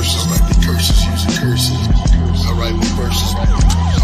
verses. I write the curses using curses. I write the verses. I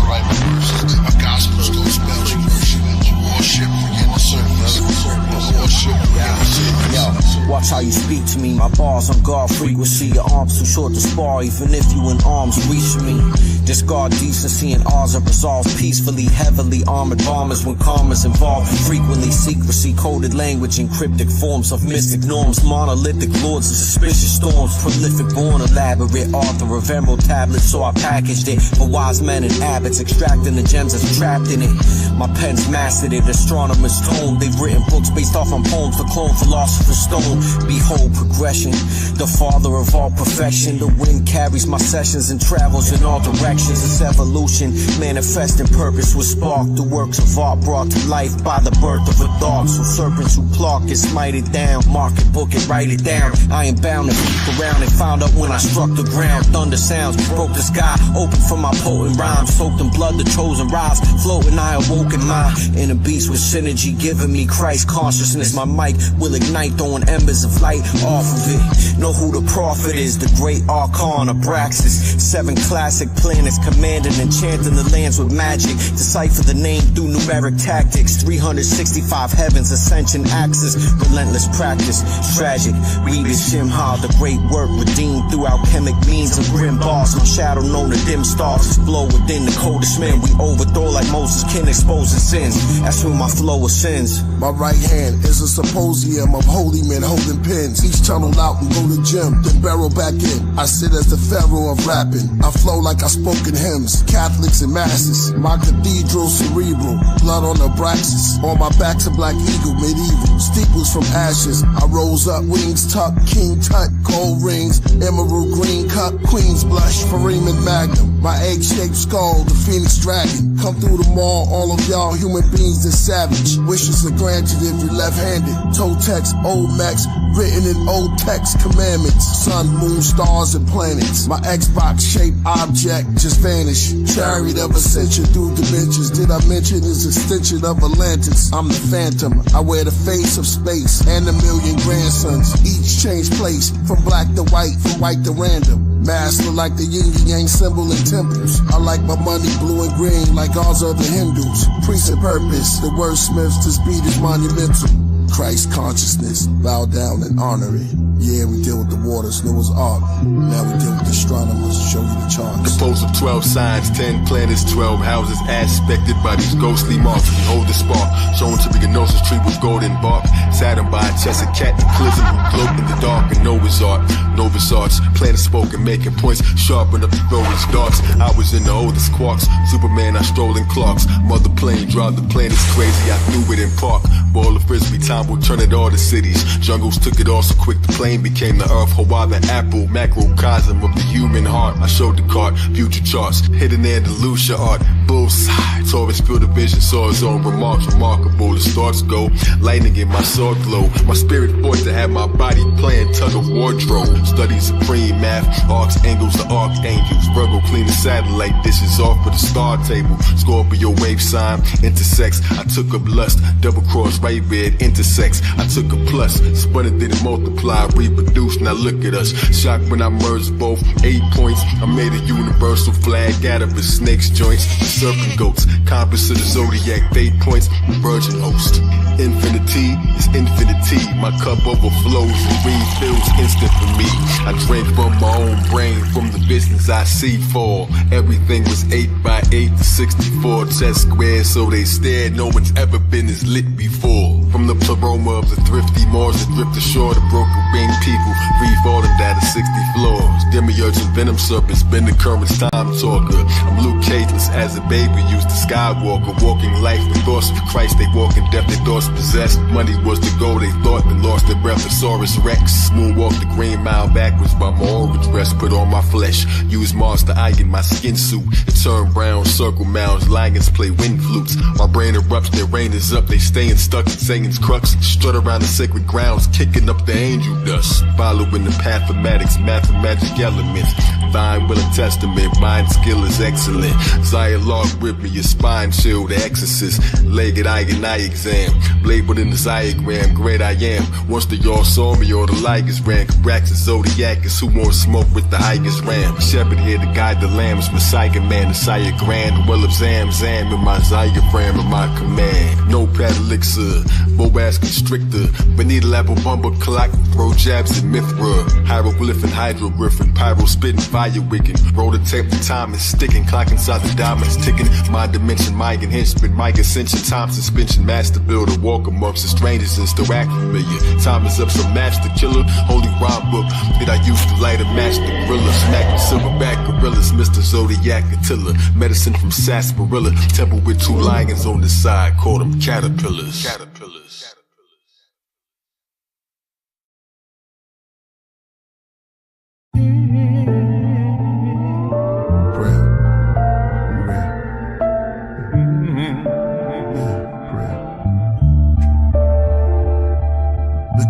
write the verses. My gospels go spelling version. Warship in the surface. Warship in the surface. Yo, watch how you speak to me. My bars on guard frequency. Your arms too short to spar, even if you in arms reach me. Discard decency and ours are resolved peacefully. Heavily armored bombers when karma's involved. Frequently secrecy, coded language in cryptic forms of mystic norms. Monolithic lords of suspicious storms. Prolific born elaborate author of emerald tablets. So I packaged it for wise men and abbots, extracting the gems that's trapped in it. My pen's mastered it, astronomers tone. They've written books based off on poems for clone philosopher's stone. Behold progression, the father of all perfection. The wind carries my sessions and travels in all directions. It's evolution, manifesting purpose with spark. The works of art brought to life by the birth of a thought. So serpents who pluck it, smite it down. Mark it, book it, write it down. I am bound to peek around and found out when I struck the ground. Thunder sounds broke the sky, open for my potent rhymes. Soaked in blood, the chosen rise. Floating, I awoke in my inner beast with synergy, giving me Christ consciousness. My mic will ignite, throwing embers of light off of it. Know who the prophet is, the great archon Abraxas. 7 classic planets commanding and chanting the lands with magic. Decipher the name through numeric tactics. 365 heavens, ascension axis. Relentless practice, tragic. Read the Shimha, the great work redeemed through alchemic means of grim boss. My shadow known to dim stars. Blow within the coldest men. We overthrow like Moses can expose his sins. That's where my flow ascends. My right hand is a symposium of holy men holding pens. Each tunnel out and go to gym, then barrel back in. I sit as the pharaoh of rapping. I flow like I spoke in hymns, Catholics and masses. My cathedral cerebral, blood on Abraxas. On my back's a black eagle, medieval. Steeples from ashes. I rose up, wings tucked, king tut, gold rings, emerald green cup, queen's blush, Fareem Magnum. My egg-shaped skull, the phoenix dragon. Come through the mall, all of y'all human beings is savage. Wishes are granted if you're left-handed. Toe text, old max, written in old text commandments. Sun, moon, stars, and planets. My Xbox-shaped object just vanished. Chariot of ascension through dimensions. Did I mention his extension of Atlantis? I'm the phantom. I wear the face of space and a million grandsons. Each change place from black to white, from white to random. Master like the yin and yang symbol in temples. I like my money blue and green like ours are the Hindus. Priest and purpose, the wordsmiths, this beat is monumental. Christ consciousness, bow down and honor it. Yeah, we deal with the waters, Noah's Ark. Now we deal with astronomers, show you the charts. Composed of 12 signs, 10 planets, 12 houses, aspected by these ghostly marks. We hold the spark, shown to be a gnosis tree with golden bark. Saturn by a chest of cataclysm who gloat in the dark. And Noah's Ark, Novus Arts, planet spoken, making points, sharpen up the throwers darts. I was in the oldest quarks, Superman, I strolling clocks. Mother plane, drive the planets crazy, I threw it in park. Ball of frisbee, time will turn it all to cities. Jungles took it all so quick, the plane became the earth. Hawaii, the apple, macrocosm of the human heart. I showed the card, future charts, hidden Andalusia art. Bullseye, Taurus field of vision, saw his own remarks. Remarkable, the stars go, lightning in my sword glow. My spirit forced to have my body playing tug of wardrobe. Study supreme math, archangels to archangels. Virgo clean the satellite, dishes off for the star table. Scorpio wave sign, intersects. I took up lust, double cross, right red, intersex. I took a plus, spun it, didn't multiply, reproduce. Now look at us, shocked when I merged both 8 points. I made a universal flag out of the snake's joints. The serpent goats, compass of the zodiac, 8 points, virgin host. Infinity is infinity. My cup overflows and refills instant for me. I drink from my own brain, from the visions I see fall. Everything was 8 by 8 to 64 chess squares, so they stared. No one's ever been as lit before. From the pleroma of the thrifty Mars that drift ashore, the broken winged people free falling down to 60 floors. Demiurge and venom serpents, been the current's time talker. I'm Luke Cageless as a baby, used to Skywalker, walking life with thoughts of Christ. They walking death, their thoughts possessed. Money was the goal they thought, then lost their breath. Thesaurus Rex, moonwalk the green mile backwards by my orange dress, put on my flesh. Use Mars to iron my skin suit. It turned brown, circle mounds, lions play wind flutes. My brain erupts, their rain is up, they staying stuck and saying Satan's crux. Strut around the sacred grounds, kicking up the angel dust. Following the pathematics, mathemagic elements. Thine will and testament, mind skill is excellent. Zion logarithm, your spine shield, the exorcist. Legged eye and eye exam, labeled in the diagram. Great I am. Once the y'all saw me, all the ligers ran. Ka Zodiak is who won't smoke with the highest ram. Shepherd here to guide the lambs, Messiah man, Messiah grand. Well of Zam in my diaphragm in my command. No pad elixir, Boaz constrictor. Beneath apple bumper clock, throw jabs at Mithra. Hieroglyph and hydrogriffin, pyro spitting, fire wicking. Roll the tape, the time is sticking. Clock inside the diamonds ticking. My dimension, my henchman, my ascension, time suspension. Master builder, walk amongst the strangers and still act familiar. Time is up, so match the killer. Holy rhyme book that I used to light a match the gorilla. Smack the silverback gorillas, Mr. Zodiac Attila. Medicine from sarsaparilla. Temple with two lions on the side, call them caterpillars.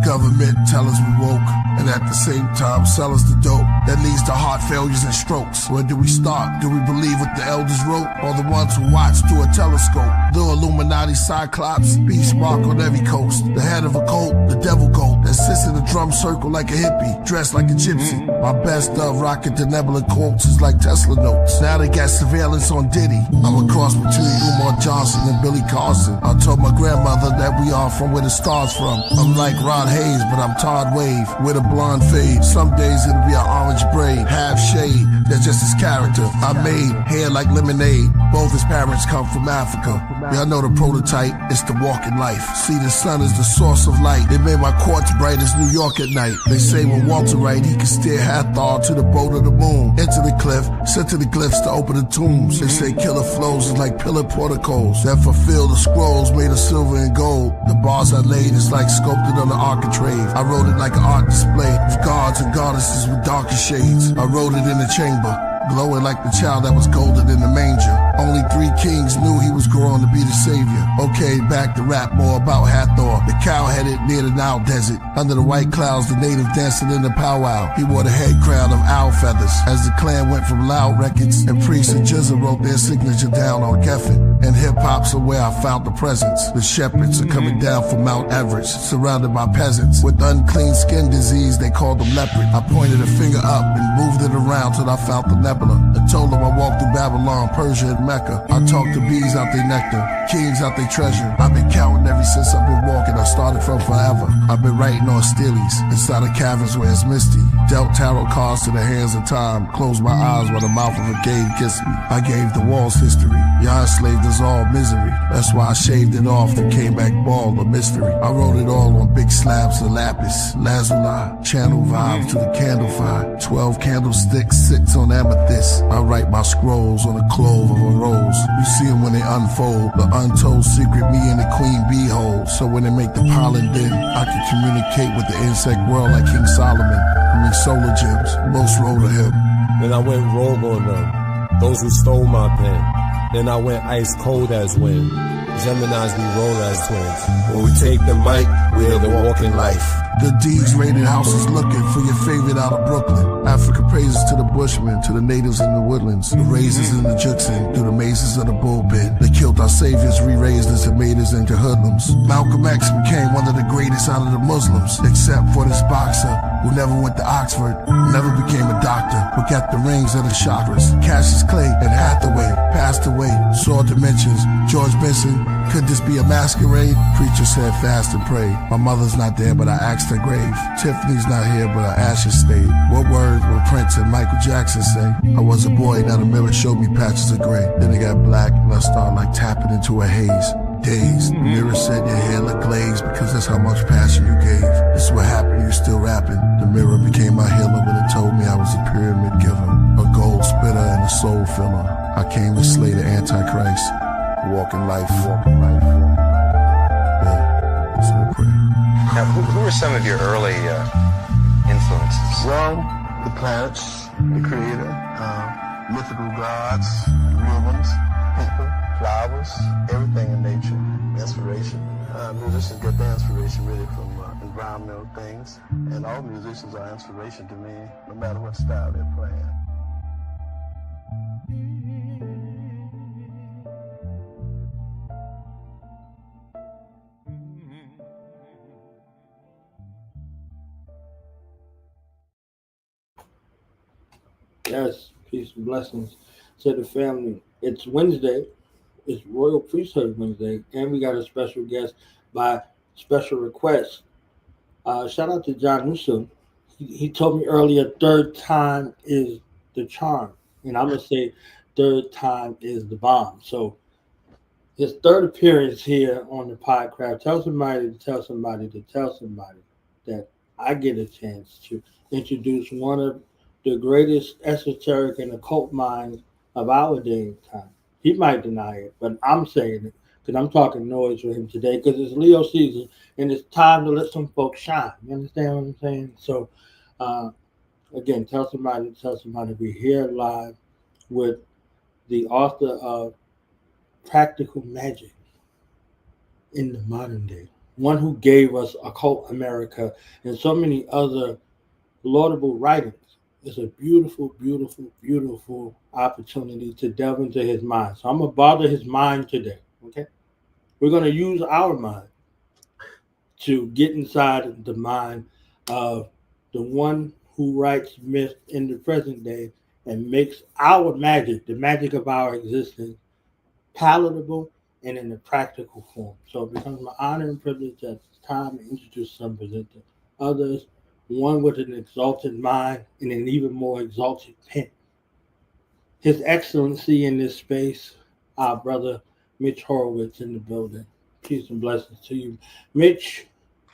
Government tell us we woke, and at the same time sell us the dope that leads to heart failures and strokes. Where do we start? Do we believe what the elders wrote, or the ones who watch through a telescope? The Illuminati cyclops, beast mark on every coast. The head of a cult, the devil goat that sits in a drum circle like a hippie, dressed like a gypsy. My best of rocking the nebula quotes is like Tesla notes. Now they got surveillance on Diddy. I'm a cross between Umar Johnson and Billy Carson. I told my grandmother that we are from where the stars from. I'm like Rod Hayes, but I'm Todd Wave with a blonde fade. Some days it'll be an orange braid, half shade. That's just his character. I made hair like lemonade. Both his parents come from Africa. Y'all know the prototype, it's the walking life. See, the sun is the source of light. They made my quartz bright as New York at night. They say when Walter Wright, he can steer Hathor to the boat of the moon. Into the cliff, sent to the glyphs to open the tombs. They say Killah flows is like pillar protocols that fulfill the scrolls made of silver and gold. The bars I laid is like sculpted on the architrave. I wrote it like an art display with gods and goddesses with darker shades. I wrote it in the chamber, glowing like the child that was golden in the manger. Only 3 kings knew he was growing to be the savior. Okay, back to rap more about Hathor, the cow-headed near the Nile desert. Under the white clouds, the native dancing in the powwow. He wore the head crown of owl feathers. As the clan went from loud records, and priests and Jizza wrote their signature down on Geffen. And hip-hop's are where I found the presence. The shepherds are coming down from Mount Everest, surrounded by peasants. With unclean skin disease, they called them leopard. I pointed a finger up and moved it around till I found the nebula. I told them I walked through Babylon, Persia, and Mecca. I talked to bees out their nectar, kings out their treasure. I've been counting ever since I've been walking. I started from forever. I've been writing on steelies inside of caverns where it's misty. Dealt tarot cards to the hands of time. Closed my eyes while the mouth of a cave kissed me. I gave the walls history. Y'all enslaved us all misery. That's why I shaved it off and came back bald, a mystery. I wrote it all on big slabs of lapis, lazuli, channel vibes to the candle fire. 12 candlesticks, 6 on amethyst. I write my scrolls on the clove of a rose. You see them when they unfold, the untold secret me and the queen bee hold. So when they make the pollen bin, I can communicate with the insect world like King Solomon. Solar gems, most roll to him. Then I went rogue on them, those who stole my pen. Then I went ice cold as wind. Geminis we roll as twins. When we take the mic, we are the walking life. The D's raided houses looking for your favorite out of Brooklyn. Africa praises to the bushmen, to the natives in the woodlands. The razors in the Juxin, through the mazes of the bullpen. They killed our saviors, re-raised us and made us into hoodlums. Malcolm X became one of the greatest out of the Muslims, except for this boxer who never went to Oxford, never became a doctor, but got the rings of the chakras. Cassius Clay and Hathaway passed away, saw dimensions. George Benson, could this be a masquerade? Preacher said fast and pray. My mother's not there, but I asked her grave. Tiffany's not here, but her ashes stayed. What words will Prince and Michael Jackson say? I was a boy, now the mirror showed me patches of gray. Then it got black, and I started like tapping into a haze. Dazed, the mirror said your hair looked glazed because that's how much passion you gave. This is what happened, you still rapping. The mirror became my healer, but it told me I was a pyramid giver, a gold spitter and a soul filler. I came to slay the Antichrist. Walking life. Yeah, say a prayer. Now, who were some of your early influences? Well, the planets, the creator, mythical gods, real ones, people, flowers, everything in nature, inspiration. Musicians get their inspiration really from environmental things, and all musicians are inspiration to me, no matter what style they're playing. Yes, peace and blessings to the family. It's Wednesday. It's Royal Priesthood Wednesday, and we got a special guest by special request. Shout out to John Newsom. He told me earlier, third time is the charm. And I'm going to say third time is the bomb. So his third appearance here on the Podcraft. Tell somebody to tell somebody to tell somebody that I get a chance to introduce one of the greatest esoteric and occult minds of our day and time. He might deny it, but I'm saying it because I'm talking noise with him today because it's Leo season and it's time to let some folks shine. You understand what I'm saying? So, again, tell somebody we're here live with the author of Practical Magic in the Modern Day, one who gave us Occult America and so many other laudable writings. It's a beautiful, beautiful, beautiful opportunity to delve into his mind. So I'm going to bother his mind today, okay? We're going to use our mind to get inside the mind of the one who writes myth in the present day and makes our magic, the magic of our existence, palatable and in a practical form. So it becomes my honor and privilege at this time to introduce some, present to others, one with an exalted mind and an even more exalted pen. His Excellency in this space, our brother Mitch Horowitz in the building. Peace and blessings to you. Mitch,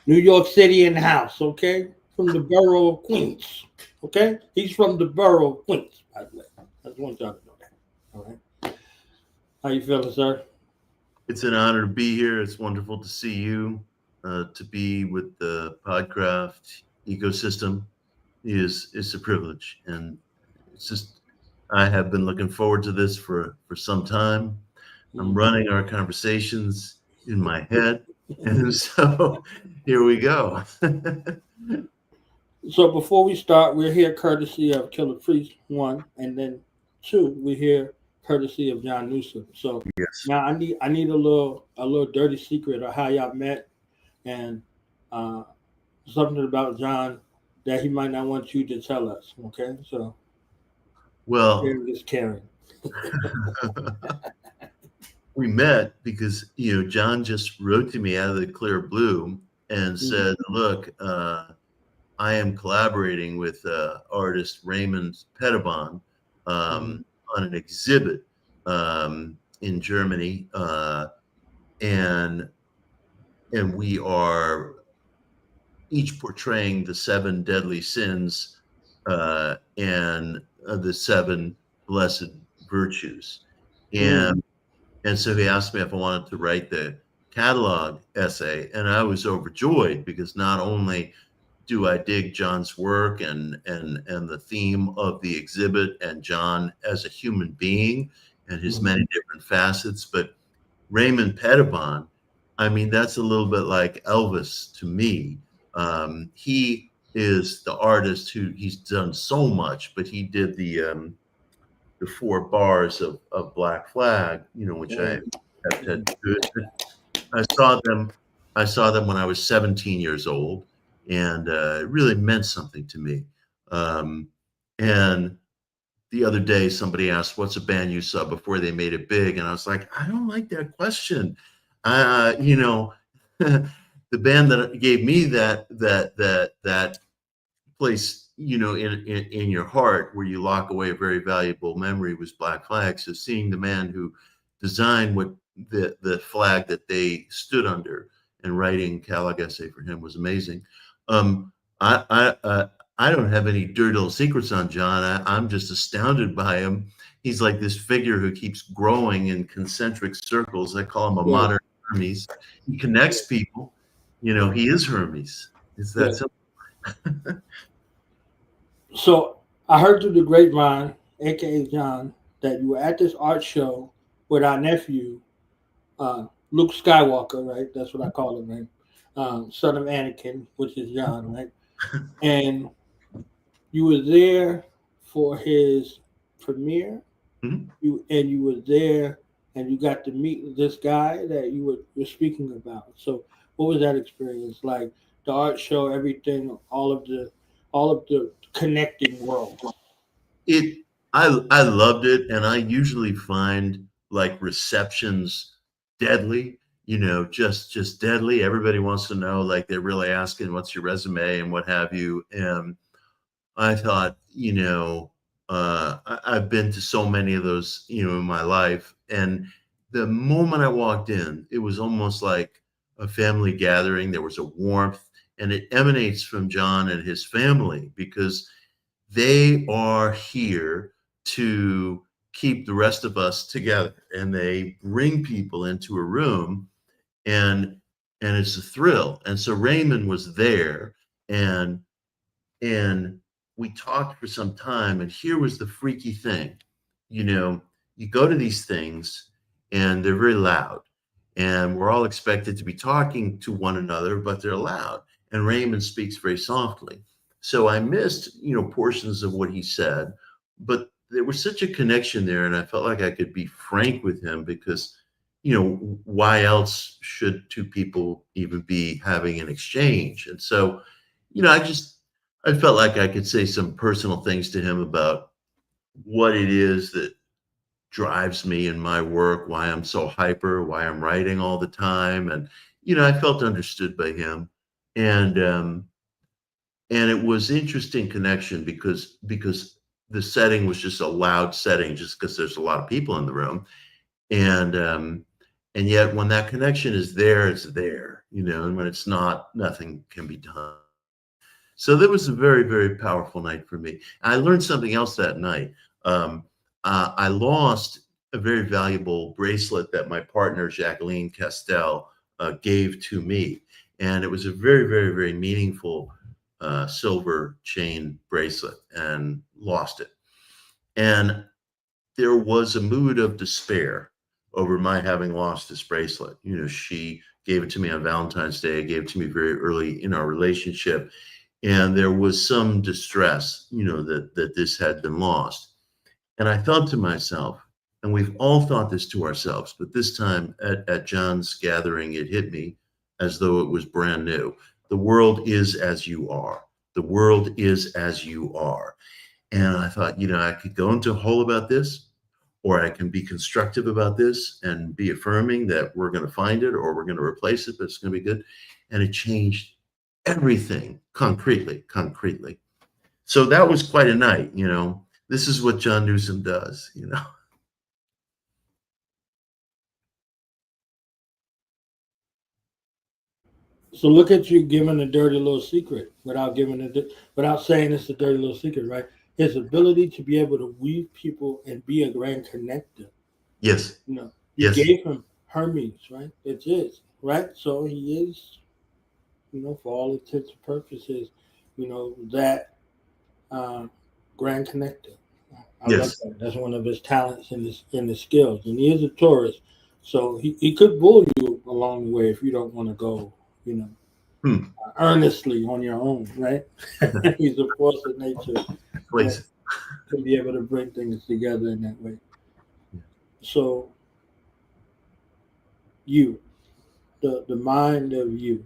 New York City in the house, okay? From the borough of Queens, okay? He's from the borough of Queens, by the way. I just want y'all to know that, all right? How you feeling, sir? It's an honor to be here. It's wonderful to see you, to be with the Podcraft ecosystem is a privilege, and it's just I have been looking forward to this for some time. I'm running our conversations in my head, and so here we go. So before we start, we're here courtesy of Killah Priest, one, and then two, we're here courtesy of John Newsom. So yes. Now I need a little dirty secret of how y'all met, and something about John that he might not want you to tell us. Okay, so just caring. We met because John just wrote to me out of the clear blue and said, "Look, I am collaborating with artist Raymond Pettibon on an exhibit in Germany, and we are each portraying the 7 deadly sins and the 7 blessed virtues." And so he asked me if I wanted to write the catalog essay, and I was overjoyed because not only do I dig John's work and the theme of the exhibit and John as a human being and his many different facets, but Raymond Pettibon, I mean, that's a little bit like Elvis to me. He is the artist he's done so much, but he did the 4 bars of Black Flag, which I have to do. I saw them when I was 17 years old, and it really meant something to me. And the other day, somebody asked, "What's a band you saw before they made it big?" And I was like, I don't like that question. The band that gave me that place, in your heart where you lock away a very valuable memory was Black Flag. So seeing the man who designed what the flag that they stood under and writing catalog essay for him was amazing. I don't have any dirty little secrets on John. I'm just astounded by him. He's like this figure who keeps growing in concentric circles. I call him a modern Hermes. He connects people. He is Hermes. It's that simple. So I heard through the grapevine, aka John, that you were at this art show with our nephew, Luke Skywalker, right? That's what I call him, right? Son of Anakin, which is John, right? And you were there for his premiere. Mhm. You were there, and you got to meet this guy that you were speaking about. So, what was that experience like? The art show, everything, all of the connecting world. I loved it, and I usually find like receptions deadly, just deadly. Everybody wants to know, like they're really asking what's your resume and what have you. And I thought, I've been to so many of those, in my life. And the moment I walked in, it was almost like a family gathering. There was a warmth, and it emanates from John and his family because they are here to keep the rest of us together, and they bring people into a room, and it's a thrill. And so Raymond was there, and we talked for some time, and here was the freaky thing. You go to these things and they're very loud, and we're all expected to be talking to one another, but they're loud, and Raymond speaks very softly. So I missed, portions of what he said, but there was such a connection there, and I felt like I could be frank with him because, why else should two people even be having an exchange? And so, I felt like I could say some personal things to him about what it is that drives me in my work, why I'm so hyper, why I'm writing all the time. And, I felt understood by him. And it was interesting connection because the setting was just a loud setting, just because there's a lot of people in the room. And yet when that connection is there, it's there, and when it's not, nothing can be done. So that was a very, very powerful night for me. I learned something else that night. I lost a very valuable bracelet that my partner, Jacqueline Castell, gave to me. And it was a very, very, very meaningful silver chain bracelet, and lost it. And there was a mood of despair over my having lost this bracelet. She gave it to me on Valentine's Day, gave it to me very early in our relationship. And there was some distress, that this had been lost. And I thought to myself, and we've all thought this to ourselves, but this time at John's gathering, it hit me as though it was brand new. The world is as you are. The world is as you are. And I thought, I could go into a hole about this, or I can be constructive about this and be affirming that we're going to find it or we're going to replace it, but it's going to be good. And it changed everything concretely. So that was quite a night. This is what John Newsom does. So look at you giving a dirty little secret without saying it's a dirty little secret, right? His ability to be able to weave people and be a grand connector. Yes. You Yes. gave him Hermes, right? It is, right? So he is, for all intents and purposes, that grand connector. I love that. That's one of his talents and his skills. And he is a Taurus. So he could bull you along the way if you don't want to go, earnestly on your own, right? He's a force of nature. Please. To be able to bring things together in that way. So you, the mind of you,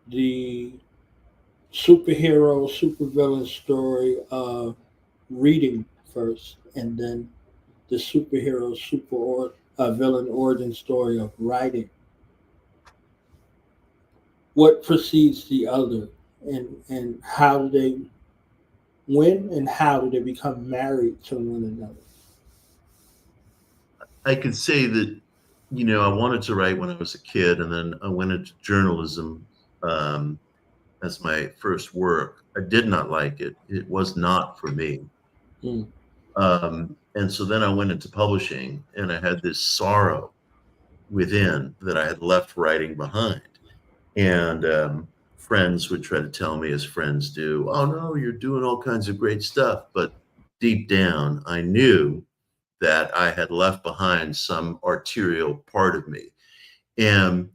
the superhero, supervillain story of reading first, and then the superhero, villain origin story of writing. What precedes the other, and how do they, when and how do they become married to one another? I could say that, I wanted to write when I was a kid, and then I went into journalism as my first work. I did not like it. It was not for me. And so then I went into publishing, and I had this sorrow within that I had left writing behind. And friends would try to tell me, as friends do, oh no, you're doing all kinds of great stuff. But deep down, I knew that I had left behind some arterial part of me. And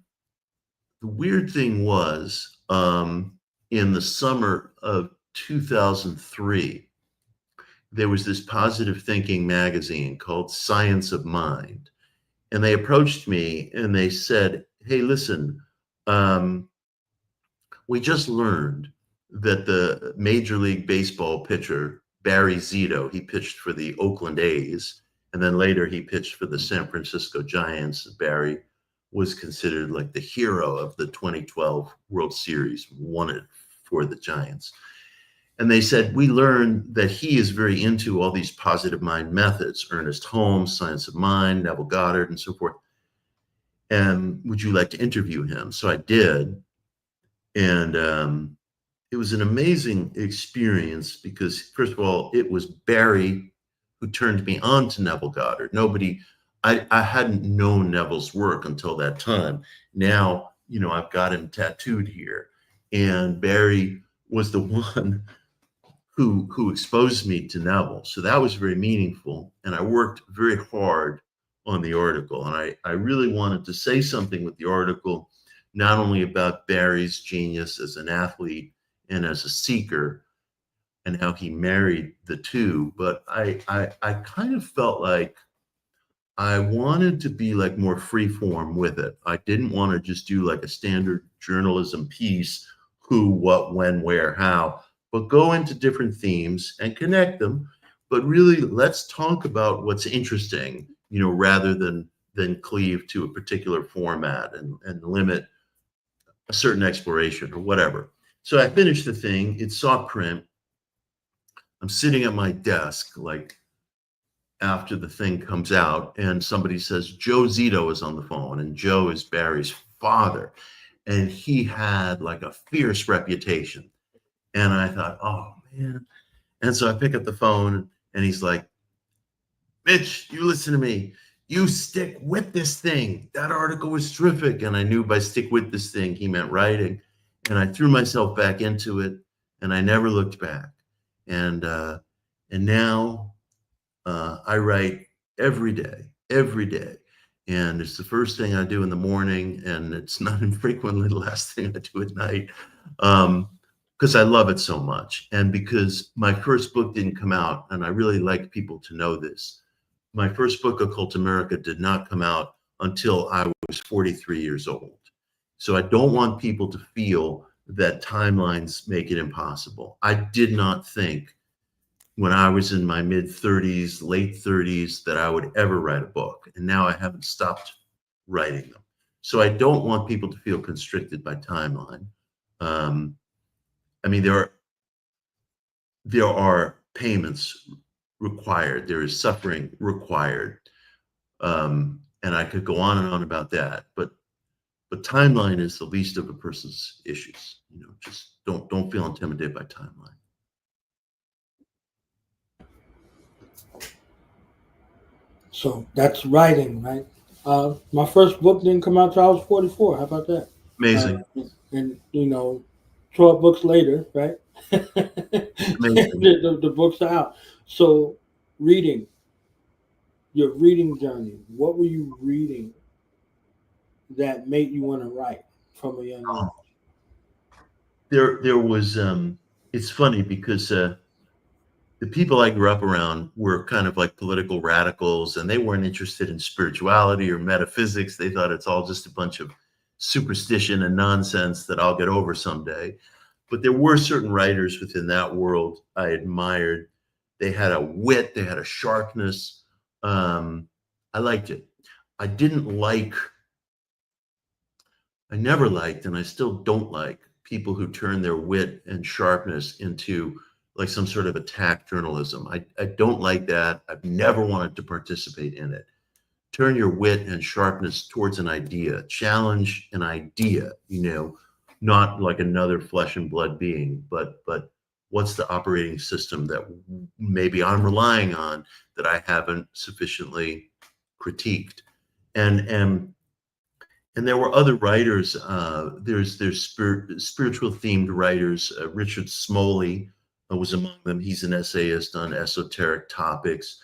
the weird thing was, in the summer of 2003, there was this positive thinking magazine called Science of Mind. And they approached me and they said, hey, listen, we just learned that the Major League Baseball pitcher, Barry Zito, he pitched for the Oakland A's, and then later he pitched for the San Francisco Giants. Barry was considered like the hero of the 2012 World Series, won it for the Giants. And they said, we learned that he is very into all these positive mind methods, Ernest Holmes, Science of Mind, Neville Goddard, and so forth. And would you like to interview him? So I did. And it was an amazing experience because, first of all, it was Barry who turned me on to Neville Goddard. I hadn't known Neville's work until that time. Now, you know, I've got him tattooed here. And Barry was the one who exposed me to Neville. So that was very meaningful. And I worked very hard on the article. And I really wanted to say something with the article, not only about Barry's genius as an athlete and as a seeker and how he married the two, but I kind of felt like I wanted to be like more free form with it. I didn't want to just do like a standard journalism piece, who, what, when, where, how, but go into different themes and connect them. But really, let's talk about what's interesting, you know, rather than cleave to a particular format and limit a certain exploration or whatever. So I finished the thing. It saw print. I'm sitting at my desk, like after the thing comes out, and somebody says, Joe Zito is on the phone, and Joe is Barry's father. And he had like a fierce reputation. And I thought, oh man. And so I pick up the phone and he's like, Mitch, you listen to me. You stick with this thing. That article was terrific. And I knew by stick with this thing, he meant writing. And I threw myself back into it and I never looked back. And now I write every day. And it's the first thing I do in the morning, and it's not infrequently the last thing I do at night, because I love it so much. And because my first book didn't come out, and I really like people to know this, my first book, Occult America, did not come out until I was 43 years old. So I don't want people to feel that timelines make it impossible. I did not think when I was in my mid-30s, late 30s, that I would ever write a book. And now I haven't stopped writing them. So I don't want people to feel constricted by timeline. I mean, there are payments required. There is suffering required. And I could go on and on about that. But timeline is the least of a person's issues. You know, just don't feel intimidated by timeline. So that's writing, right? My first book didn't come out till I was 44. How about that? Amazing. And you know, 12 books later, right? the books are out. So reading, your reading journey. What were you reading that made you want to write from a young age? There was. It's funny because the people I grew up around were kind of like political radicals, and they weren't interested in spirituality or metaphysics. They thought it's all just a bunch of superstition and nonsense that I'll get over someday. But there were certain writers within that world I admired. They had a wit, they had a sharpness. I liked it. I never liked, and I still don't like, people who turn their wit and sharpness into like some sort of attack journalism. I don't like that. I've never wanted to participate in it. Turn your wit and sharpness towards an idea. Challenge an idea, you know, not like another flesh and blood being, but what's the operating system that maybe I'm relying on that I haven't sufficiently critiqued. And there were other writers. There's spiritual themed writers. Richard Smoley was among them. He's an essayist on esoteric topics.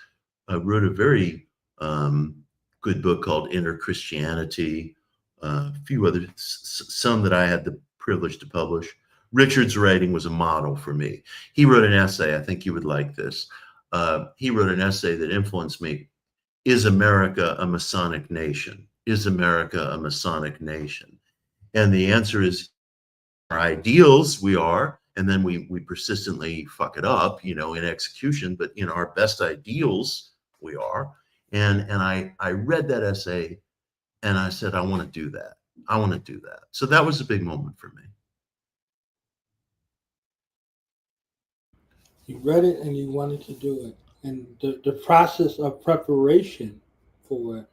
wrote a very good book called Inner Christianity, a few other, some that I had the privilege to publish. Richard's writing was a model for me. He wrote an essay, I think you would like this. He wrote an essay that influenced me. Is America a Masonic nation? Is America a Masonic nation? And the answer is, our ideals, we are, and then we persistently fuck it up, you know, in execution, but in our best ideals, we are. And I read that essay and I said, I want to do that. I want to do that. So that was a big moment for me. You read it and you wanted to do it. And the process of preparation for it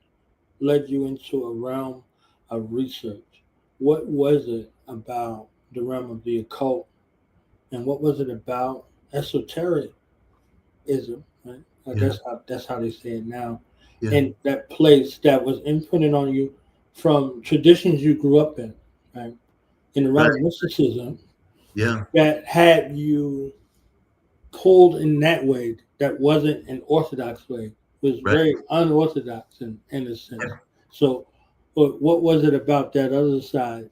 led you into a realm of research. What was it about the realm of the occult? And what was it about esotericism? Right? That's how they say it now. Yeah. And that place that was imprinted on you from traditions you grew up in, right? In the realm of mysticism, that had you pulled in that way that wasn't an orthodox way. It was very unorthodox in a sense. Yeah. So what was it about that other side?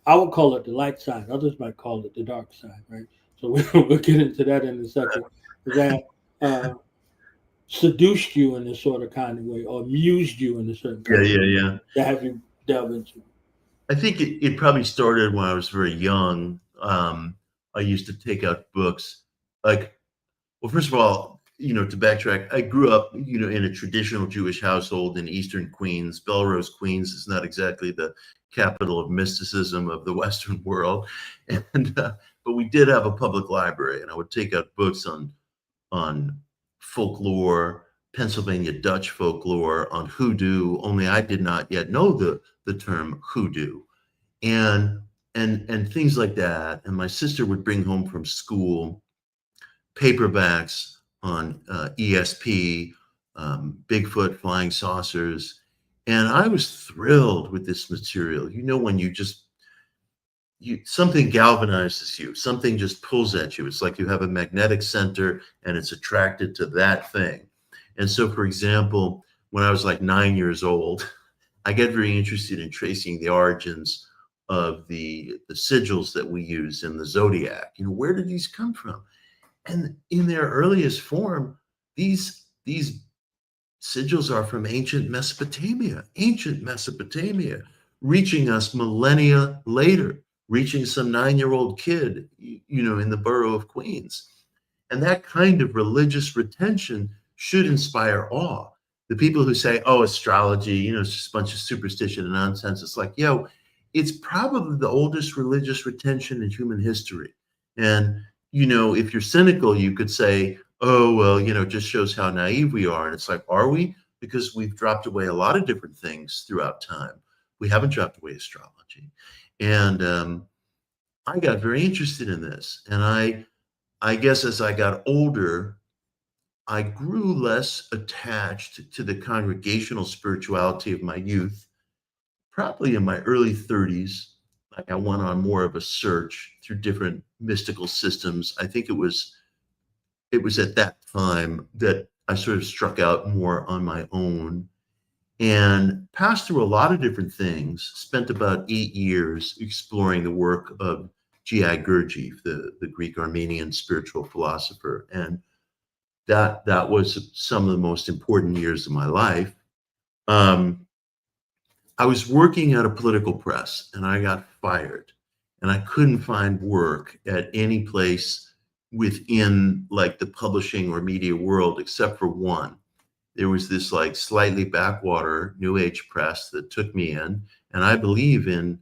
I would call it the light side. Others might call it the dark side, right? So we'll get into that in a second. That seduced you in a sort of kind of way, or amused you in a certain kind of way. That have you delve into? I think it probably started when I was very young. I used to take out books. Like, well, first of all, you know, to backtrack, I grew up, you know, in a traditional Jewish household in Eastern Queens. Belrose, Queens is not exactly the capital of mysticism of the Western world, and but we did have a public library, and I would take out books on folklore, Pennsylvania Dutch folklore, on hoodoo. Only I did not yet know the term hoodoo, and things like that. And my sister would bring home from school paperbacks on ESP, Bigfoot, flying saucers. And I was thrilled with this material. You know, when something galvanizes you, something just pulls at you. It's like you have a magnetic center and it's attracted to that thing. And so, for example, when I was like 9 years old, I get very interested in tracing the origins of the sigils that we use in the Zodiac. You know, where did these come from? And in their earliest form, these sigils are from ancient Mesopotamia, reaching us millennia later, reaching some 9-year-old kid, you know, in the borough of Queens. And that kind of religious retention should inspire awe. The people who say, oh, astrology, you know, it's just a bunch of superstition and nonsense. It's like, yo, it's probably the oldest religious retention in human history. And, you know, if you're cynical, you could say, oh, well, you know, it just shows how naive we are. And it's like, are we? Because we've dropped away a lot of different things throughout time. We haven't dropped away astrology. And I got very interested in this. And I guess as I got older, I grew less attached to the congregational spirituality of my youth. Probably in my early 30s, like I went on more of a search through different mystical systems. I think it was at that time that I sort of struck out more on my own and passed through a lot of different things, spent about 8 years exploring the work of G.I. Gurdjieff, the Greek Armenian spiritual philosopher. And that was some of the most important years of my life. I was working at a political press and I got fired and I couldn't find work at any place within like the publishing or media world except for one. There was this like slightly backwater New Age press that took me in, and I believe in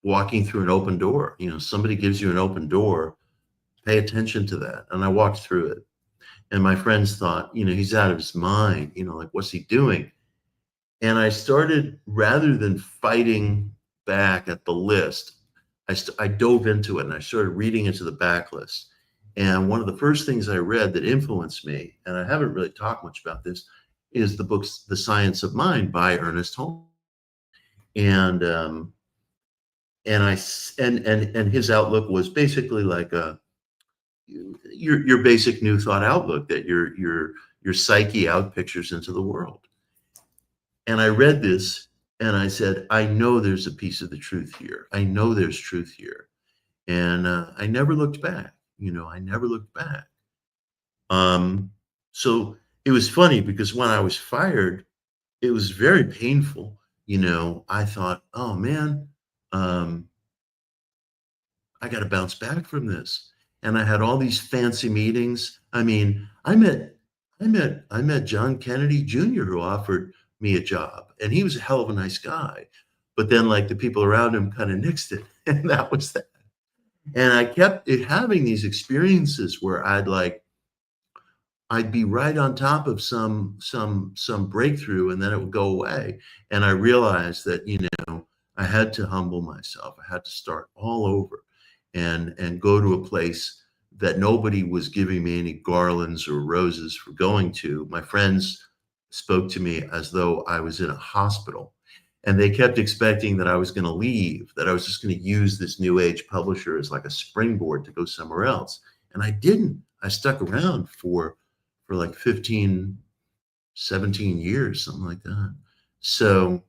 walking through an open door. You know, somebody gives you an open door, pay attention to that. And I walked through it. And my friends thought, you know, he's out of his mind, you know, like, what's he doing? And I started, rather than fighting back at the list, I dove into it and I started reading into the backlist. And one of the first things I read that influenced me, and I haven't really talked much about this, is the book The Science of Mind by Ernest Holmes. And his outlook was basically like your basic new thought outlook that your psyche out pictures into the world. And I read this and I said, I know there's a piece of the truth here. I know there's truth here. And I never looked back. I never looked back. So it was funny because when I was fired, it was very painful. I thought, oh man, I got to bounce back from this. And I had all these fancy meetings. I mean, I met John Kennedy Jr., who offered me a job, and he was a hell of a nice guy. But then like the people around him kind of nixed it. And that was that. And I kept having these experiences where I'd be right on top of some breakthrough, and then it would go away. And I realized that, I had to humble myself. I had to start all over and go to a place that nobody was giving me any garlands or roses for going to. My friends spoke to me as though I was in a hospital, and they kept expecting that I was going to leave, that I was just going to use this new age publisher as like a springboard to go somewhere else. And I didn't. I stuck around for like 15, 17 years, something like that. So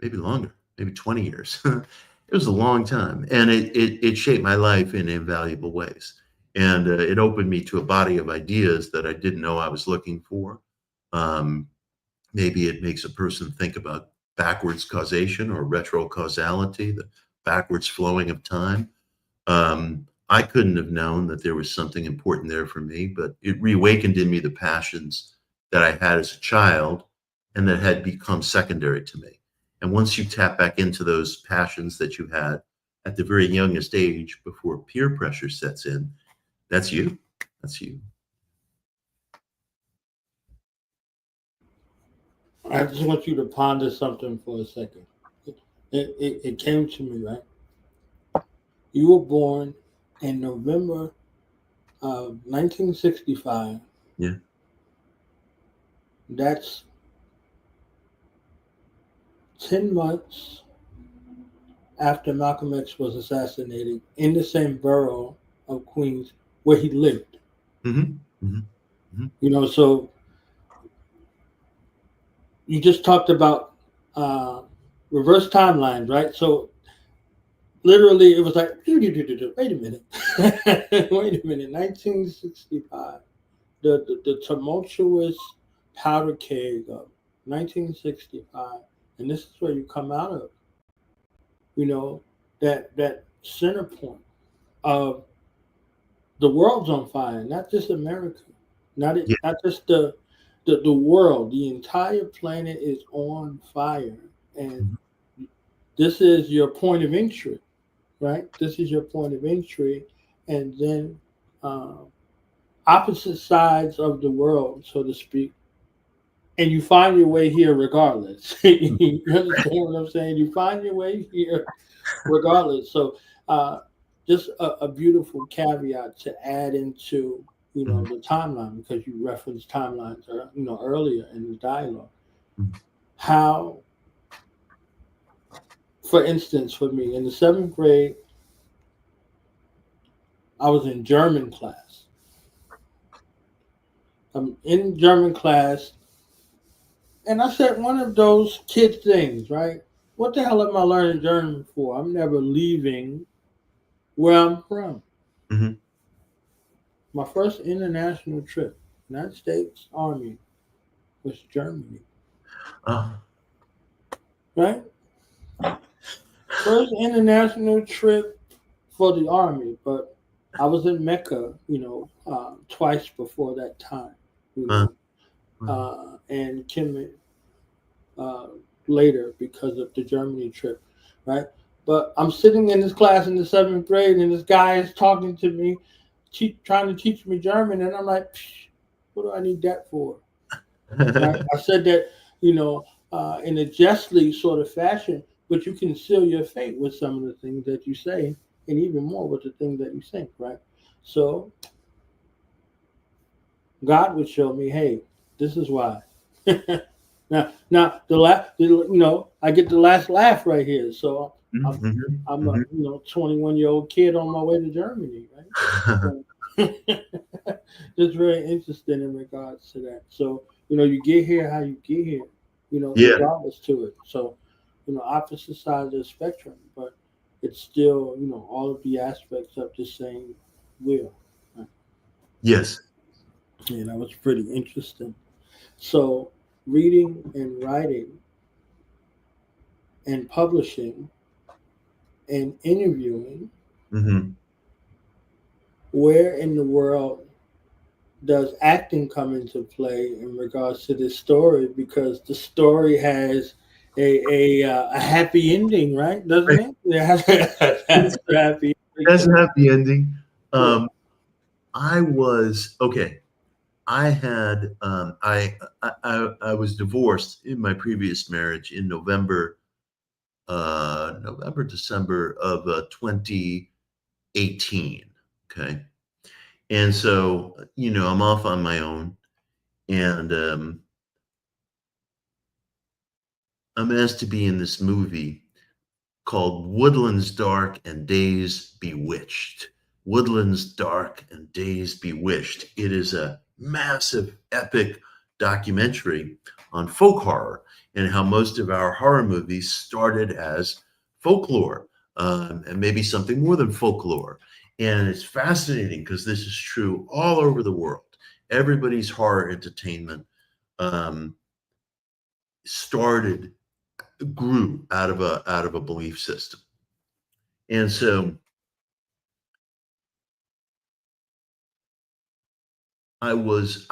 maybe longer, maybe 20 years. It was a long time. And it shaped my life in invaluable ways. And it opened me to a body of ideas that I didn't know I was looking for. Maybe it makes a person think about backwards causation or retro causality, the backwards flowing of time. I couldn't have known that there was something important there for me, but it reawakened in me the passions that I had as a child and that had become secondary to me. And once you tap back into those passions that you had at the very youngest age before peer pressure sets in, that's you. That's you. I just want you to ponder something for a second. It came to me, right? You were born in November of 1965. Yeah. That's 10 months after Malcolm X was assassinated in the same borough of Queens where he lived. Mm-hmm. Mm-hmm. Mm-hmm. So you just talked about reverse timelines, right? So literally it was like, wait a minute. Wait a minute. 1965, the tumultuous powder keg of 1965, and this is where you come out of, that center point of the world's on fire, not just America, not just the world, the entire planet is on fire. And this is your point of entry, right? This is your point of entry. And then opposite sides of the world, so to speak, and you find your way here regardless. You understand what I'm saying? You find your way here regardless. So just a beautiful caveat to add into the timeline, because you referenced timelines, earlier in the dialogue. How, for instance, for me, in the 7th grade, I was in German class. I'm in German class, and I said one of those kid things, right? What the hell am I learning German for? I'm never leaving where I'm from. Mm-hmm. My first international trip, United States Army, was Germany. Oh. Right? First international trip for the Army, but I was in Mecca, twice before that time. And Kim later because of the Germany trip, right? But I'm sitting in this class in the 7th grade, and this guy is talking to me, trying to teach me German, and I'm like, what do I need that for? Right? I said that, in a jestly sort of fashion, but you can seal your fate with some of the things that you say, and even more with the things that you think, right? So God would show me, hey, this is why. now I get the last laugh right here. So I'm a 21-year-old kid on my way to Germany, right? Just very interesting in regards to that. So, you get here how you get here, Yeah. regardless to it. So, opposite sides of the spectrum, but it's still, all of the aspects of the same wheel. Right? Yes. Yeah, that was pretty interesting. So, reading and writing and publishing and interviewing, Mm-hmm. where in the world does acting come into play in regards to this story? Because the story has a happy ending, right? Doesn't it? It has a happy ending. That's a happy ending. I was okay. I had I was divorced in my previous marriage in November, December of 2018. Okay, and so I'm off on my own, and I'm asked to be in this movie called Woodlands Dark and Days Bewitched. Woodlands Dark and Days Bewitched. It is a massive, epic documentary on folk horror and how most of our horror movies started as folklore, and maybe something more than folklore. And it's fascinating because this is true all over the world. Everybody's horror entertainment grew out of a belief system. And so I was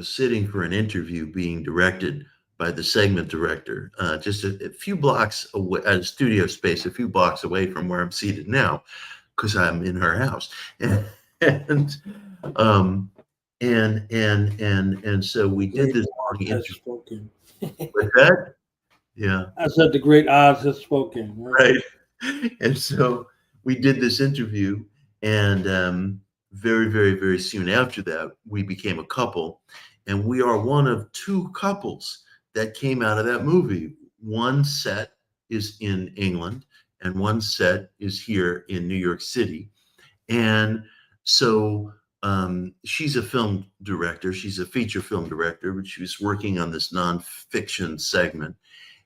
sitting for an interview being directed by the segment director, just a few blocks away at a studio space, a few blocks away from where I'm seated now, because I'm in her house. And so we did this interview. With that, yeah. I said the great Oz has spoken. Right. And so we did this interview, and very, very, very soon after that, we became a couple, and we are one of two couples that came out of that movie. One set is in England, and one set is here in New York City. And so she's a film director. She's a feature film director, but she was working on this nonfiction segment.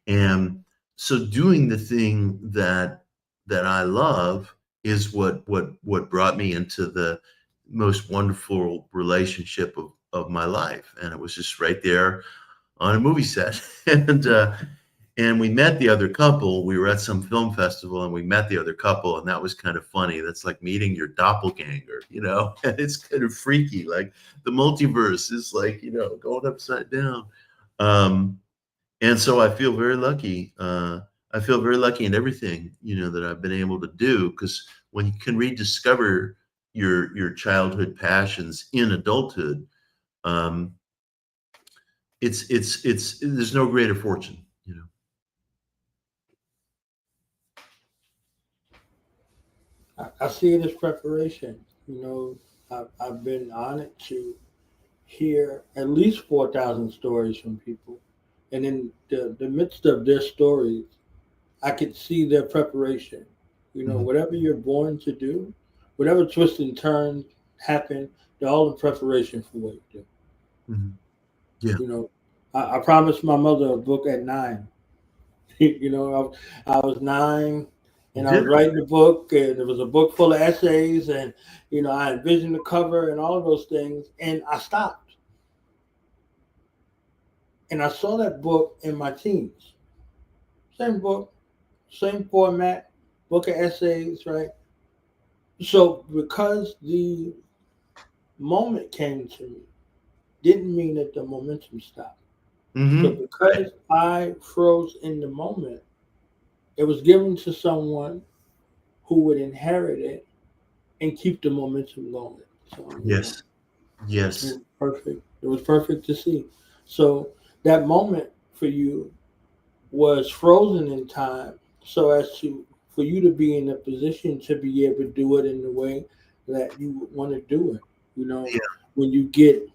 And so doing the thing that I love is what brought me into the most wonderful relationship of my life. And it was just right there on a movie set. And we met the other couple. We were at some film festival and we met the other couple, and that was kind of funny. That's like meeting your doppelganger, and it's kind of freaky. Like the multiverse is like, going upside down. And so I feel very lucky. I feel very lucky in everything, that I've been able to do, because when you can rediscover your childhood passions in adulthood, there's no greater fortune. I see it as preparation. I've been honored to hear at least 4,000 stories from people. And in the midst of their stories, I could see their preparation. Whatever you're born to do, whatever twists and turns happen, they're all in preparation for what you do. Mm-hmm. Yeah. I promised my mother a book at 9. I was 9. And I was writing a book, and it was a book full of essays, and, I envisioned the cover and all of those things, and I stopped. And I saw that book in my teens. Same book, same format, book of essays, right? So because the moment came to me, didn't mean that the momentum stopped. Mm-hmm. So because I froze in the moment, it was given to someone who would inherit it and keep the momentum going. So, yes. It was perfect. It was perfect to see. So that moment for you was frozen in time, so as for you to be in a position to be able to do it in the way that you would want to do it. When you get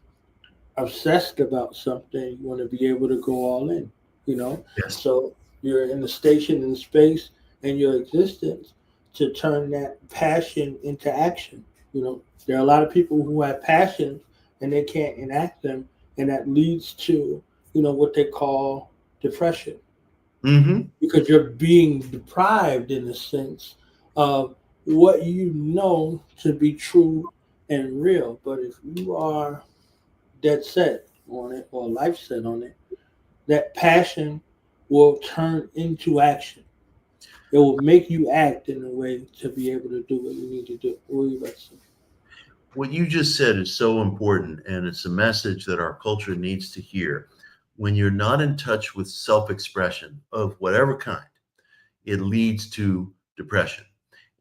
obsessed about something, you want to be able to go all in. Yes. So you're in the station in space and your existence to turn that passion into action. You know, there are a lot of people who have passions and they can't enact them, and that leads to, you know, what they call depression. Mm-hmm. Because you're being deprived, in a sense, of what you know to be true and real. But if you are dead set on it, or life set on it, that passion will turn into action. It will make you act in a way to be able to do what you need to do. What are you about to say? What you just said is so important, and it's a message that our culture needs to hear. When you're not in touch with self-expression of whatever kind, it leads to depression.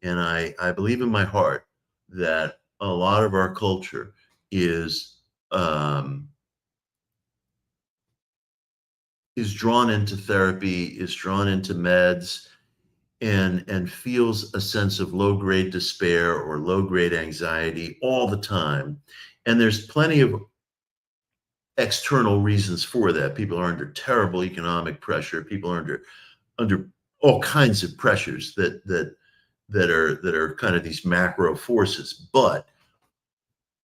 And I believe in my heart that a lot of our culture is drawn into therapy, is drawn into meds, and feels a sense of low-grade despair or low-grade anxiety all the time. And there's plenty of external reasons for that. People are under terrible economic pressure. People are under all kinds of pressures that are kind of these macro forces. But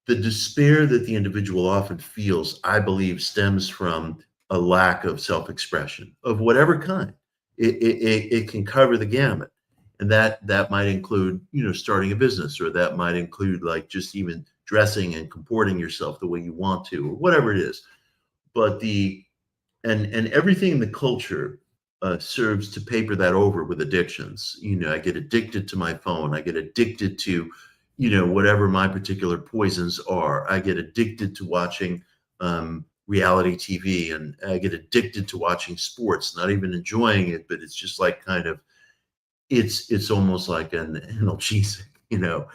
the despair that the individual often feels, I believe, stems from a lack of self-expression of whatever kind. It can cover the gamut, and that might include, you know, starting a business, or that might include like just even dressing and comporting yourself the way you want to, or whatever it is. But and everything in the culture serves to paper that over with addictions. You know, I get addicted to my phone. I get addicted to, you know, whatever my particular poisons are. I get addicted to watching reality TV, and I get addicted to watching sports, not even enjoying it, but it's just like kind of, it's almost like an analgesic, you know.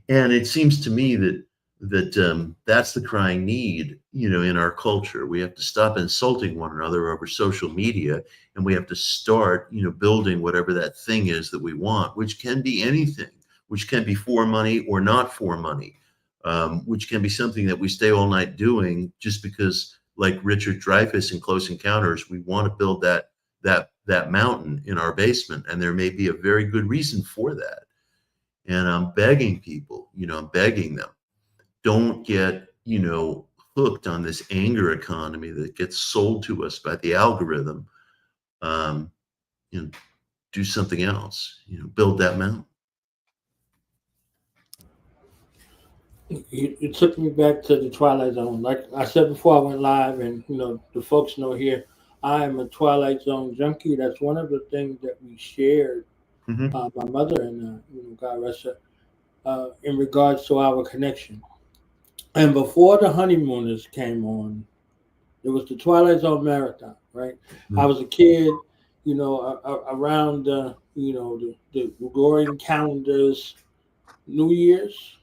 And it seems to me that that's the crying need, you know, in our culture. We have to stop insulting one another over social media, and we have to start, you know, building whatever that thing is that we want, which can be anything, which can be for money or not for money, which can be something that we stay all night doing just because, like Richard Dreyfuss in Close Encounters, we want to build that mountain in our basement, and there may be a very good reason for that. And I'm begging people, you know, I'm begging them, don't get, you know, hooked on this anger economy that gets sold to us by the algorithm. You know, do something else, you know, build that mountain. It took me back to the Twilight Zone. Like I said before I went live, and, you know, the folks know here, I am a Twilight Zone junkie. That's one of the things that we shared, my mother and you know, God rest her, in regards to our connection. And before the Honeymooners came on, it was the Twilight Zone marathon, right? I was a kid, you know, around you know, the Gregorian calendars, New Year's.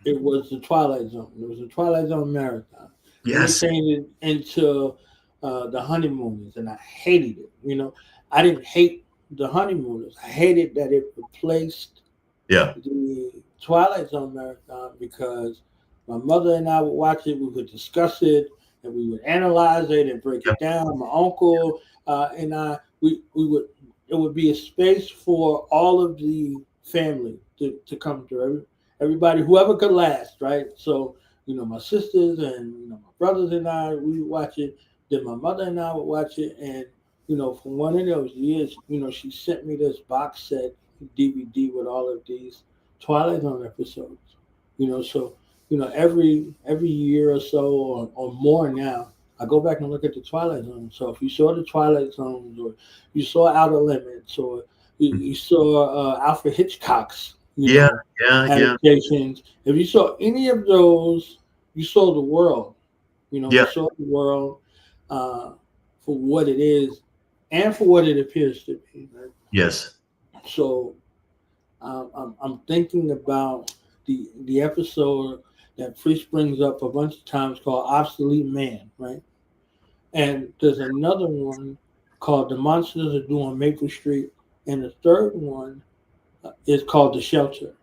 It was the Twilight Zone. It was the Twilight Zone marathon. Yes. And it changed into the Honeymooners, and I hated it. You know, I didn't hate the Honeymooners. I hated that it replaced the Twilight Zone marathon, because my mother and I would watch it. We would discuss it, and we would analyze it and break it down. My uncle and I, we would. It would be a space for all of the family to come through. Everybody, whoever could last, right? So, you know, my sisters and, you know, my brothers and I, we would watch it. Then my mother and I would watch it. And, you know, from one of those years, you know, she sent me this box set DVD with all of these Twilight Zone episodes. You know, so, you know, every year or so or more now, I go back and look at the Twilight Zone. So if you saw the Twilight Zones, or you saw Outer Limits, or you saw Alfred Hitchcock's adaptations. If you saw any of those, you saw the world. You know, you saw the world for what it is and for what it appears to be. Right? Yes. So I'm thinking about the episode that Priest brings up a bunch of times called Obsolete Man, right? And there's another one called The Monsters Are Due on Maple Street, and the third one is called The Shelter.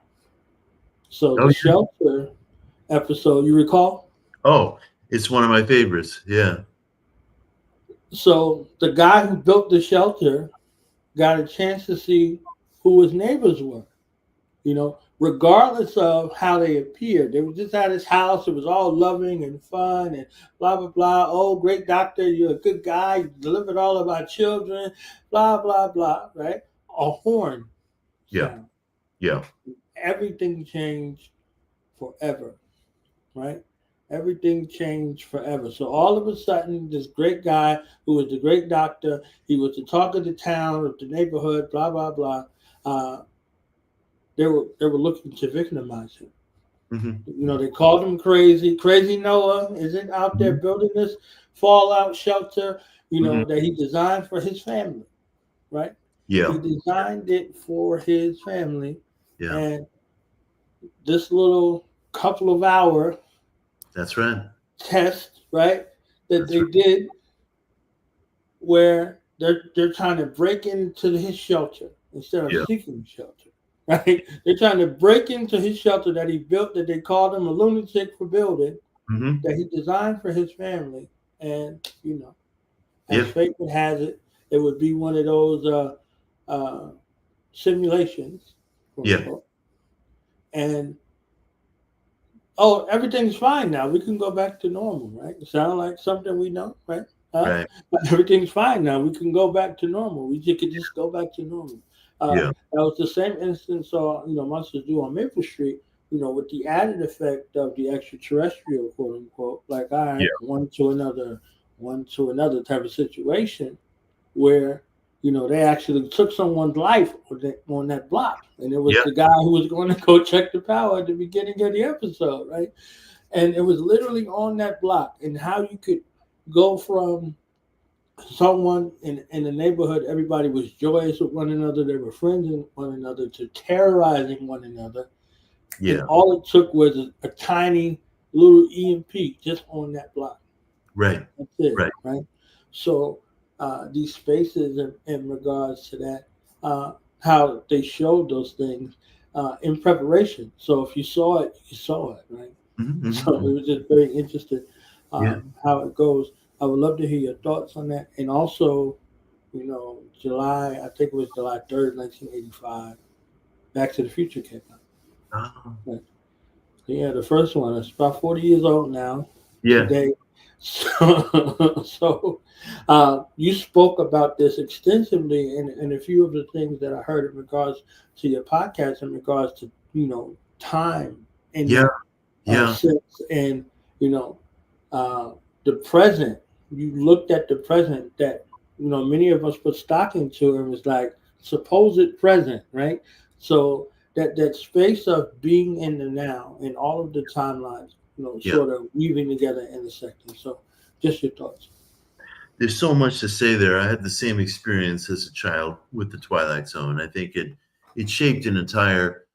So the Shelter episode, you recall? Oh, it's one of my favorites. Yeah. So the guy who built the shelter got a chance to see who his neighbors were, regardless of how they appeared. They were just at his house. It was all loving and fun and blah, blah, blah. Oh, great doctor, you're a good guy. You delivered all of our children, blah, blah, blah, right? A horn sound. Yeah. Everything changed forever, right? Everything changed forever. So all of a sudden, this great guy who was the great doctor, he was the talk of the town, of the neighborhood, blah, blah, blah. They were looking to victimize him. Mm-hmm. They called him crazy. Crazy Noah isn't out there building this fallout shelter, that he designed for his family, right? Yeah. He designed it for his family. Yeah. And this little couple of hour that's right test, right, that they did, where they're trying to break into his shelter instead of seeking shelter, right? They're trying to break into his shelter that he built, that they called him a lunatic for building, that he designed for his family. And as fate would have it, it would be one of those simulations. And everything's fine now. We can go back to normal, right? It sounds like something we know, right? Right. But everything's fine now. We can go back to normal. We could just go back to normal. That was the same instance, monsters do on Maple Street, with the added effect of the extraterrestrial, quote unquote, like one to another type of situation, where they actually took someone's life on that block. And it was the guy who was going to go check the power at the beginning of the episode, right? And it was literally on that block. And how you could go from someone in the neighborhood, everybody was joyous with one another, they were friends with one another, to terrorizing one another. Yeah. And all it took was a tiny little EMP just on that block. Right. That's it. Right. So these spaces in regards to that, how they showed those things in preparation. So if you saw it, you saw it, right? Mm-hmm. So it was just very interesting how it goes. I would love to hear your thoughts on that. And also, July 3rd, 1985, Back to the Future came out. Oh. Right. Yeah, the first one. It's about 40 years old now. Yeah. Today. So you spoke about this extensively in a few of the things that I heard in regards to your podcast, in regards to time and sense, and the present. You looked at the present that many of us put stock into, and was like supposed present, right? So that space of being in the now and all of the timelines, sort of weaving together, intersecting. So just your thoughts. There's so much to say there. I had the same experience as a child with the Twilight Zone. I think it shaped an entire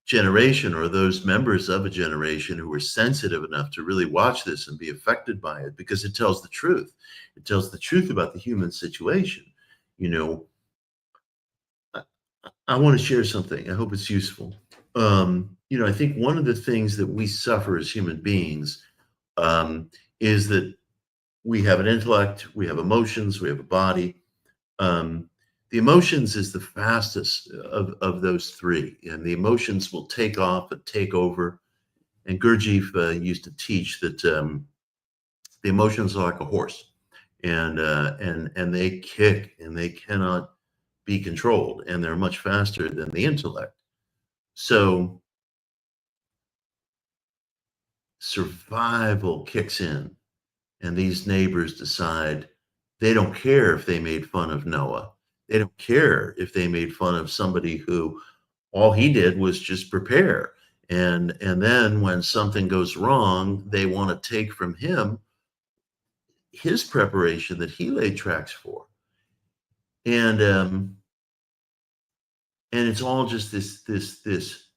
generation, or those members of a generation who were sensitive enough to really watch this and be affected by it, because it tells the truth. It tells the truth about the human situation. I want to share something. I hope it's useful. I think one of the things that we suffer as human beings is that we have an intellect, we have emotions, we have a body. The emotions is the fastest of those three, and the emotions will take off and take over. And Gurdjieff used to teach that the emotions are like a horse, and they kick, and they cannot be controlled, and they're much faster than the intellect. So survival kicks in, and these neighbors decide they don't care if they made fun of Noah. They don't care if they made fun of somebody who all he did was just prepare. And then when something goes wrong, they want to take from him his preparation that he laid tracks for. And it's all just this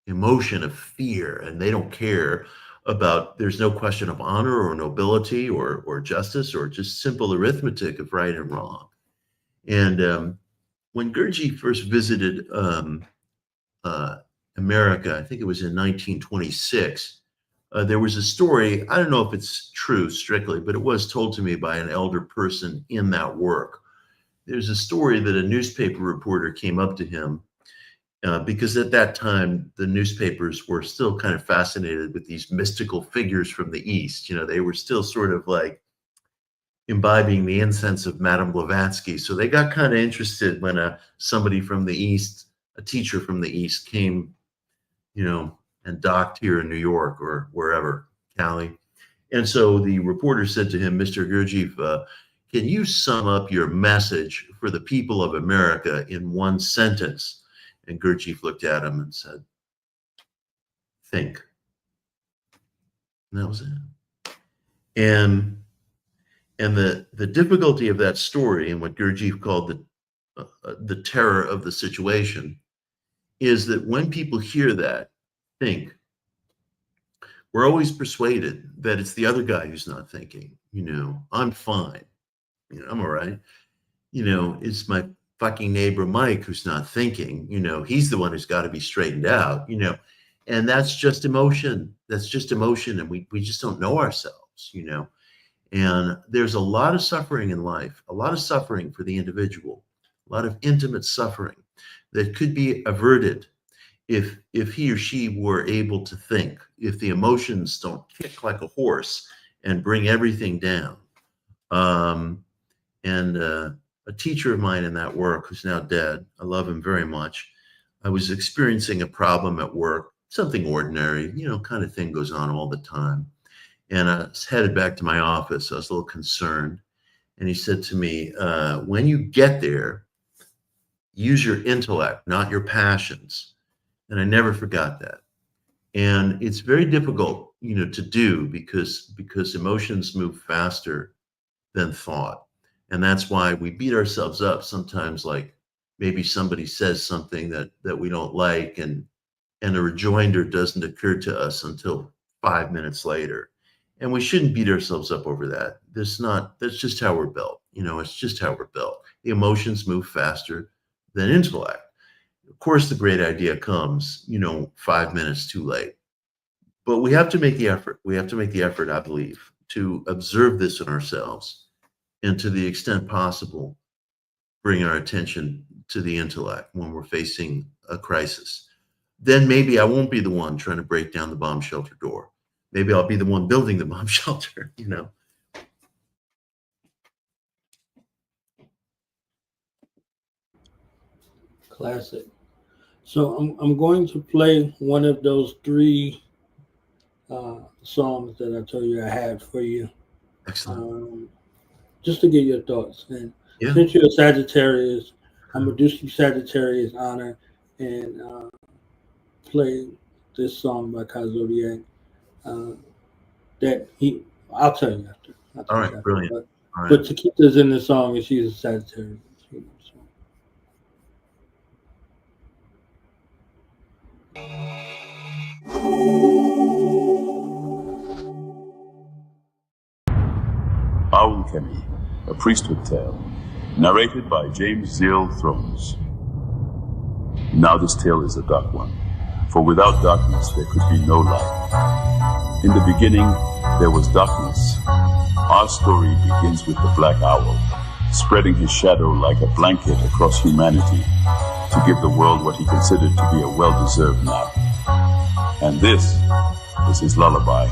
emotion of fear, and they don't care about, there's no question of honor or nobility or justice, or just simple arithmetic of right and wrong. And when Gurdjieff first visited America, I think it was in 1926, there was a story, I don't know if it's true strictly, but it was told to me by an elder person in that work, there's a story that a newspaper reporter came up to him because at that time, the newspapers were still kind of fascinated with these mystical figures from the East. You know, they were still sort of like imbibing the incense of Madame Blavatsky. So they got kind of interested when somebody from the East, a teacher from the East came, you know, and docked here in New York or wherever, Cali. And so the reporter said to him, Mr. Gurdjieff, can you sum up your message for the people of America in one sentence? And Gurdjieff looked at him and said, think. And that was it. And the difficulty of that story, and what Gurdjieff called the terror of the situation, is that when people hear that, think, we're always persuaded that it's the other guy who's not thinking. You know, I'm fine. You know, I'm all right. You know, it's my fucking neighbor Mike who's not thinking. You know, he's the one who's got to be straightened out. You know, and that's just emotion. That's just emotion, and we just don't know ourselves. You know, and there's a lot of suffering in life, a lot of suffering for the individual, a lot of intimate suffering that could be averted if he or she were able to think, if the emotions don't kick like a horse and bring everything down. A teacher of mine in that work, who's now dead, I love him very much. I was experiencing a problem at work, something ordinary, you know, kind of thing goes on all the time. And I was headed back to my office. I was a little concerned. And he said to me, when you get there, use your intellect, not your passions. And I never forgot that. And it's very difficult, you know, to do because emotions move faster than thought. And that's why we beat ourselves up sometimes, like maybe somebody says something that we don't like, and a rejoinder doesn't occur to us until 5 minutes later. And we shouldn't beat ourselves up over that. That's just how we're built. You know, it's just how we're built. The emotions move faster than intellect. Of course, the great idea comes, you know, 5 minutes too late. But we have to make the effort. We have to make the effort, I believe, to observe this in ourselves, and to the extent possible, bring our attention to the intellect when we're facing a crisis. Then maybe I won't be the one trying to break down the bomb shelter door. Maybe I'll be the one building the bomb shelter, you know. Classic. So I'm going to play one of those three songs that I told you I had for you. Excellent. Just to get your thoughts. And since you're a Sagittarius, I'm going to do some Sagittarius honor and play this song by Ka Zodiak. I'll tell you after. All right, brilliant. But to keep this in the song, is she's a Sagittarius. You know, so. Alchemy, a Priesthood Tale, narrated by James Zeal Thrones. Now this tale is a dark one, for without darkness there could be no light. In the beginning, there was darkness. Our story begins with the Black Owl, spreading his shadow like a blanket across humanity to give the world what he considered to be a well-deserved nap. And this is his lullaby.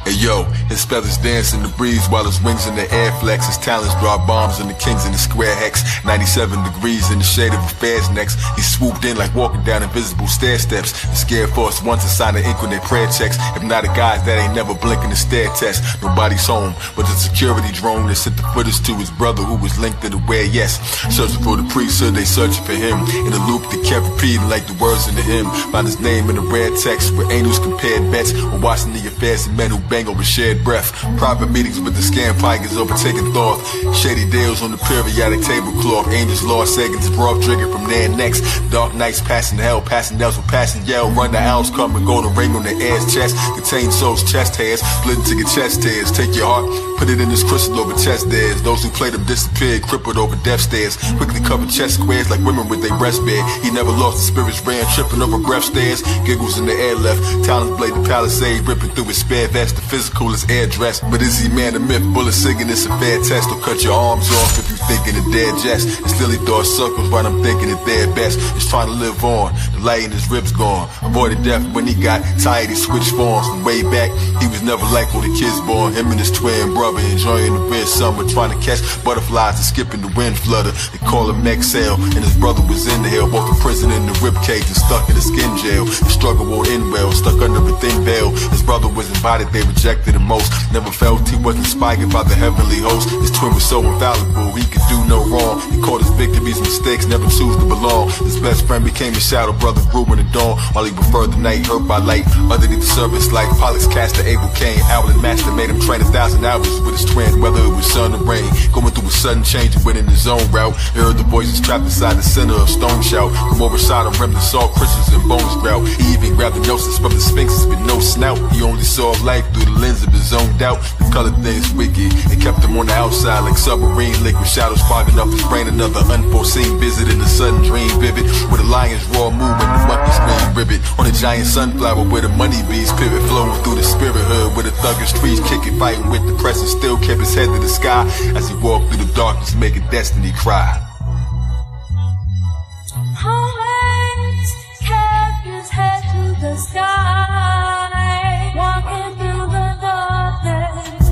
Hey yo, his feathers dance in the breeze while his wings in the air flex. His talons drop bombs on the kings in the square hex. 97 degrees in the shade of a fair's necks. He swooped in like walking down invisible stair steps. The scared force once a sign of ink when they prayer checks. Hypnotic guys that ain't never blinking the stare test. Nobody's home, but the security drone that sent the footage to his brother who was linked to the where yes. Searching for the priesthood, they searching for him. In a loop that kept repeating like the words in the hymn. Found his name in the rare text where angels compared bets. Or watching the affairs of men who bang over shared breath. Private meetings with the scam tigers overtaking thought. Shady deals on the periodic tablecloth. Angels lost seconds, broad trigger from their necks. Dark nights passing hell, passing nails with passing yell. Run the ounce, come and golden ring on the air's chest. Contain souls, chest hairs, split into your chest hairs. Take your heart, put it in this crystal over chest theirs. Those who played them disappeared, crippled over death stairs. Quickly covered chest squares like women with their breast bare. He never lost the spirits, ran tripping over breath stairs. Giggles in the air left, talons blade the palisade, ripping through his spare vest. The metaphysical is air dressed. But is he man of myth? Bullet singing, it's a fair test. Or cut your arms off if you thinking a dead jest. It's still he thought circles while I'm thinking it their best. He's trying to live on, the light in his ribs gone. Avoided death when he got tired, he switched forms. From way back, he was never like all the kids born. Him and his twin brother enjoying the red summer, trying to catch butterflies and skipping the wind flutter. They call him exhale, and his brother was in the hell, both in prison in the rib cage and stuck in a skin jail. The struggle won't end well, stuck under a thin veil. His brother was invited, they rejected him most. Never felt he was inspired by the heavenly host. His twin was so infallible, he could do no wrong. He caught his victories, mistakes, never choose to belong. His best friend became his shadow, brother grew in the dawn. While he preferred the night, hurt by light. Underneath the surface, like Pollux caster, Abel Cain, Owlet master made him train 1,000 hours with his twin, whether it was sun or rain. Going through a sudden change and went in his own route. He heard the voices trapped inside the center of stone shout. From overside of rim, the salt crystals and bones grout. He even grabbed the gnosis from the sphinxes with no snout. He only saw life through the lens of his own doubt. The color things wicked, it kept him on the outside like submarine liquid. Shadows fogging up his brain, another unforeseen visit in a sudden dream vivid. With a lion's raw moon and the monkey scream ribbit. On a giant sunflower where the money bees pivot. Flowing through the spirit hood where the thuggish trees kicking, fighting with the press and still kept his head to the sky. As he walked through the darkness, making destiny cry. Always kept his head to the sky, walking through the darkness.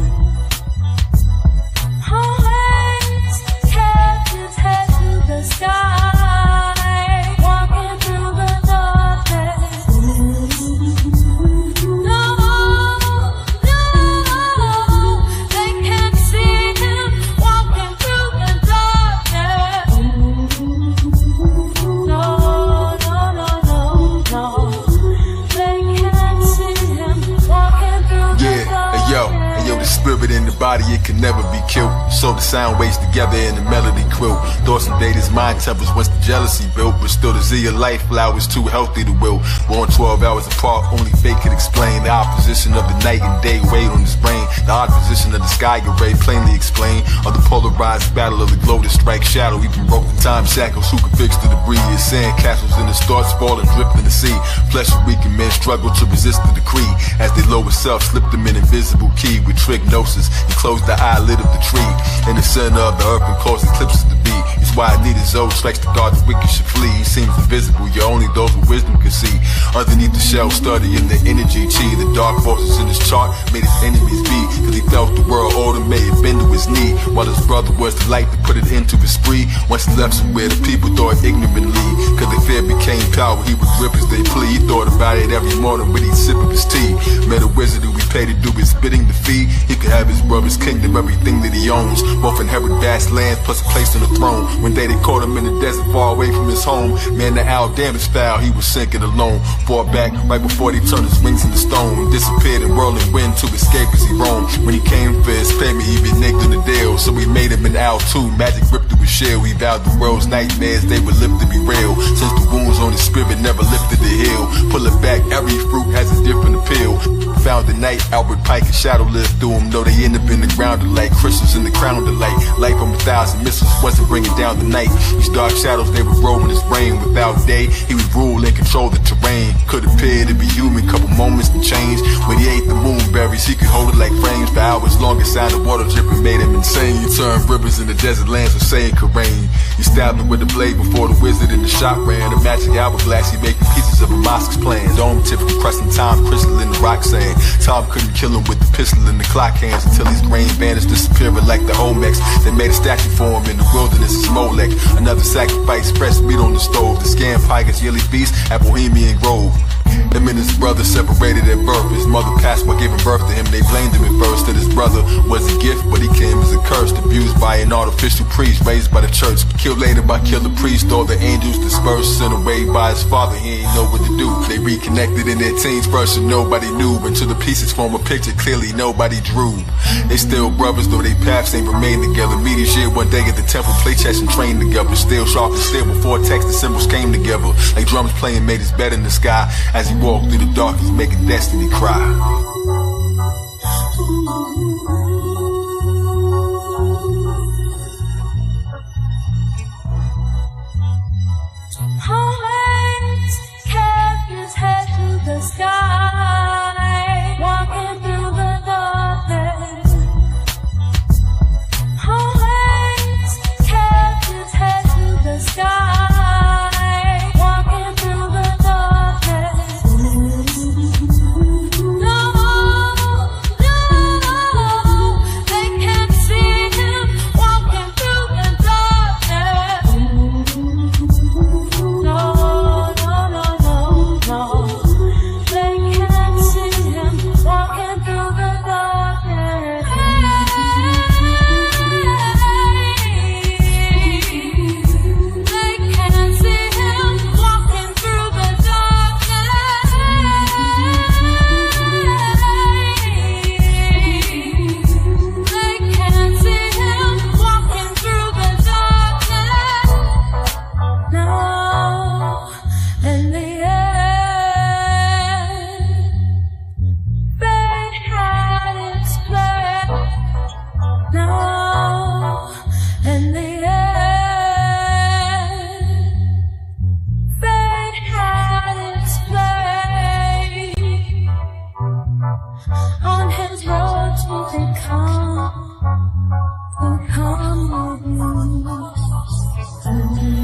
Always kept his head to the sky, walking through the darkness. No, they can't see him walking through the darkness. No, they can't see him walking through the darkness. Yo, the spirit in the body, it can never be killed. So the sound waves together in the melody quilt. Thoughts invade his mind tempers once the jealousy built. But still the Z of life flowers too healthy to will. Born 12 hours apart, only fate could explain the opposition of the night and day weighed on his brain. The odd position of the sky array plainly explained. Of the polarized battle of the glow to strike shadow. Even broke the time shackles, who could fix the debris? His sand castles in his thoughts fall and drift in the sea. Flesh of weakened men struggle to resist the decree. As they lower self slipped them an invisible key. With trick gnosis, he closed the eyelid of the tree. In the center of the earth and caused eclipses to be. It's why I need his old strikes to guard the wicked should flee. He seems invisible, yet only those with wisdom can see. Underneath the shell, studying the energy chi. The dark forces in his chart made his enemies be. Cause he felt the world older, made it bend to his knee. While his brother was the light to put it into his spree. Once he left somewhere, the people thought ignorantly. Cause the fear became power, he would grip as they plea. He thought about it every morning when he'd sip of his tea. Met a wizard who he paid to do his bidding, the fee. He could have his brother's kingdom, everything that he owns. Both inherit vast lands plus a place on the throne. One day they caught him in the desert far away from his home. Man, the owl damaged foul, he was sinking alone. Far back, right before they turned his wings into stone. Disappeared in whirling wind to escape as he roamed. When he came for his payment, he reneged on the deal. So we made him an owl too, magic ripped through his shell. He vowed the world's nightmares, they would live to be real. Since the wounds on his spirit never lifted the hill. Pull it back, every fruit has a different appeal. Found the night, Albert Pike and Shadow lived through him. Though they end up in the ground of light, crystals in the crown of the light. Light from 1,000 missiles wasn't bringing down the night. These dark shadows, they would roll in his brain. Without day, he would rule and control the terrain. Could appear to be human, couple moments to change. When he ate the moonberries, he could hold it like frames. For hours long, a sound of water dripping made him insane. He turned rivers in the desert lands of saying could rain. He stabbed him with a blade before the wizard in the shop ran. A magic hourglass, he making pieces of a mosque's plan. Dome tip from crushing time, crystal in the rock sand. Tom couldn't kill him with the pistol in the clock hands until his grain vanished, disappearing like the Olmecs. They made a statue for him in the wilderness of Molech. Another sacrifice, fresh meat on the stove. The Scam Pike's yearly feast at Bohemian Grove. Him and his brother separated at birth. His mother passed by giving birth to him. They blamed him at first that his brother was a gift, but he came as a curse. Abused by an artificial priest, raised by the church. Killed later by Killah priest. All the angels dispersed, sent away by his father. He ain't know what to do. They reconnected in their teens first and nobody knew. Until the pieces form a picture clearly nobody drew. They still brothers though they paths ain't remain together. Meet each year one day at the temple, play chess and train together. Still sharp and still before text the symbols came together. Like drums playing made his bed in the sky. As he walked through the dark, he's making destiny cry. Always kept his head to the sky, walking through the dark.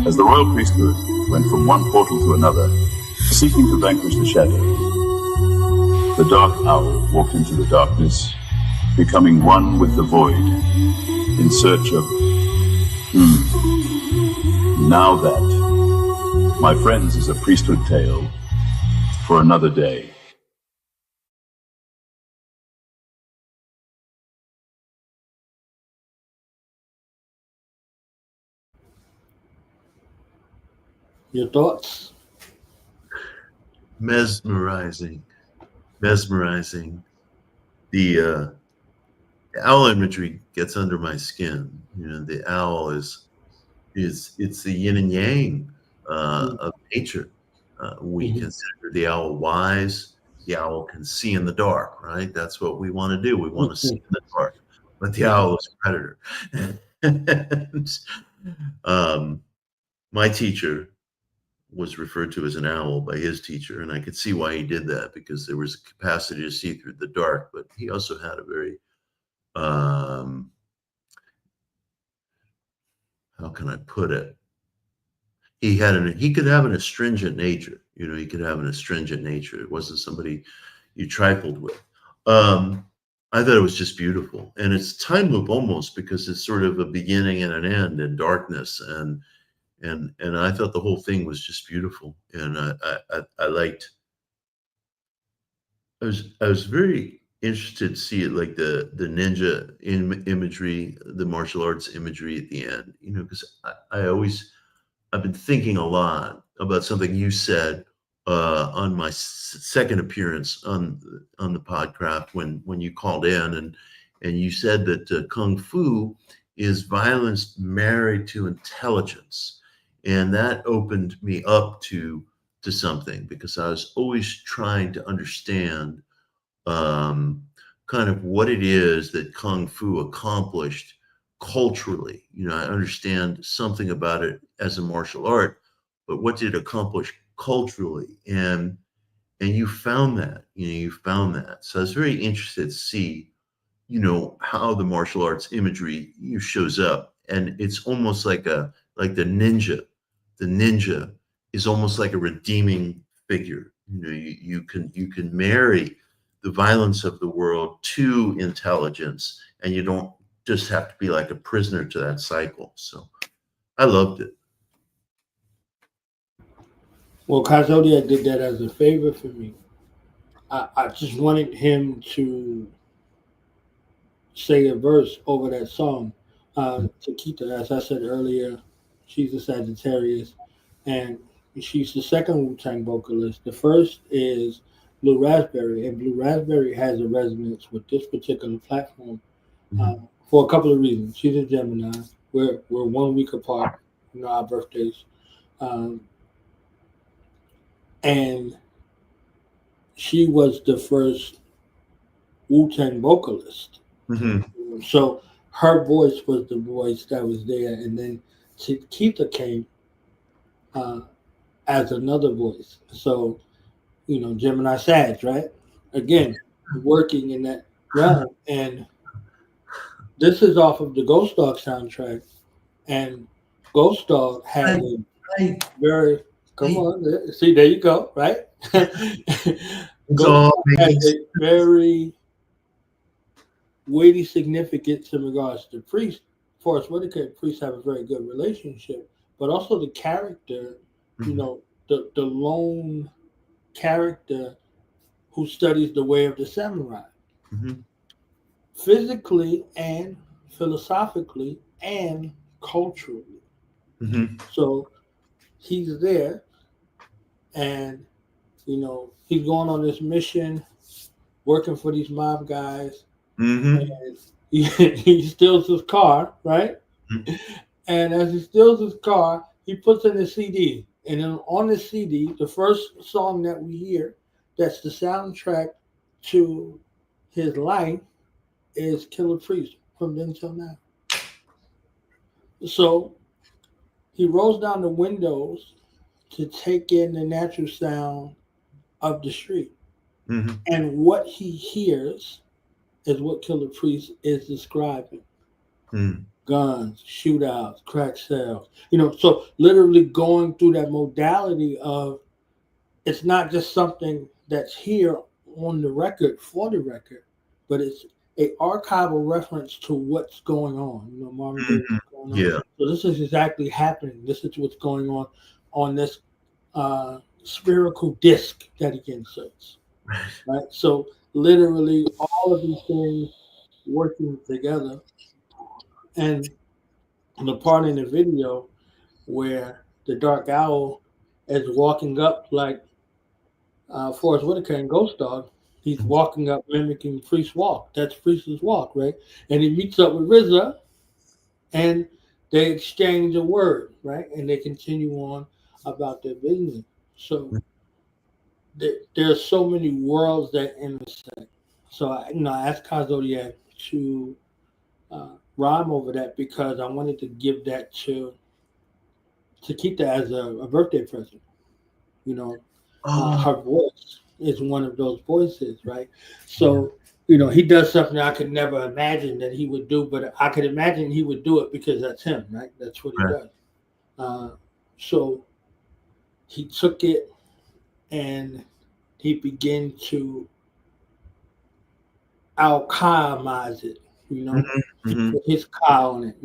As the royal priesthood went from one portal to another, seeking to vanquish the shadow, the dark owl walked into the darkness, becoming one with the void, in search of... Now that, my friends, is a priesthood tale for another day. Your thoughts? Mesmerizing. The owl imagery gets under my skin. You know, the owl is it's the yin and yang of nature. We consider the owl wise. The owl can see in the dark, right? That's what we want to do. We want to see in the dark. But the owl is a predator. And, my teacher was referred to as an owl by his teacher, and I could see why he did that, because there was a capacity to see through the dark. But he also had a very how can I put it? He could have an astringent nature. You know, he could have an astringent nature. It wasn't somebody you trifled with. I thought it was just beautiful, and it's time loop almost, because it's sort of a beginning and an end in darkness, and I thought the whole thing was just beautiful, and I liked. I was very interested to see it, like the ninja imagery, the martial arts imagery at the end. You know, because I've been thinking a lot about something you said on my second appearance on the Podcraft when you called in, and you said that Kung Fu is violence married to intelligence. And that opened me up to something, because I was always trying to understand kind of what it is that Kung Fu accomplished culturally. You know, I understand something about it as a martial art, but what did it accomplish culturally? And you found that. So I was very interested to see, you know, how the martial arts imagery shows up, and it's almost like the ninja. The ninja is almost like a redeeming figure. You know, you can marry the violence of the world to intelligence, and you don't just have to be like a prisoner to that cycle. So I loved it. Well, Ka Zodiak did that as a favor for me. I just wanted him to say a verse over that song. Takita, as I said earlier, she's a Sagittarius, and she's the second Wu-Tang vocalist. The first is Blue Raspberry, and Blue Raspberry has a resonance with this particular platform for a couple of reasons. She's a Gemini. We're 1 week apart, you know, our birthdays. And she was the first Wu-Tang vocalist. So her voice was the voice that was there, and then Keita came as another voice. So, you know, Gemini Sag, right? Again, working in that realm. And this is off of the Ghost Dog soundtrack. And Ghost Dog had a very, come on, see, there you go, right? Ghost Dog had a very weighty significance in regards to Priest. Forrest Whitaker and Priest have a very good relationship, but also the character, you know, the lone character who studies the way of the samurai, physically and philosophically and culturally. So he's there, and you know, he's going on this mission, working for these mob guys. And he steals his car, right? And as he steals his car, he puts in a CD. And then on the CD, the first song that we hear, that's the soundtrack to his life, is Killah Priest, From Then Till Now. So he rolls down the windows to take in the natural sound of the street. And what he hears is what Killah Priest is describing. guns, shootouts, crack sales. So literally going through that modality of it's not just something that's here on the record for the record, but it's a archival reference to what's going on. Marvin Gaye, what's going on. Yeah. So this is exactly happening. This is what's going on this spherical disc that he inserts. Right. So literally all of these things working together. And the part in the video where the dark owl is walking up like Forrest Whitaker in Ghost Dog, he's walking up mimicking Priest's walk. That's Priest's walk, right? And he meets up with RZA, and they exchange a word, right? And they continue on about their business. So there's so many worlds that intersect. So I asked Ka Zodiak to rhyme over that because I wanted to give that to keep that as a birthday present. Her voice is one of those voices, right? So, he does something I could never imagine that he would do, but I could imagine he would do it because that's him, right? That's what he does. So he took it and he began to alchemize it, He put his Ka on it,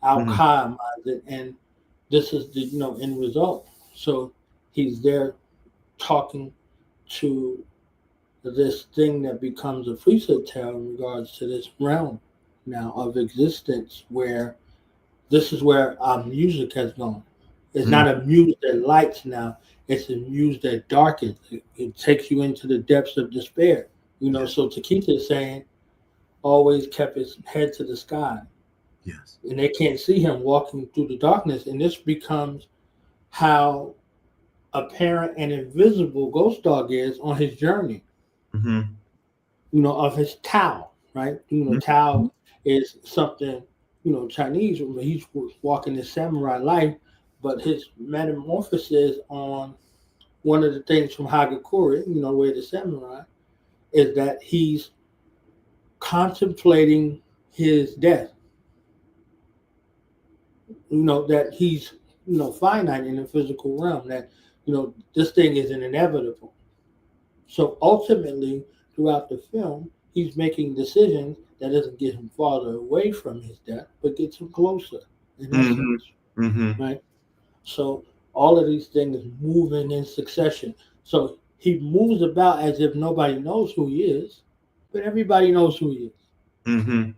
alchemize it, and this is the end result. So he's there talking to this thing that becomes a priesthood tale in regards to this realm now of existence, where this is where our music has gone. It's not a music that lights now. It's a music that darkens. It takes you into the depths of despair. So Takita is saying, always kept his head to the sky. Yes. And they can't see him walking through the darkness. And this becomes how apparent and invisible Ghost Dog is on his journey. Of his Tao, right? Tao is something, Chinese, he's walking the samurai life, but his metamorphosis on one of the things from Hagakure, Way the Samurai, is that he's contemplating his death. That he's, finite in the physical realm, that, this thing is inevitable. So ultimately, throughout the film, he's making decisions that doesn't get him farther away from his death, but gets him closer in essence, right? So all of these things moving in succession. So he moves about as if nobody knows who he is, but everybody knows who he is. You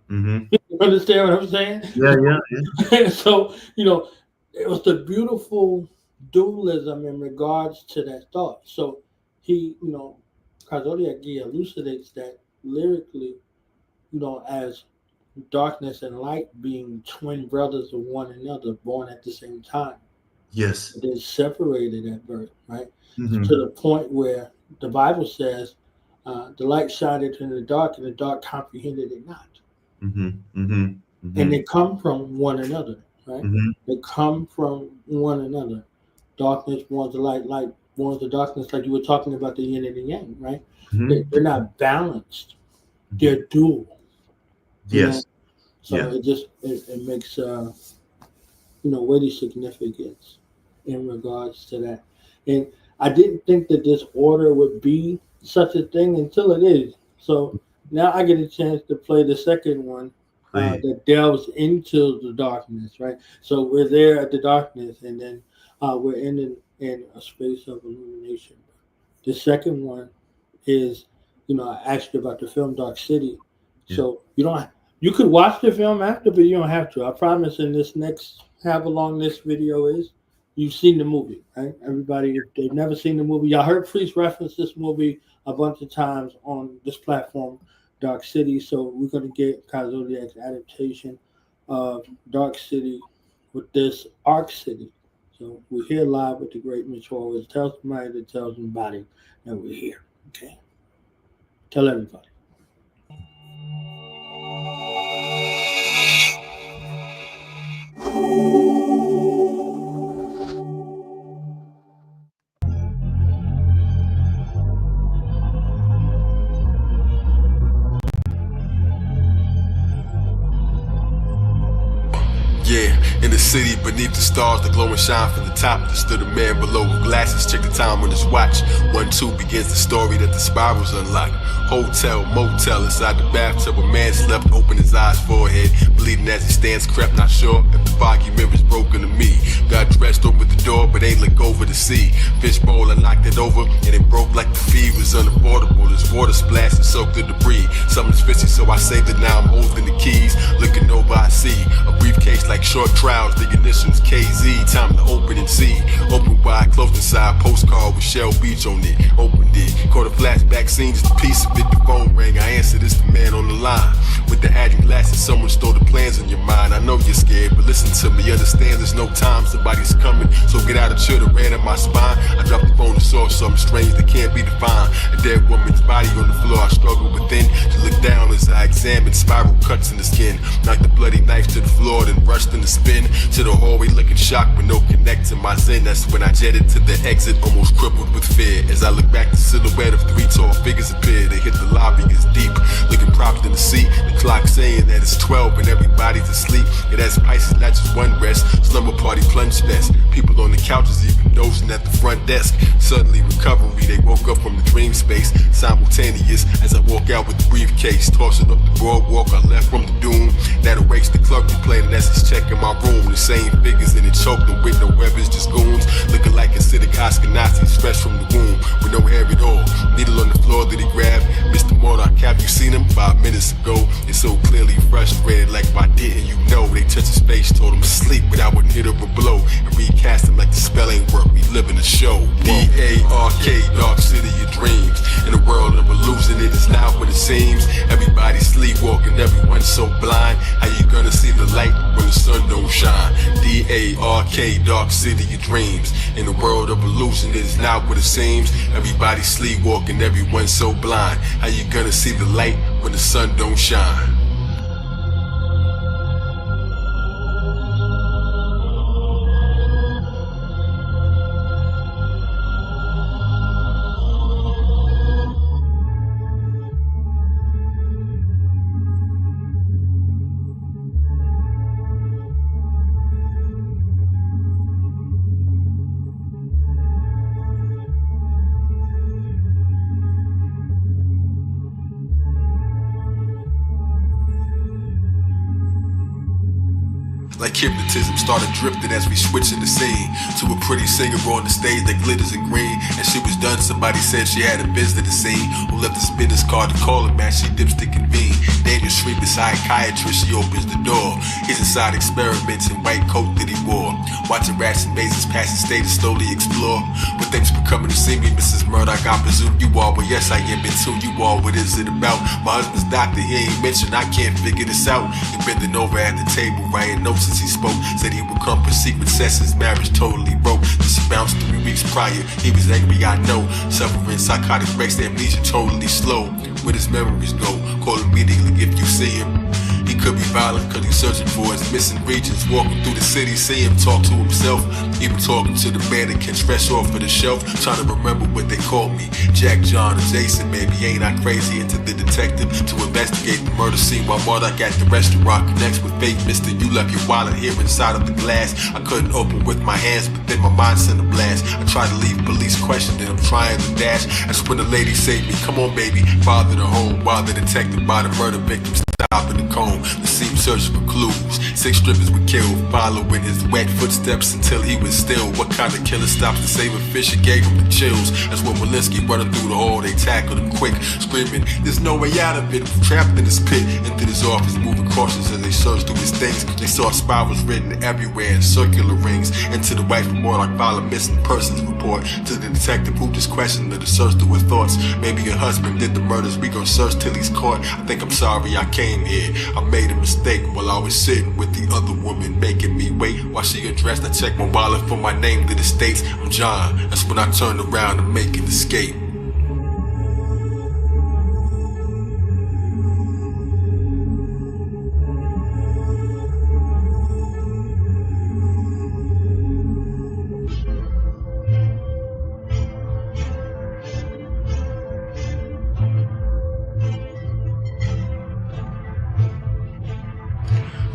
understand what I'm saying? Yeah. So, it was the beautiful dualism in regards to that thought. So he, Ka Zodiak elucidates that lyrically, as darkness and light being twin brothers of one another, born at the same time. Yes. They're separated at birth, right? To the point where the Bible says, the light shined into the dark, and the dark comprehended it not. And they come from one another, right? They come from one another. Darkness borns the light, light borns the darkness, like you were talking about the yin and the yang, right? They're not balanced. They're dual. Yes. So it makes weighty significance in regards to that. And I didn't think that this order would be such a thing until it is. So now I get a chance to play the second one that delves into the darkness, right? So we're there at the darkness, and then we're in a space of illumination. The second one is, I asked you about the film Ark City. So you could watch the film after, but you don't have to. I promise in this next, however long this video is, you've seen the movie, right? Everybody, if they've never seen the movie, y'all heard Priest reference this movie a bunch of times on this platform, Ark City. So we're going to get Ka Zodiak's adaptation of Ark City with this Ark City. So we're here live with the great Mitch Horowitz. Tell somebody that tells somebody that we're here, okay? Tell everybody. Yeah, in the city beneath the stars, the glow and shine from the top. There stood a man below with glasses, check the time on his watch. 1-2 begins the story that the spirals unlock. Hotel, motel, inside the bathtub, a man slept, opened his eyes, forehead bleeding as he stands, crept, not sure if the foggy mirror's broken to me. Got dressed over the door, but ain't look over the sea. Fishbowl, I knocked it over, and it broke like the feed was unaffordable. There's water splashed and soaked the debris. Something's fishy, so I saved it, now I'm holding the keys. Looking over, I see a briefcase like short trials, the initials KZ, time to open and see. Open wide, closed inside, postcard with Shell Beach on it. Opened it, caught a flashback scene, just a piece of it. The phone rang, I answered, it's the man on the line. With the hat and glasses, someone stole the plans in your mind. I know you're scared, but listen to me, understand there's no time, somebody's coming. So get out of chair, the ran in my spine. I dropped the phone and saw something strange that can't be defined. A dead woman's body on the floor, I struggled within to look down as I examined spiral cuts in the skin. Knocked the bloody knife to the floor, then rushed in the spin to the hallway looking shocked with no connect to my zen. That's when I jetted to the exit, almost crippled with fear. As I look back, the silhouette of 3 tall figures appear. They hit the lobby, it's deep, looking propped in the seat. The clock saying that it's 12 and everybody's asleep. It has Pisces, not just one rest. Slumber party plunge fest. People on the couches even dozing at the front desk. Suddenly recovery, they woke up from the dream space. Simultaneous as I walk out with the briefcase, tossing up the boardwalk I left from the doom. That awakes the clerk complaining as he's checking my room. The same figures in it choked and with no weapons, just goons. Looking like acidic Nazis fresh from the womb with no hair at all. Needle on the floor that he grabbed. Mr. Mortar, have you seen him? 5 minutes ago. It's so clearly frustrated, like why didn't you know? They touched his face, told him to sleep, but I wouldn't hit him a blow. And recast him like the spell ain't work, we live in a show. D-A-R-K, dark city of dreams. In a world of illusion, it is not what it seems. Everybody sleepwalking, everyone's so blind. How you gonna see the light when the sun don't shine? D-A-R-K, dark city of dreams. In a world of illusion, it is not what it seems. Everybody sleepwalking, everyone's so blind. How you gonna see the light when the sun don't shine? Like hypnotism started drifting as we switched in the scene to a pretty singer on the stage that glitters in green. And she was done, somebody said she had a visitor scene. Who left the business card to call her, man, she dipstick convene. Dangerous street beside psychiatrist, she opens the door. He's inside experiments in white coat that he wore. Watching rats and mazes pass the state to slowly explore. But thanks for coming to see me, Mrs. Murdoch, I presume you are. Well, yes, I am into you all. What is it about? My husband's doctor, he ain't mentioned, I can't figure this out. He bending over at the table, writing notes as he spoke. Said he would come for secret sessions, marriage totally broke. This bounced 3 weeks prior, he was angry, I know. Suffering psychotic breaks, the amnesia totally slow. Where his memories go, call immediately if you see him. He could be violent cause he's searching for his missing regions. Walking through the city, see him talk to himself. Even talking to the mannequins fresh off of the shelf. Trying to remember what they called me, Jack, John, or Jason. Maybe ain't I crazy? Into the detective to investigate the murder scene while Murdoch at the restaurant connects with fate. Mister, you left your wallet here inside of the glass. I couldn't open with my hands, but then my mind sent a blast. I tried to leave police questioning, I'm trying to dash. That's when the lady saved me. Come on, baby, father the home. While the detective by the murder victim stopping the comb. The scene searching for clues. 6 strippers were killed, following his wet footsteps until he was still. What kind of killer stops to save a fish? It gave him the chills. That's when Walensky running through the hall. They tackled him quick, screaming, "There's no way out of it!" Trapped in his pit, into his office, moving cautious as they searched through his things. They saw spirals written everywhere in circular rings. Into the wife of Murdoch, file a missing persons report. To the detective who just questioned her to search through his thoughts. Maybe your husband did the murders. We gon' search till he's caught. I think I'm sorry I came here. I made a mistake while I was sitting with the other woman, making me wait while she undressed. I checked my wallet for my name to the States. I'm John. That's when I turned around to make an escape.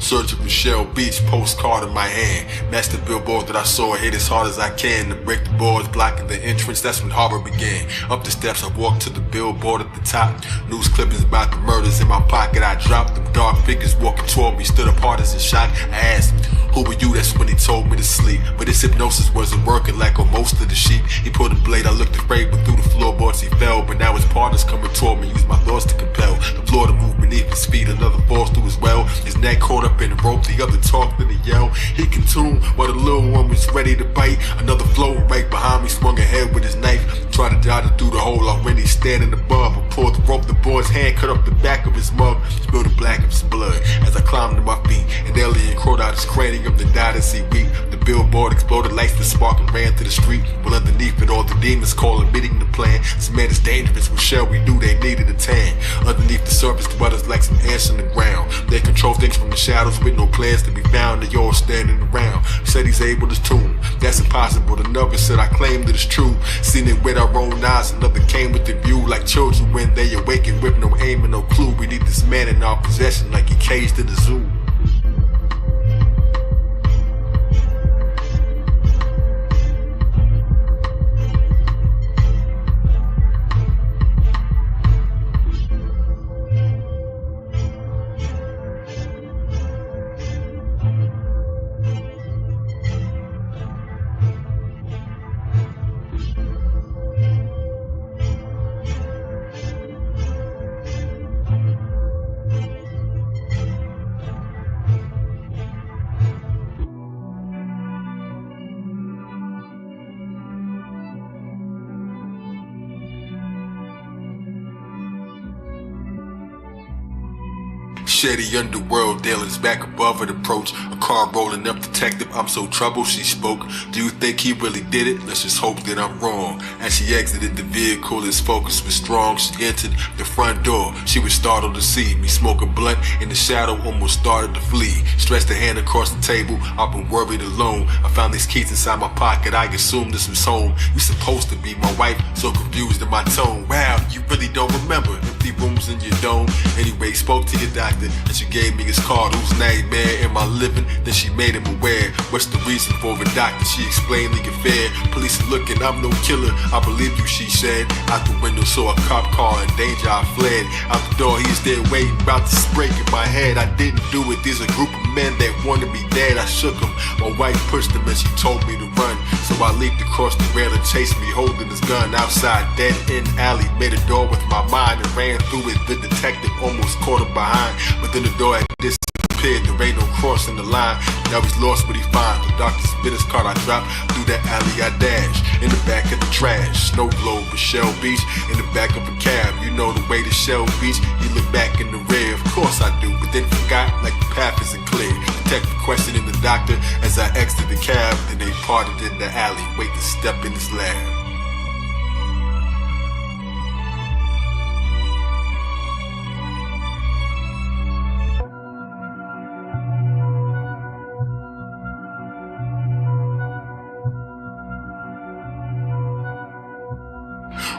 searching for Shell Beach, postcard in my hand. Matched the billboard that I saw, hit as hard as I can to break the boards blocking the entrance. That's when horror began. Up the steps, I walked to the billboard at the top. News clippings about the murders in my pocket. I dropped them. Dark figures walking toward me, stood apart as a shock. I asked, who were you? That's when he told me to sleep. But his hypnosis wasn't working like on most of the sheep. He pulled a blade, I looked afraid, but through the floorboards he fell. But now his partners coming toward me, used my thoughts to compel the floor to move beneath his feet. Another falls through as well. His neck caught up in the rope, the other talked and he yelled. He can tune while the little one was ready to bite. Another floating right behind me, swung ahead with his knife. Tried to dodge it through the hole already standing above. I pulled the rope, the boy's hand cut up the back of his mug. Spilled the black of his blood as I climbed to my feet. An alien crawled out his cranium, then died as he weep. The billboard exploded, lights that spark and ran to the street. Well, underneath it all, the demons call admitting the plan. This man is dangerous, with Shell we knew they needed a tan. Underneath the surface dwellers like some ants on the ground. They control things from the shadows with no plans to be found. They all standing around. Said he's able to tune. That's impossible. Another said I claimed it is true. Seen it with our own eyes. Another came with the view like children when they awaken with no aim and no clue. We need this man in our possession like he caged in the zoo. Shady underworld dealers back above at approach. A car rolling up, detective, I'm so troubled, she spoke. Do you think he really did it? Let's just hope that I'm wrong. As she exited the vehicle, his focus was strong. She entered the front door. She was startled to see me smoke a blunt in the shadow, almost started to flee. Stretched a hand across the table, I've been worried alone. I found these keys inside my pocket, I assumed this was home. You supposed to be my wife, so confused in my tone. Wow, you really don't remember empty rooms in your dome. Anyway, spoke to your doctor and she gave me his card. Who's nightmare in my living? Then she made him aware. What's the reason for a doctor? She explained the affair. Police are looking, I'm no killer. I believe you, she said. Out the window saw a cop car in danger, I fled. Out the door, he's there waiting, about to spray in my head. I didn't do it, there's a group of men that want to be dead. I shook him, my wife pushed him and she told me to run. So I leaped across the rail and chased me, holding his gun outside, dead end alley. Made a door with my mind and ran through it. The detective almost caught him behind, but then the door had disappeared. There ain't no crossing the line. Now he's lost, but he finds. The doctor spit his card, I dropped through that alley, I dashed in the back of the trash. Snow globe with Shell Beach in the back of a cab. You know the way to Shell Beach, you look back in the rear. Of course I do, but then forgot like the path isn't clear. Detective questioning the doctor as I exited the cab. Then they parted in the alley, wait to step in his lab.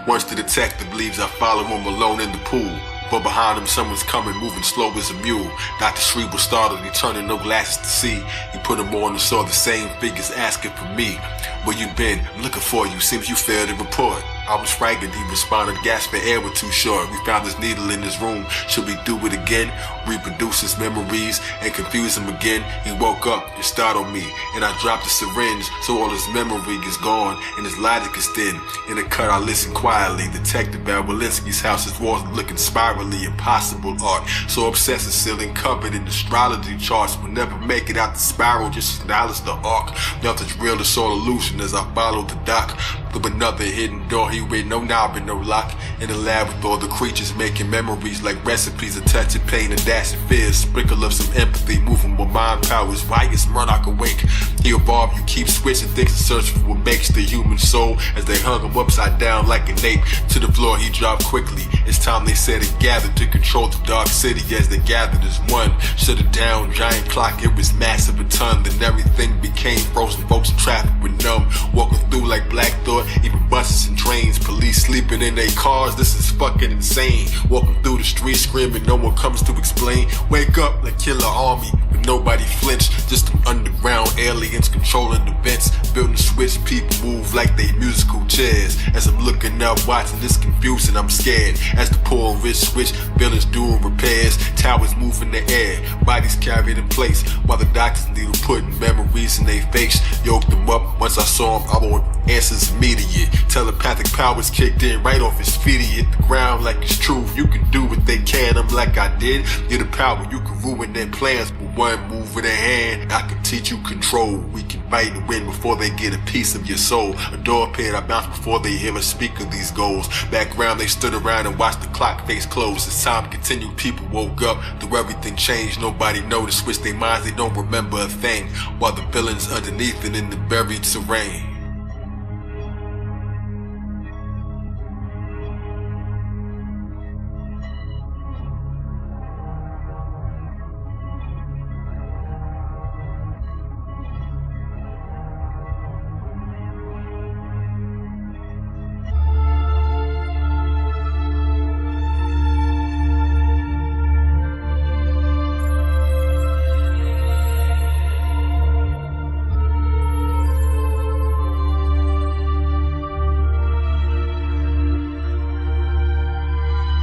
Once the detective leaves, I follow him alone in the pool. But behind him, someone's coming, moving slow as a mule. Dr. Shreve was startled, he turned no glasses to see. He put him on and saw the same figures asking for me. Where you been? I'm looking for you, seems you failed to report. I was frightened, he responded, gasping air was too short. We found this needle in his room, should we do it again? Reproduce his memories and confuse him again. He woke up, it startled me, and I dropped the syringe, so all his memory is gone, and his logic is thin. In the cut, I listened quietly. Detective Walensky's house, his walls looking spirally impossible art. So obsessive ceiling covered in astrology charts. Will never make it out the spiral, just acknowledge the arc. Nothing's real, it's all illusion as I followed the doc. Through another hidden door, he with no knob and no lock. In the lab with all the creatures making memories like recipes, a touch of pain, a dash of fear, sprinkle of some empathy, moving with mind powers. Why is Murdoch awake? He evolved, you keep switching things and searching for what makes the human soul. As they hung him upside down like an ape to the floor, he dropped quickly. It's time they said it gathered to control the dark city as they gathered as one. Shut it down, giant clock, it was massive a ton. Then everything became frozen, folks in traffic were numb, walking through like Black Thought, even buses and trains. Police sleeping in their cars, this is fucking insane. Walking through the streets screaming, no one comes to explain. Wake up like Killah army with nobody flinch. Just them underground aliens controlling the vents. Building switch, people move like they musical chairs. As I'm looking up, watching this confusing, I'm scared. As the poor and rich switch, buildings doing repairs. Towers move in the air, bodies carried in place. While the doctors need to put memories in their face. Yoked them up, once I saw them, I want answers immediate. Telepathic powers kicked in right off his feet. He hit the ground like it's true. You can do what they can, I'm like I did. You're the power, you can ruin their plans. But one move with a hand, I can teach you control. We can fight and win before they get a piece of your soul. A door appeared, I bounced before they hear us speak of these goals. Background, they stood around and watched the clock face close. As time continued, people woke up, through everything changed. Nobody noticed, switched their minds, they don't remember a thing. While the villains underneath and in the buried terrain.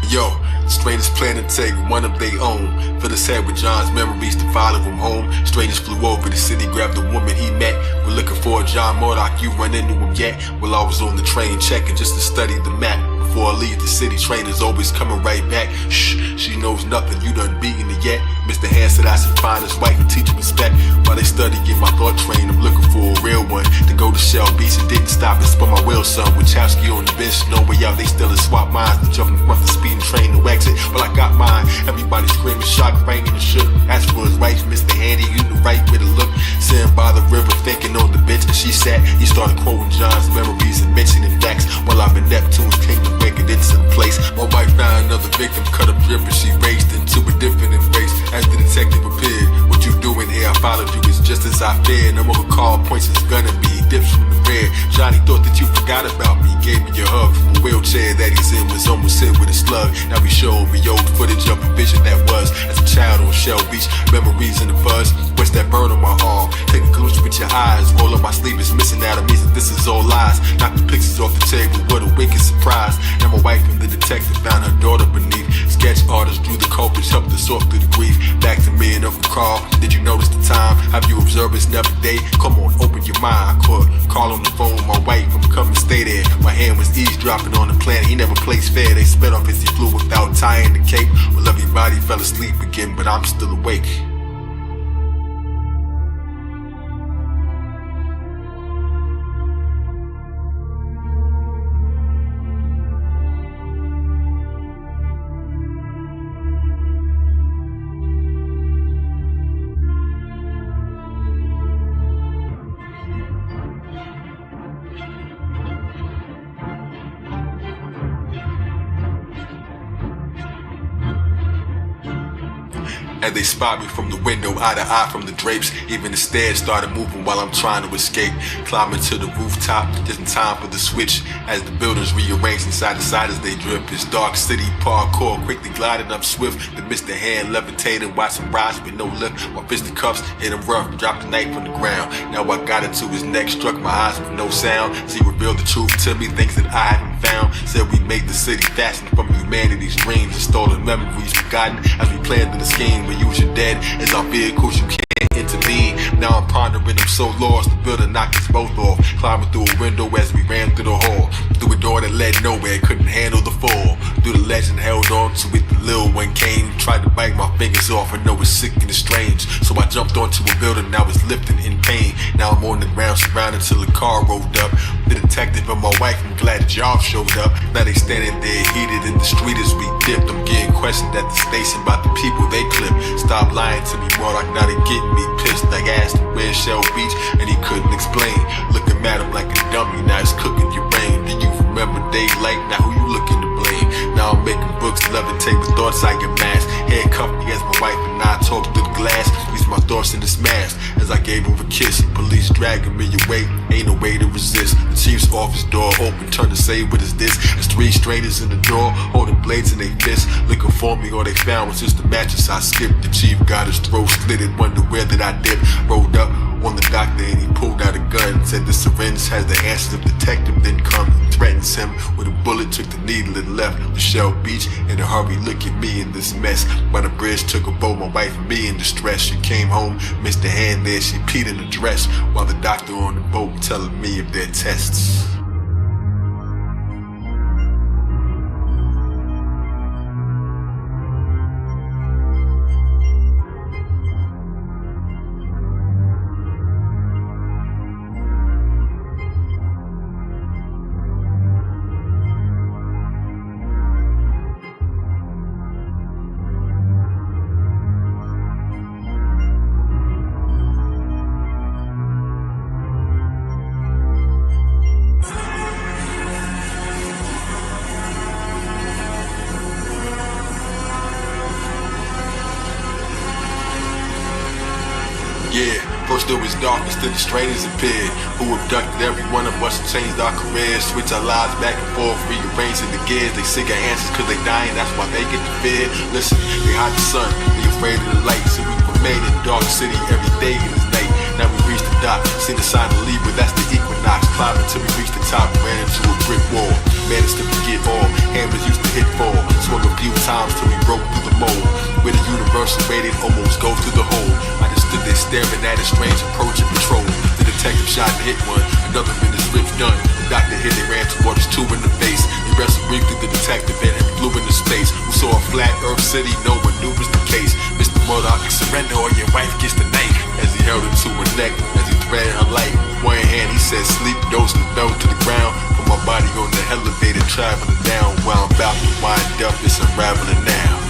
Yo, strangers plan to take one of their own. Fill his head with John's memories to follow him home. Strangers flew over the city, grabbed the woman he met. We're looking for John Murdoch, you run into him yet? Well, I was on the train checking just to study the map. Before I leave the city, trainers always coming right back. Shh, she knows nothing, you done beaten it yet. Mr. Hand said I should find his wife and teach him respect. While they study in my thought train, I'm looking for a real one. To go to Shell Beach and didn't stop and spun my wheel son. With Chowski on the bench, no way out, they still in swap minds. To jump in front of the speeding train to exit. Well, I got mine, everybody screaming, shock, banging and shook. Asked for his wife, Mr. Handy, you the right way to look. Sitting by the river, thinking on the bench, and she sat. He started quoting John's memories and mentioning facts. While I'm in Neptune's kingdom, breaking into the place. My wife found another victim, cut up drip, and she raced into a different embrace. As the detective appeared, what you doing here? I followed you, it's just as I feared. No more call, points his gun at me, dips from the rear. Johnny thought that you forgot about me, gave me a hug. From the wheelchair that he's in was almost hit with a slug. Now he showed me old footage of a vision that was as a child on Shell Beach. Memories in the fuzz, what's that burn on my arm? Take a glimpse with your eyes, roll up my sleeve, it's missing out of me, that this is all lies. Knock the pictures off the table, what a wicked surprise. Now my wife and the detective found her daughter beneath. Sketch artists drew the culprits, helped us sort through the grief. Back to me and Uncle Carl, did you notice the time? Have you observed it's never day? Come on, open your mind. I caught call on the phone with my wife, I'm coming, stay there. My hand was eavesdropping on the planet, he never plays fair. They sped off as he flew without tying the cape. Well, everybody fell asleep again, but I'm still awake. As they spot me from the window, eye to eye from the drapes. Even the stairs started moving while I'm trying to escape. Climbing to the rooftop, just in time for the switch. As the buildings rearrange inside the side as they drip. It's Dark City parkour, quickly gliding up swift. The Mr. Hand levitating, watch him rise with no lift. My fisticuffs hit him rough, dropped the knife on the ground. Now I got into his neck, struck my eyes with no sound. As he revealed the truth to me, things that I hadn't found. Said we made the city fashioned from humanity's dreams and stolen memories forgotten. As we planned in the scheme, we use your dead as our vehicles, you can't intervene. Now I'm pondering, I'm so lost, the building knocked us both off. Climbing through a window as we ran through the hall. Through a door that led nowhere, couldn't handle the fall. Through the legend, held on to it, the little one came. Tried to bite my fingers off, I know it's sick and it's strange. So I jumped onto a building, I was lifting in pain. Now I'm on the ground, surrounded till the car rolled up. The detective and my wife, I'm glad that y'all showed up. Now they standing there heated in the street as we dipped. I'm getting questioned at the station about the people they clipped. Stop lying to me, more like now they getting me pissed. I asked him where's Shell Beach and he couldn't explain. Looking at him like a dummy, now it's cooking your brain. Do you remember daylight? Now who you looking to blame? Now I'm making books, levitate with thoughts I amass. Handcuffed me as my wife and I talk through the glass. Squeeze my thoughts in this mask as I gave her a kiss. Police dragging me away, ain't no way to resist. The chief's office door open, turn to say, what is this? There's 3 strangers in the door, holding blades in their fists. Looking for me, all they found was just the mattress I skipped. The chief got his throat slit and wonder where that I dipped. Rolled up on the doctor and he pulled out a gun. Said the syringe has the answers if detective then come and threatens him with a bullet. Took the needle and left the Shell Beach in a hurry. Look at me in this mess. By the bridge took a boat, my wife and me in distress. She came home, missed a hand there, she peed in the dress. While the doctor on the boat telling me of their tests. Yeah, first it was darkness, then the strangers appeared, who abducted every one of us and changed our careers. Switch our lives back and forth, rearranging the gears. They sick of answers cause they dying, that's why they get the fear. Listen, they hide the sun, they afraid of the light. So we remain in dark city every day in this night. Now we reach the dock, see the sign of Libra, that's the equinox. Climb until we reach the top, ran into a brick wall. Managed to forget all, hammers used to hit fall. Swung a few times till we broke through the mold. Where the universal rated almost go through the hole. I just stood there staring at a strange approach and patrol. The detective shot and hit one, another minute's rift done. The doctor hit, they ran towards us, 2 in the face. He wrestled brief through the detective and flew into space. We saw a flat Earth city, no one knew was the case. Mr. Murdoch, surrender or your wife gets the knife. As he held her to her neck, as he threaded her life. One hand he said sleep, dozing the nose to the ground. Put my body on the elevator, traveling down. While I'm about to wind up, it's unraveling now.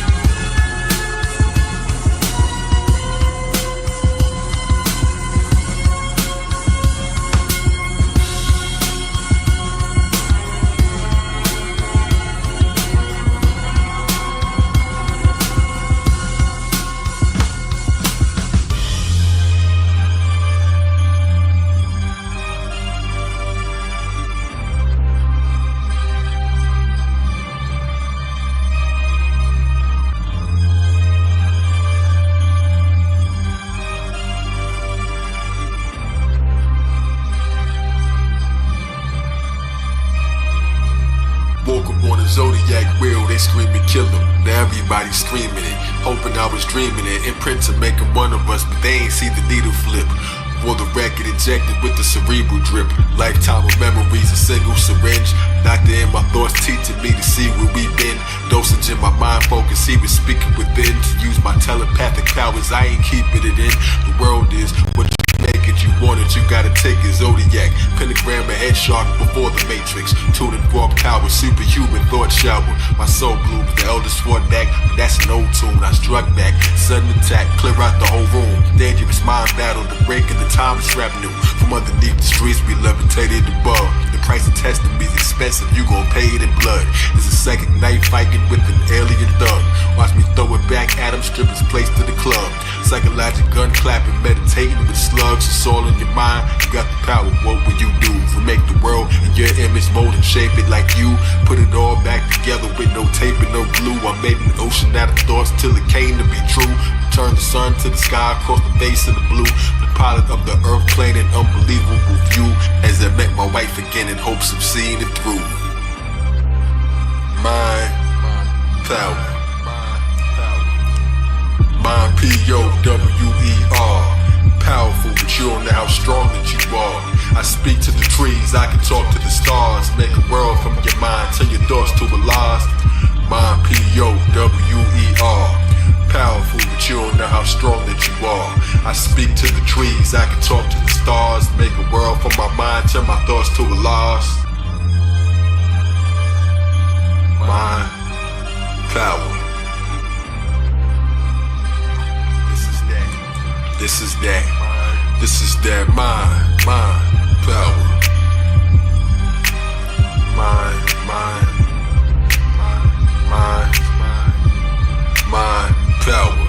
Woke up on a Zodiac wheel, they screaming kill him. Now everybody's screaming it, hoping I was dreaming it. Imprints are making one of us, but they ain't see the needle flip. For the record injected with the cerebral drip. Lifetime of memories, a single syringe. Doctor in my thoughts teaching me to see where we've been. Dosage in my mind focus, he was speaking within. To use my telepathic powers, I ain't keeping it in. The world is what you make it, you want it, you gotta take it. Zodiac, pentagram and head shark before the matrix. Tuning fork power, superhuman thought shower. My soul blooms, the eldest fought back, but that's an old tune. I struck back, sudden attack, clear out the whole room. Dangerous mind battle, the break of the time is revenue. From underneath the streets we levitated above. The price of testing me is expensive, you gon' pay it in blood. It's a second night fighting with an alien thug. Watch me throw it back at him, strip his place to the club. Psychological gun clapping, meditating with slugs. It's all in your mind, you got the power, what will you do? Remake the world in your image, mold and shape it like you. Put it all back together with no tape and no glue. I made an ocean out of thoughts till it came to be true. Turn the sun to the sky, across the face of the blue. The pilot of the earth plane, an unbelievable view. As I met my wife again in hopes of seeing it through. Mind, power. Mind, P-O-W-E-R. Powerful, but you don't know how strong that you are. I speak to the trees, I can talk to the stars. Make a world from your mind, turn your thoughts to a lost. Mind, P-O-W-E-R. Powerful, but you don't know how strong that you are. I speak to the trees, I can talk to the stars. Make a world from my mind, turn my thoughts to a lost. Mind, power. This is that, this is that mind, power. Mind, power.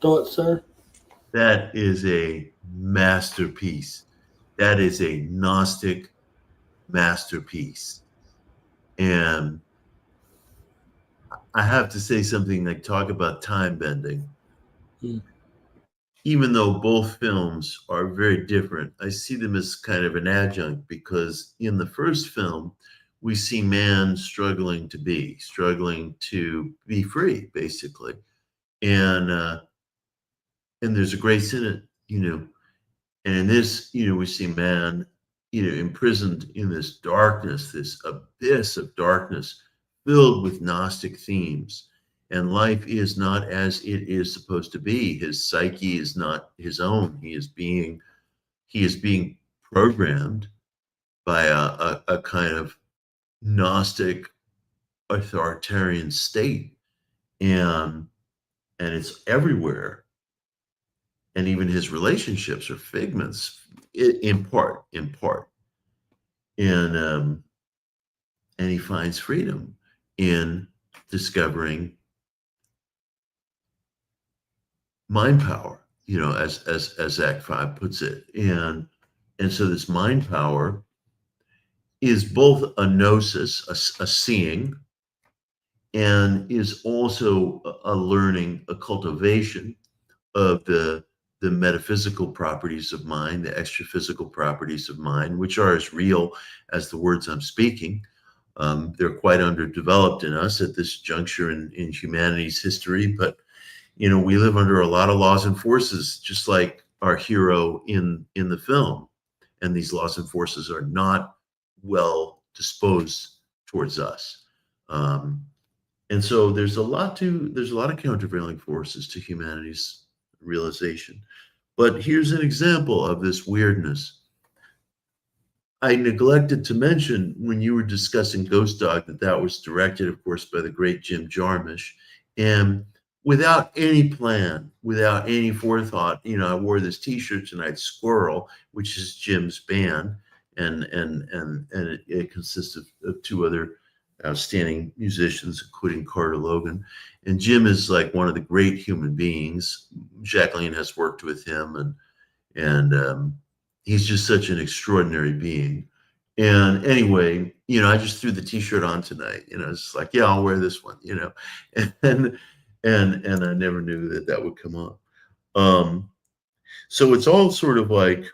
Thoughts, sir? That is a masterpiece. That is a Gnostic masterpiece. And I have to say something, like talk about time bending. Even though both films are very different, I see them as kind of an adjunct, because in the first film, we see man struggling to be free, basically. And there's a grace in it, And in this, we see man, imprisoned in this darkness, this abyss of darkness, filled with Gnostic themes. And life is not as it is supposed to be. His psyche is not his own. He is being programmed by a kind of Gnostic authoritarian state. And it's everywhere. And even his relationships are figments, in part. And he finds freedom in discovering mind power, as Act 5 puts it. And so this mind power is both a gnosis, a seeing, and is also a learning, a cultivation of the metaphysical properties of mind, the extraphysical properties of mind, which are as real as the words I'm speaking. They're quite underdeveloped in us at this juncture in humanity's history, but we live under a lot of laws and forces, just like our hero in the film. And these laws and forces are not well disposed towards us. And so there's a lot of countervailing forces to humanity's realization. But here's an example of this weirdness. I neglected to mention when you were discussing Ghost Dog that was directed, of course, by the great Jim Jarmusch, and without any plan, without any forethought. I wore this T-shirt tonight, Squirrel, which is Jim's band, and it consists of two other outstanding musicians, including Carter Logan. And Jim is like one of the great human beings. Jacqueline has worked with him, and he's just such an extraordinary being. And anyway, I just threw the T-shirt on tonight. It's like, yeah, I'll wear this one. And I never knew that would come up. So it's all sort of like,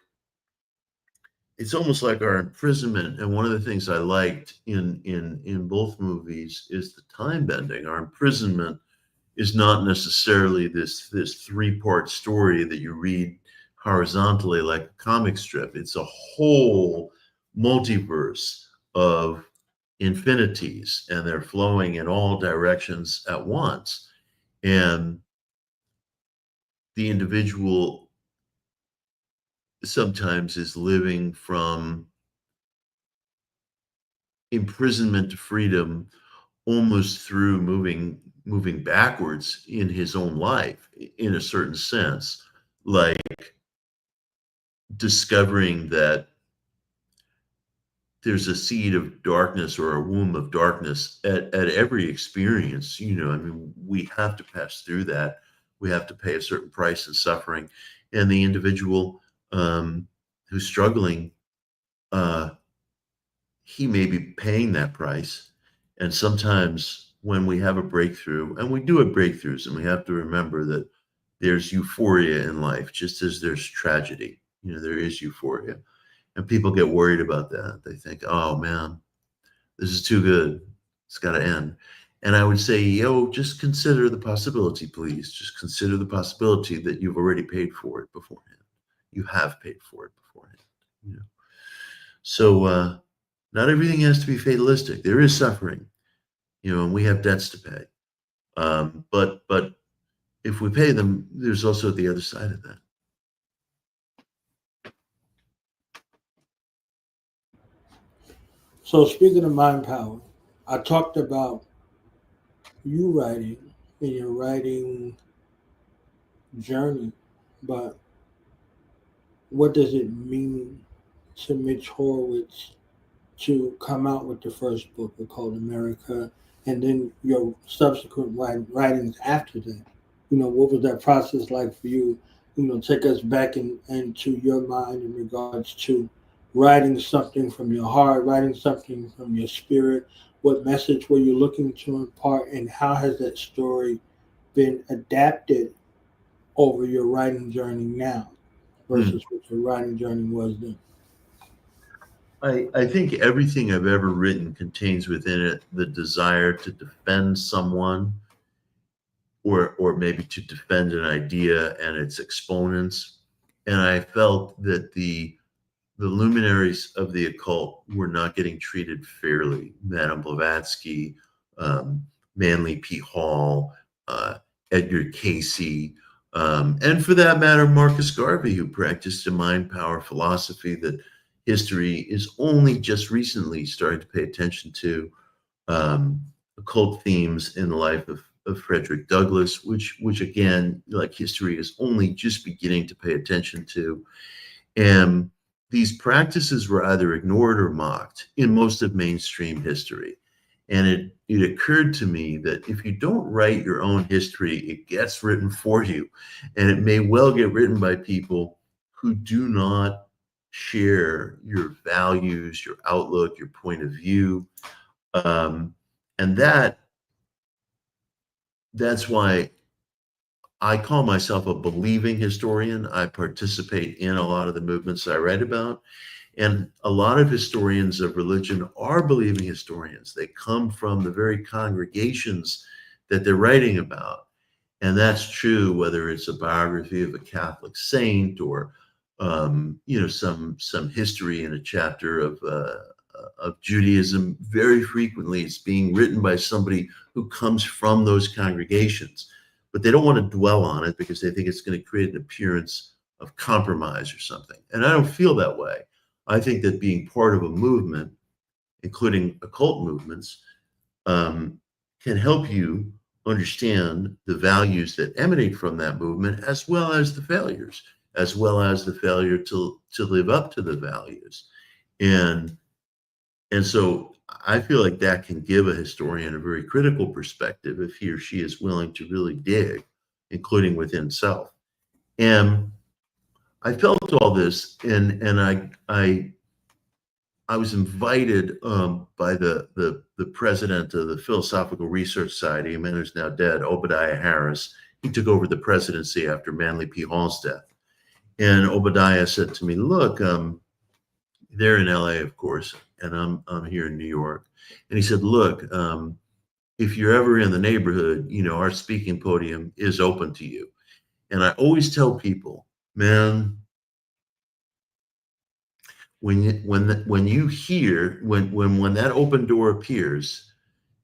it's almost like our imprisonment. And one of the things I liked in both movies is the time bending. Our imprisonment is not necessarily this three-part story that you read horizontally like a comic strip. It's a whole multiverse of infinities, and they're flowing in all directions at once. And the individual sometimes is living from imprisonment to freedom, almost through moving backwards in his own life, in a certain sense, like discovering that there's a seed of darkness or a womb of darkness at every experience. We have to pass through that. We have to pay a certain price in suffering. And the individual who's struggling, he may be paying that price. And sometimes when we have a breakthrough, and we do have breakthroughs, and we have to remember that there's euphoria in life, just as there's tragedy. There is euphoria. And people get worried about that. They think, oh man, this is too good. It's got to end. And I would say, yo, just consider the possibility, please. Just consider the possibility that you've already paid for it beforehand. You have paid for it beforehand. You know? So not everything has to be fatalistic. There is suffering, you know, and we have debts to pay. But if we pay them, there's also the other side of that. So speaking of mind power, I talked about you writing in your writing journey, but what does it mean to Mitch Horowitz to come out with the first book, Occult America, and then your subsequent writings after that? You know, what was that process like for you? You know, take us back into your mind in regards to writing something from your heart, writing something from your spirit. What message were you looking to impart, and how has that story been adapted over your writing journey now versus what your writing journey was then? I think everything I've ever written contains within it the desire to defend someone, or maybe to defend an idea and its exponents. And I felt that the luminaries of the occult were not getting treated fairly. Madame Blavatsky, Manly P. Hall, Edgar Casey, and for that matter, Marcus Garvey, who practiced a mind power philosophy that history is only just recently starting to pay attention to, occult themes in the life of Frederick Douglass, which again, like history, is only just beginning to pay attention to. And these practices were either ignored or mocked in most of mainstream history. And it occurred to me that if you don't write your own history, it gets written for you. And it may well get written by people who do not share your values, your outlook, your point of view. And that's why I call myself a believing historian. I participate in a lot of the movements I write about. And a lot of historians of religion are believing historians. They come from the very congregations that they're writing about. And that's true whether it's a biography of a Catholic saint or you know, some history in a chapter of Judaism. Very frequently it's being written by somebody who comes from those congregations, but they don't want to dwell on it because they think it's going to create an appearance of compromise or something. And I don't feel that way. I think that being part of a movement, including occult movements, can help you understand the values that emanate from that movement, as well as the failures, as well as the failure to live up to the values. And so I feel like that can give a historian a very critical perspective if he or she is willing to really dig, including within self. And I felt all this, and I was invited by the president of the Philosophical Research Society, a man who's now dead, Obadiah Harris. He took over the presidency after Manly P. Hall's death. And Obadiah said to me, look, they're in LA, of course, and I'm here in New York. And he said, look, if you're ever in the neighborhood, you know, our speaking podium is open to you. And I always tell people, man, when that open door appears,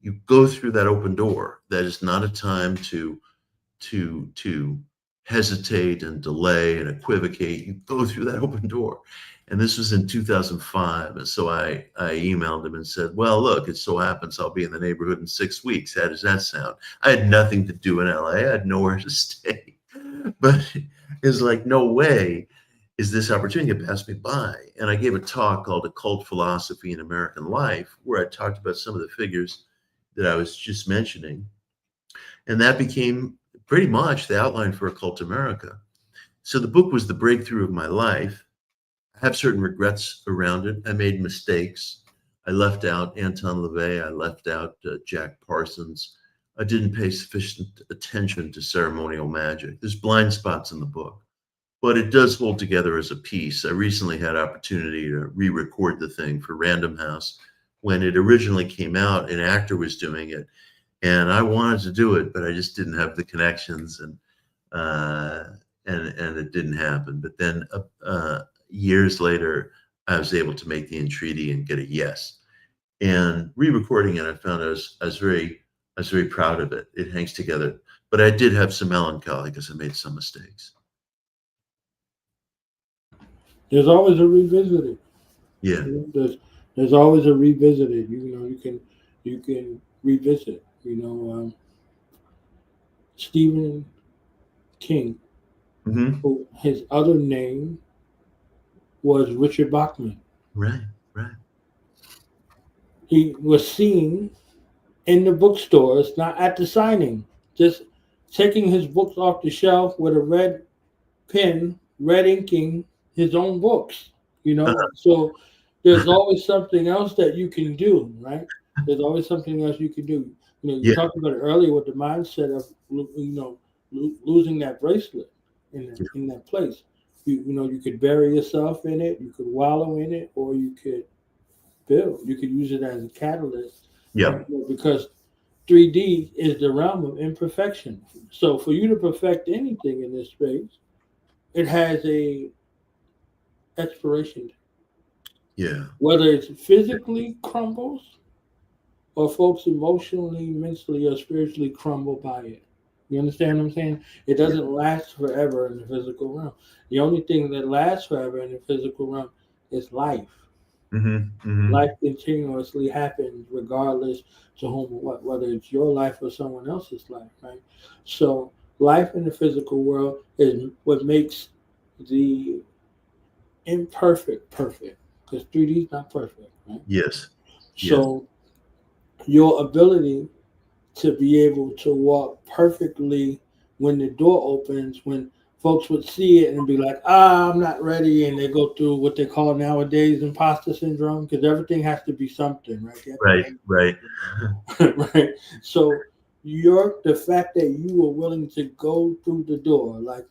you go through that open door. That is not a time to hesitate and delay and equivocate. You go through that open door. And this was in 2005. And so I emailed him and said, well, look, it so happens I'll be in the neighborhood in 6 weeks. How does that sound? I had nothing to do in LA. I had nowhere to stay. But it's like, no way is this opportunity to pass me by. And I gave a talk called Occult Philosophy in American Life, where I talked about some of the figures that I was just mentioning. And that became pretty much the outline for Occult America. So the book was the breakthrough of my life. I have certain regrets around it. I made mistakes. I left out Anton LaVey. I left out Jack Parsons. I didn't pay sufficient attention to ceremonial magic. There's blind spots in the book, but it does hold together as a piece. I recently had opportunity to re-record the thing for Random House. When it originally came out, an actor was doing it, And I wanted to do it, but I just didn't have the connections, and it didn't happen. But then years later, I was able to make the entreaty and get a yes. And re-recording it, I found I was very proud of it. It hangs together. But I did have some melancholy because I made some mistakes. There's always a revisited. Yeah. You know, there's always a revisited. You can revisit. Stephen King, who his other name was Richard Bachman. Right. He was seen in the bookstores, not at the signing, just taking his books off the shelf with a red pen, red inking his own books. So there's always something else that you can do, right? There's always something else you can do. You talked about it earlier with the mindset of losing that bracelet in that place. You could bury yourself in it, you could wallow in it, or you could build. You could use it as a catalyst. Yeah. Because 3D is the realm of imperfection. So for you to perfect anything in this space, it has a expiration. Yeah. Whether it's physically crumbles or folks emotionally, mentally, or spiritually crumble by it. You understand what I'm saying? It doesn't last forever in the physical realm. The only thing that lasts forever in the physical realm is life. Life continuously happens regardless to whom or what, whether it's your life or someone else's life, right? So life in the physical world is what makes the imperfect perfect, because 3D is not perfect, right? Yes. So your ability to be able to walk perfectly when the door opens, when folks would see it and be like, I'm not ready, and they go through what they call nowadays imposter syndrome, because everything has to be something, right? Right. Right. So the fact that you were willing to go through the door, like,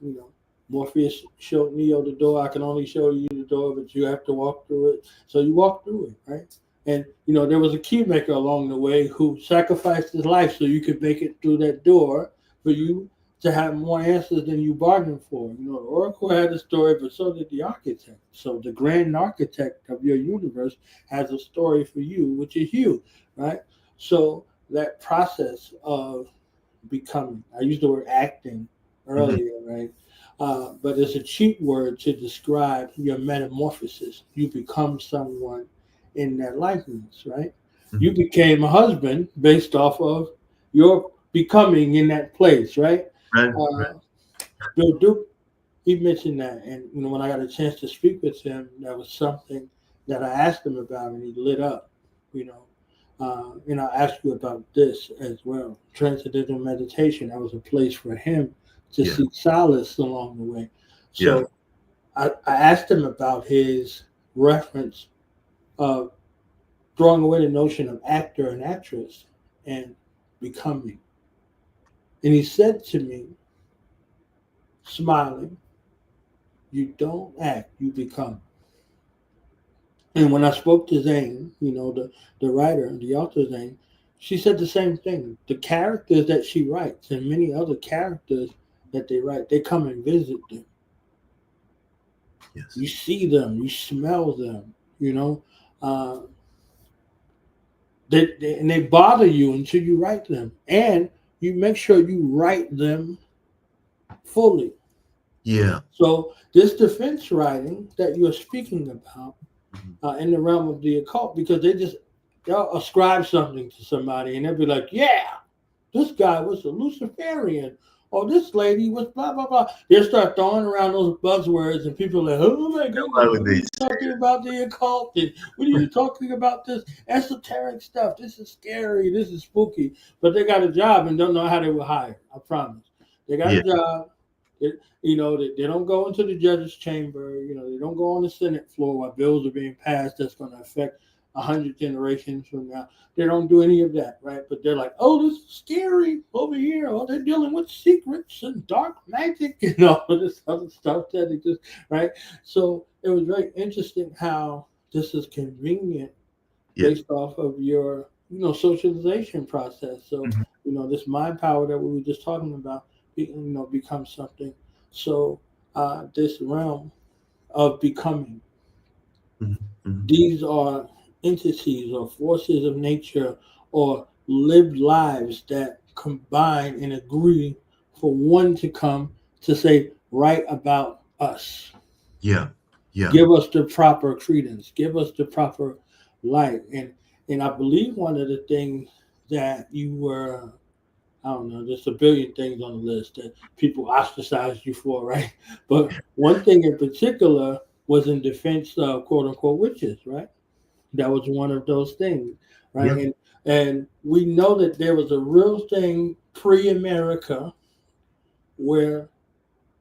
Morpheus showed Neo the door, I can only show you the door, but you have to walk through it. So you walk through it, right? And, there was a key maker along the way who sacrificed his life so you could make it through that door for you to have more answers than you bargained for. The Oracle had a story, but so did the architect. So the grand architect of your universe has a story for you, which is you, right? So that process of becoming, I used the word acting earlier, right? But it's a cheap word to describe your metamorphosis. You become someone in that likeness, right? You became a husband based off of your becoming in that place, right? Bill Duke, he mentioned that, and when I got a chance to speak with him, that was something that I asked him about, and he lit up. And I'll ask you about this as well. Transcendental meditation, that was a place for him to seek solace along the way. So I asked him about his reference of throwing away the notion of actor and actress and becoming. And he said to me, smiling, you don't act, you become. And when I spoke to Zane, the writer, the author Zane, she said the same thing. The characters that she writes and many other characters that they write, they come and visit them. Yes. You see them, you smell them, they bother you until you write them. And you make sure you write them fully. Yeah. So this defense writing that you're speaking about in the realm of the occult, because they'll ascribe something to somebody and they'll be like, yeah, this guy was a Luciferian, or this lady was blah, blah, blah. They'll start throwing around those buzzwords and people are like, oh my goodness, what are you talking about the occult? And what are you talking about this esoteric stuff? This is scary, this is spooky. But they got a job and don't know how they were hired, I promise. They got a job. They don't go into the judge's chamber. They don't go on the Senate floor while bills are being passed that's going to affect 100 generations from now. They don't do any of that, right? But they're like, oh, this is scary over here. Oh, they're dealing with secrets and dark magic and all this other stuff that exists, right? So it was very interesting how this is convenient based off of your, socialization process. So, Mhm. this mind power that we were just talking about, becomes something. So, this realm of becoming, Mhm. Mhm. these are entities or forces of nature or lived lives that combine and agree for one to come to say, right about us. Yeah. Yeah. Give us the proper credence, give us the proper light. And I believe one of the things that you were, I don't know, there's a billion things on the list that people ostracized you for, right? But one thing in particular was in defense of quote unquote witches, right? That was one of those things, right? Yeah. And we know that there was a real thing pre-America where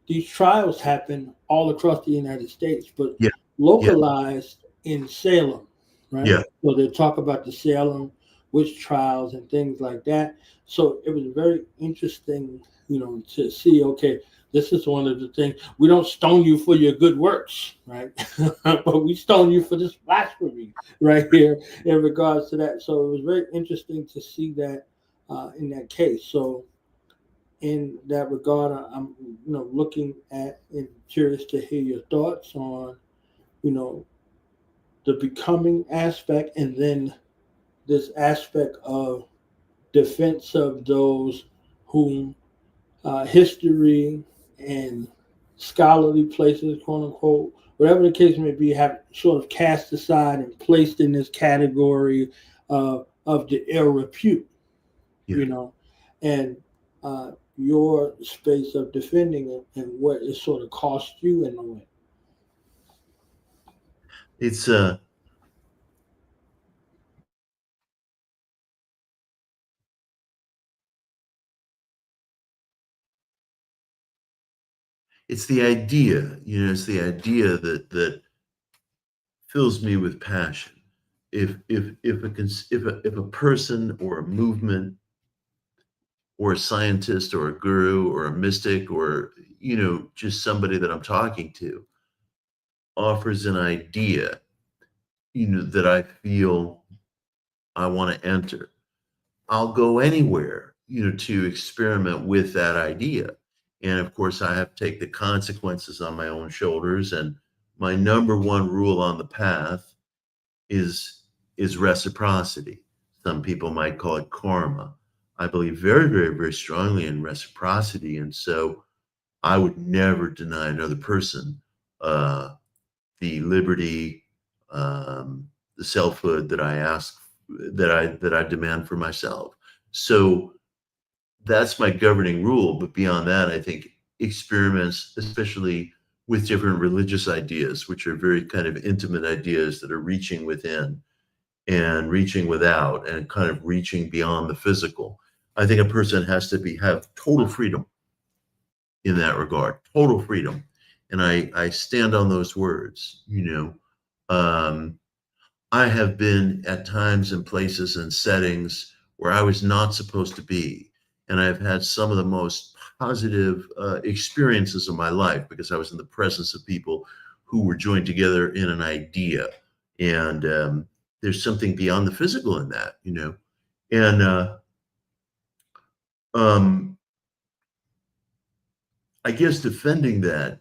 these trials happen all across the United States, but Yeah. Yeah. localized in Salem, right? Yeah. So they talk about the Salem witch trials and things like that. So it was very interesting, to see, okay, this is one of the things. We don't stone you for your good works, right? But we stone you for this blasphemy right here in regards to that. So it was very interesting to see that in that case. So in that regard, I'm looking at and curious to hear your thoughts on you know the becoming aspect, and then this aspect of defense of those whom history and scholarly places, quote unquote, whatever the case may be, have sort of cast aside and placed in this category of the ill repute, Yeah. and your space of defending it and what it sort of cost you in a way. It's it's the idea, it's the idea that fills me with passion. If a person or a movement or a scientist or a guru or a mystic or just somebody that I'm talking to offers an idea, that I feel I want to enter, I'll go anywhere, to experiment with that idea. And of course, I have to take the consequences on my own shoulders. And my number one rule on the path is reciprocity. Some people might call it karma. I believe very, very, very strongly in reciprocity, and so I would never deny another person the liberty, the selfhood that I ask, that I demand for myself. So that's my governing rule. But beyond that, I think experiments, especially with different religious ideas, which are very kind of intimate ideas that are reaching within and reaching without and kind of reaching beyond the physical. I think a person has to have total freedom in that regard, total freedom. And I stand on those words, I have been at times in places and settings where I was not supposed to be. And I've had some of the most positive experiences of my life because I was in the presence of people who were joined together in an idea. And there's something beyond the physical in that, And I guess defending that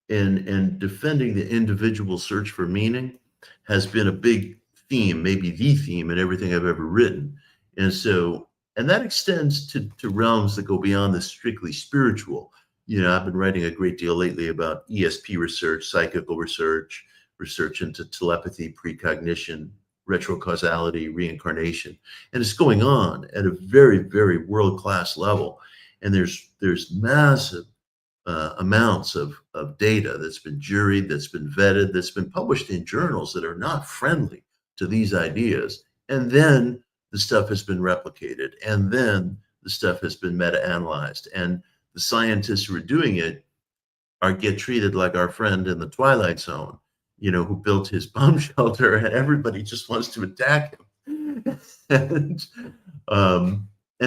and defending the individual search for meaning has been a big theme, maybe the theme in everything I've ever written. And that extends to realms that go beyond the strictly spiritual. I've been writing a great deal lately about ESP research, psychical research, research into telepathy, precognition, retrocausality, reincarnation. And it's going on at a very, very world-class level. And there's massive amounts of data that's been juried, that's been vetted, that's been published in journals that are not friendly to these ideas. And then the stuff has been replicated. And then the stuff has been meta-analyzed. And the scientists who are doing it get treated like our friend in the Twilight Zone, who built his bomb shelter, and everybody just wants to attack him. and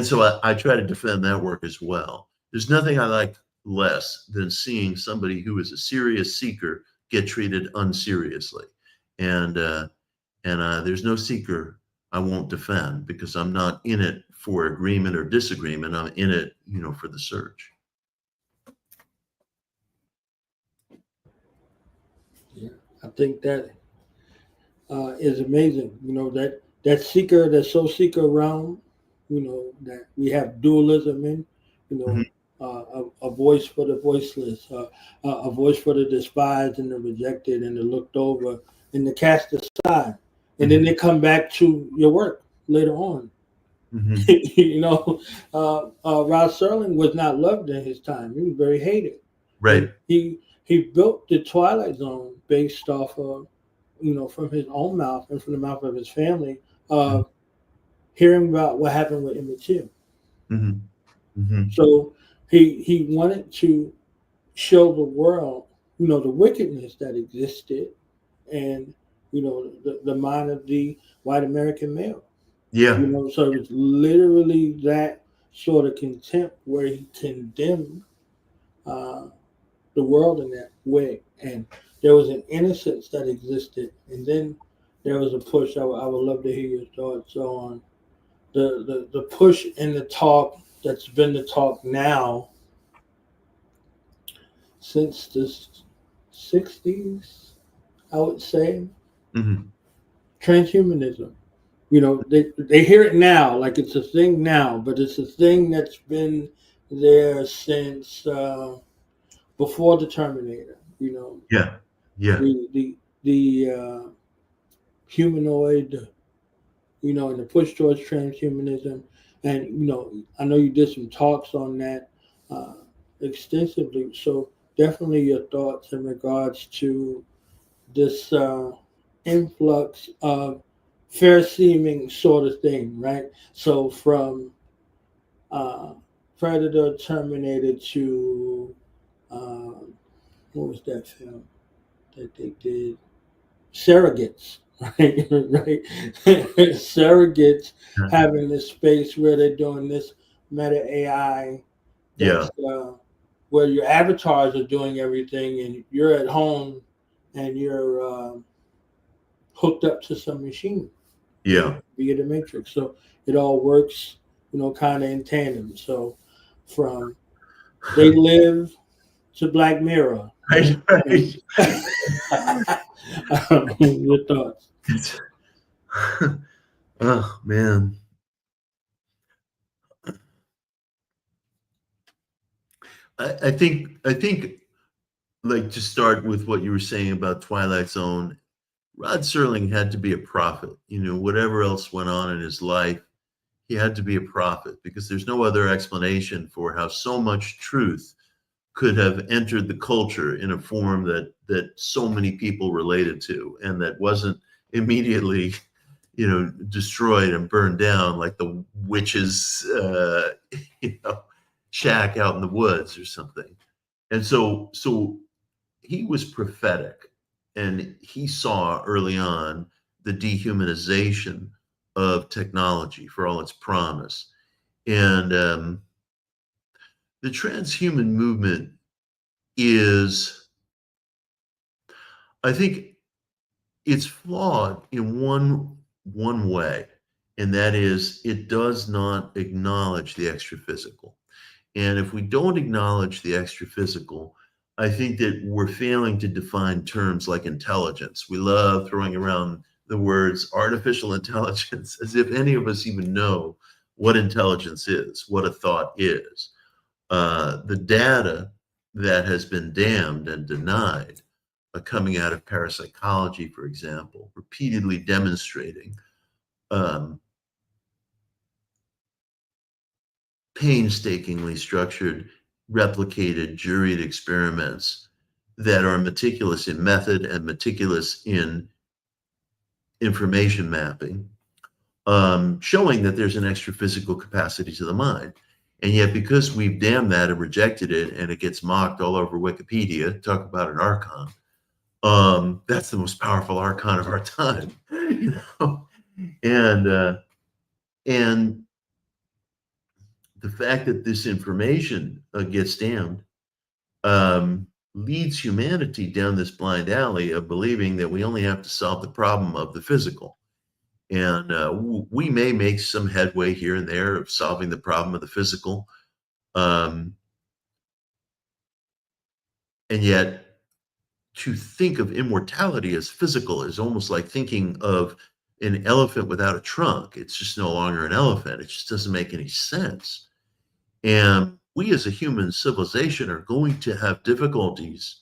so I try to defend that work as well. There's nothing I like less than seeing somebody who is a serious seeker get treated unseriously. And there's no seeker I won't defend, because I'm not in it for agreement or disagreement. I'm in it, for the search. Yeah, I think that is amazing. That seeker, that soul seeker realm, that we have dualism in, a voice for the voiceless, a voice for the despised and the rejected and the looked over and the cast aside. And then they come back to your work later on. Rod Serling was not loved in his time. He was very hated. Right. He built the Twilight Zone based off of, from his own mouth and from the mouth of his family, hearing about what happened with Emmett Till. So he wanted to show the world, the wickedness that existed, and the mind of the white American male. Yeah. So it's literally that sort of contempt where he condemned the world in that way, and there was an innocence that existed, and then there was a push. I would love to hear your thoughts on the push and the talk that's been the talk now since the 60s, I would say. Transhumanism. They hear it now, like it's a thing now, but it's a thing that's been there since before the Terminator. Yeah. The humanoid, and the push towards transhumanism. And, I know you did some talks on that extensively. So definitely your thoughts in regards to this influx of fair-seeming sort of thing, right? So from Predator, Terminator to, what was that film that they did? Surrogates. Right. Surrogates having this space where they're doing this meta AI. Where your avatars are doing everything, and you're at home, and you're hooked up to some machine. Yeah. Via the Matrix. So it all works, kind of in tandem. So from They Live to Black Mirror. Right. Your thoughts? Oh man. I think like to start with what you were saying about Twilight Zone, Rod Serling had to be a prophet. Whatever else went on in his life, he had to be a prophet, because there's no other explanation for how so much truth could have entered the culture in a form that so many people related to, and that wasn't immediately, destroyed and burned down like the witches, shack out in the woods or something. And so he was prophetic, and he saw early on the dehumanization of technology for all its promise. And the transhuman movement is, I think it's flawed in one way, and that is it does not acknowledge the extraphysical. And if we don't acknowledge the extraphysical, I think that we're failing to define terms like intelligence. We love throwing around the words artificial intelligence as if any of us even know what intelligence is, what a thought is. The data that has been damned and denied, coming out of parapsychology, for example, repeatedly demonstrating painstakingly structured, replicated, juried experiments that are meticulous in method and meticulous in information mapping, showing that there's an extra-physical capacity to the mind. And yet, because we've damned that and rejected it, and it gets mocked all over Wikipedia, talk about an archon. That's the most powerful archon of our time, And the fact that this information gets damned leads humanity down this blind alley of believing that we only have to solve the problem of the physical. And we may make some headway here and there of solving the problem of the physical. And yet to think of immortality as physical is almost like thinking of an elephant without a trunk. It's just no longer an elephant. It just doesn't make any sense. And we as a human civilization are going to have difficulties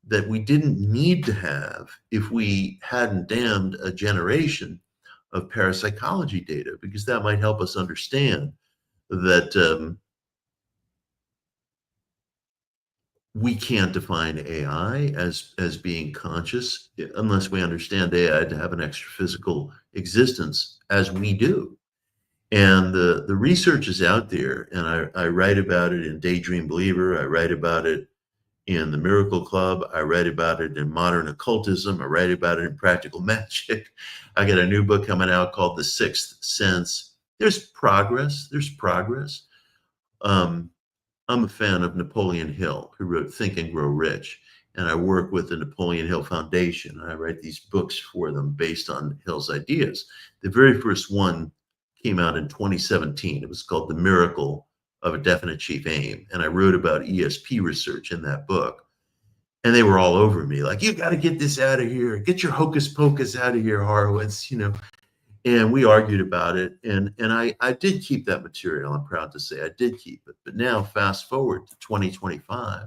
that we didn't need to have if we hadn't damned a generation of parapsychology data, because that might help us understand that we can't define AI as being conscious unless we understand AI to have an extra physical existence as we do. And the research is out there, and I write about it in Daydream Believer. I write about it in the Miracle Club. I write about it in Modern Occultism. I write about it in Practical Magic. I got a new book coming out called The Sixth Sense. There's progress. There's progress. I'm a fan of Napoleon Hill, who wrote Think and Grow Rich. And I work with the Napoleon Hill Foundation, and I write these books for them based on Hill's ideas. The very first one came out in 2017. It was called The Miracle of a Definite Chief Aim. And I wrote about ESP research in that book. And they were all over me, like, you got to get this out of here. Get your hocus pocus out of here, Horowitz, you know. And we argued about it. And I did keep that material. I'm proud to say I did keep it. But now fast forward to 2025.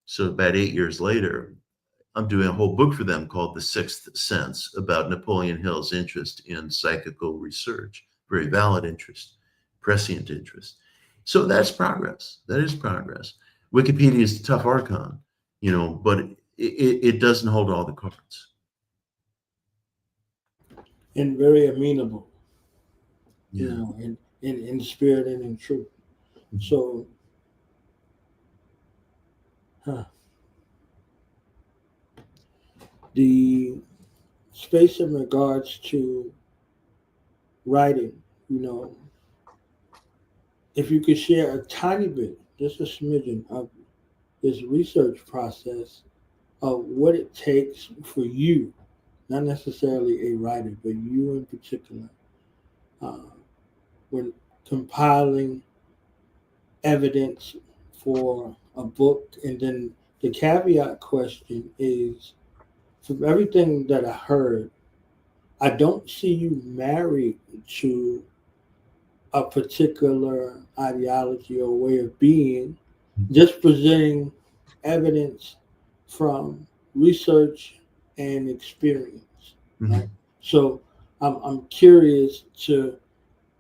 So about 8 years later, I'm doing a whole book for them called The Sixth Sense, about Napoleon Hill's interest in psychical research. Very valid interest, prescient interest. So that's progress. That is progress. Wikipedia is a tough archon, you know, but it doesn't hold all the cards. And very amenable, Yeah. you know, in spirit and in truth. So, the space in regards to writing, you know, if you could share a tiny bit, just a smidgen of this research process of what it takes for you, not necessarily a writer, but you in particular, when compiling evidence for a book. And then the caveat question is, from everything that I heard, I don't see you married to a particular ideology or way of being, just presenting evidence from research and experience. Mm-hmm. Right? So I'm curious to,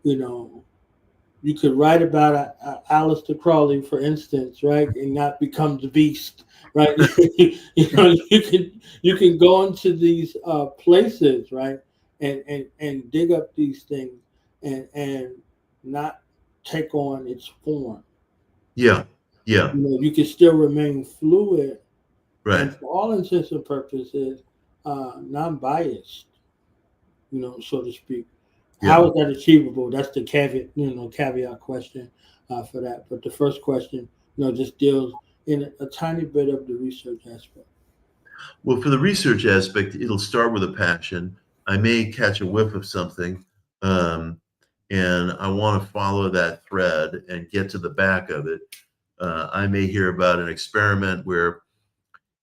you know, you could write about Aleister Crowley, for instance, right, and not become the beast, right? You know, you can go into these places, right, and dig up these things and not take on its form. Yeah. Yeah. You know, you can still remain fluid, Right. and for all intents and purposes, non-biased, you know, so to speak. Yeah. How is that achievable? That's the caveat question for that. But the first question, you know, just deals in a tiny bit of the research aspect. Well, for the research aspect, it'll start with a passion. I may catch a whiff of something, and I want to follow that thread and get to the back of it. I may hear about an experiment where,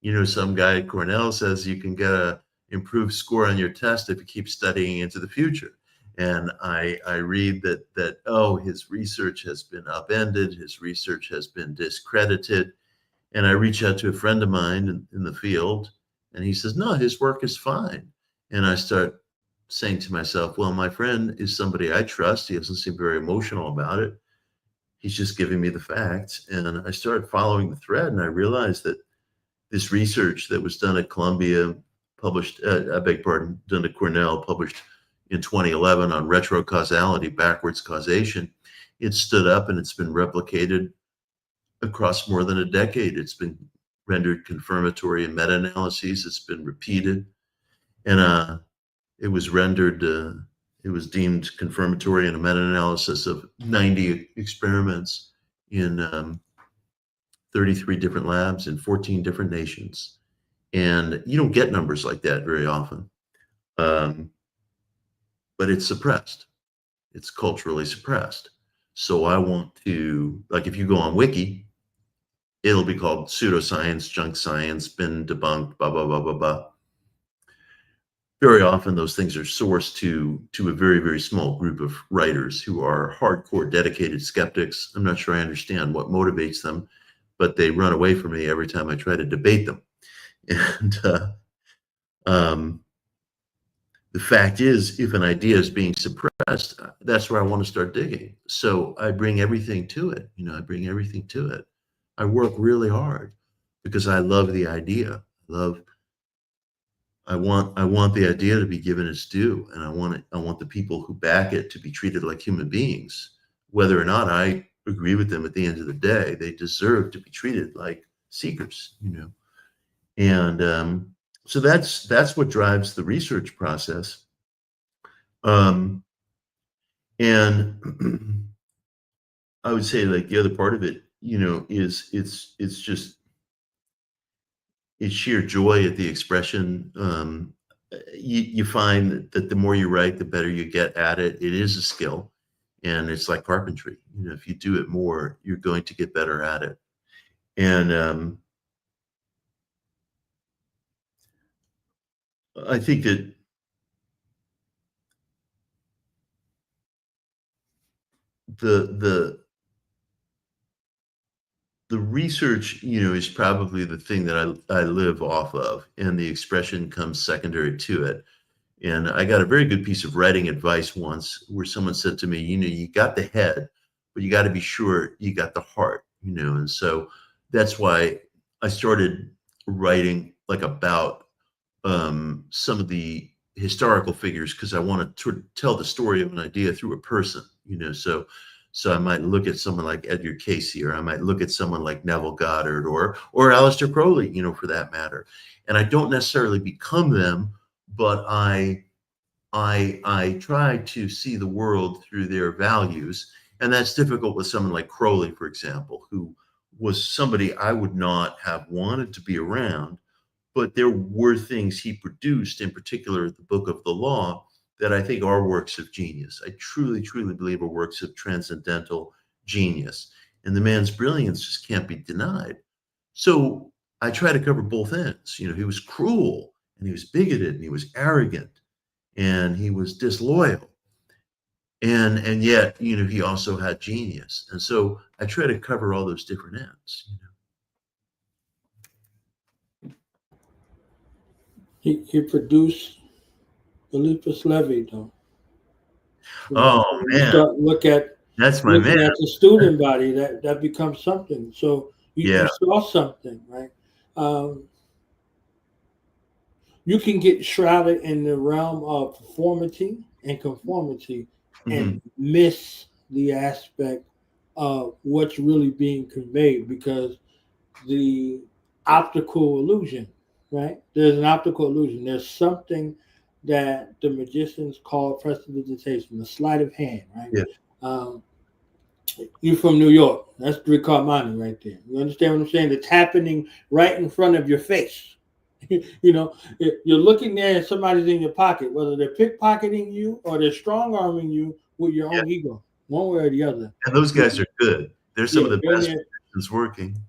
you know, some guy at Cornell says you can get a improved score on your test if you keep studying into the future. And I read that, oh, his research has been upended, his research has been discredited. And I reach out to a friend of mine in the field, and he says, no, his work is fine. And I start saying to myself, well, my friend is somebody I trust. He doesn't seem very emotional about it. He's just giving me the facts. And I started following the thread, and I realized that this research that was done at Columbia, published, done at Cornell, published in 2011 on retrocausality, backwards causation, it stood up and it's been replicated across more than a decade. It's been rendered confirmatory in meta-analyses. It's been repeated. And it was rendered, it was deemed confirmatory in a meta-analysis of 90 experiments in 33 different labs in 14 different nations. And you don't get numbers like that very often. but it's suppressed. It's culturally suppressed. So I want to, like, if you go on Wiki, it'll be called pseudoscience, junk science, been debunked, blah, blah, blah, blah, blah. Very often those things are sourced to a very, very small group of writers who are hardcore, dedicated skeptics. I'm not sure I understand what motivates them, but they run away from me every time I try to debate them. And the fact is, if an idea is being suppressed, that's where I want to start digging. So I bring everything to it. I bring everything to it. I work really hard because I love the idea. I want the idea to be given its due, and I want the people who back it to be treated like human beings. Whether or not I agree with them at the end of the day, they deserve to be treated like seekers, And so that's what drives the research process. And I would say, like, the other part of it, is it's sheer joy at the expression. You find that the more you write, the better you get at it. It is a skill, and it's like carpentry. If you do it more, you're going to get better at it. And I think that the research, is probably the thing that I live off of, and the expression comes secondary to it. And I got a very good piece of writing advice once where someone said to me, you got the head, but you got to be sure you got the heart, And so that's why I started writing about some of the historical figures, because I want to tell the story of an idea through a person, So I might look at someone like Edgar Cayce, or I might look at someone like Neville Goddard, or Aleister Crowley, for that matter. And I don't necessarily become them, but I try to see the world through their values. And that's difficult with someone like Crowley, for example, who was somebody I would not have wanted to be around, but there were things he produced, in particular the Book of the Law, that I think are works of genius. I truly, truly believe are works of transcendental genius. And the man's brilliance just can't be denied. So I try to cover both ends. He was cruel, and he was bigoted, and he was arrogant, and he was disloyal. And yet, he also had genius. And so I try to cover all those different ends. He produced Eliphas Levi, though. Oh man! That's my man. At the student body, that becomes something. So you saw something, right? You can get shrouded in the realm of performity and conformity, and miss the aspect of what's really being conveyed, because the optical illusion, right? There's an optical illusion. There's something that the magicians call prestidigitation, the sleight of hand, right? Yeah. You're from New York. That's Riccarmani right there. You understand what I'm saying? It's happening right in front of your face. You're looking there and somebody's in your pocket, whether they're pickpocketing you or they're strong-arming you with your own ego, one way or the other. And those guys are good. They're some of the best magicians working.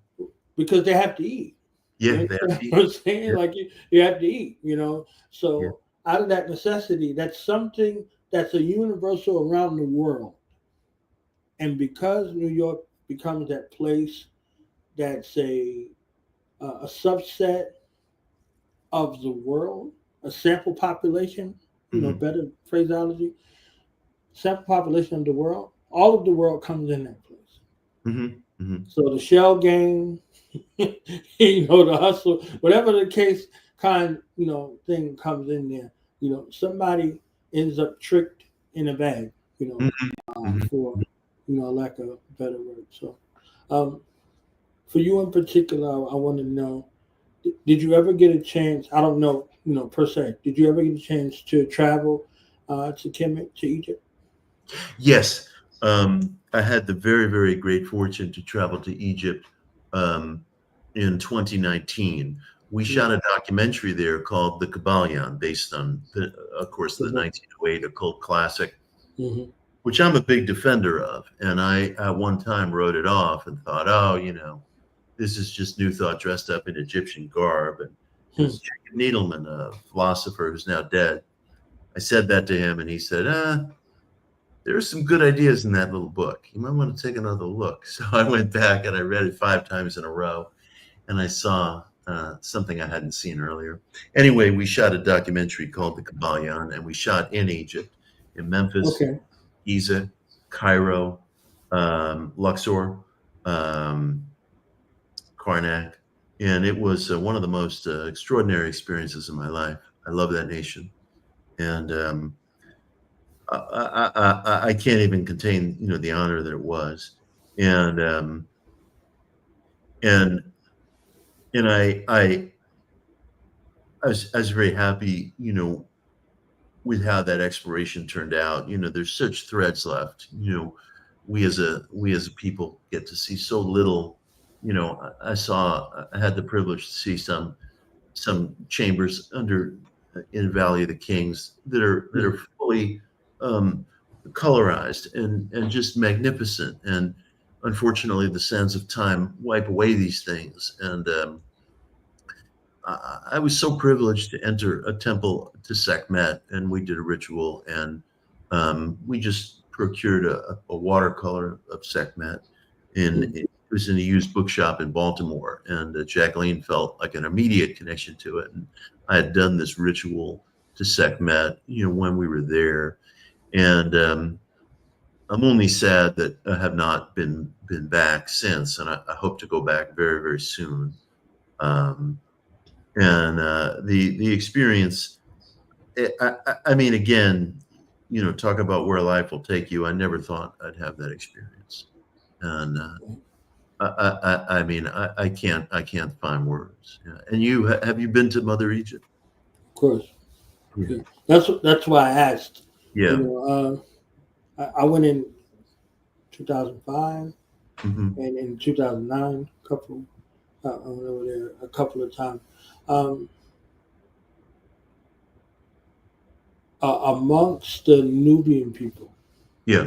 Because they have to eat. Yeah, they have to eat. You know what I'm saying? Like you have to eat, So out of that necessity, that's something that's a universal around the world. And because New York becomes that place that's a subset of the world, a sample population, better phraseology, sample population of the world, all of the world comes in that place. So the shell game, the hustle, whatever the case thing comes in there, somebody ends up tricked in a bag, for lack of a better word. So for you in particular, I want to know, did you ever get a chance, I don't know, per se, did you ever get a chance to travel to Kemet, to Egypt? Yes. I had the very, very great fortune to travel to Egypt in 2019. We shot a documentary there called The Kabbalion, based on of course, the 1908 occult classic, Mm-hmm. which I'm a big defender of. And I, at one time, wrote it off and thought, oh, this is just New Thought dressed up in Egyptian garb. And it was Jacob Needleman, a philosopher who's now dead. I said that to him, and he said, there are some good ideas in that little book. You might want to take another look. So I went back and I read it 5 times in a row, and I saw something I hadn't seen earlier. Anyway, we shot a documentary called The Kabbalion, and we shot in Egypt, in Memphis, Giza, Cairo, Luxor, Karnak. And it was one of the most extraordinary experiences of my life. I love that nation. And I can't even contain, the honor that it was. And I was very happy, with how that exploration turned out. There's such threads left. We as a people get to see so little. I had the privilege to see some chambers in Valley of the Kings that are fully colorized and just magnificent. And unfortunately, the sands of time wipe away these things. And I was so privileged to enter a temple to Sekhmet, and we did a ritual, and we just procured a watercolor of Sekhmet, and it was in a used bookshop in Baltimore. And Jacqueline felt like an immediate connection to it. And I had done this ritual to Sekhmet, when we were there. And I'm only sad that I have not been back since, and I hope to go back very, very soon. The experience, I mean, again, talk about where life will take you. I never thought I'd have that experience, and I mean, I can't find words. Yeah. And have you been to Mother Egypt? Of course. Yeah. That's why I asked. Yeah. I went in 2005 Mm-hmm. and in 2009, I went over there a couple of times. Amongst the Nubian people. Yeah.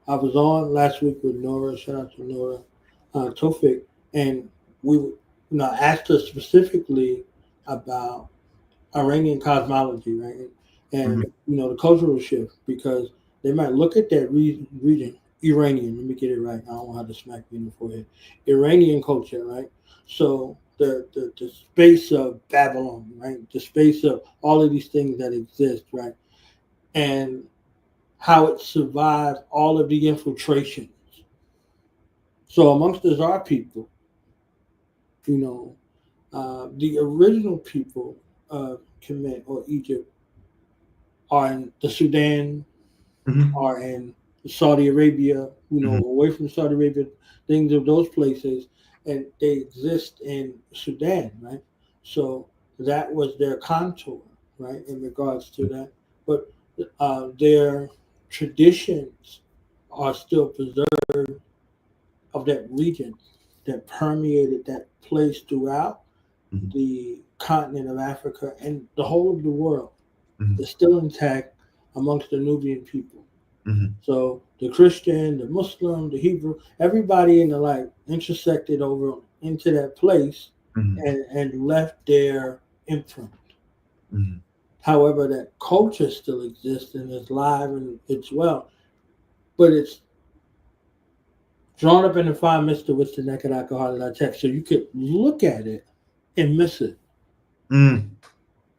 I was on last week with Nora, shout out to Nora, Tofik, and we asked her specifically about Iranian cosmology, right? And the cultural shift, because they might look at that region, Iranian, let me get it right. I don't know how to smack me in the forehead. Iranian culture, right? So the space of Babylon, right? The space of all of these things that exist, right? And how it survived all of the infiltrations. So amongst the Tsar people, the original people of Kemet or Egypt are in the Sudan, are in Saudi Arabia, away from Saudi Arabia, things of those places, and they exist in Sudan, right? So that was their contour, right, in regards to that. But their traditions are still preserved of that region that permeated that place throughout the continent of Africa and the whole of the world. Is still intact amongst the Nubian people. So the Christian, the Muslim, the Hebrew, everybody in the intersected over into that place and left their imprint. However, that culture still exists and is live and it's well, but it's drawn up in the fire mist to which the naked eye can hardly detect. So you could look at it and miss it. I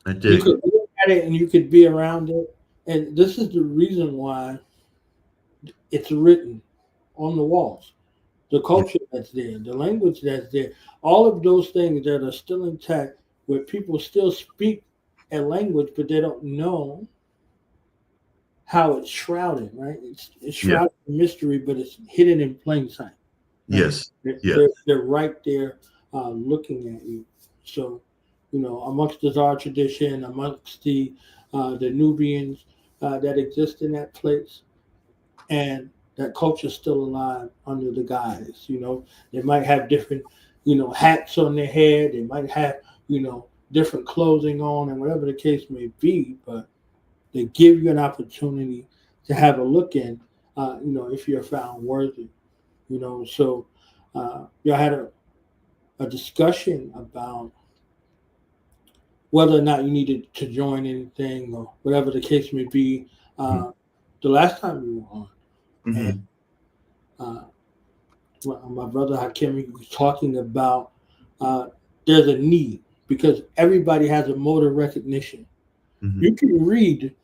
did. You could look at it and you could be around it. And this is the reason why it's written on the walls. The culture that's there, the language that's there, all of those things that are still intact, where people still speak a language, but they don't know how it's shrouded, right? It's shrouded in mystery, but it's hidden in plain sight. Right? Yes. They're right there looking at you. So, amongst the Tsar tradition, amongst the Nubians that exist in that place, and that culture is still alive under the guise. They might have different, hats on their head. They might have, different clothing on, and whatever the case may be. But they give you an opportunity to have a look in, if you're found worthy. So y'all had a discussion about whether or not you needed to join anything or whatever the case may be the last time you were on. And my brother Hakim was talking about there's a need because everybody has a mode of recognition. You can read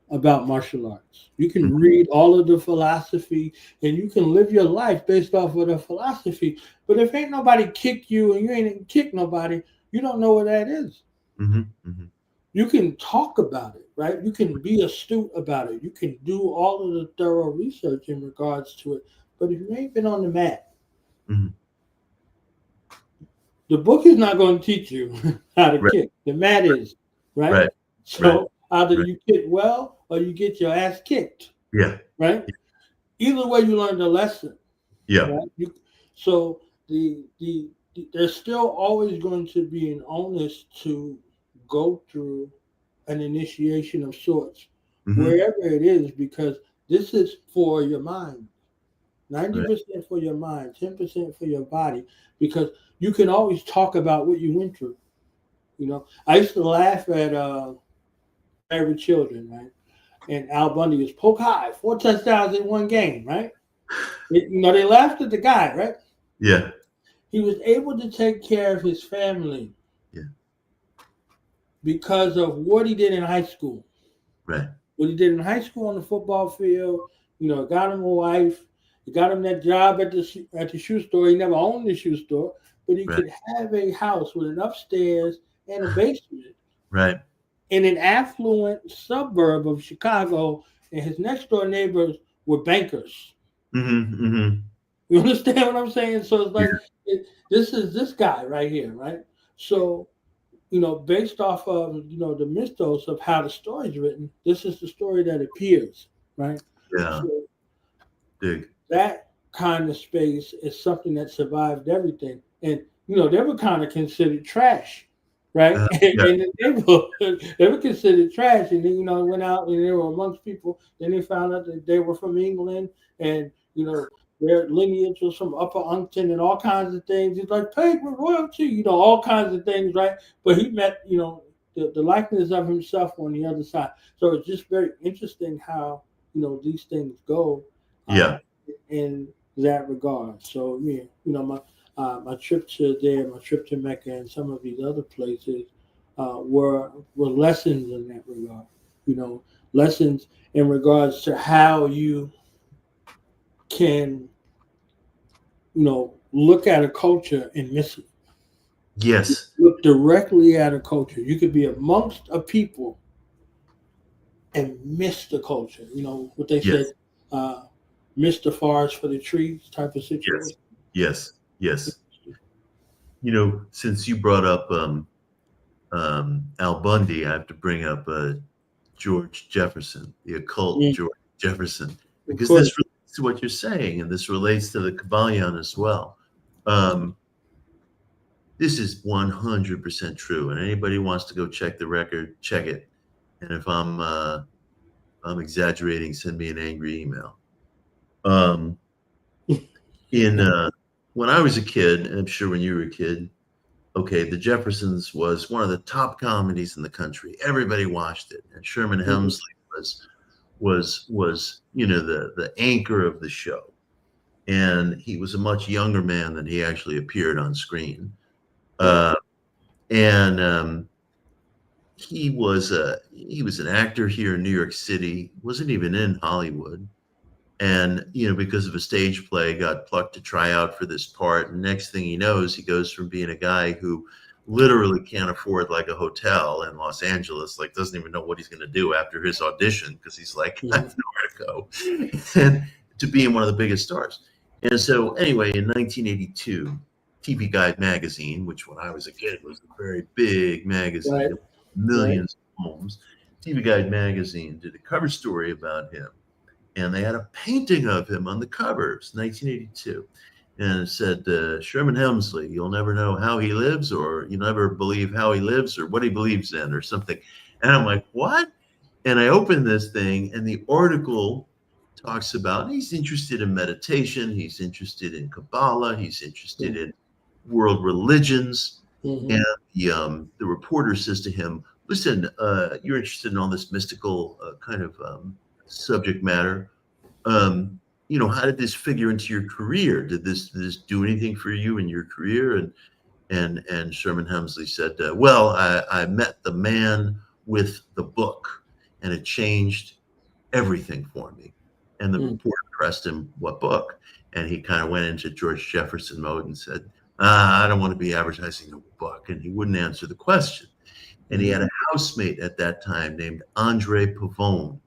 about martial arts. You can read all of the philosophy and you can live your life based off of the philosophy. But if ain't nobody kick you and you ain't kick nobody, you don't know what that is. You can talk about it, right? You can be astute about it. You can do all of the thorough research in regards to it. But if you ain't been on the mat, the book is not going to teach you how to kick. The mat is, right? So either you kick well or you get your ass kicked. Right? Either way, you learn the lesson. Right? So there's still always going to be an onus to go through an initiation of sorts, wherever it is, because this is for your mind. 90% for your mind, 10% for your body, because you can always talk about what you went through. I used to laugh at Married Children, right? And Al Bundy was poke high, 4 touchdowns in one game, right? They laughed at the guy, right? He was able to take care of his family because of what he did in high school. What he did in high school on the football field, got him a wife, he got him that job at the shoe store. He never owned the shoe store, but he could have a house with an upstairs and a basement. In an affluent suburb of Chicago, and his next door neighbors were bankers. You understand what I'm saying? So it's like, this is this guy right here, right? So, based off of, the mythos of how the story's written, this is the story that appears, right? So that kind of space is something that survived everything. And, they were kind of considered trash, right? In the neighborhood, they were considered trash. And then, went out and they were amongst people. Then they found out that they were from England and, their lineage was from Upper Uncton and all kinds of things. He's like, paid with royalty, all kinds of things, right? But he met, the likeness of himself on the other side. So it's just very interesting how, these things go in that regard. So, my trip to there, my trip to Mecca and some of these other places were lessons in that regard. Lessons in regards to how you can, look at a culture and miss it. Look directly at a culture. You could be amongst a people and miss the culture. What they said, miss the forest for the trees type of situation. Yes. Since you brought up Al Bundy, I have to bring up George Jefferson, the occult George Jefferson, because this relates to what you're saying, and this relates to the Kabbalion as well. This is 100% true, and anybody who wants to go check the record, check it. And if I'm exaggerating, send me an angry email. When I was a kid, and I'm sure when you were a kid, The Jeffersons was one of the top comedies in the country. Everybody watched it, and Sherman Hemsley was the anchor of the show, and he was a much younger man than he actually appeared on screen, he was an actor here in New York City, wasn't even in Hollywood. And, because of a stage play, got plucked to try out for this part. And next thing he knows, he goes from being a guy who literally can't afford like a hotel in Los Angeles, like doesn't even know what he's going to do after his audition, because he's like, I have nowhere to go, and to being one of the biggest stars. And so anyway, in 1982, TV Guide magazine, which when I was a kid was a very big magazine, millions of homes, TV Guide magazine did a cover story about him. And they had a painting of him on the cover. It was 1982. And it said, Sherman Hemsley, you'll never know how he lives, or you'll never believe how he lives or what he believes in, or something. And I'm like, what? And I open this thing, and the article talks about he's interested in meditation, he's interested in Kabbalah, he's interested in world religions. And the reporter says to him, listen, you're interested in all this mystical kind of subject matter. You know, how did this figure into your career? Did this do anything for you in your career? And Sherman Hemsley said, well, I met the man with the book, and it changed everything for me. And the reporter pressed him, what book? And he kind of went into George Jefferson mode and said, I don't want to be advertising a book. And he wouldn't answer the question. And he had a housemate at that time named Andre Pavone.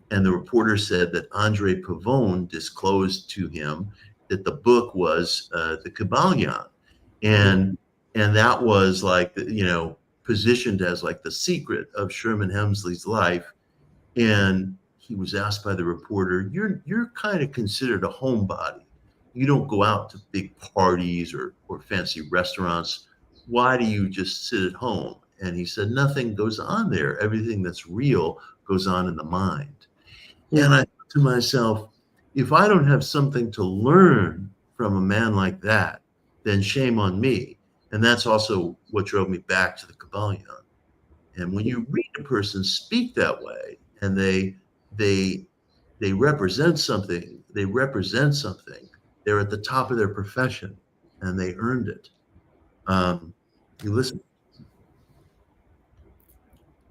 And the reporter said that Andre Pavone disclosed to him that the book was the Kybalion. And that was like, you know, positioned as like the secret of Sherman Hemsley's life. And he was asked by the reporter, you're kind of considered a homebody. You don't go out to big parties or fancy restaurants. Why do you just sit at home? And he said, nothing goes on there. Everything that's real goes on in the mind. And I thought to myself, if I don't have something to learn from a man like that, then shame on me. And that's also what drove me back to the Kybalion. And when you read a person speak that way, and they represent something, they're at the top of their profession, and they earned it. You listen.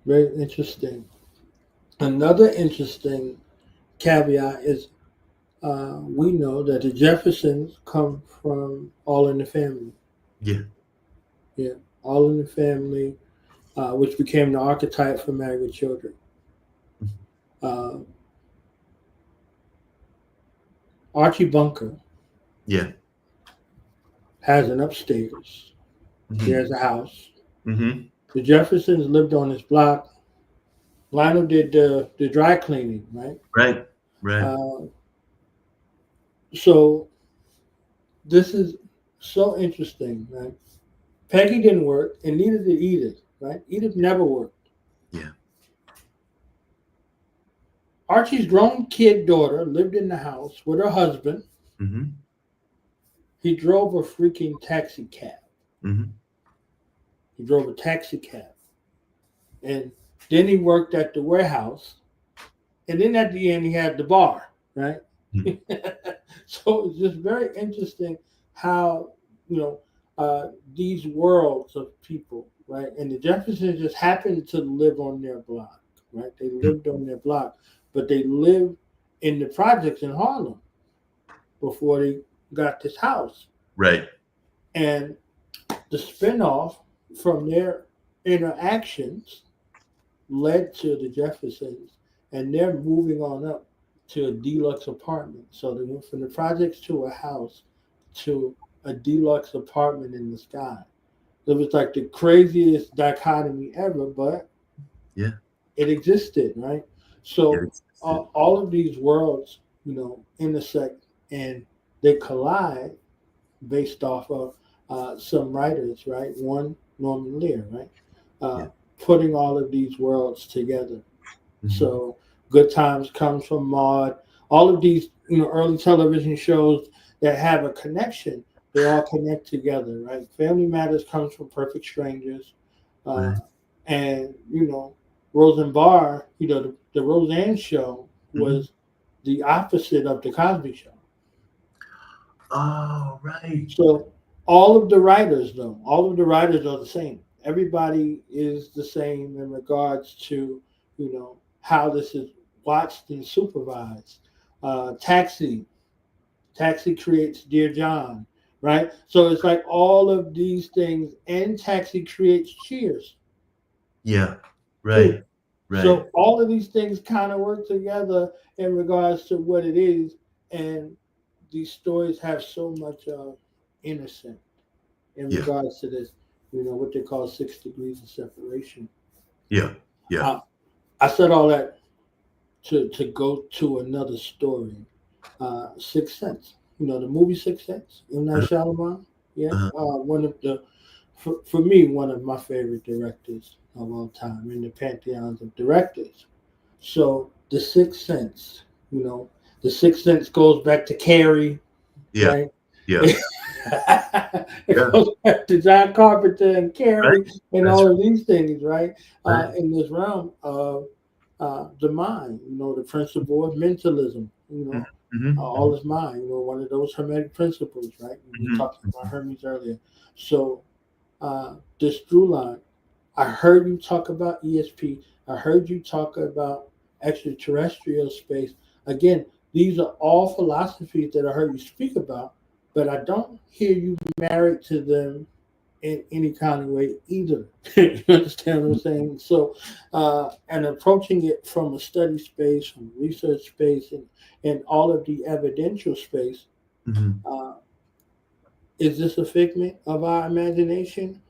Very interesting. Another interesting caveat is we know that the Jeffersons come from All in the Family. Yeah. Yeah, All in the Family, which became the archetype for Married with Children. Archie Bunker has an upstairs. He has a house. The Jeffersons lived on this block. Lionel did the dry cleaning, right? Right. So this is so interesting, right? Peggy didn't work, and neither did Edith, right? Edith never worked. Yeah. Archie's grown kid daughter lived in the house with her husband. He drove a freaking taxi cab. He drove a taxi cab. And then he worked at the warehouse. And then at the end, he had the bar, right? So it's just very interesting how, you know, these worlds of people, right? And the Jeffersons just happened to live on their block, right? They lived on their block, but they lived in the projects in Harlem before they got this house. Right. And the spinoff from their interactions led to the Jeffersons, and they're moving on up to a deluxe apartment. So they went from the projects to a house to a deluxe apartment in the sky. It was like the craziest dichotomy ever, but it existed, right? So all of these worlds, you know, intersect and they collide based off of some writers, right? One, Norman Lear, right? Putting all of these worlds together. So Good Times comes from Maud. All of these, you know, early television shows that have a connection, they all connect together, right? Family Matters comes from Perfect Strangers. And, you know, Roseanne, you know, the Roseanne show was the opposite of the Cosby Show. Oh, right. So all of the writers are the same. Everybody is the same in regards to, you know, how this is watched and supervised. Taxi creates Dear John, right? So it's like all of these things, and Taxi creates Cheers. Yeah, right. So all of these things kind of work together in regards to what it is, and these stories have so much innocent in regards to this, you know, what they call 6 degrees of separation. I said all that to go to another story. Sixth Sense. You know, the movie Sixth Sense, M. Night Shyamalan. One of the for me, one of my favorite directors of all time in the pantheons of directors. So The Sixth Sense, The Sixth Sense goes back to Carrie, Yeah. right? Yeah. It goes back to John Carpenter and Carrie and That's all of these things, right? Right. In this realm of the mind, the principle of mentalism, all is mind, one of those Hermetic principles, right? We talked about Hermes earlier. So this through line, I heard you talk about ESP. I heard you talk about extraterrestrial space. Again, these are all philosophies that I heard you speak about, but I don't hear you married to them in any kind of way either. You understand what I'm saying? So, and approaching it from a study space, from research space, and all of the evidential space, is this a figment of our imagination,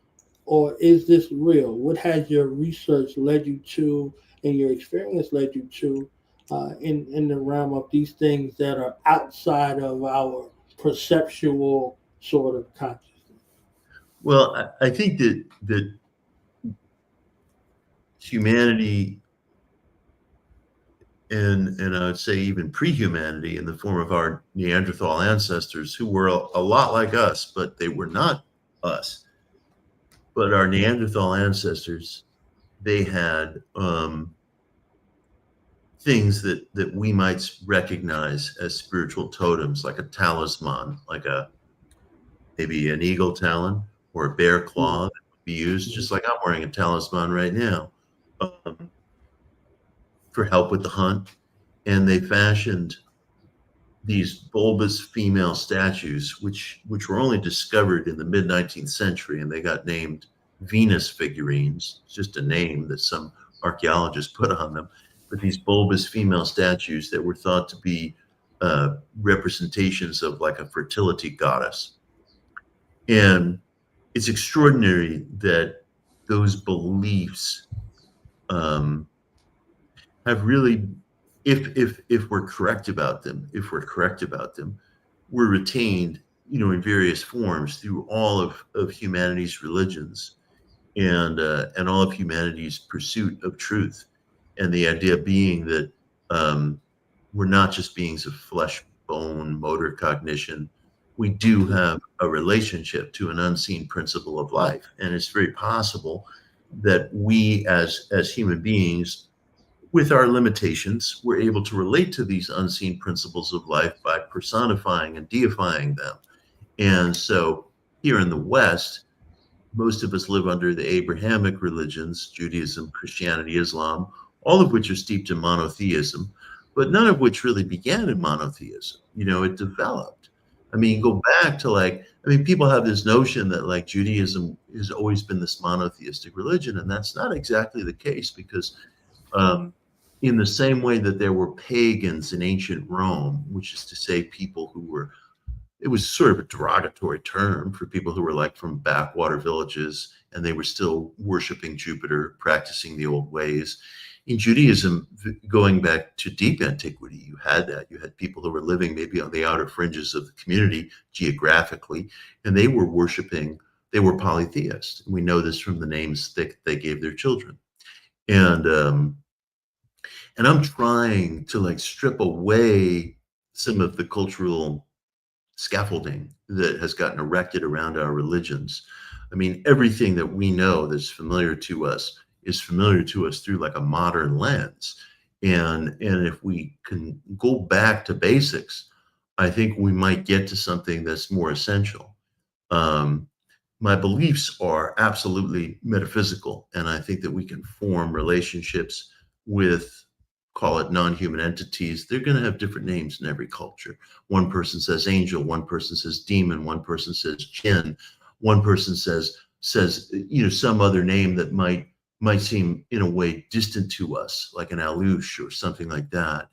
or is this real? What has your research led you to, and your experience led you to, in the realm of these things that are outside of our perceptual sort of consciousness? Well, I think that humanity, and I would say even pre-humanity, in the form of our Neanderthal ancestors, who were a lot like us, but they were not us. But our Neanderthal ancestors, they had things that we might recognize as spiritual totems, like a talisman, like maybe an eagle talon or a bear claw that would be used, just like I'm wearing a talisman right now, for help with the hunt. And they fashioned these bulbous female statues, which were only discovered in the mid-19th century, and they got named Venus figurines. It's just a name that some archaeologists put on them. But these bulbous female statues that were thought to be representations of like a fertility goddess. And it's extraordinary that those beliefs have really, if we're correct about them, were retained, in various forms through all of humanity's religions and all of humanity's pursuit of truth. And the idea being that we're not just beings of flesh, bone, motor cognition. We do have a relationship to an unseen principle of life. And it's very possible that we as human beings, with our limitations, we're able to relate to these unseen principles of life by personifying and deifying them. And so here in the West, most of us live under the Abrahamic religions, Judaism, Christianity, Islam, all of which are steeped in monotheism, but none of which really began in monotheism. It developed. Go back to people have this notion that Judaism has always been this monotheistic religion, and that's not exactly the case, because in the same way that there were pagans in ancient Rome, which is to say people who were, it was sort of a derogatory term for people who were from backwater villages, and they were still worshiping Jupiter, practicing the old ways. In Judaism, going back to deep antiquity, you had that. You had people who were living maybe on the outer fringes of the community geographically, and they were worshiping, they were polytheists. We know this from the names that they gave their children. And I'm trying to strip away some of the cultural scaffolding that has gotten erected around our religions. Everything that we know that's familiar to us is familiar to us through a modern lens. And if we can go back to basics, I think we might get to something that's more essential. My beliefs are absolutely metaphysical, and I think that we can form relationships with, call it non-human entities. They're going to have different names in every culture. One person says angel, one person says demon, one person says jinn, one person says some other name that might seem in a way distant to us, like an Alush or something like that.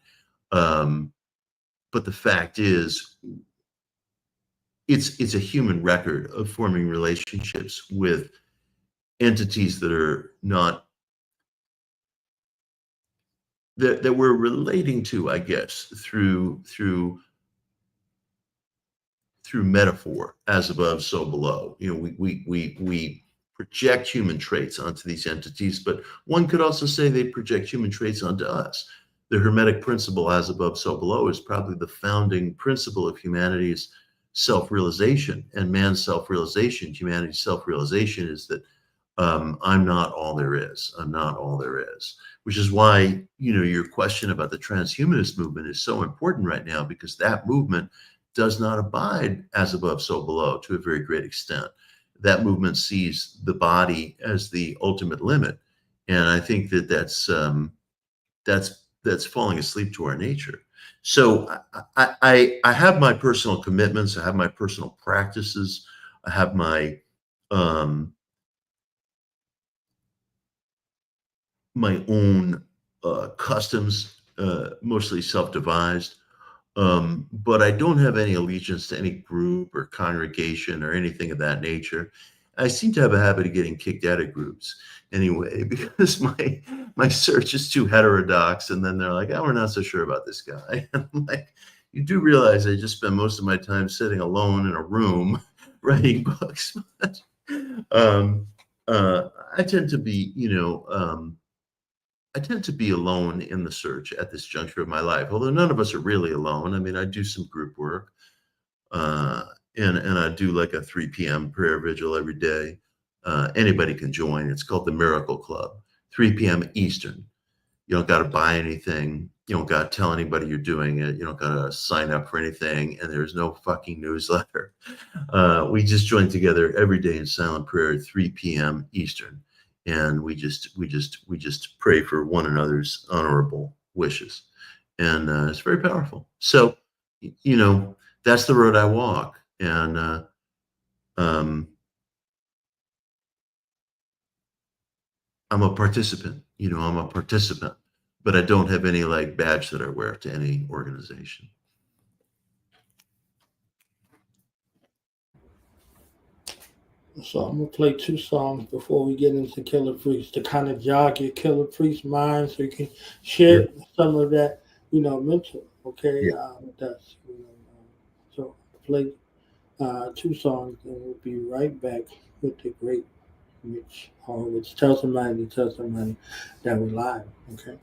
But the fact is, it's a human record of forming relationships with entities that are not, that we're relating to, I guess, through metaphor, as above, so below. We project human traits onto these entities, but one could also say they project human traits onto us. The Hermetic principle, as above, so below, is probably the founding principle of humanity's self-realization, and man's self-realization, humanity's self-realization, is that I'm not all there is. I'm not all there is, which is why, your question about the transhumanist movement is so important right now, because that movement does not abide as above, so below to a very great extent. That movement sees the body as the ultimate limit. And I think that that's falling asleep to our nature. So I have my personal commitments. I have my personal practices. I have my my own customs, mostly self-devised. But I don't have any allegiance to any group or congregation or anything of that nature. I seem to have a habit of getting kicked out of groups anyway, because my search is too heterodox, and then they're like, "Oh, we're not so sure about this guy." And I'm like, you do realize I just spend most of my time sitting alone in a room writing books. But I tend to be, I tend to be alone in the search at this juncture of my life, although none of us are really alone. I mean, I do some group work, and I do like a 3 p.m. prayer vigil every day. Anybody can join. It's called the Miracle Club, 3 p.m. Eastern. You don't got to buy anything. You don't got to tell anybody you're doing it. You don't got to sign up for anything, and there's no fucking newsletter. We just join together every day in silent prayer at 3 p.m. Eastern. And we just pray for one another's honorable wishes, and it's very powerful. So, that's the road I walk, and I'm a participant. I'm a participant, but I don't have any badge that I wear to any organization. So I'm gonna play 2 songs before we get into Killah Priest to kind of jog your Killah Priest mind, so you can share some of that, mental. Okay, with us. So play 2 songs, and we'll be right back with the great Mitch Horowitz. Tell somebody that we're live. Okay.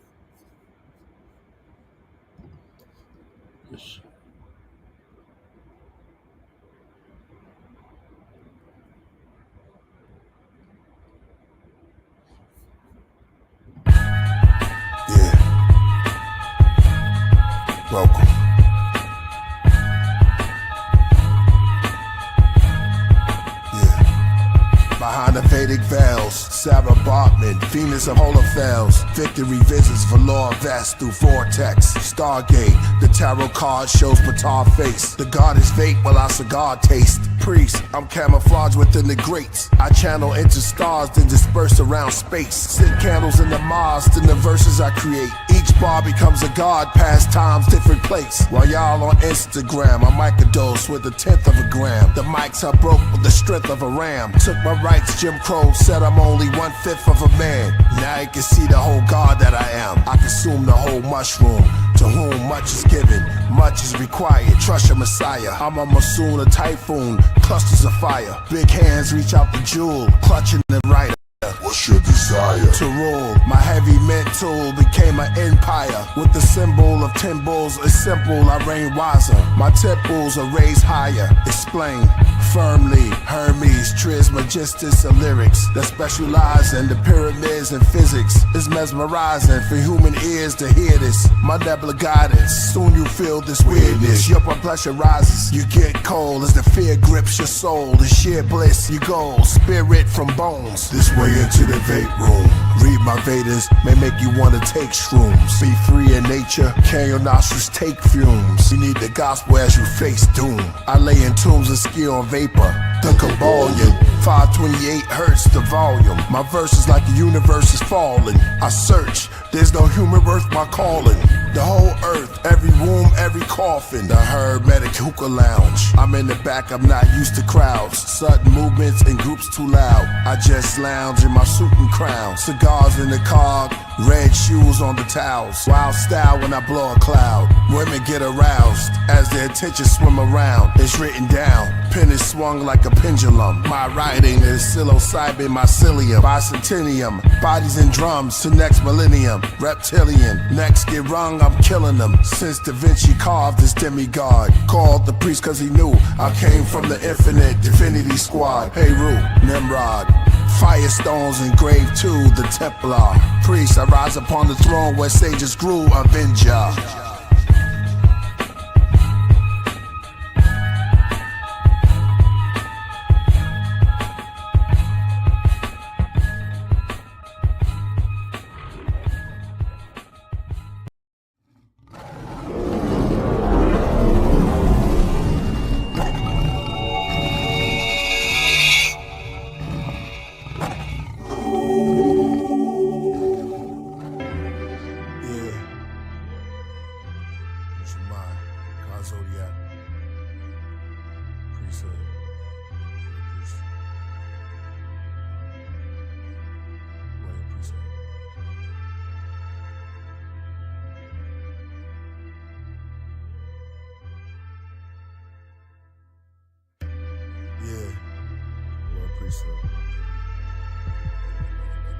Yes. Welcome. Behind the Vedic veils, Sarah Bartman, Venus of Holophels, victory visits Valor Vest through Vortex, Stargate, the tarot card shows Patar face, the god is fate while I cigar taste. Priest, I'm camouflaged within the grates. I channel into stars, then disperse around space. Send candles in the Mars, then the verses I create. Each bar becomes a god, past times, different place. While y'all on Instagram, I microdose with 1/10 of a gram. The mics I broke with the strength of a ram. Took my rights, Jim Crow said I'm only 1/5 of a man. Now you can see the whole god that I am. I consume the whole mushroom. To whom much is given, much is required. Trust your messiah. I'm a monsoon, a typhoon, clusters of fire. Big hands reach out the jewel, clutching the rider. What's your desire? To rule. My heavy mental became an empire. With the symbol of 10 bulls, it's simple, I reign wiser. My temples are raised higher. Explain firmly. Hermes, Trismegistus, and lyrics that specialize in the pyramids and physics. It's mesmerizing for human ears to hear this. My nebula guidance. Soon you feel this weirdness. Your blood pressure rises. You get cold as the fear grips your soul. The sheer bliss, you go. Spirit from bones. This way into the vape room. Read my Vedas, may make you want to take shrooms. Be free in nature, can your nostrils take fumes. You need the gospel as you face doom. I lay in tombs and ski on vapor, the Kabbalion. 528 hertz the volume. My verse is like the universe is falling. I search, there's no human worth my calling. The whole earth, every womb, every coffin. The hermetic hookah lounge. I'm in the back, I'm not used to crowds. Sudden movements in groups too loud. I just lounge in my suit and crown. Cigars in the car, red shoes on the towels. Wild style when I blow a cloud. Women get aroused as their attention swim around. It's written down. pen is swung like a pendulum. My writing is psilocybin mycelium, bicentennium. Bodies and drums to next millennium. Reptilian, next get rung, I'm killing them. Since Da Vinci carved this demigod, called the priest cause he knew I came from the infinite Infinity Squad. Heru, Nimrod, Firestones engraved to the Templar. Priest, I rise upon the throne where sages grew, Avenger. Ka Zodiak, Priesthood, Royal Priesthood. Yeah, Royal Priesthood.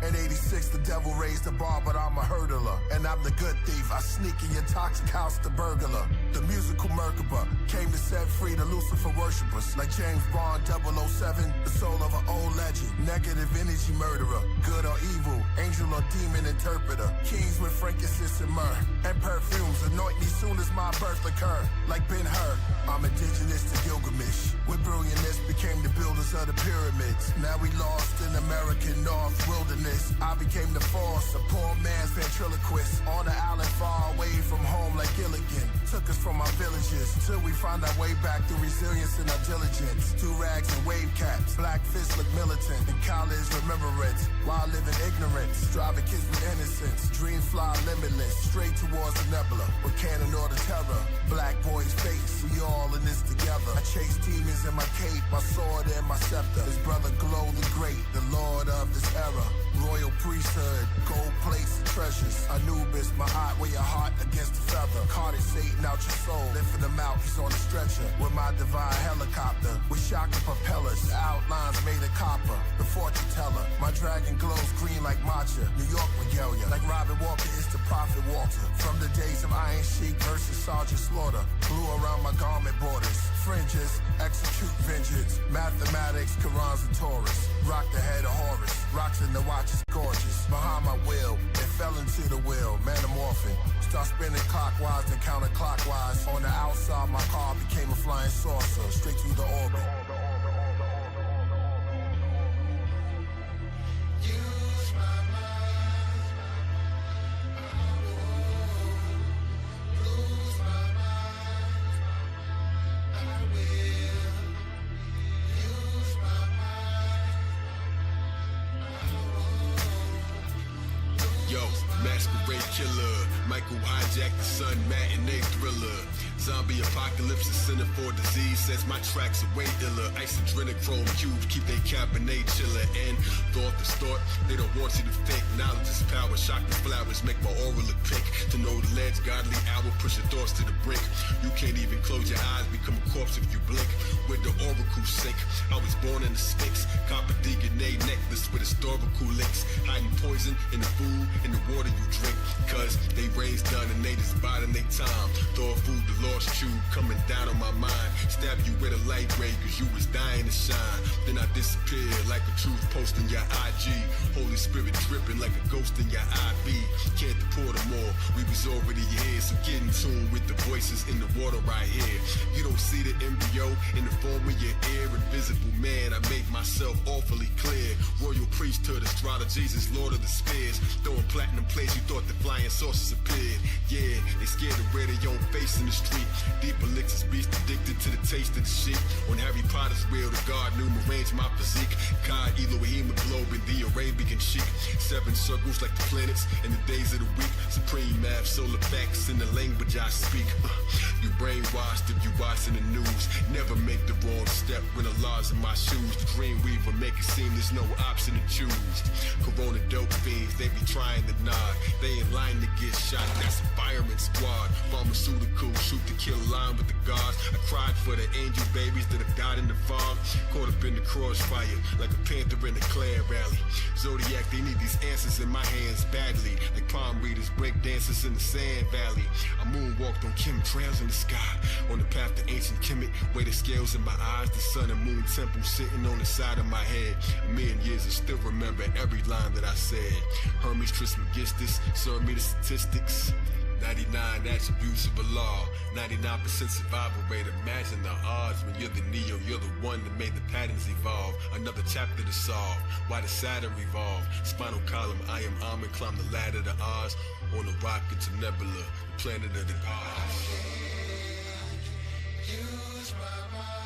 In 86, the devil raised the bar, but I'm a hurdler. And I'm the good thief. I sneak in your toxic house, the burglar. The musical Merkaba came to set free the Lucifer worshippers. Like James Bond 007, the soul of an old legend. Negative energy murderer, good or evil, angel or demon interpreter. Kings with frankincense and myrrh, and perfumes anoint me soon as my birth occur. Like Ben-Hur, I'm indigenous to Gilgamesh. With brilliantness became the builders of the pyramids. Now we lost in American North wilderness. I became the force, a poor man's ventriloquist. On the island far away from home like Gilligan. Took us from our villages till we found our way back through resilience and our diligence. Two rags and wave caps, black fists look militant. And college remembrance, while living ignorance. Driving kids with innocence, dreams fly limitless. Straight towards the nebula, with cannon or the terror. Black boy's face, we all in this together. I chase demons in my cape, my sword and my scepter. His brother Glow the Great, the lord of this era. Royal priesthood, gold plates and treasures. Anubis, my eye, weigh your heart against the feather. Carted Satan out your soul, lifting him out, he's on a stretcher. With my divine helicopter, with shocking propellers. The outlines made of copper, the fortune teller. My dragon glows green like matcha. New York regalia, like Robin Walker is the prophet Walter. From the days of Iron Sheik versus Sergeant Slaughter. Blue around my garment borders. Fringes, execute vengeance. Mathematics, Qurans and Taurus. Rock the head of Horus. Rocks in the watch is gorgeous. Behind my will, it fell into the wheel. Metamorphing. Start spinning clockwise and counterclockwise. On the outside, my car became a flying saucer. Straight through the orbit. Use my mind. Lose my mind. I will. Use my mind. Yo, masquerade killer, Michael hijacked the sun, matinee thriller. Zombie apocalypse is center for disease, says my tracks are way iller. Isodrenochrome cubes keep they cabernet chiller. And thought this thought, they don't want you to think. Knowledge is power, shock the flowers, make my aura look pink. To know the ledge, godly hour, push your thoughts to the brink. You can't even close your eyes, become a corpse if you blink. Where the oracles sink, I was born in the Sphinx. Copper DNA necklace with historical links. Hiding poison in the food, in the water you drink. Cause they raised done and they just biding their time. Throw food the lost you coming down on my mind. Stab you with a light ray cause you was dying to shine. Then I disappeared like a truth post in your IG. Holy Spirit dripping like a ghost in your IV. Can't deport them all, we was already here. So get in tune with the voices in the water right here. You don't see the embryo in the form of your ear. Invisible man, I make myself awfully clear. Royal priesthood, Estrada, Jesus, Lord of the Spears. Throwing platinum plates, you thought the flying saucers appeared. Yeah, they scared to wear their own face in the street. Deep elixirs, beast addicted to the taste of the sheep. On Harry Potter's wheel, the god knew arrange my physique. Ka Elohim, a globe in the Arabian chic. 7 circles like the planets in the days of the week. Supreme math, solar facts in the language I speak. You brainwashed if you watching the news. Never make the wrong step when the law's in my shoes. The dream weaver make it seem there's no option to choose. Corona dope fiends, they be trying to nod. They in line to get shot, that's a fireman squad, pharmaceutical, shoot to kill line with the gods. I cried for the angel babies that have died in the fog, caught up in the crossfire like a panther in a Klan rally. Zodiac, they need these answers in my hands badly, like palm readers, break dancers in the sand valley. I moonwalked on chemtrails in the sky, on the path to ancient Kemet, weigh the scales in my eyes, the sun and moon temple sitting on the side of my head. A million years I still remember every line that I said. Hermes Trismegistus, serve me the statistics. 99 attributes of Allah, 99% survival rate. Imagine the odds when you're the Neo, you're the one that made the patterns evolve. Another chapter to solve, why does Saturn revolve? Spinal column, I am Amen, climb the ladder to Oz. On the rocket to Nebula, the planet of the gods. Use my mind,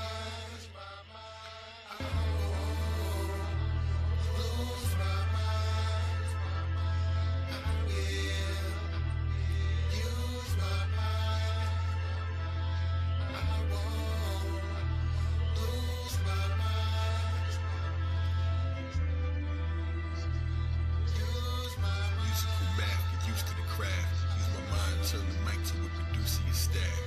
I won't lose my mind, I will. Use my mind, I won't lose my mind. Use my musical math, get used to the craft. Use my mind, turn the mic to a Producer staff.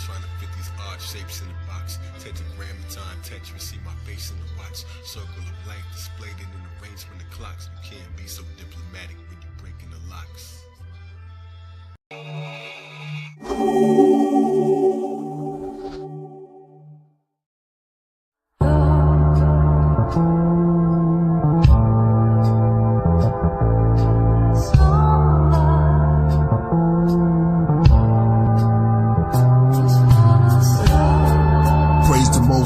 Trying to fit these odd shapes in a box. Tetragrammaton, Tetris, see my face in the watch. Circle of life displayed in an arrangement of clocks. You can't be so diplomatic when you're breaking the locks.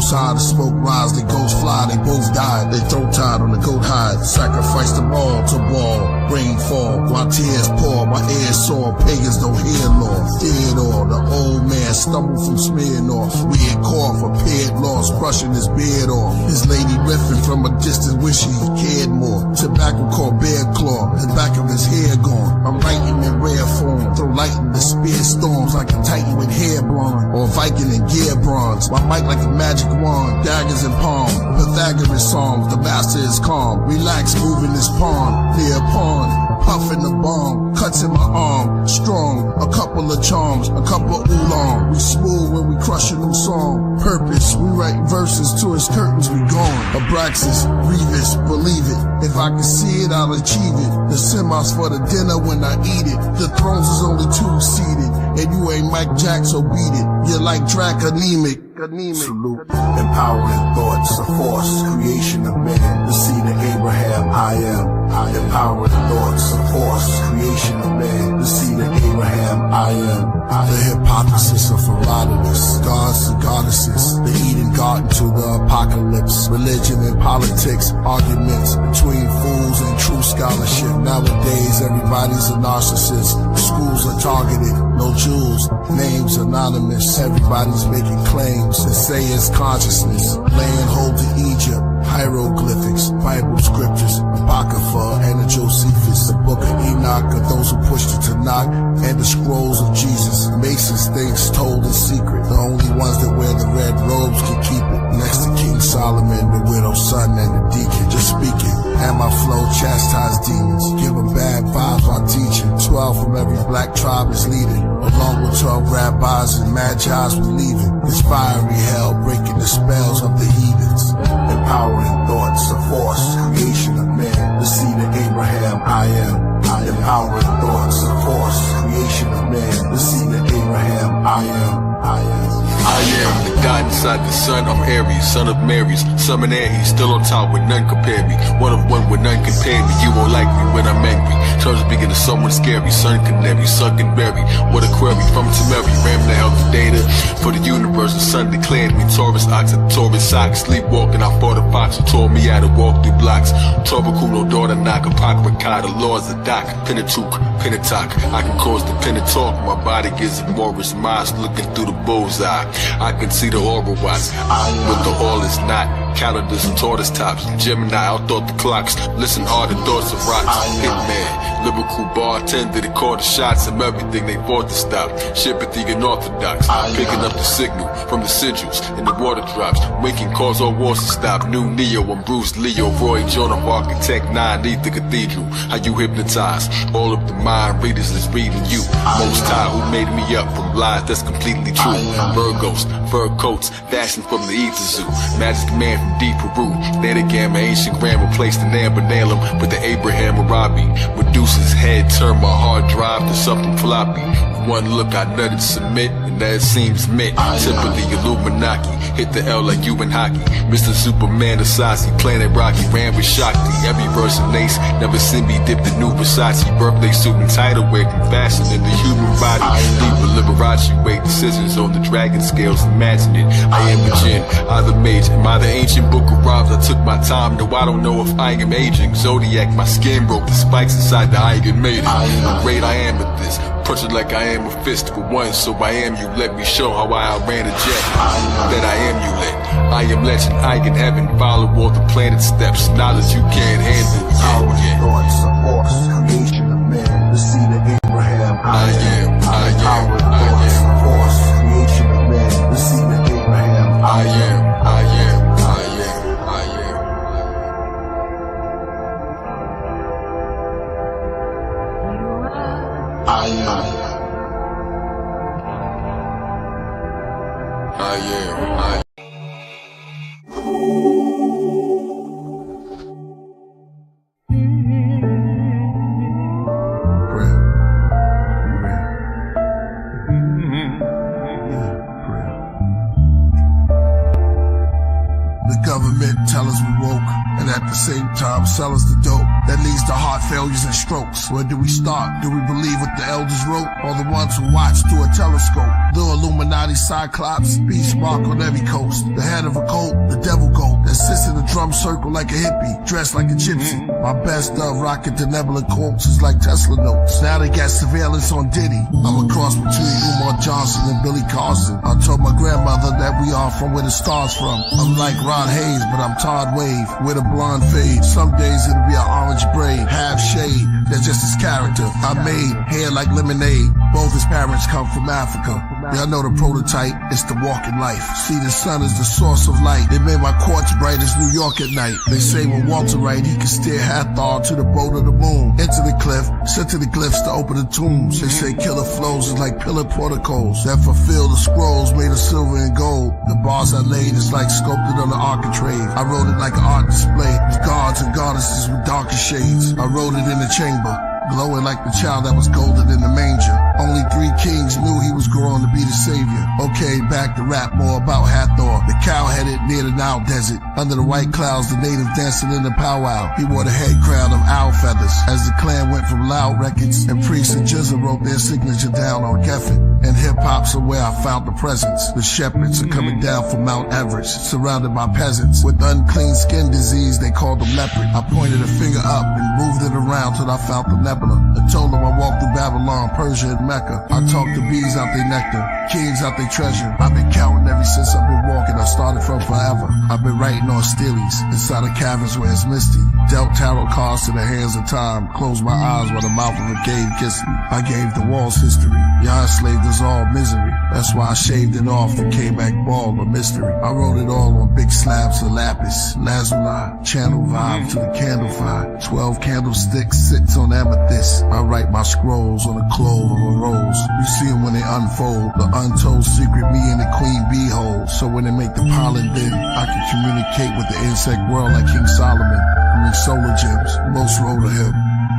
The smoke rise, they ghosts fly, they both died. They throw tied on the goat hide, sacrifice them all to wall. Rain fall, while tears pour, my ears sore. Pagans don't hear law. Theodore, the old man, stumbled from smearing off. Weird cough, appeared lost, brushing his beard off. His lady riffing from a distance, wishing he cared more. Tobacco called bear claw, the back of his hair gone. I'm writing in rare form, throw light in the spear storms like a titan with hair blonde, or Viking in gear bronze. My mic like a magic wand, daggers in palm, Pythagoras psalms, the master is calm. Relax, moving his palm, near pawn, puffing the bomb, cuts in my arm, strong, a couple of charms, a couple oolong. We smooth when we crush a new song. Purpose, we write verses to his curtains, we gone. Abraxas, Revis, believe it. If I can see it, I'll achieve it. The semis for the dinner when I eat it. The thrones is only two-seated, and you ain't Mike Jack, so beat it. You're like Drac anemic. Salute, empowering thoughts, a force, creation of man, the seed of Abraham, I am. Empowering thoughts, a force, creation of man, the seed of Abraham, I am. The hypothesis of Herodotus, gods and goddesses, the Eden garden to the apocalypse, religion and politics, arguments between fools and true scholarship. Nowadays, everybody's a narcissist. Schools are targeted, no jewels, names anonymous. Everybody's making claims and say it's consciousness. Laying hold to Egypt, hieroglyphics, Bible scriptures, Apocrypha, and the Josephus, the book of Enoch of those who pushed it to knock, and the scrolls of Jesus. Masons things told in secret. The only ones that wear the red robes can keep it. Next to King Solomon, the widow's son, and the deacon. Just speaking, and my flow chastise demons. Give them bad vibes while teaching. 12 from every black tribe is leading, along with 12 rabbis and magi's believing. Inspiring hell, breaking the spells of the heathens. Empowering thoughts, a force, creation of man, the seed of Abraham, I am. Empowering thoughts, a force, creation of man, the seed of Abraham, I am. I am the God inside the sun, I'm Aries, son of Mary's, summon Aries, still on top with none compare me. One of one with none compare me, you won't like me when I'm angry. Terms begin to someone scary, sun canary, sunken berry. What a query from Tamari, ram the health data for the universe. The sun declared me Taurus, ox and Taurus socks. Sleepwalking, I fought a fox who told me how to walk through blocks. Torbaku, no daughter knock, Apocrypha, the laws of Doc, Pentateuch, Pentateuch. I can cause the pen to talk, my body gives it Morris Moss looking through the bullseye. I can see the aura watch, but the all is not. calendars and tortoise tops. Gemini outthought the clocks. Listen hard to thoughts of rocks. Hitman, lyrical bartender, they call the shots of everything they fought to stop. Sympathy unorthodox, picking up the signal from the sigils and the water drops. Making calls all wars to stop. New Neo, I'm Bruce Leo, Roy John of Architect 9, need the cathedral. How you hypnotize all of the mind readers that's reading you. Most High, who made me up from lies that's completely true. Virgos, fur coats, fashioned from the ether zoo. Magic man from deep Peru. Then again, my ancient grammar placed an amber nail him with the Abraham Arabi. Medusa's head turned my hard drive to something floppy. One look, I nutted submit, and that seems meant. Typically Illuminati, hit the L like you in hockey. Mr. Superman, Asasi, Planet Rocky, ran with Shakti. Every verse an ace, never seen me dip the new Versace. Birthday suit and title wear, fashion in the human body. Deeper Liberace, weight decisions on the dragon scales, imagine it. I am a jinn, either mage, am I the ancient book of rhymes? I took my time, no I don't know if I am aging. Zodiac, my skin broke, the spikes inside the Eigen made it. How great I am at this. Punch it like I am a fist for one, so I am you. Let me show how I outran a jet. That I am you lit. I am legend, I can heaven. Follow all the planet steps. Knowledge you can't handle. Yeah. Thoughts of force, creation of man, the seed of Abraham. I am. Force, creation of man, the seed of Abraham. I am. Sell us the dope that leads to heart failures and strokes. Where do we start? Do we believe what the elders wrote, or the ones who watch through a telescope? The Illuminati Cyclops, beast mark on every coast. The head of a cult, the devil goat that sits in a drum circle like a hippie, dressed like a gypsy. My best of rocket to nebula quotes is like Tesla notes. Now they got surveillance on Diddy. I'm a cross between Umar Johnson and Billy Carson. I told my grandmother that we are from where the stars from. I'm like Rod Hayes, but I'm Todd Wave with a blonde fade. Some days it'll be an orange braid, half shade. That's just his character. I made hair like lemonade. Both his parents come from Africa. Y'all know the prototype, it's the walking life. See, the sun is the source of light. They made my quartz bright as New York at night. They say when Walter right, he can steer Hathor to the boat of the moon. Into the cliff, sent to the glyphs to open the tombs. They say Killah flows is like pillar protocols that fulfill the scrolls made of silver and gold. The bars I laid is like sculpted on the architrave. I wrote it like an art display with gods and goddesses with darker shades. I wrote it in the chamber, glowing like the child that was golden in the manger. Only 3 kings knew he was growing to be the savior. Okay, back to rap more about Hathor, the cow-headed near the Nile desert. Under the white clouds, the native dancing in the powwow. He wore the head crown of owl feathers. As the clan went from loud records, and priests and Jizza wrote their signature down on Geffen. And hip-hop's are where I found the presence. The shepherds are coming down from Mount Everest, surrounded by peasants. With unclean skin disease, they called them leopard. I pointed a finger up and moved it around till I found the nebula. I told them I walked through Babylon, Persia, and Mecca. I talked to bees out their nectar, kings out their treasure. I've been counting ever since I've been walking. I started from forever. I've been writing on steelies inside of caverns where it's misty. Dealt tarot cards to the hands of time. Closed my eyes while the mouth of a cave kissed me. I gave the walls history. Y'all enslaved us all misery. That's why I shaved it off and came back bald, a mystery. I wrote it all on big slabs of lapis, lazuli, channel vibe to the candle fire. 12 candlesticks sits on amethyst. I write my scrolls on a clove of a rose. You see them when they unfold, the untold secret me and the queen bee hold. So when they make the pollen bin, I can communicate with the insect world like King Solomon. I mean solar gems, most roll to him.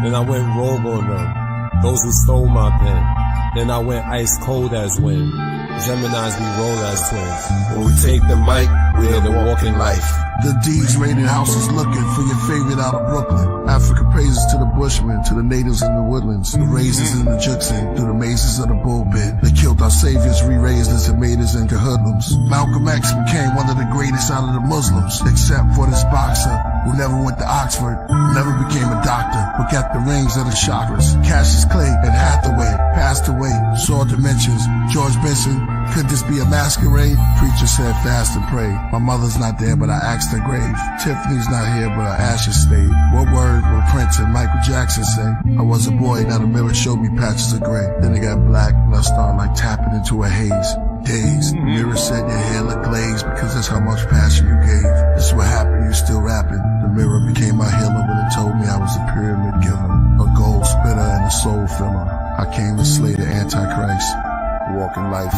Then I went rogue on them, those who stole my pen. Then I went ice cold as wind. Geminis we roll as twins. When we take the mic, we live the walking life. The D's raided houses looking for your favorite out of Brooklyn. Africa praises to the bushmen, to the natives in the woodlands, the raisins in the Juxin, through the mazes of the bullpit. They killed our saviors, re-raised us and made us into hoodlums. Malcolm X became one of the greatest out of the Muslims, except for this boxer who never went to Oxford, never became a doctor, but got the rings of the chakras. Cassius Clay and Hathaway passed away, saw dimensions. George Benson, could this be a masquerade? Preacher said fast and pray. My mother's not there, but I asked past the grave. Tiffany's not here, but her ashes stayed. What word will Prince and Michael Jackson say? I was a boy, now the mirror showed me patches of gray. Then it got black, and I started like tapping into a haze. Days. The mirror said your hair looked glazed because that's how much passion you gave. This is what happened, you still rapping. The mirror became my healer when it told me I was a pyramid giver, a gold spitter and a soul filler. I came to slay the Antichrist. Walking life.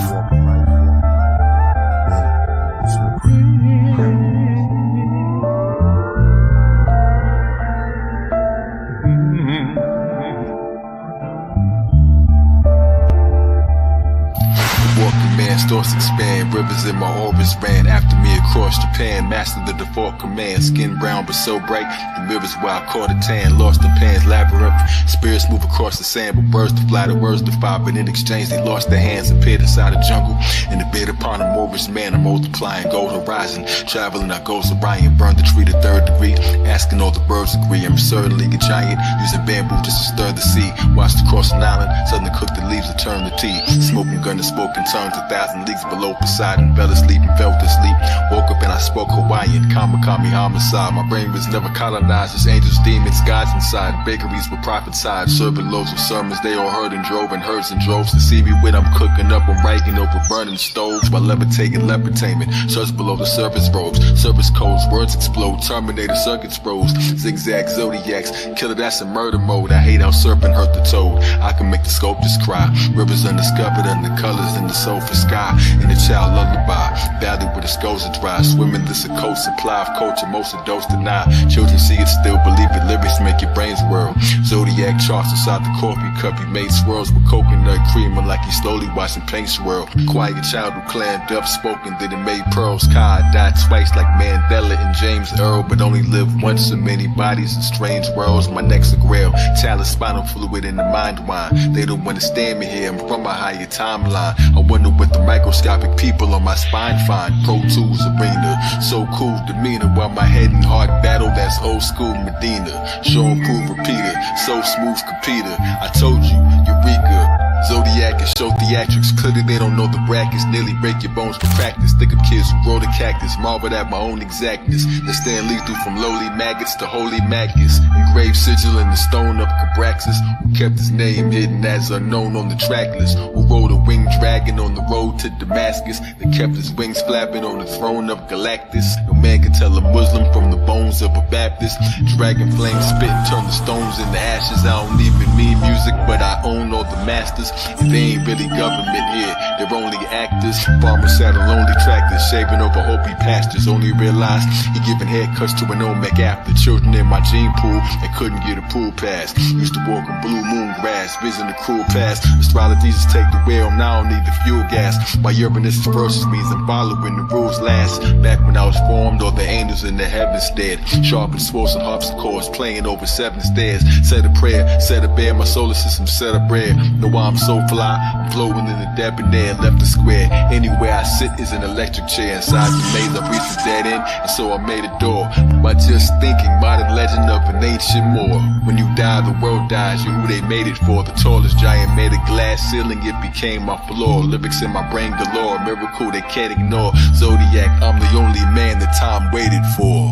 Thoughts expand, rivers in my orbits ran after me across Japan, mastered the default command, skin brown but so bright, the mirrors where I caught a tan, lost in Pan's labyrinth, spirits move across the sand, but birds to fly, the words defy, but in exchange they lost their hands, appeared inside a jungle, and the bed upon a Moorish man, I'm multiplying, gold horizon, traveling our ghost Orion, burned the tree to 3rd degree, asking all the birds agree, I'm certainly a giant, using bamboo just to stir the sea, watched across an island, suddenly cooked the leaves to turn to tea, smoking gun and smoking tongues, 1,000 leagues below Poseidon, fell asleep and fell to sleep. Woke up and I spoke Hawaiian, Kamakami homicide. My brain was never colonized, as angels, demons, gods inside. Bakeries with prophesied, serving loads of sermons. They all heard and drove in herds and droves to see me when I'm cooking up. I'm writing over burning stoves while levitating lepretainment. Search below the surface robes, service codes, words explode. Terminator circuits froze, zigzag zodiacs. Killah, that's in murder mode. I hate how serpent hurt the toad. I can make the sculptors cry. Rivers undiscovered under colors in the sulfur sky. And the child lullaby, valley where the skulls are dry. Swimming this occult supply of culture, most of those deny. Children see it, still believe it. Lyrics make your brains whirl. Zodiac charts inside the coffee cup. He made swirls with coconut creamer like he slowly watching paint swirl. Quiet child who clammed up, spoken that it made pearls. Kai died twice like Mandela and James Earl, but only lived once in many bodies in strange worlds. My neck's a grail, talent, spinal fluid in the mind wine. They don't understand me here, I'm from a higher timeline. I wonder what the microscopic people on my spine find. Pro Tools arena, so cool demeanor, while my head and heart battle, that's old school Medina. Show and prove repeater, so smooth computer. I told you, Eureka. Zodiac and show theatrics, clearly they don't know the brackets. Nearly break your bones for practice. Think of kids who grow the cactus, marveled at my own exactness. They stand lethal from lowly maggots to holy maggots. Engraved sigil in the stone of Cabraxis, who kept his name hidden as unknown on the track list. Who rode a winged dragon on the road to Damascus, that kept his wings flapping on the throne of Galactus. No man can tell a Muslim from the bones of a Baptist. Dragon flame spit and turn the stones into ashes. I don't even mean music, but I own all the masters. And they ain't really government here, they're only actors. Farmers sat on lonely tractors, shaving over Hopi pastures. Only realized he giving haircuts to an Olmec after. Children in my gene pool and couldn't get a pool pass. Used to walk on blue moon grass, vision the cruel past. Astrologies take the wheel, now I don't need the fuel gas. My Uranus versus means I'm following the rules last. Back when I was formed, all the angels in the heavens stared. Sharp and swollen harpsichords playing over 7 stairs. Said a prayer, said a bear, my solar system set a prayer. Know why I'm so fly, I'm floating in the debonair, left the square. Anywhere I sit is an electric chair. Inside the maze I reached the dead end, and so I made a door. By just thinking, modern legend of an ancient Moor. When you die, the world dies, you're who they made it for. The tallest giant made a glass ceiling, it became my floor. Lyrics in my brain galore, miracle they can't ignore. Zodiac, I'm the only man that time waited for.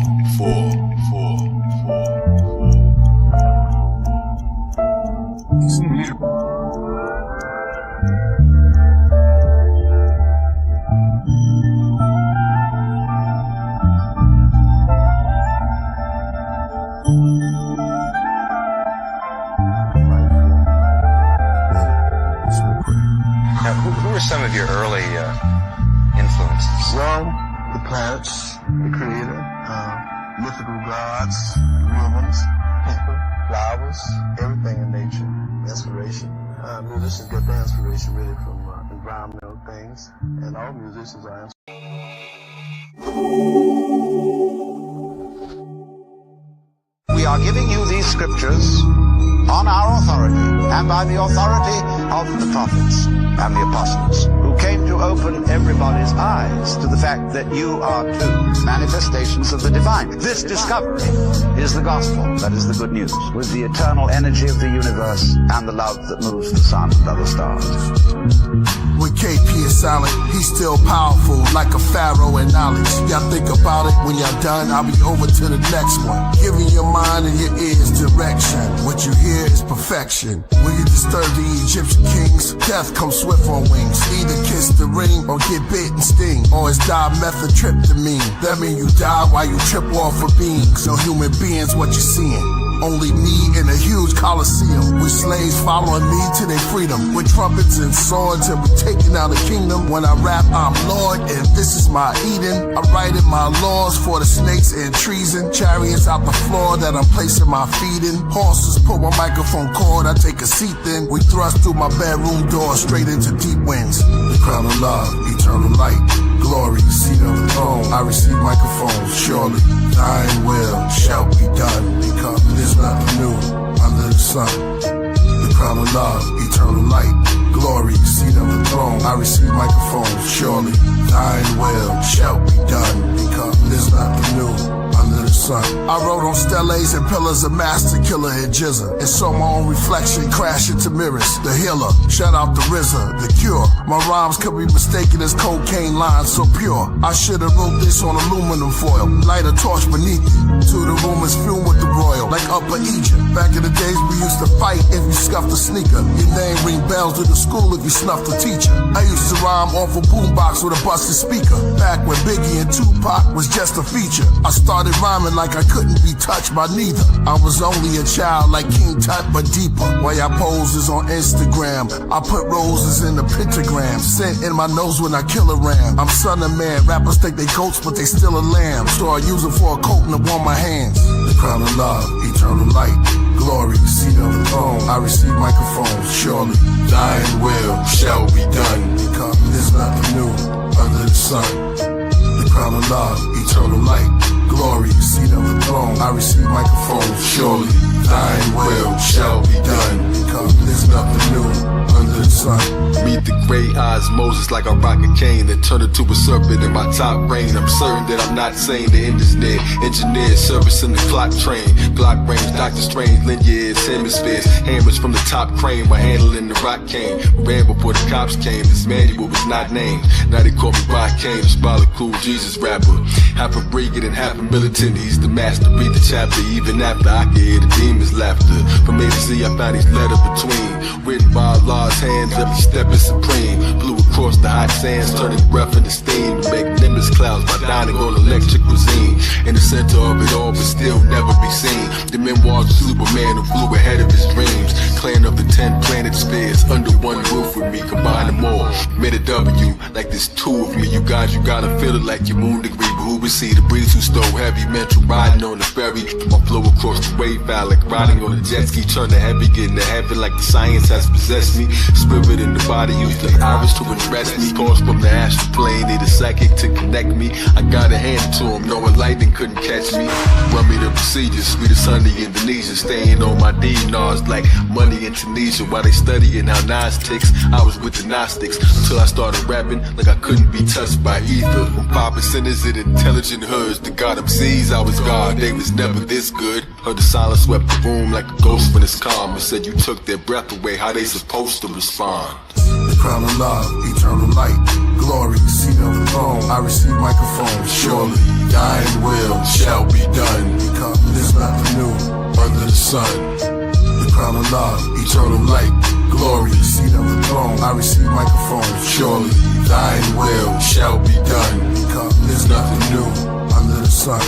Now, who were some of your early influences? Well, the planets, the creator, mythical gods, humans, people, flowers, everything in nature, inspiration. Musicians get their inspiration really from environmental things, and all musicians are We are giving you these scriptures on our authority and by the authority of the prophets and the apostles who came to open everybody's eyes to the fact that you are too manifestations of the divine. This discovery is the gospel, that is the good news, with the eternal energy of the universe and the love that moves the sun and other stars. When KP is silent, he's still powerful, like a pharaoh in knowledge. Y'all think about it, when y'all done, I'll be over to the next one. Giving your mind and your ears direction. What you hear is perfection. When you disturb the Egyptian kings, death comes swift on wings. Either kiss the ring or get bit and sting, or it's dimethyltryptamine. That mean you die while you trip off of beings. No human beings, what you seeing? Only me in a huge coliseum, with slaves following me to their freedom, with trumpets and swords, and we taking out the kingdom. When I rap, I'm Lord, and this is my Eden. I'm writing my laws for the snakes and treason. Chariots out the floor that I'm placing my feet in. Horses pull my microphone cord, I take a seat then. We thrust through my bedroom door straight into deep winds. The crown of love, eternal light, glory, seat of the throne. I receive microphones, surely thine will shall be done, because there's nothing new under the sun. The crown of love, eternal light, glory, seat of the throne. I receive microphones, surely thine will shall be done, because there's nothing new under the sun. I wrote on steles and pillars of master Killah and Jizza, and saw my own reflection crash into mirrors. The healer, shout out the RZA, the cure. My rhymes could be mistaken as cocaine lines so pure. I should have wrote this on aluminum foil, light a torch beneath it, to the rumors fume with the royal, like Upper Egypt. Back in the days we used to fight if you scuffed a sneaker. Your name ring bells to the school if you snuffed a teacher. I used to rhyme off a boombox with a busted speaker, back when Biggie and Tupac was just a feature. I started rhyming like I couldn't be touched by neither. I was only a child like King Tut, but deeper. While y'all poses on Instagram, I put roses in the pentagram, scent in my nose when I kill a ram. I'm son of man, rappers think they goats but they still a lamb, so I use it for a coat and to warm my hands. The crown of love, eternal light, glory, seat of the throne. I receive microphones, surely thine will shall be done, because there's nothing new under the sun. The crown of love, eternal light, glory, seat of the throne. I receive microphones, surely thine will shall be done, because there's nothing new under the sun. Meet the gray eyes Moses like a rocket cane that turned into a serpent in my top reign. I'm certain that I'm not sane. The end is near. Engineer service in the clock train. Glock range, Doctor Strange, linears, hemispheres, hammers from the top crane. My handle in the rock cane. Ran before the cops came. This manual was not named. Now they call me Arcane, a symbolic cool Jesus rapper. Half a brigand and half a militant. He's the master. Read the chapter even after I can hear the demons' laughter. From A to Z, I found these letters between, written by Allah's hands. Every step is supreme. Blew across the hot sands, turning breath into steam to make nimbus clouds by dining on electric cuisine. In the center of it all, but still never be seen. The memoirs of Superman who flew ahead of his dreams. Clan of the 10 planet spheres under one roof with me. Combine them all, made a W like this two of me. You guys, you gotta feel it like your moon degree. But who would see the breeze who stole heavy mental riding on the ferry? I flow across the wave valley like riding on a jet ski. Turn to heavy, getting to heaven like the science has possessed me. Spirit in the body, use the iris to impress me. Calls from the astral plane, need a psychic to connect me. I gotta hand it to him, knowing lightning couldn't catch me. Run me the procedure, sweet as honey Indonesia. Staying on my D-Nars like money in Tunisia. While they studying how Nas ticks, I was with the Gnostics until I started rapping like I couldn't be touched by ether. When 5% is it intelligent hoods, the God MCs, I was God, they was never this good. Heard the silence swept the room like a ghost when it's calm. It said you took their breath away, how they supposed to respond? The crown of love, eternal light, glory, seat of the throne. I receive microphones, surely thine will shall be done, because there's nothing new under the sun. The crown of love, eternal light, glory, seat of the throne. I receive microphones, surely thine will shall be done, because there's nothing new under the sun.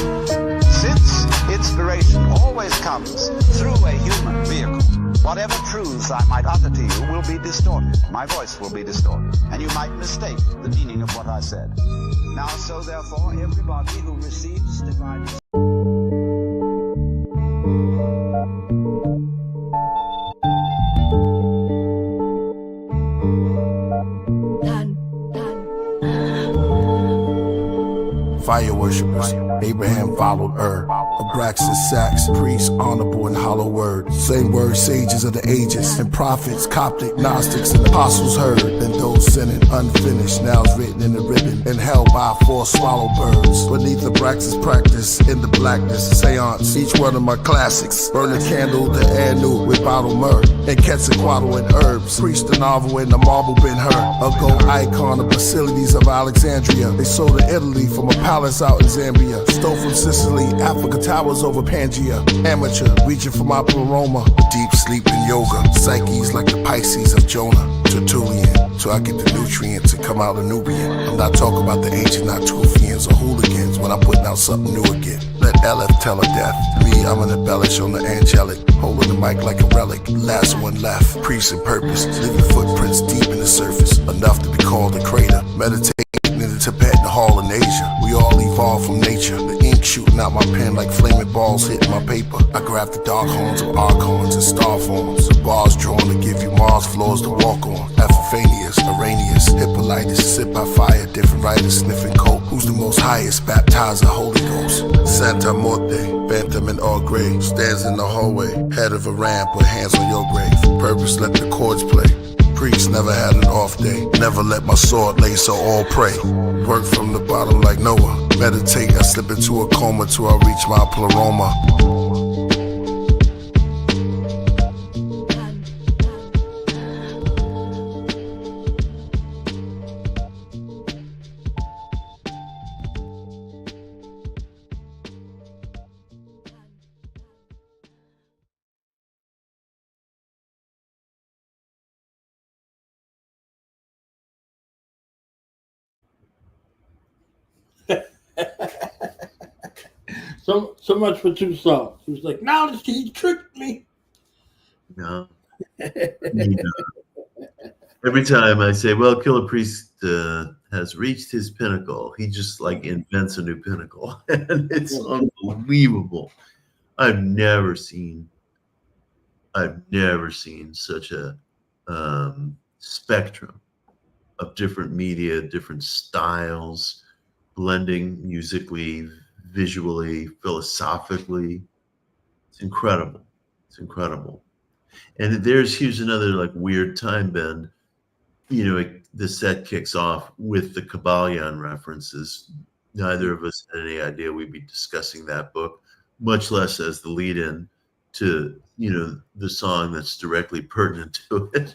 Since inspiration always comes through a human vehicle, whatever truths I might utter to you will be distorted. My voice will be distorted, and you might mistake the meaning of what I said. Now, so therefore, everybody who receives divine... Fire worshippers, Abraham followed Abraxas, sax, priest, honorable and hollow word. Same word sages of the ages, and prophets, Coptic, Gnostics, and apostles heard. And those sinning unfinished, now it's written in the ribbon, and held by 4 swallow birds. Beneath Abraxas practice, in the blackness, seance, each one of my classics. Burn a candle to Anu with bottle myrrh, and Quetzalcoatl and herbs. Priest the novel and the marble been heard. A gold icon of Basilides of Alexandria. They sold to Italy from a palace out in Zambia. Stole from Sicily, Africa towers over Pangea. Amateur, reaching for my pleroma. Deep sleep and yoga. Psyches like the Pisces of Jonah. Tertullian, so I get the nutrients and come out a Nubian. I'm not talking about the ancient Natufians or hooligans when I'm putting out something new again. Let LF tell her death. Me, I'm an embellish on the angelic. Holding the mic like a relic. Last one left. Priest and purpose. Living footprints deep in the surface. Enough to be called a crater. Meditating in the Tibetan Hall in Asia. We all evolve from nature. The ink shooting out my pen like flaming balls hitting my paper. I grab the dark horns of archons and star forms. The bars drawn to give you Mars floors to walk on. Epiphanius, Arrhenius, Hippolytus, sit by fire. Different writers sniffing coke. Who's the most highest? Baptizer, Holy Ghost. Santa Morte, Phantom in all gray. Stands in the hallway, head of a ramp with hands on your grave. Purpose, let the chords play. Priest never had an off day. Never let my sword lay, so all pray. Work from the bottom like Noah. Meditate, I slip into a coma till I reach my pleroma. So much for 2 songs. He was like, now he tricked me. No. Every time I say, well, Killah Priest has reached his pinnacle, he just like invents a new pinnacle. And it's unbelievable. I've never seen such a spectrum of different media, different styles, blending musically, visually, philosophically. It's incredible. It's incredible. And here's another like weird time bend. You know, the set kicks off with the Kabbalion references. Neither of us had any idea we'd be discussing that book, much less as the lead-in to, you know, the song that's directly pertinent to it.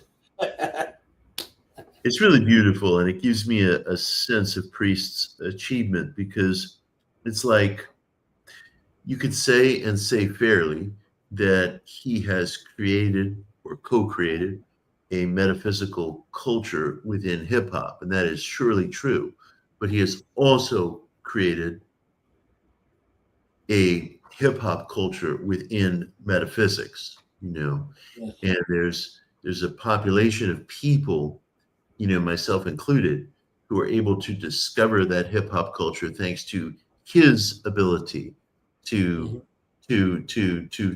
It's really beautiful, and it gives me a sense of Priest's achievement, because it's like you could say and say fairly that he has created or co-created a metaphysical culture within hip hop, and that is surely true. But he has also created a hip hop culture within metaphysics, you know. Yes. And there's a population of people, you know, myself included, who are able to discover that hip hop culture thanks to his ability to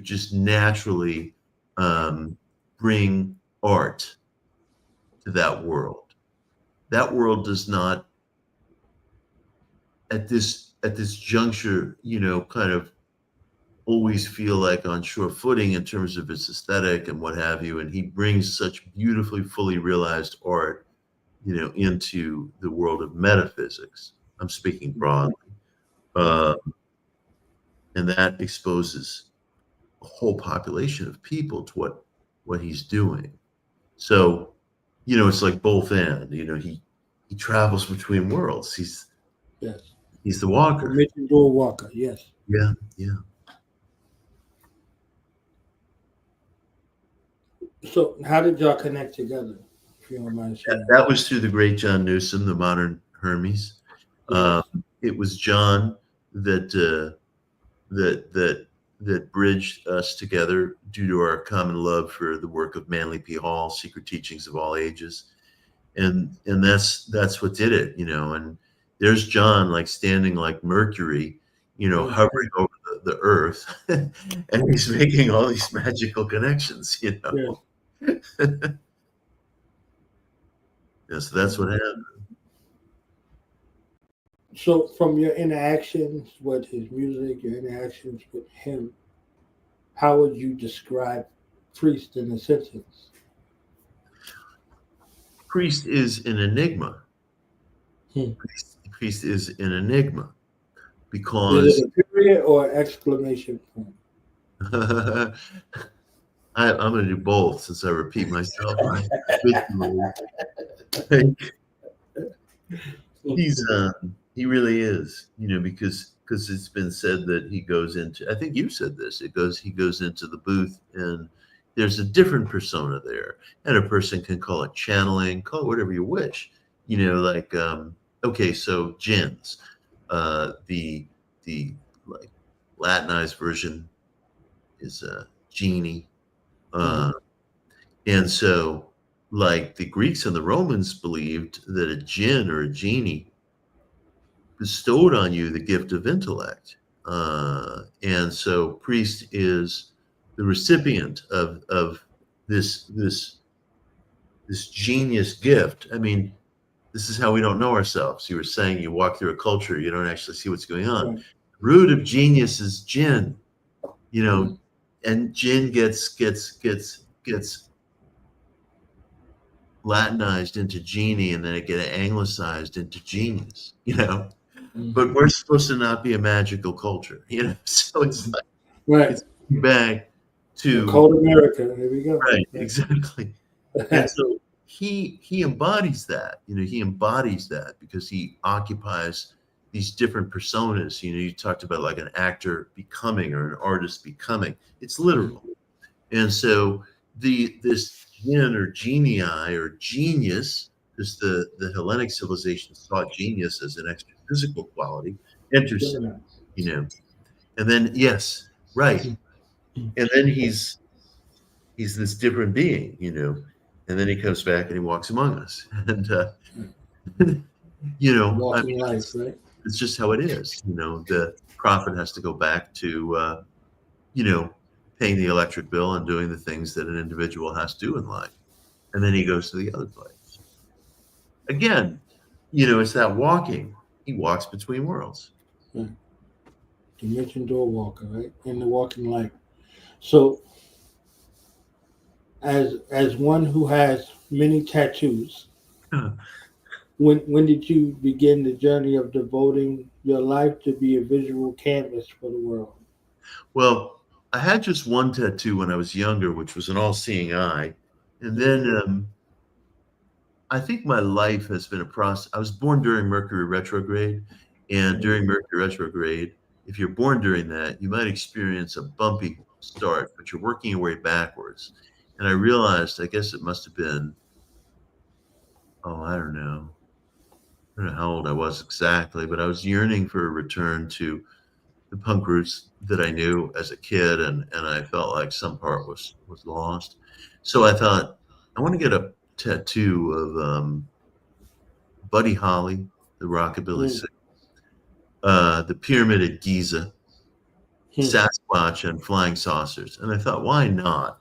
just naturally bring art to that world. That world does not, at this juncture, you know, kind of always feel like on sure footing in terms of its aesthetic and what have you. And he brings such beautifully, fully realized art, you know, into the world of metaphysics. I'm speaking broadly. And that exposes a whole population of people to what he's doing. So, you know, it's like both and, you know, he travels between worlds. He's the walker. Mitch Door Walker, yes. Yeah, yeah. So how did y'all connect together, if you don't mind sharing? That was through the great John Newsom, the modern Hermes. It was John that bridged us together due to our common love for the work of Manly P. Hall, Secret Teachings of All Ages. And that's what did it, you know. And there's John like standing like Mercury, you know, hovering over the earth, and he's making all these magical connections, you know. Yeah, so that's what happened. So from your interactions with his music, your interactions with him, how would you describe Priest in a sentence? Priest is an enigma. Priest is an enigma because is it a period or exclamation point? I'm going to do both since I repeat myself. He really is, because it's been said that he goes into, I think you said this, he goes into the booth and there's a different persona there, and a person can call it channeling, call it whatever you wish, okay, so jinns, the like Latinized version is a genie, and so like the Greeks and the Romans believed that a jinn or a genie bestowed on you the gift of intellect. And so priest is the recipient of this genius gift. I mean, this is how we don't know ourselves. You were saying you walk through a culture, you don't actually see what's going on. Right. Root of genius is jinn, and jinn gets Latinized into genie, and then it gets anglicized into genius, But we're supposed to not be a magical culture, So it's like, right. It's back to cold America. Here we go. Right, exactly. And so he embodies that. He embodies that because he occupies these different personas. You talked about like an actor becoming or an artist becoming. It's literal. And so this jinn or genii or genius, because the Hellenic civilization saw genius as an extra physical quality, enters, and then yes, right, and then he's this different being, and then he comes back and he walks among us, and walking life, right? It's just how it is, The prophet has to go back to, paying the electric bill and doing the things that an individual has to do in life, and then he goes to the other place. Again, it's that walking. He walks between worlds. Right. Dimension door walker, right? In the walking light. So, as one who has many tattoos, when did you begin the journey of devoting your life to be a visual canvas for the world? Well, I had just one tattoo when I was younger, which was an all-seeing eye, and then I think my life has been a process. I was born during Mercury retrograde, and during Mercury retrograde, if you're born during that, you might experience a bumpy start, but you're working your way backwards. And I realized, I guess it must have been, I don't know how old I was exactly, but I was yearning for a return to the punk roots that I knew as a kid, and I felt like some part was lost. So I thought, I want to get a tattoo of Buddy Holly, the rockabilly singer, the Pyramid at Giza, Sasquatch, and flying saucers. And I thought, why not?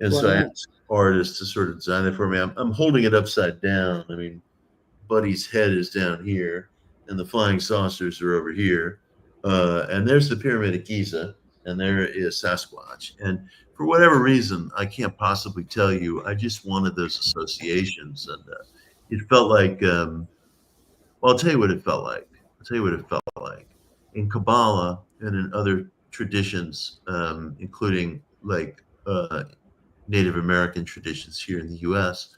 And so I asked artists to sort of design it for me. I'm holding it upside down. I mean, Buddy's head is down here, and the flying saucers are over here. And there's the Pyramid at Giza, and there is Sasquatch. And for whatever reason, I can't possibly tell you, I just wanted those associations. And it felt like, I'll tell you what it felt like. In Kabbalah and in other traditions, including like Native American traditions here in the U.S.,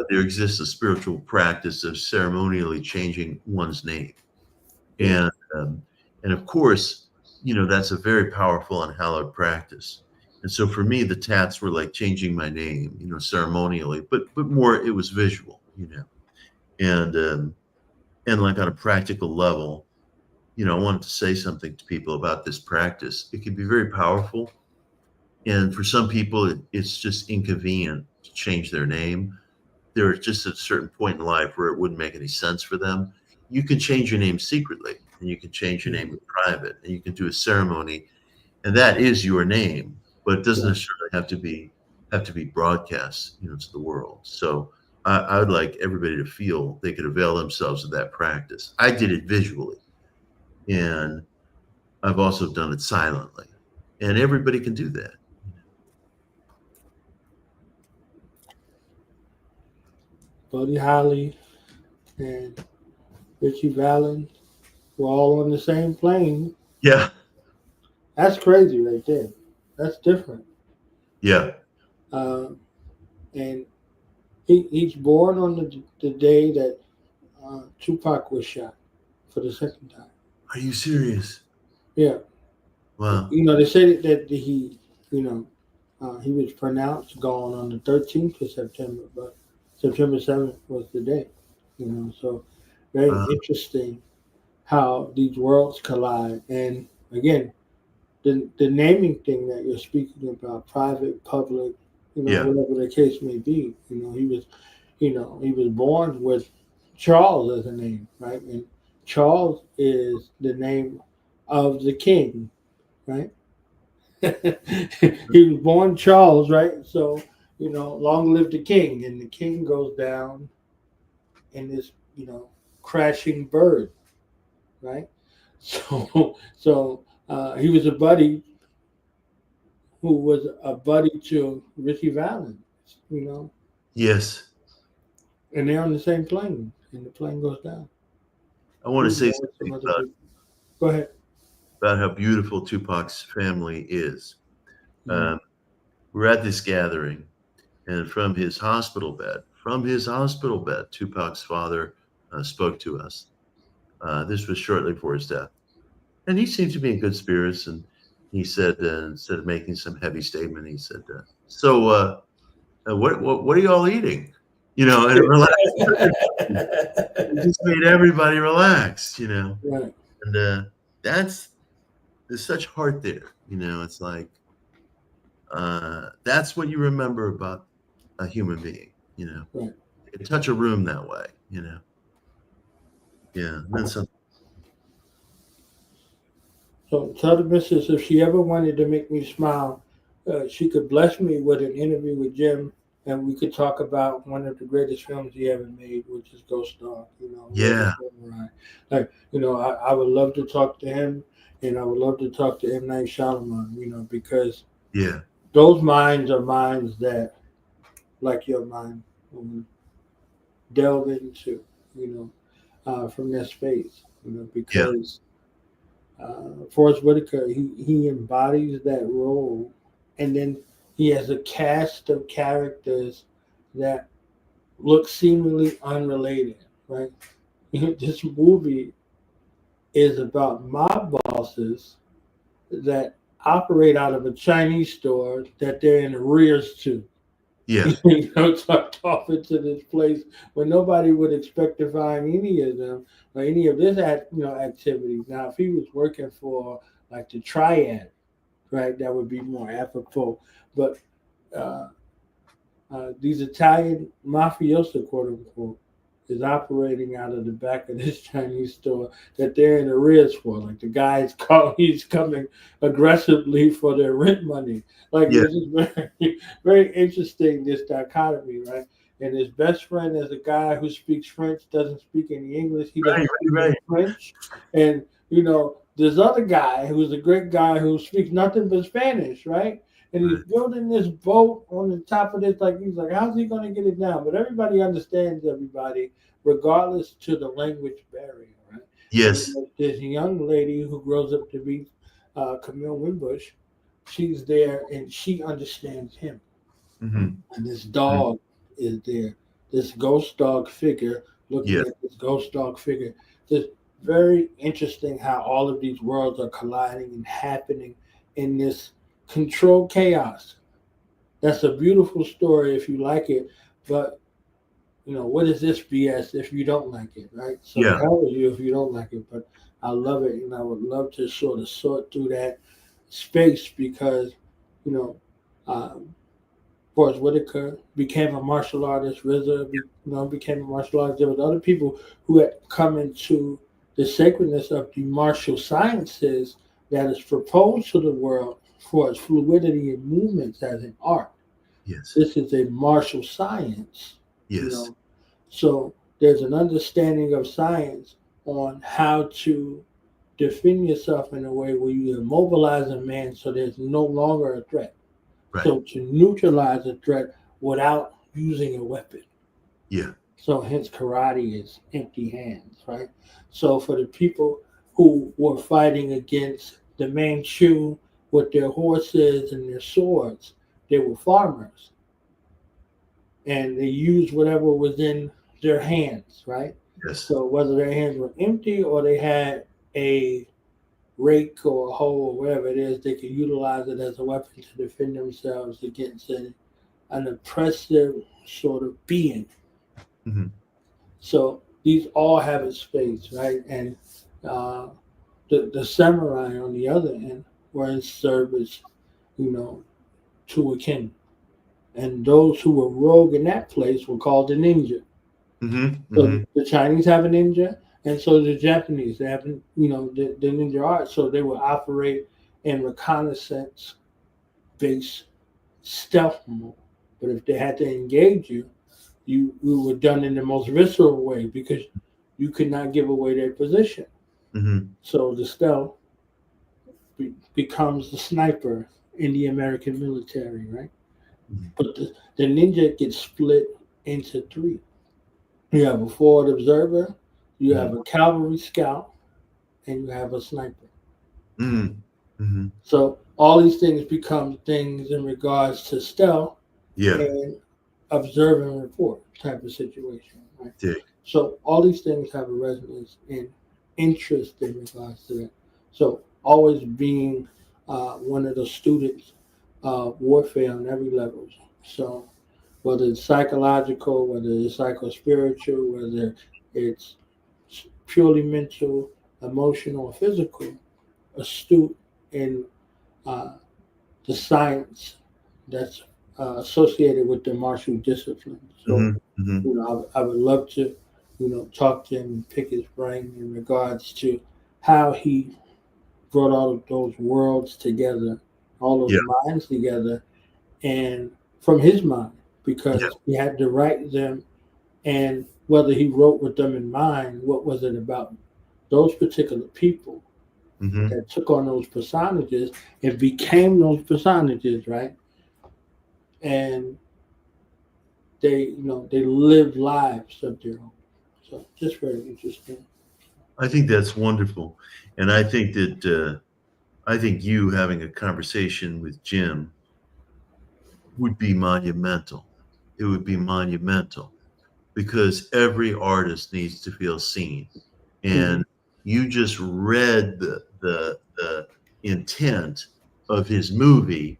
there exists a spiritual practice of ceremonially changing one's name. And of course, that's a very powerful and hallowed practice. And so for me, the tats were like changing my name, ceremonially, but more it was visual, and like on a practical level, I wanted to say something to people about this practice. It can be very powerful. And for some people, it's just inconvenient to change their name. There's just a certain point in life where it wouldn't make any sense for them. You can change your name secretly, and you can change your name in private, and you can do a ceremony, and that is your name, but it doesn't necessarily have to be broadcast, to the world. So I would like everybody to feel they could avail themselves of that practice. I did it visually, and I've also done it silently, and everybody can do that. Buddy Holly and Richie Valens were all on the same plane. Yeah. That's crazy right there. That's different. Yeah. And he's born on the day that Tupac was shot for the second time. Are you serious? Yeah. Wow. You know, they say that he, you know, he was pronounced gone on the 13th of September, but September 7th was the day. You know, so very interesting how these worlds collide. And again, the naming thing that you're speaking about, private, public, you know, whatever the case may be. You know, he was born with Charles as a name, right? And Charles is the name of the king, right? He was born Charles, right? So, you know, long live the king, and the king goes down in this, you know, crashing bird, right? So he was a buddy who was a buddy to Richie Valens, you know. Yes. And they're on the same plane, and the plane goes down. I want to say something about, go ahead. About how beautiful Tupac's family is. We're at this gathering, and from his hospital bed, Tupac's father spoke to us. This was shortly before his death. And he seemed to be in good spirits, and he said, instead of making some heavy statement, he said, so what are you all eating? You know, and it relaxed. It just made everybody relax, you know. Right. And there's such heart there, you know. It's like that's what you remember about a human being, you know. Right. You can touch a room that way, you know. Yeah, that's something. So tell the missus if she ever wanted to make me smile, she could bless me with an interview with Jim, and we could talk about one of the greatest films he ever made, which is Ghost Dog. You know, yeah. Like, you know, I would love to talk to him, and I would love to talk to M. Night Shyamalan. You know, because those minds are minds that, like your mind, delve into. You know, from that space. You know, because. Forrest Whitaker, he embodies that role, and then he has a cast of characters that look seemingly unrelated, right? This movie is about mob bosses that operate out of a Chinese store that they're in arrears to. Yeah. You know, tucked off into this place where nobody would expect to find any of them or any of this, activity. Now, if he was working for like the Triad, right, that would be more apropos. But these Italian mafioso, quote unquote, is operating out of the back of this Chinese store that they're in arrears for. Like the guy's he's coming aggressively for their rent money. Like this is very, very interesting, this dichotomy, right? And his best friend is a guy who speaks French, doesn't speak any English. He doesn't speak French. And, you know, this other guy who's a great guy who speaks nothing but Spanish, right? And he's building this boat on the top of this, like he's like, how's he going to get it down? But everybody understands everybody, regardless to the language barrier, right? Yes. And there's a young lady who grows up to be Camille Wimbush. She's there, and she understands him. Mm-hmm. And this dog is there. This ghost dog figure, looking at this ghost dog figure. It's very interesting how all of these worlds are colliding and happening in this controlled chaos. That's a beautiful story if you like it, but you know, what is this BS if you don't like it, right? So hell with you if you don't like it, but I love it, and I would love to sort of sort through that space because, you know, Forrest Whitaker became a martial artist, RZA, became a martial artist. There was other people who had come into the sacredness of the martial sciences that is proposed to the world for its fluidity and movements as an art. Yes. This is a martial science Yes. You know? So there's an understanding of science on how to defend yourself in a way where you immobilize a man so there's no longer a threat. Right. So to neutralize a threat without using a weapon. Yeah. So hence karate is empty hands, right? So for the people who were fighting against the Manchu with their horses and their swords, they were farmers. And they used whatever was in their hands, right? Yes. So whether their hands were empty or they had a rake or a hoe or whatever it is, they could utilize it as a weapon to defend themselves against an oppressive sort of being. Mm-hmm. So these all have a space, right? And the samurai on the other end were in service, you know, to a king. And those who were rogue in that place were called the ninja. Mm-hmm. So Mm-hmm. the Chinese have a ninja, and so the Japanese, they have, you know, the ninja art. So they will operate in reconnaissance-based stealth mode. But if they had to engage you, we were done in the most visceral way because you could not give away their position. Mm-hmm. So the stealth becomes the sniper in the American military, right? Mm-hmm. But the ninja gets split into three. You have a forward observer, you have a cavalry scout, and you have a sniper. Mm-hmm. Mm-hmm. So all these things become things in regards to stealth and observe and report type of situation, right? Yeah. So all these things have a resonance and interest in regards to that. So always being one of the students of warfare on every level. So whether it's psychological, whether it's psycho-spiritual, whether it's purely mental, emotional, or physical, astute in the science that's associated with the martial discipline. So, Mm-hmm. you know, I would love to, you know, talk to him and pick his brain in regards to how he brought all of those worlds together, all those minds together, and from his mind, because he had to write them, and whether he wrote with them in mind, what was it about those particular people that took on those personages and became those personages, right? And they, you know, they live lives of their own. So just very interesting. I think that's wonderful. And I think that I think you having a conversation with Jim would be monumental. It would be monumental because every artist needs to feel seen. And you just read the intent of his movie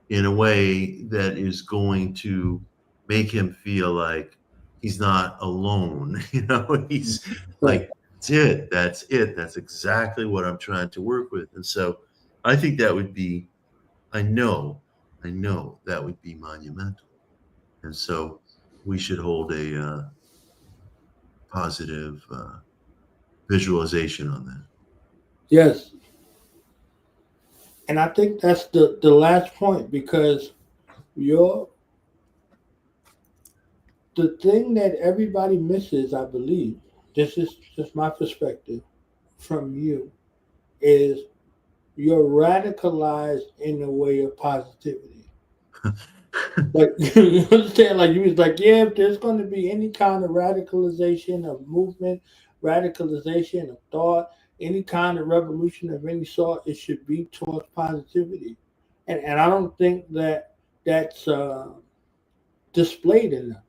in a way that is going to make him feel like he's not alone. You know, he's like, that's it. That's exactly what I'm trying to work with. And so I think that would be, I know that would be monumental. And so we should hold a positive visualization on that. Yes. And I think that's the last point, because the thing that everybody misses, I believe, this is just my perspective from you, is you're radicalized in the way of positivity. Like, you understand? Like, you was like, yeah, if there's going to be any kind of radicalization of movement, radicalization of thought, any kind of revolution of any sort, it should be towards positivity. And I don't think that that's displayed enough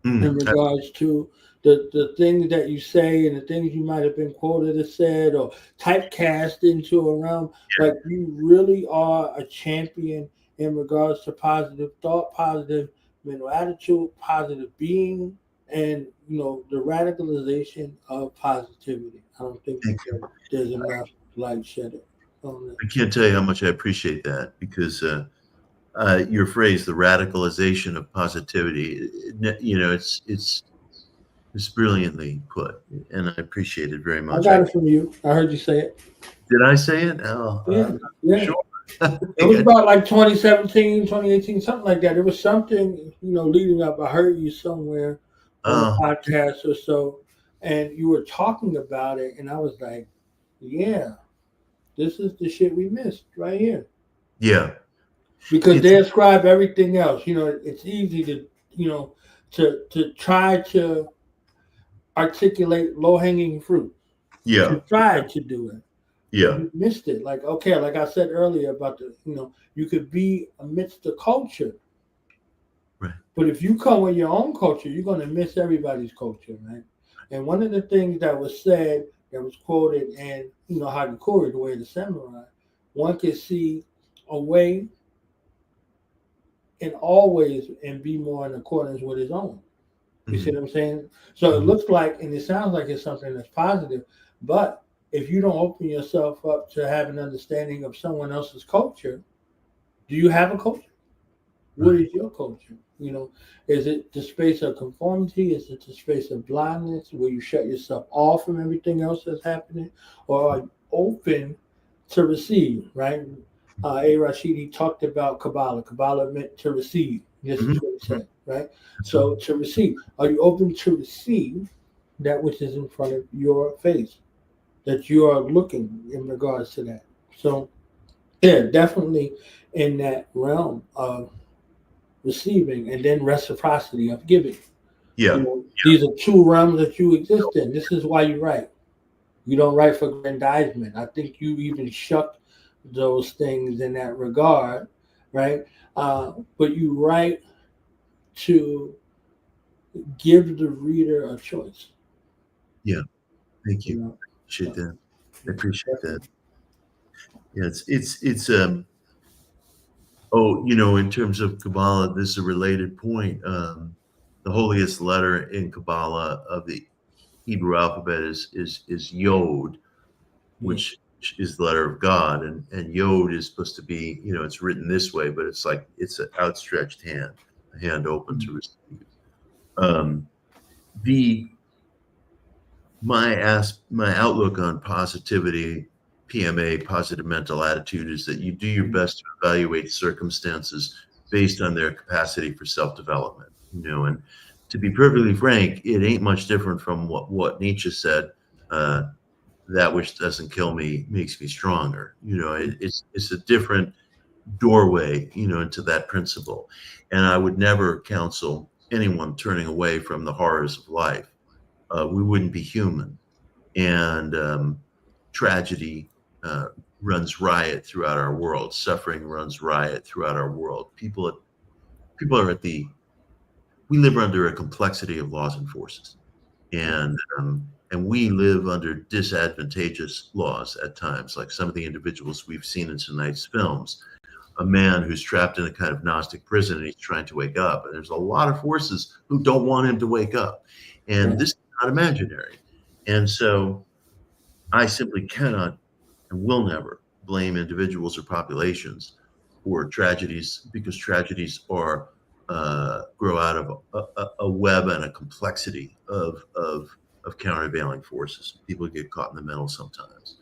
in regards to the things that you say and the things you might have been quoted or said or typecast into a realm. Like, you really are a champion in regards to positive thought, positive mental attitude, positive being, and, you know, the radicalization of positivity. I don't think that there's enough light shedded on that. I can't tell you how much I appreciate that, because your phrase, the radicalization of positivity, you know, it's brilliantly put, and I appreciate it very much. I got it from you. I heard you say it. Did I say it? Oh, yeah. Sure. It was about like 2017, 2018, something like that. It was something, you know, leading up. I heard you somewhere on the podcast or so, and you were talking about it, and I was like, yeah, this is the shit we missed right here. Yeah. Because they ascribe everything else. You know, it's easy to, you know, to try to articulate low-hanging fruit. Yeah. To try to do it. Yeah. You missed it. Like, okay, like I said earlier about the, you know, you could be amidst the culture. Right. But if you come with your own culture, you're going to miss everybody's culture, right? And one of the things that was said, that was quoted in, you know, Hagakure, the Way of the Samurai, one could see a way and always and be more in accordance with his own. You see what I'm saying? So it looks like, and it sounds like it's something that's positive, but if you don't open yourself up to have an understanding of someone else's culture, do you have a culture? What is your culture? You know, is it the space of conformity? Is it the space of blindness where you shut yourself off from everything else that's happening? Or are you open to receive, right? A. Rashidi talked about Kabbalah. Kabbalah meant to receive. This is what he said, right? So to receive. Are you open to receive that which is in front of your face, that you are looking in regards to that? So, yeah, definitely in that realm of receiving and then reciprocity of giving. Yeah. You know, these are two realms that you exist in. This is why you write. You don't write for aggrandizement. I think you even shuck those things in that regard, right? But you write to give the reader a choice. Yeah. Thank you. You know? Appreciate that. I appreciate that. Yeah, it's oh, you know, in terms of Kabbalah, this is a related point. The holiest letter in Kabbalah of the Hebrew alphabet is Yod, which is the letter of God, and Yod is supposed to be, you know, it's written this way, but it's like it's an outstretched hand, a hand open to receive. My outlook on positivity, PMA, positive mental attitude, is that you do your best to evaluate circumstances based on their capacity for self-development. You know, and to be perfectly frank, it ain't much different from what Nietzsche said. That which doesn't kill me makes me stronger. You know, it's a different doorway, you know, into that principle. And I would never counsel anyone turning away from the horrors of life. We wouldn't be human. And tragedy runs riot throughout our world. Suffering runs riot throughout our world. People are we live under a complexity of laws and forces. And we live under disadvantageous laws at times, like some of the individuals we've seen in tonight's films. A man who's trapped in a kind of Gnostic prison and he's trying to wake up. And there's a lot of forces who don't want him to wake up. And this is not imaginary. And so I simply cannot and will never blame individuals or populations for tragedies, because tragedies are grow out of a web and a complexity of countervailing forces. People get caught in the middle sometimes.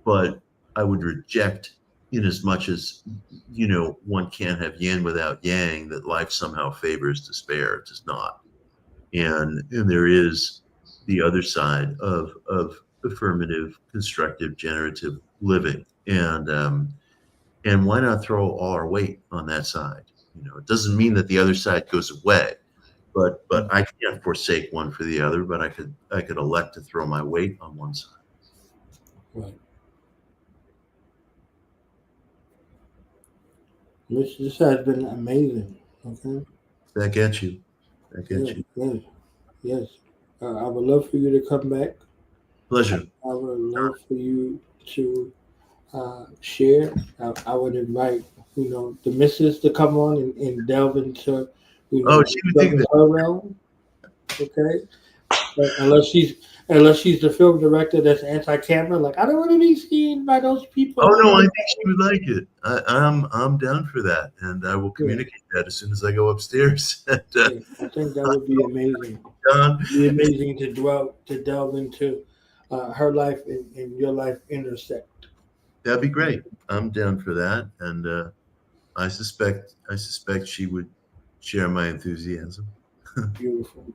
But I would reject, in as much as, you know, one can't have yin without yang, that life somehow favors despair. It does not. And there is the other side of affirmative, constructive, generative living. And why not throw all our weight on that side? You know, it doesn't mean that the other side goes away, but I can't forsake one for the other, but I could elect to throw my weight on one side. Right. This has been amazing. Okay. Back at you. Back at you. Yes. I would love for you to come back. Pleasure. I would love for you to share. I would invite, you know, the missus to come on and delve into, you know, she would think her realm. Okay. But unless she's the film director that's anti-camera, like, I don't want to be seen by those people. Oh no, I think she would like it. I'm down for that, and I will communicate that as soon as I go upstairs. I think that would be amazing. It would be amazing to delve into her life and your life intersect. That'd be great. I'm down for that, and I suspect she would share my enthusiasm. Beautiful.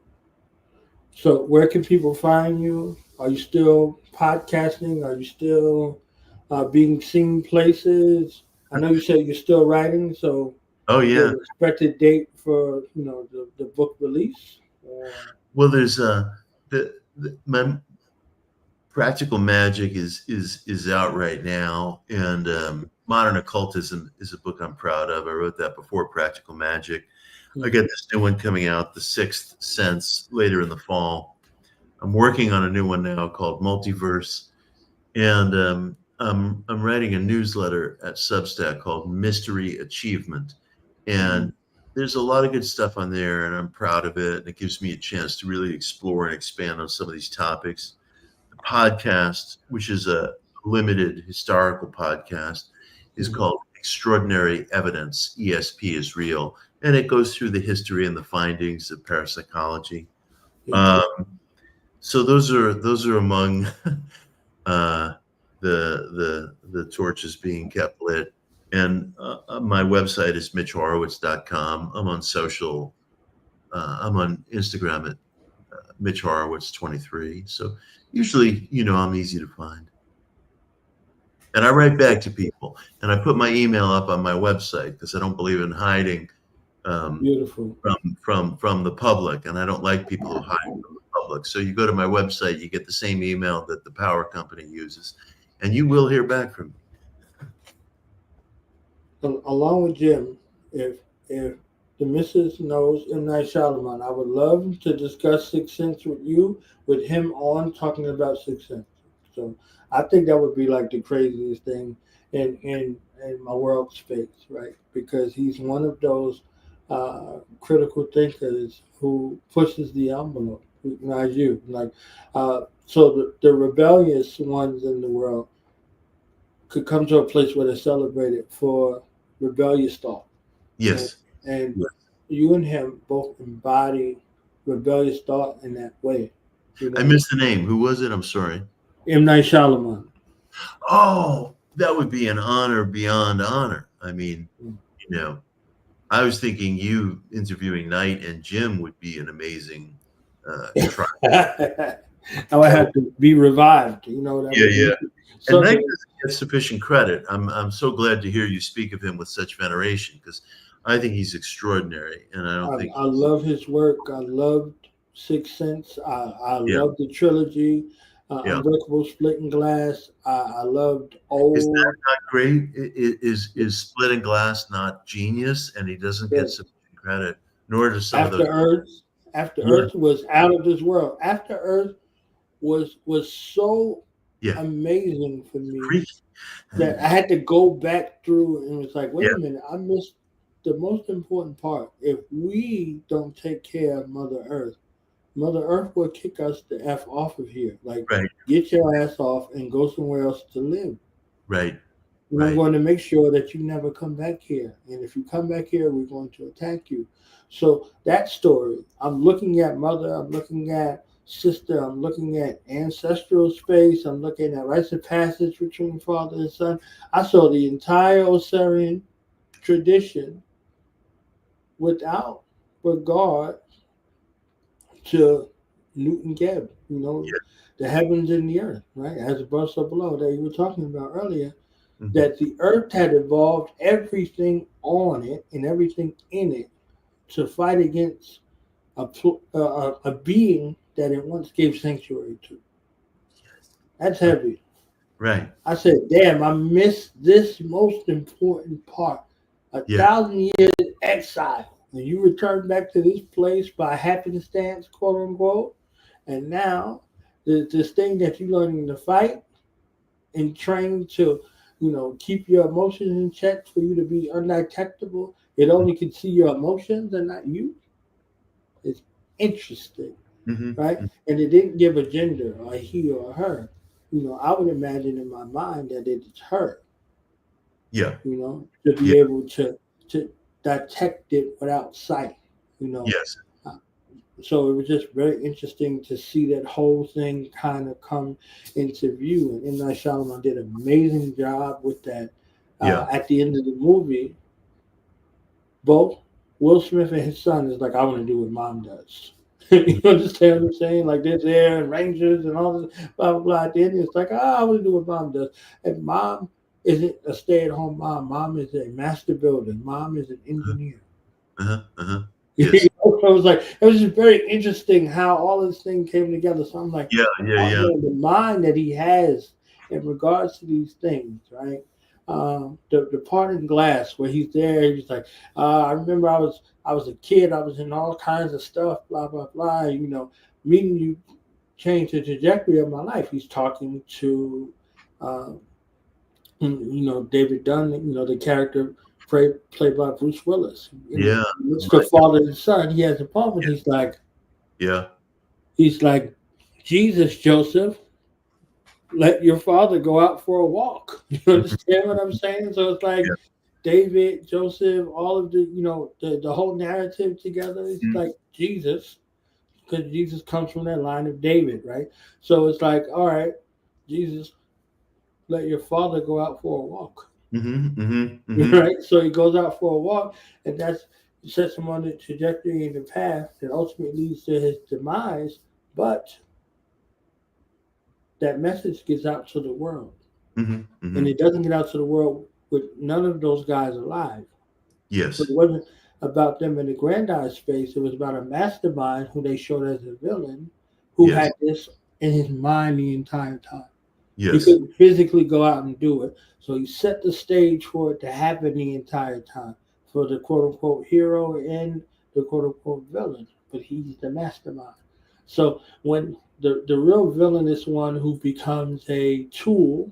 So where can people find you? Are you still podcasting? Are you still being seen places? I know you said you're still writing, so Oh is there yeah. an expected date for the book release? Well, there's my Practical Magic is out right now, and Modern Occultism is a book I'm proud of. I wrote that before Practical Magic. I got this new one coming out, The Sixth Sense, later in the fall. I'm working on a new one now called Multiverse, and I'm writing a newsletter at Substack called Mystery Achievement, and there's a lot of good stuff on there, and I'm proud of it. And it gives me a chance to really explore and expand on some of these topics. The podcast, which is a limited historical podcast, is called Extraordinary Evidence. ESP is real, and it goes through the history and the findings of parapsychology. So those are among the torches being kept lit. And my website is mitchhorowitz.com. I'm on social. I'm on Instagram at Mitch Horowitz 23. So usually, I'm easy to find. And I write back to people, and I put my email up on my website because I don't believe in hiding Beautiful. from the public, and I don't like people who hide from the public. So you go to my website, you get the same email that the power company uses, and you will hear back from me. Along with Jim, if the missus knows M. Night Shyamalan, I would love to discuss Sixth Sense with him on talking about Sixth Sense. So I think that would be like the craziest thing in my world space, right? Because he's one of those critical thinkers who pushes the envelope, not you. So the rebellious ones in the world could come to a place where they're celebrated for rebellious thought. Yes. And you and him both embody rebellious thought in that way. I missed the name. Who was it? I'm sorry. M. Night Shyamalan. Oh, that would be an honor beyond honor. I mean, I was thinking you interviewing Knight and Jim would be an amazing try. I would have to be revived. Yeah. And Knight doesn't get sufficient credit. I'm so glad to hear you speak of him with such veneration, because I think he's extraordinary, and I love his work. I loved Sixth Sense. I loved the trilogy. Unbreakable, Splitting Glass. I loved old. Is that not great? Is Splitting Glass not genius? And he doesn't get sufficient credit, nor does some of those. After Earth was out of this world. After Earth was so amazing for me that I had to go back through and was like, wait a minute, I missed the most important part. If we don't take care of Mother Earth will kick us the F off of here. Get your ass off and go somewhere else to live. Right. And I'm going to make sure that you never come back here. And if you come back here, we're going to attack you. So that story, I'm looking at Mother, I'm looking at Sister, I'm looking at ancestral space, I'm looking at rites of passage between father and son. I saw the entire Osirian tradition without regard to Newton Geb, the heavens and the earth, right? As above, so below, that you were talking about earlier, that the earth had evolved everything on it and everything in it to fight against a being that it once gave sanctuary to. That's heavy. Right. I said, damn, I missed this most important part. 1,000 years exile. And you return back to this place by happenstance, quote unquote. And now this thing that you're learning to fight and train to, keep your emotions in check for you to be undetectable. It only can see your emotions and not you. It's interesting, right? And it didn't give a gender, or he or her. I would imagine in my mind that it's her. Yeah. To be able to detect it without sight, Yes. So it was just very interesting to see that whole thing kind of come into view. And M. Night Shyamalan did an amazing job with that. At the end of the movie, both Will Smith and his son is like, I want to do what mom does. You understand what I'm saying? Like they're there and rangers and all this blah blah blah. Then it's like, I want to do what mom does. And mom isn't a stay-at-home mom. Mom is a master builder. Mom is an engineer. Yes. So it was like it was just very interesting how all this thing came together. So I'm like, man, the mind that he has in regards to these things, right? The part in Glass where he's there, he's like, I remember I was a kid, I was in all kinds of stuff, blah blah blah. You know, meeting you changed the trajectory of my life. He's talking to, David Dunn, the character played by Bruce Willis. It's the father and son. He has a problem. He's like, Jesus, Joseph, let your father go out for a walk. You understand what I'm saying? So it's like David, Joseph, all of the, the whole narrative together. It's like Jesus, because Jesus comes from that line of David, right? So it's like, all right, Jesus, let your father go out for a walk. Right? So he goes out for a walk, and that sets him on the trajectory and the path that ultimately leads to his demise. But that message gets out to the world. And it doesn't get out to the world with none of those guys alive. Yes. So it wasn't about them in the grandize space. It was about a mastermind who they showed as a villain who had this in his mind the entire time. Yes. He couldn't physically go out and do it. So he set the stage for it to happen the entire time for the quote-unquote hero and the quote-unquote villain. But he's the mastermind. So when the real villainous one who becomes a tool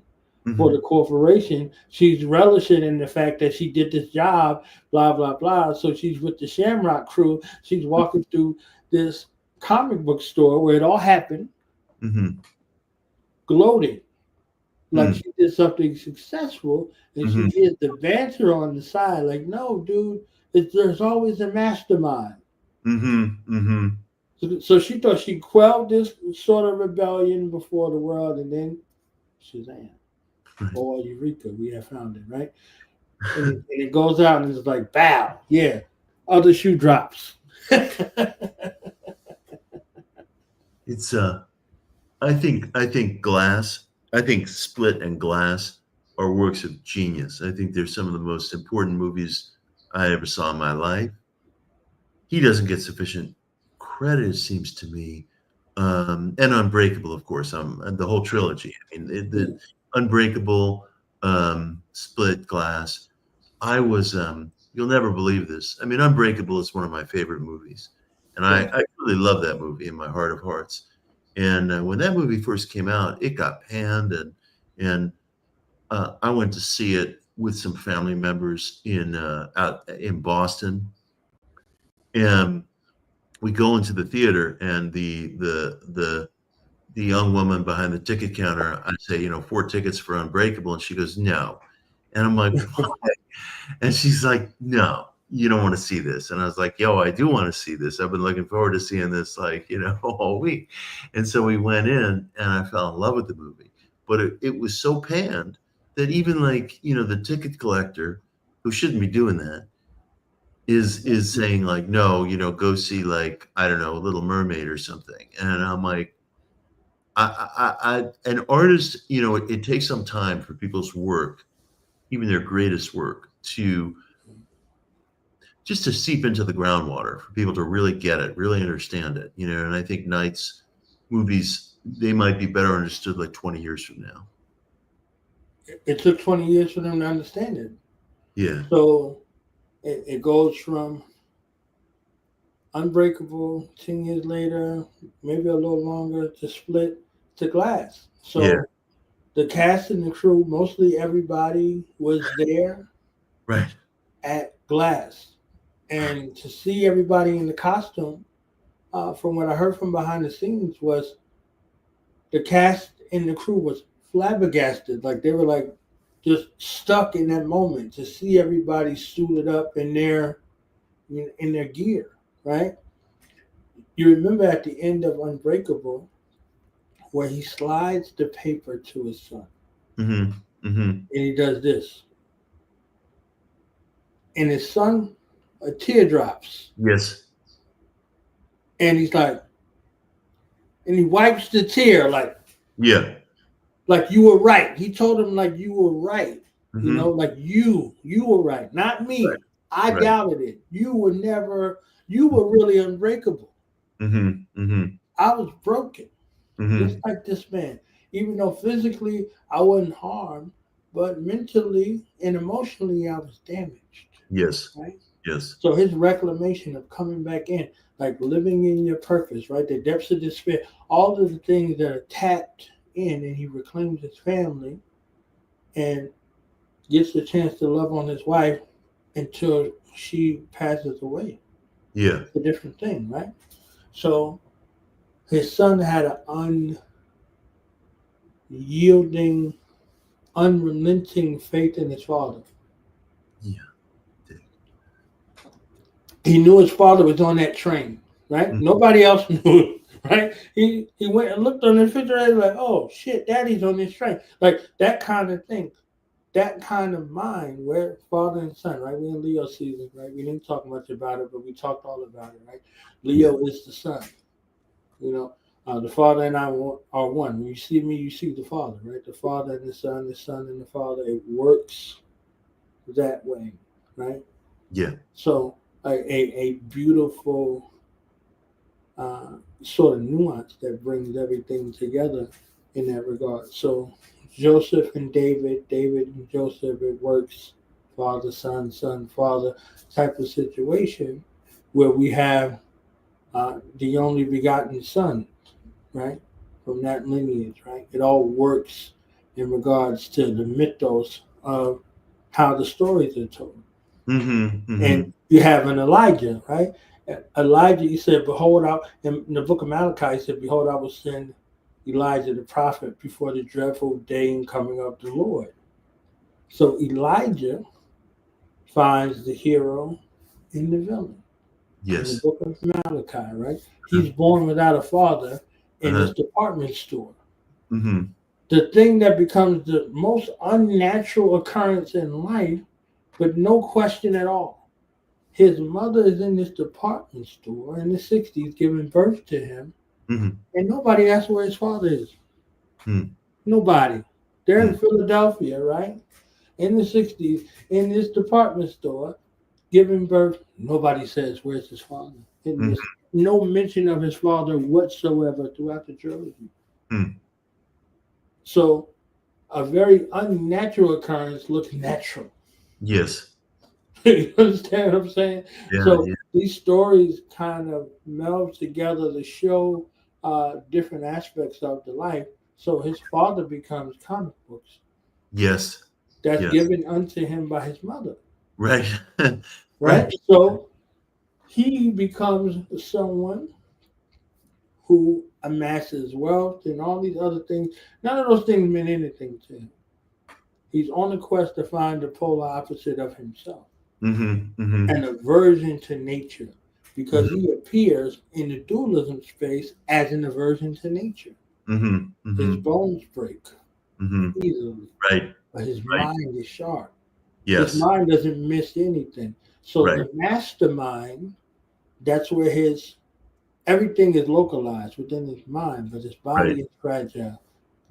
for the corporation, she's relishing in the fact that she did this job, blah, blah, blah. So she's with the Shamrock crew. She's walking through this comic book store where it all happened, gloating. Like she did something successful, and she hears the banter on the side. Like, no, dude, there's always a mastermind. So she thought she quelled this sort of rebellion before the world, and then Shazam, or Eureka, we have found it, right? And it goes out and it's like, bow, other shoe drops. It's I think Glass. I think Split and Glass are works of genius. I think they're some of the most important movies I ever saw in my life. He doesn't get sufficient credit, it seems to me. And Unbreakable, of course, and the whole trilogy. I mean, the Unbreakable, Split, Glass. I was, you'll never believe this. I mean, Unbreakable is one of my favorite movies. And I really love that movie in my heart of hearts. And when that movie first came out, it got panned, and I went to see it with some family members out in Boston. And we go into the theater, and the young woman behind the ticket counter, I say, 4 tickets for Unbreakable, and she goes, no. And I'm like, why? And she's like, no, you don't want to see this. And I was like, yo, I do want to see this. I've been looking forward to seeing this, all week. And so we went in, and I fell in love with the movie. But it was so panned that even the ticket collector, who shouldn't be doing that, is saying no, go see I don't know, Little Mermaid or something. And I'm like, an artist, it takes some time for people's work, even their greatest work, to seep into the groundwater, for people to really get it, really understand it, and I think Knight's movies, they might be better understood 20 years from now. It took 20 years for them to understand it. Yeah. So it goes from Unbreakable 10 years later, maybe a little longer, to Split, to Glass. So the cast and the crew, mostly everybody was there at Glass. And to see everybody in the costume, from what I heard from behind the scenes, was the cast and the crew was flabbergasted. Like they were just stuck in that moment to see everybody suited up in their gear, right? You remember at the end of Unbreakable where he slides the paper to his son. And he does this. And his son, a tear drops. Yes. And he's like, and he wipes the tear like you were right. He told him like you were right. Mm-hmm. You know, like you were right, not me. Right. I doubted it. You were really unbreakable. Mm-hmm. Mm-hmm. I was broken. Mm-hmm. Just like this man. Even though physically I wasn't harmed, but mentally and emotionally I was damaged. Yes. Right? Yes. So his reclamation of coming back in, like living in your purpose, right? The depths of despair, all of the things that are tapped in, and he reclaims his family and gets the chance to love on his wife until she passes away. Yeah. It's a different thing, right? So his son had an unyielding, unrelenting faith in his father. Yeah. He knew his father was on that train, right? Mm-hmm. Nobody else knew, right? He went and looked on the refrigerator like, oh shit, daddy's on this train. Like that kind of thing. That kind of mind where father and son, right? We're in Leo season, right? We didn't talk much about it, but we talked all about it, right? Leo is the son. You know, the father and I are one. When you see me, you see the father, right? The father and the son and the father. It works that way, right? Yeah. So a beautiful sort of nuance that brings everything together in that regard. So Joseph and David and Joseph, it works father, son, father type of situation where we have the only begotten son, right? From that lineage, right? It all works in regards to the mythos of how the stories are told. Mm-hmm, mm-hmm. And you have an Elijah, right? Elijah, he said, behold, in the book of Malachi, he said, behold, I will send Elijah the prophet before the dreadful day and coming of the Lord. So Elijah finds the hero in the villain. Yes. In the book of Malachi, right? He's born without a father in his department store. Mm-hmm. The thing that becomes the most unnatural occurrence in life, but no question at all. His mother is in this department store in the 60s giving birth to him, and nobody asks where his father is. Nobody. They're in Philadelphia, right? In the 60s, in this department store, giving birth. Nobody says, where's his father? There's no mention of his father whatsoever throughout the trilogy. So a very unnatural occurrence looks natural. Yes. You understand what I'm saying? Yeah, these stories kind of meld together to show different aspects of the life. So his father becomes comic books. Yes. That's given unto him by his mother. Right. Right. So he becomes someone who amasses wealth and all these other things. None of those things mean anything to him. He's on a quest to find the polar opposite of himself. An aversion to nature, because he appears in the dualism space as an aversion to nature. His bones break easily, right? But his mind is sharp. His mind doesn't miss anything. So the mastermind, that's where everything is localized within his mind, but his body is fragile.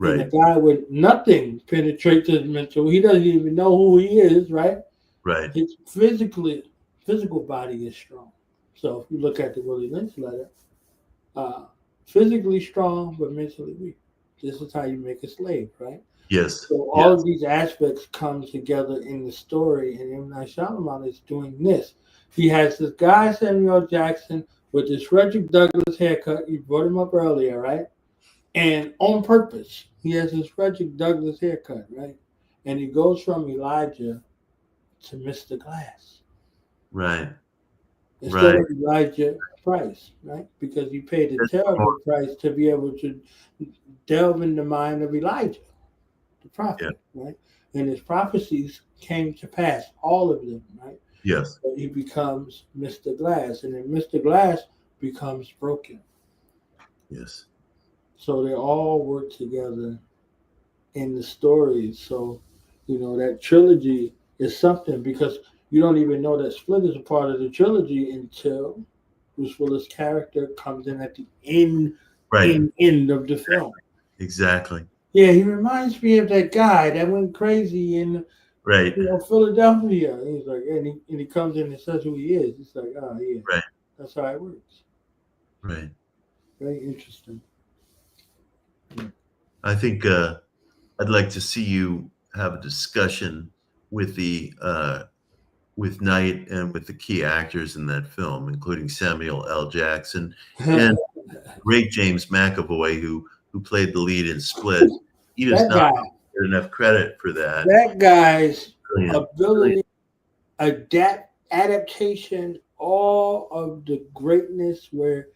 And the guy with nothing penetrates his mental. He doesn't even know who he is, right? Right. His physical body is strong. So if you look at the Willie Lynch letter, physically strong but mentally weak. This is how you make a slave, right? Yes. So all of these aspects come together in the story, and M. Night Shyamalan is doing this. He has this guy, Samuel Jackson, with this Frederick Douglass haircut. You brought him up earlier, right? And on purpose, he has this Frederick Douglass haircut, right? And he goes from Elijah to Mr. Glass. Right. Instead of Elijah Price, right? Because he paid a terrible price to be able to delve in the mind of Elijah, the prophet, right? And his prophecies came to pass, all of them, right? Yes. So he becomes Mr. Glass, and then Mr. Glass becomes broken. Yes. So they all work together in the stories. So, that trilogy is something, because you don't even know that Split is a part of the trilogy until Bruce Willis' character comes in at the end Right. end of the film. Exactly. Yeah, he reminds me of that guy that went crazy in Right. Philadelphia. He's like, and he comes in and says who he is. It's like, oh yeah, Right. that's how it works. Right. Very interesting. I think I'd like to see you have a discussion with the with Knight and with the key actors in that film, including Samuel L. Jackson and great James McAvoy, who played the lead in Split. He does not get enough credit for that. That guy's Brilliant. ability, adaptation, all of the greatness where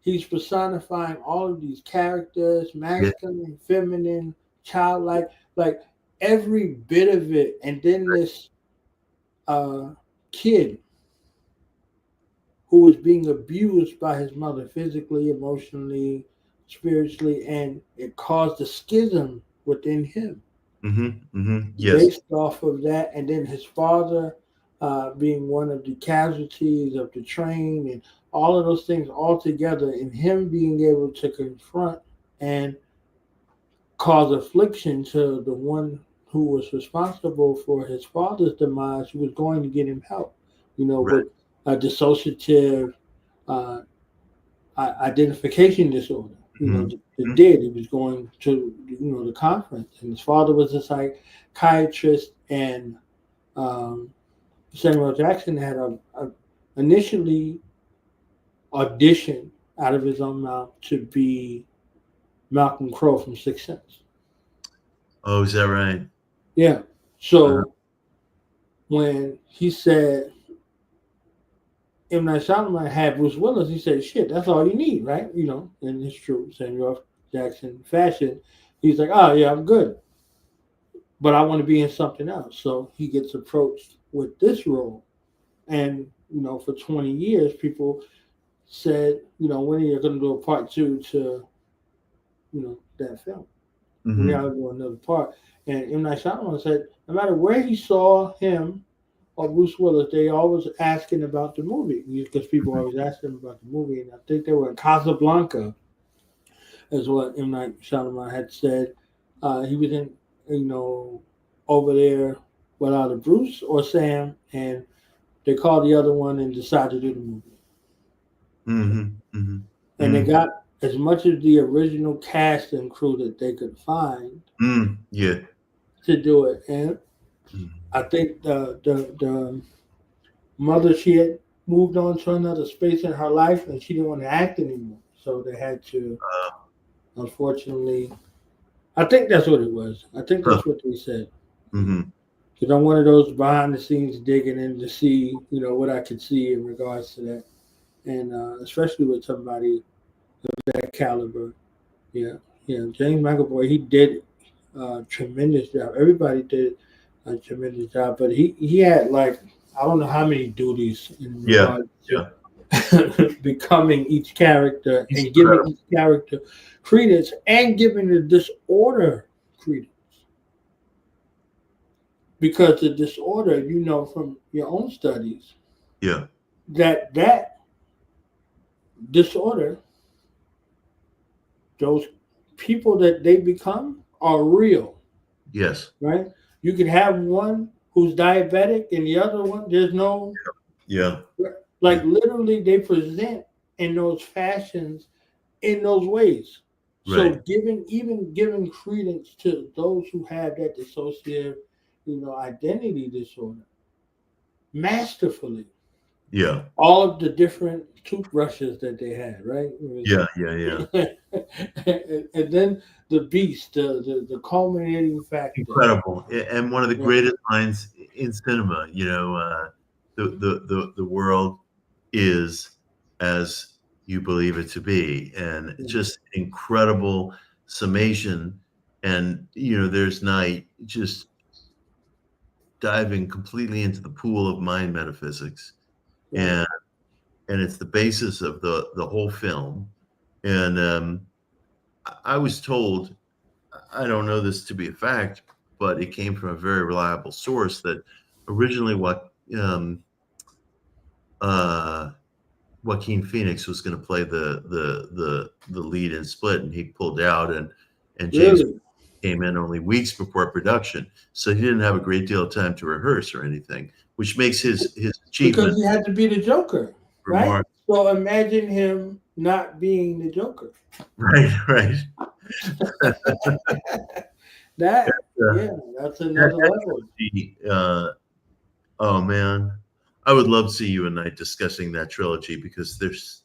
he's personifying all of these characters, masculine, feminine, childlike, like every bit of it. And then this kid who was being abused by his mother physically, emotionally, spiritually, and it caused a schism within him. Yes. Based off of that, and then his father being one of the casualties of the train, and all of those things all together, and him being able to confront and cause affliction to the one who was responsible for his father's demise, who was going to get him help, with a dissociative identification disorder. He was going to the conference, and his father was a psychiatrist, and Samuel Jackson had initially auditioned out of his own mouth to be Malcolm Crowe from Sixth Sense. Oh, is that right? Yeah. So when he said M. Night Shyamalan had Bruce Willis, he said, shit, that's all you need, right? In his true Samuel Jackson fashion. He's like, oh, yeah, I'm good, but I want to be in something else. So he gets approached with this role. And, for 20 years, people said, when are you going to do a part 2 to, that film? We got to do another part. And M. Night Shyamalan said, no matter where he saw him or Bruce Willis, they always asking about the movie, because people always ask him about the movie. And I think they were in Casablanca, is what M. Night Shyamalan had said. He was in, over there with either Bruce or Sam, and they called the other one and decided to do the movie. And they got as much of the original cast and crew that they could find to do it. And I think the mother, she had moved on to another space in her life, and she didn't want to act anymore. So they had to, unfortunately, I think that's what it was. I think that's what they said. Because I'm one of those behind the scenes digging in to see, what I could see in regards to that. And especially with somebody of that caliber. Yeah. James McAvoy, he did a tremendous job. Everybody did a tremendous job, but he had I don't know how many duties in regards to becoming each character and giving each character credence and giving the disorder credence. Because the disorder, from your own studies, that disorder, those people that they become are real. Yes. Right? You could have one who's diabetic and the other one, there's no... Literally, they present in those fashions, in those ways. So giving credence to those who have that dissociative, identity disorder, masterfully. Yeah. All of the different toothbrushes that they had, right? And then the beast, the culminating factor. Incredible. And one of the greatest lines in cinema, the world is as you believe it to be. And just incredible summation. And, there's Night just diving completely into the pool of mind metaphysics. And it's the basis of the whole film. And I was told, I don't know this to be a fact, but it came from a very reliable source, that originally what Joaquin Phoenix was going to play the lead in Split, and he pulled out, and James Really? came in only weeks before production, so he didn't have a great deal of time to rehearse or anything, which makes his achievement Because he had to be the Joker, right? remarkable. So imagine him not being the Joker. Right. That's another level. Oh man, I would love to see you and I discussing that trilogy, because there's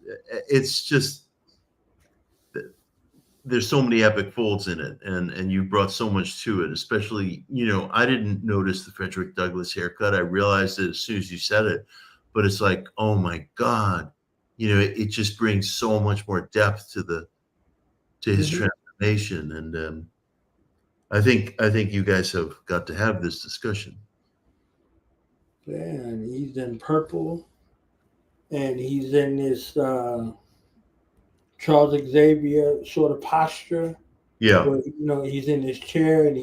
so many epic folds in it, and you brought so much to it. Especially, I didn't notice the Frederick Douglass haircut. I realized it as soon as you said it, but it's like, oh my God, it just brings so much more depth to his transformation. And I think you guys have got to have this discussion. Yeah, and he's in purple, and he's in this Charles Xavier sort of posture. Yeah. Where, he's in his chair, and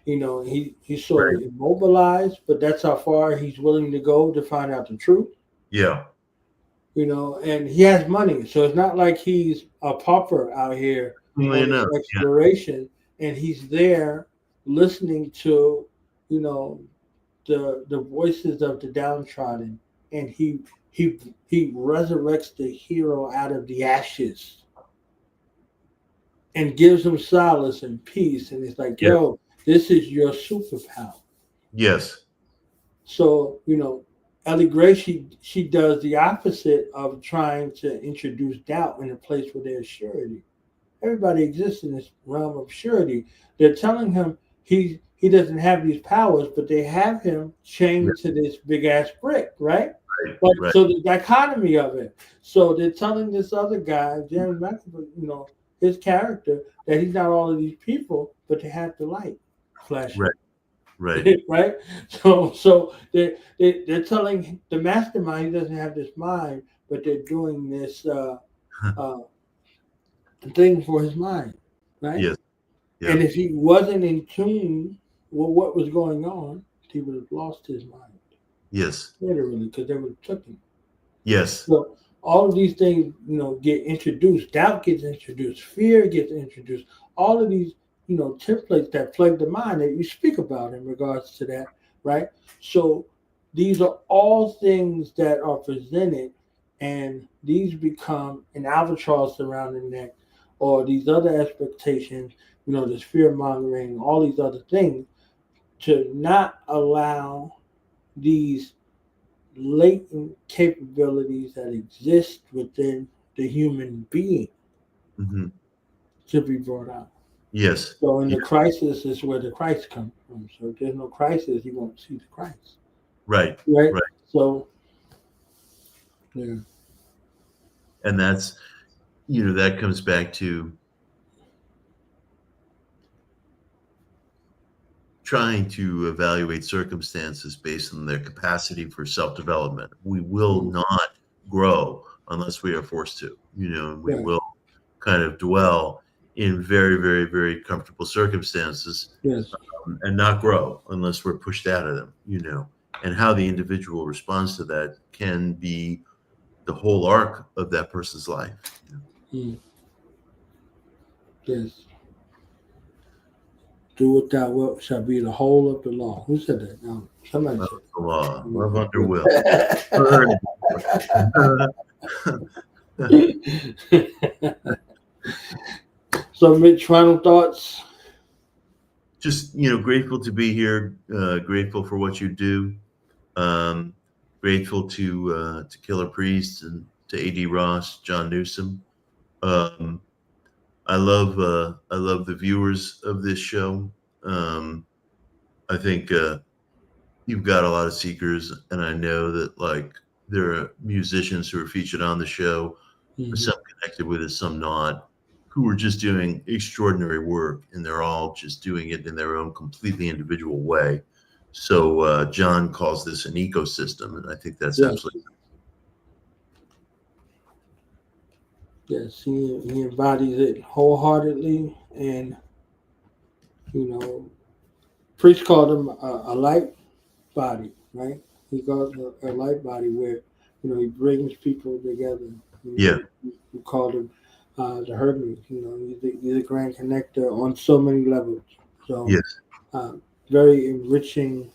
he's sort of immobilized, but that's how far he's willing to go to find out the truth. Yeah. And he has money, so it's not like he's a pauper out here on exploration, and he's there listening to, the voices of the downtrodden, and he resurrects the hero out of the ashes and gives him solace and peace. And it's like, yo, this is your superpower. Yes. So, Ellie Gray, she does the opposite of trying to introduce doubt in a place where there's surety. Everybody exists in this realm of surety. They're telling him he doesn't have these powers, but they have him chained to this big ass brick, right? So the dichotomy of it. So they're telling this other guy, Jeremy McAvoy, his character, that he's not all of these people, but they have the light flashing. Right. Right. So they're telling the mastermind he doesn't have this mind, but they're doing this thing for his mind, right? Yes. Yeah. And if he wasn't in tune with what was going on, he would have lost his mind. Yes. Literally, because they would have took him. Yes. So all of these things, get introduced. Doubt gets introduced. Fear gets introduced. All of these, templates that plague the mind that you speak about in regards to that, right? So these are all things that are presented, and these become an albatross around the neck, or these other expectations, this fear mongering, all these other things, to not allow these latent capabilities that exist within the human being to be brought out. Yes. So in the crisis is where the Christ comes from. So if there's no crisis, you won't see the Christ. Right. So, yeah. And that's, that comes back to trying to evaluate circumstances based on their capacity for self-development. We will not grow unless we are forced to, and we will kind of dwell in very, very, very comfortable circumstances, and not grow unless we're pushed out of them, and how the individual responds to that can be the whole arc of that person's life. Yes. Do what thou wilt shall be the whole of the law. Who said that? No, somebody said the law. Love under will. So, Mitch, final thoughts? Just, grateful to be here. Grateful for what you do. Grateful to Killah Priest and to A.D. Ross, John Newsom. I love the viewers of this show. I think you've got a lot of seekers, and I know that there are musicians who are featured on the show, some connected with it, some not, who are just doing extraordinary work, and they're all just doing it in their own completely individual way. So John calls this an ecosystem, and I think that's absolutely. Yes, he embodies it wholeheartedly, and Priest called him a light body, right? He calls it a light body where he brings people together We called him the Hermes. He's a grand connector on so many levels. So very enriching,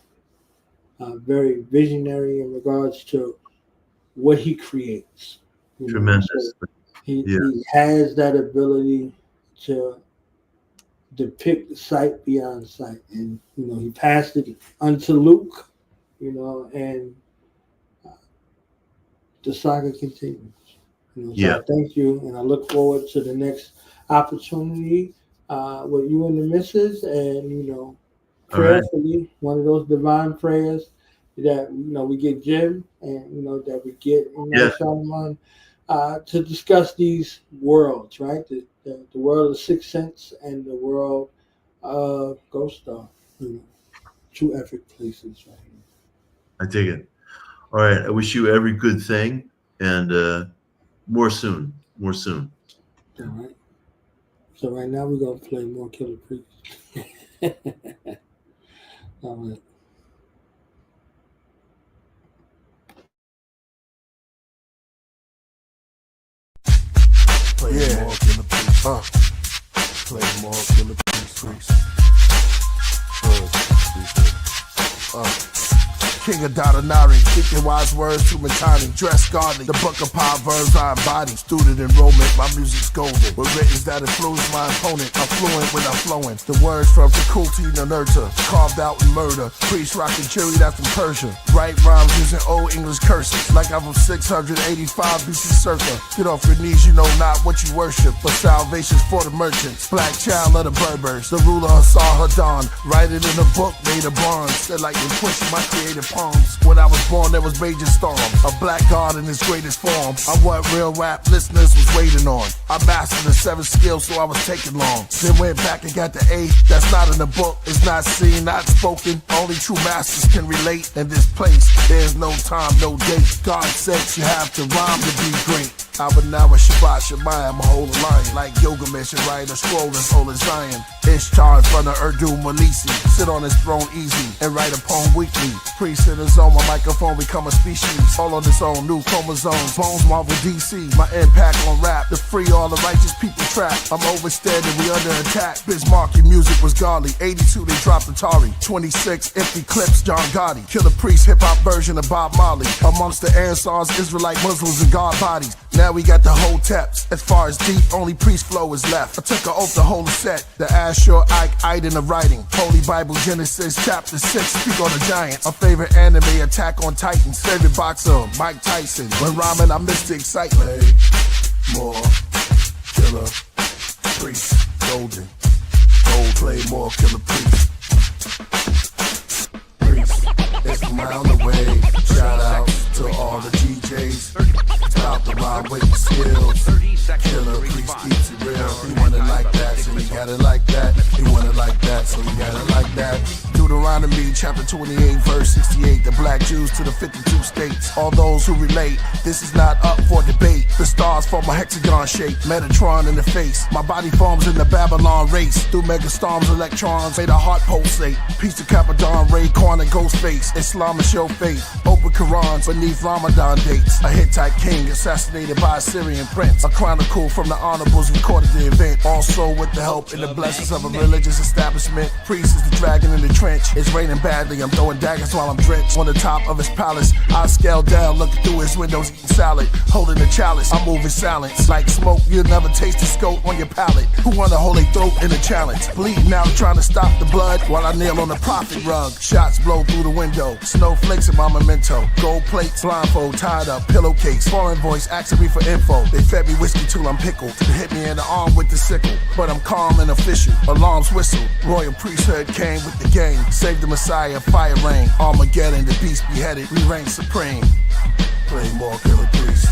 very visionary in regards to what he creates. Tremendous. So he has that ability to depict sight beyond sight, and he passed it unto Luke, and the saga continues. So I thank you, and I look forward to the next opportunity with you and the missus, and prayerfully, one of those divine prayers that we get Jim, and that we get Solomon to discuss these worlds, right? The world of the Sixth Sense and the world of Ghost Star, two epic places right here. I dig it. All right, I wish you every good thing, and more soon. All right. So right now we're gonna play more Killer Priest. All right. Play more Killer Priest. Play more Killer Priest. King of Dadanari, speaking wise words to Matani, dressed godly, the book of Proverbs I embody. Student enrollment, my music's golden, with writtens that influence my opponent. I'm fluent when I'm flowing, the words from faculty to nurture, carved out in murder. Priest rockin' cherry, that's from Persia. Write rhymes using old English curses, like I'm from 685 BC circa. Get off your knees, you know not what you worship, but salvation's for the merchants. Black child of the Berbers, the ruler Hassar Hadan, write it in a book made of bronze, that like you pushing my creative palms. When I was born, there was raging storm, a black god in his greatest form. I'm what real rap listeners was waiting on. I mastered the 7 skills, so I was taking long. Then went back and got the 8. That's not in the book, it's not seen, not spoken. Only true masters can relate. In this place, there's no time, no date. God said you have to rhyme to be great. Abanawa Shabbat Shemayim, a whole lion. Like Gilgamesh and write a scroll in Solar Zion. Ishtar in front of Urdu Malisi. Sit on his throne easy and write a poem weekly. Priest in his own, my microphone become a species. All on its own, new chromosomes. Bones Marvel DC. My impact on rap to free all the righteous people trapped. I'm overstanding, we under attack. Bismarck, your music was godly. 82, they dropped Atari. 26, empty clips, John Gotti. Killer Priest, hip-hop version of Bob Marley. Amongst the Ansars, Israelite Muslims and God bodies. Now we got the whole taps. As far as deep, only priest flow is left. I took an oath to hold a set. The Ashur Ike in the writing. Holy Bible Genesis chapter 6. Speak on the giants. My favorite anime, Attack on Titans. Favorite boxer, Mike Tyson. When rhyming, I miss the excitement. Play more Killer Priest. Golden. Gold play more Killer Priest. Priest, it's from around the way. Shout out to all the DJs. Stop the rhyme with the skills. Killer Priest keeps it real. He want it like that, so we got it like that. He want it like that, so we got it like that. Deuteronomy chapter 28 verse 68. The black Jews to the 52 states. All those who relate, this is not up for debate. The stars form a hexagon shape. Metatron in the face. My body forms in the Babylon race. Through megastorms, electrons made a heart pulsate. Piece to Capadon, Ray, Corn, and Ghostface. Islam is your faith. Open Qurans beneath Ramadan dates. A Hittite king assassinated by a Syrian prince. A chronicle from the honorables recorded the event. Also with the help and the blessings of a religious establishment. Priest is the dragon in the trench. It's raining badly, I'm throwing daggers while I'm drenched. On the top of his palace, I scale down, looking through his windows, eating salad. Holding a chalice, I'm moving silence. Like smoke, you'll never taste the scope on your palate. Who wanna hold a throat in a challenge? Bleeding out, trying to stop the blood while I kneel on the prophet rug. Shots blow through the window, snowflakes in my memento. Gold plates, blindfold, tied up, pillowcase. Foreign voice asking me for info. They fed me whiskey till I'm pickled. They hit me in the arm with the sickle, but I'm calm and official. Alarms whistle, royal priesthood came with the game. Save the Messiah, fire rain. Armageddon, the beast beheaded, we reign supreme. Play more Killer Priest.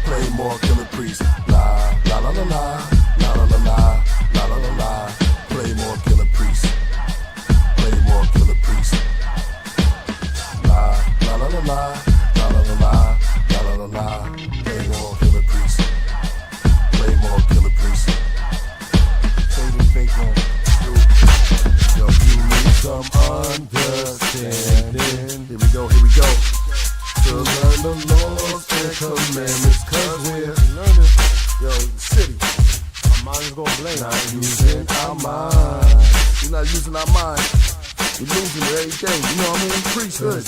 Play more Killer Priest. La la la la la, la la la la, la la la la. Play more Killer Priest. Play more Killer Priest. La la la la la, la la la la, la la la la. Play more Killer Priest. Play more Killer Priest. Say the fake one. Yo, you need some understanding. Here we go, here we go. To learn the laws and commandments, 'cause Not using our mind. We're not using our mind. We're losing it every day. You know what I mean? Priesthood.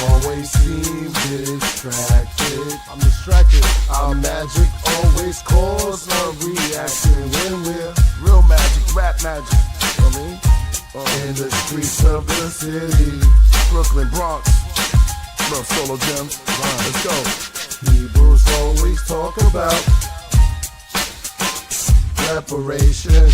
Always seem distracted. I'm distracted. Our magic always cause a reaction when we're real magic, rap magic. You know what I mean? In the streets of the city, Brooklyn, Bronx, little solo gems. Let's go. Hebrews always talk about reparation.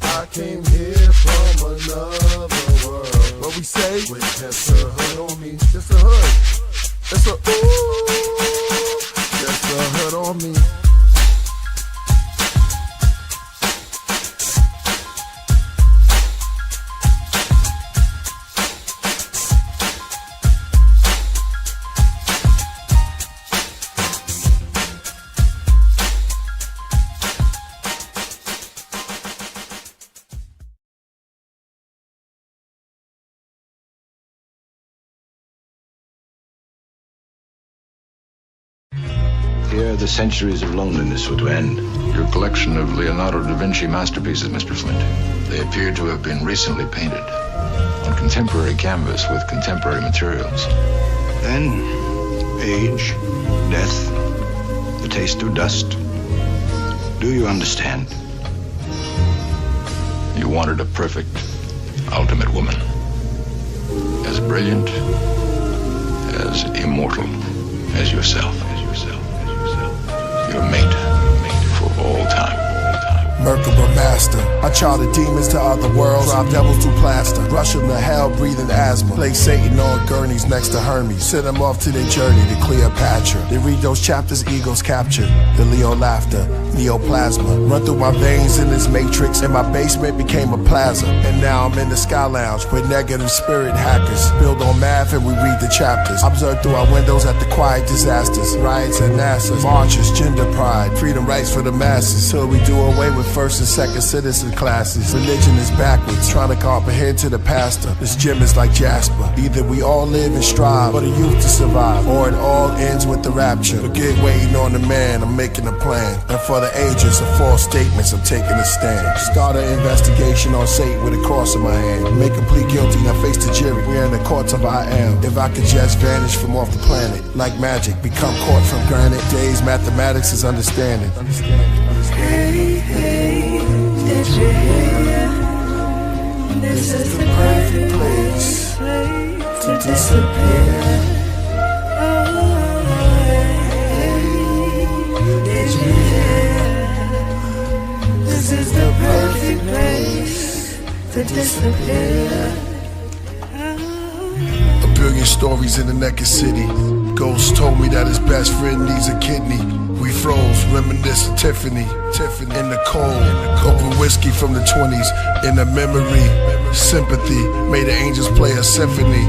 I came here from another world. What we say? With just a hood on me. Just a hood. It's a ooh. Just a hood on me. Here, the centuries of loneliness were to end. Your collection of Leonardo da Vinci masterpieces, Mr. Flint. They appear to have been recently painted. On contemporary canvas with contemporary materials. Then, age, death, the taste of dust. Do you understand? You wanted a perfect, ultimate woman. As brilliant, as immortal as yourself. Your mate for all time. Merkaba master, I charted demons to other worlds, drive devils to plaster, rush them to hell, breathing asthma, place Satan on gurneys next to Hermes, send them off to their journey to Cleopatra. They read those chapters, egos captured, the Leo laughter, neoplasma, run through my veins in this matrix, and my basement became a plaza, and now I'm in the Sky Lounge with negative spirit hackers, build on math and we read the chapters, observe through our windows at the quiet disasters, riots at NASA, marches, gender pride, freedom rights for the masses, till we do away with first and second citizen classes. Religion is backwards, trying to comprehend to the pastor. This gym is like Jasper. Either we all live and strive for the youth to survive, or it all ends with the rapture. Forget waiting on the man, I'm making a plan. And for the ages of false statements, I'm taking a stand. Start an investigation on Satan with a cross in my hand. Make him plead guilty, now face the jury. We're in the courts of I am. If I could just vanish from off the planet, like magic, become caught from granite. Days, mathematics is understanding. Hey, hey, did you hear? This is the perfect place to disappear. Oh, hey, did you hear? This is the perfect place to disappear. A billion stories in the naked city. Ghost told me that his best friend needs a kidney. We froze, reminiscing Tiffany in the cold. Open whiskey from the 20s, in the memory. Sympathy, made the angels play a symphony.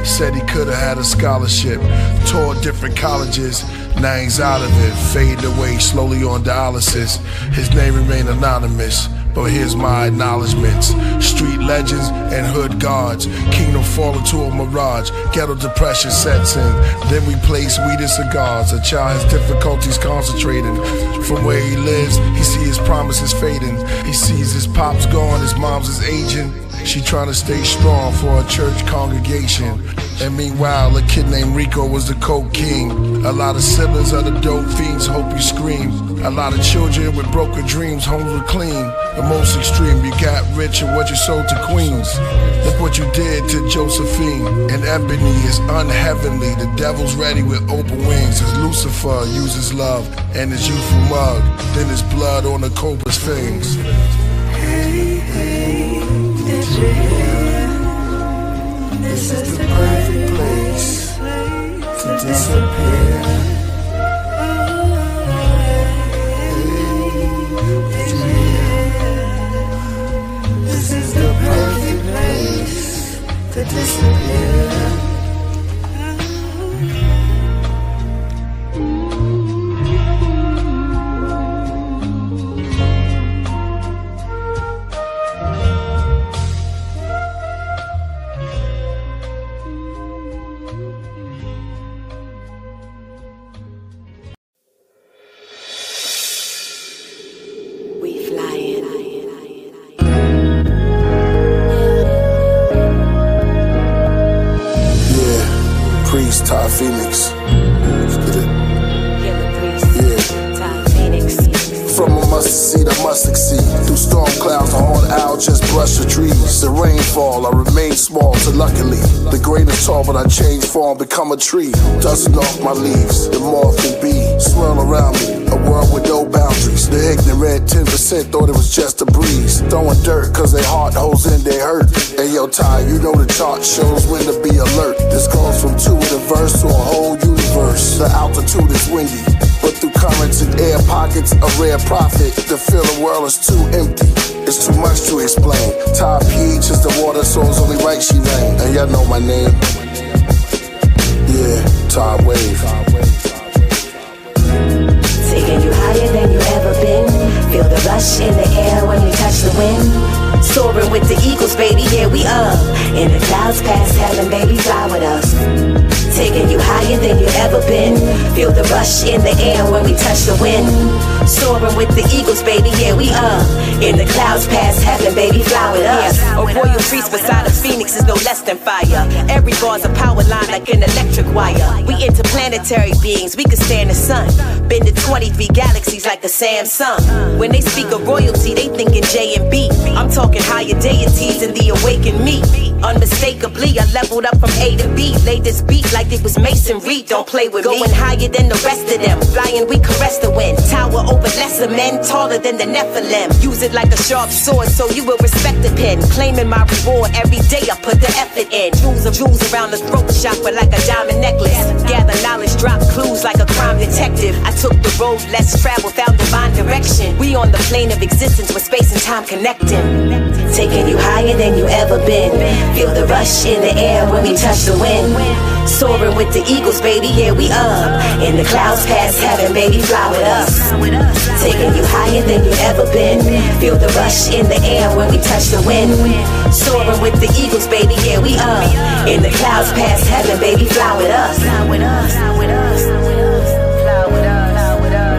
Said he could've had a scholarship, toured different colleges. Now he's out of it, fading away slowly on dialysis. His name remained anonymous, but here's my acknowledgements. Street legends and hood guards, kingdom fall into a mirage. Ghetto depression sets in, then we place weed and cigars. A child has difficulties concentrating. From where he lives, he sees his promises fading. He sees his pop's gone, his mom's is aging. She trying to stay strong for a church congregation. And meanwhile, a kid named Rico was the coke king. A lot of siblings of the dope fiends hope you scream. A lot of children with broken dreams, homes were clean. The most extreme, you got rich and what you sold to queens. Look what you did to Josephine. And Ebony is unheavenly. The devil's ready with open wings. As Lucifer uses love and his youthful mug. Then his blood on the cobra's fangs. Hey, hey, did you hear? This is the perfect place to disappear. Oh, hey, did you hear? This is the perfect place to disappear. Phoenix. Let's get it. From a mustard seed, I must succeed. Through storm clouds, the horned owl just brush the trees. The rainfall, I remain small till luckily the grain is tall, but I change form, become a tree. Dusting off my leaves, the moth and bee swirl around me. A world with no boundaries. The ignorant 10% thought it was just a breeze. Throwing dirt cause they heart holes in their hurt. Hey yo, Ty, you know the chart shows when to be alert. This goes from 2 in a verse to a whole universe. The altitude is windy, but through currents and air pockets, a rare prophet. To feel the world is too empty, it's too much to explain. Top pH is the water, so it's only right she rain. And y'all know my name. Yeah, Todd Wave. Taking you higher than you ever been. Feel the rush in the air when we touch the wind. Soaring with the eagles, baby, here we up. In the clouds past heaven, baby, fly with us. Taking you higher than you ever been. Feel the rush in the air when we touch the wind. Soaring with the eagles, baby, here we up. In the clouds past heaven, baby, fly with us. A royal priest beside a phoenix is no less than fire. Every bar's a power line like an electric wire. We interplanetary beings, we could stand the sun. Been to 23 galaxies like a Samsung. When they speak of royalty, they thinking J and B. I'm talking higher deities and the awakened me. Unmistakably, I leveled up from A to B. Laid this beat like it was masonry. Don't play with me. Going higher than the rest of them. Flying, we caress the wind. Tower over lesser men, taller than the Nephilim. Use it like a sharp sword, so you will respect the pen. Claiming my reward every day, I put the effort in. Jewels around the throat chakra like a diamond necklace. Gather knowledge, drop clues like a crime detective. I took the road less traveled, found divine direction. We on the plane of existence with space and time connecting. Taking you higher than you ever been. Feel the rush in the air when we touch the wind. Soaring with the eagles, baby, here we up. In the clouds past heaven, baby, fly with us. Taking you higher than you ever been. Feel the rush in the air when we touch the wind. Soaring with the eagles, baby, here we up. In the clouds past heaven, baby, fly with us. Fly with us. Fly with us. Fly with us. Fly with us.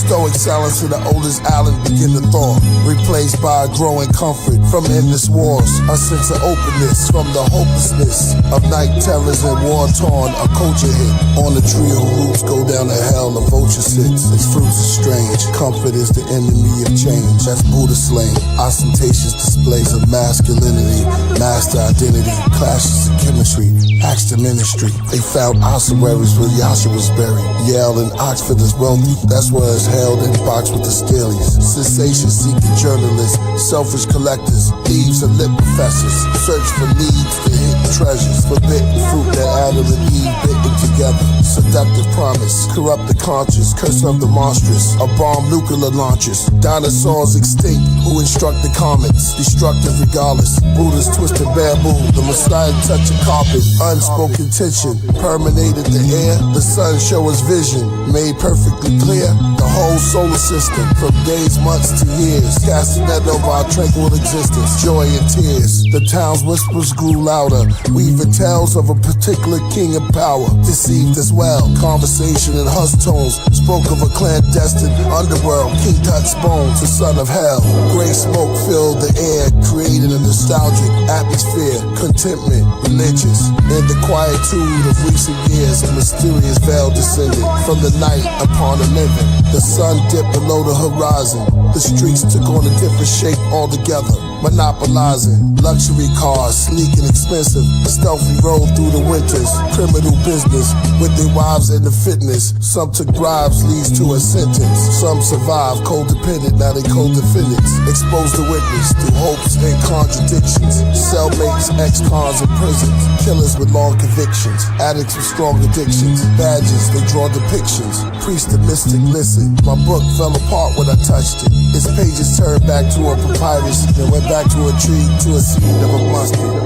Stoic silence of the oldest island begin to thaw, replaced by a growing comfort from endless wars. A sense of openness from the hopelessness of night terrors and war-torn. A culture hit on the tree whose roots go down to hell. A vulture sits, its fruits are strange. Comfort is the enemy of change. That's Buddha slang. Ostentatious displays of masculinity, master identity, clashes of chemistry, acts to ministry. They found ossuaries where Yasha was buried. Yale and Oxford is wealthy. That's where it's held in box with the scalies. Sensation-seeking journalists, selfish collectors, thieves and lit professors, search for leads to hidden treasures, forbidden fruit that Adam and Eve bitten together. Seductive promise, corrupt the conscious, curse of the monstrous, a bomb nuclear launchers, dinosaurs extinct who instruct the comets, destructive regardless. Buddha's twisted bamboo, the Messiah touch a carpet, unspoken tension, permeated the air. The sun show us vision, made perfectly clear. The whole solar system, from days, months to years, casting that over our tranquil existence, joy and tears. The town's whispers grew louder, weaving tales of a particular king of power, deceived as well. Conversation in hushed tones spoke of a clandestine underworld, King Tut's bones, the son of hell. Gray smoke filled the air, creating a nostalgic atmosphere, contentment, religious. In the quietude of recent years, a mysterious veil descended from the night upon the living. The sun dipped below the horizon. The streets took on a different shape altogether, monopolizing luxury cars, sleek and expensive, stealthy rolled through the winters. Criminal business with their wives and the fitness. Some took bribes, leads to a sentence. Some survived, codependent, now they co-defendants. Exposed to witness through hopes and contradictions. Cellmates, ex-cons in prisons, killers with long convictions, addicts with strong addictions. Badges, they draw depictions. Priest and mystic, listen. My book fell apart when I touched it. Its pages turned back to a papyrus, then went back to a tree, to a seed of a mustard.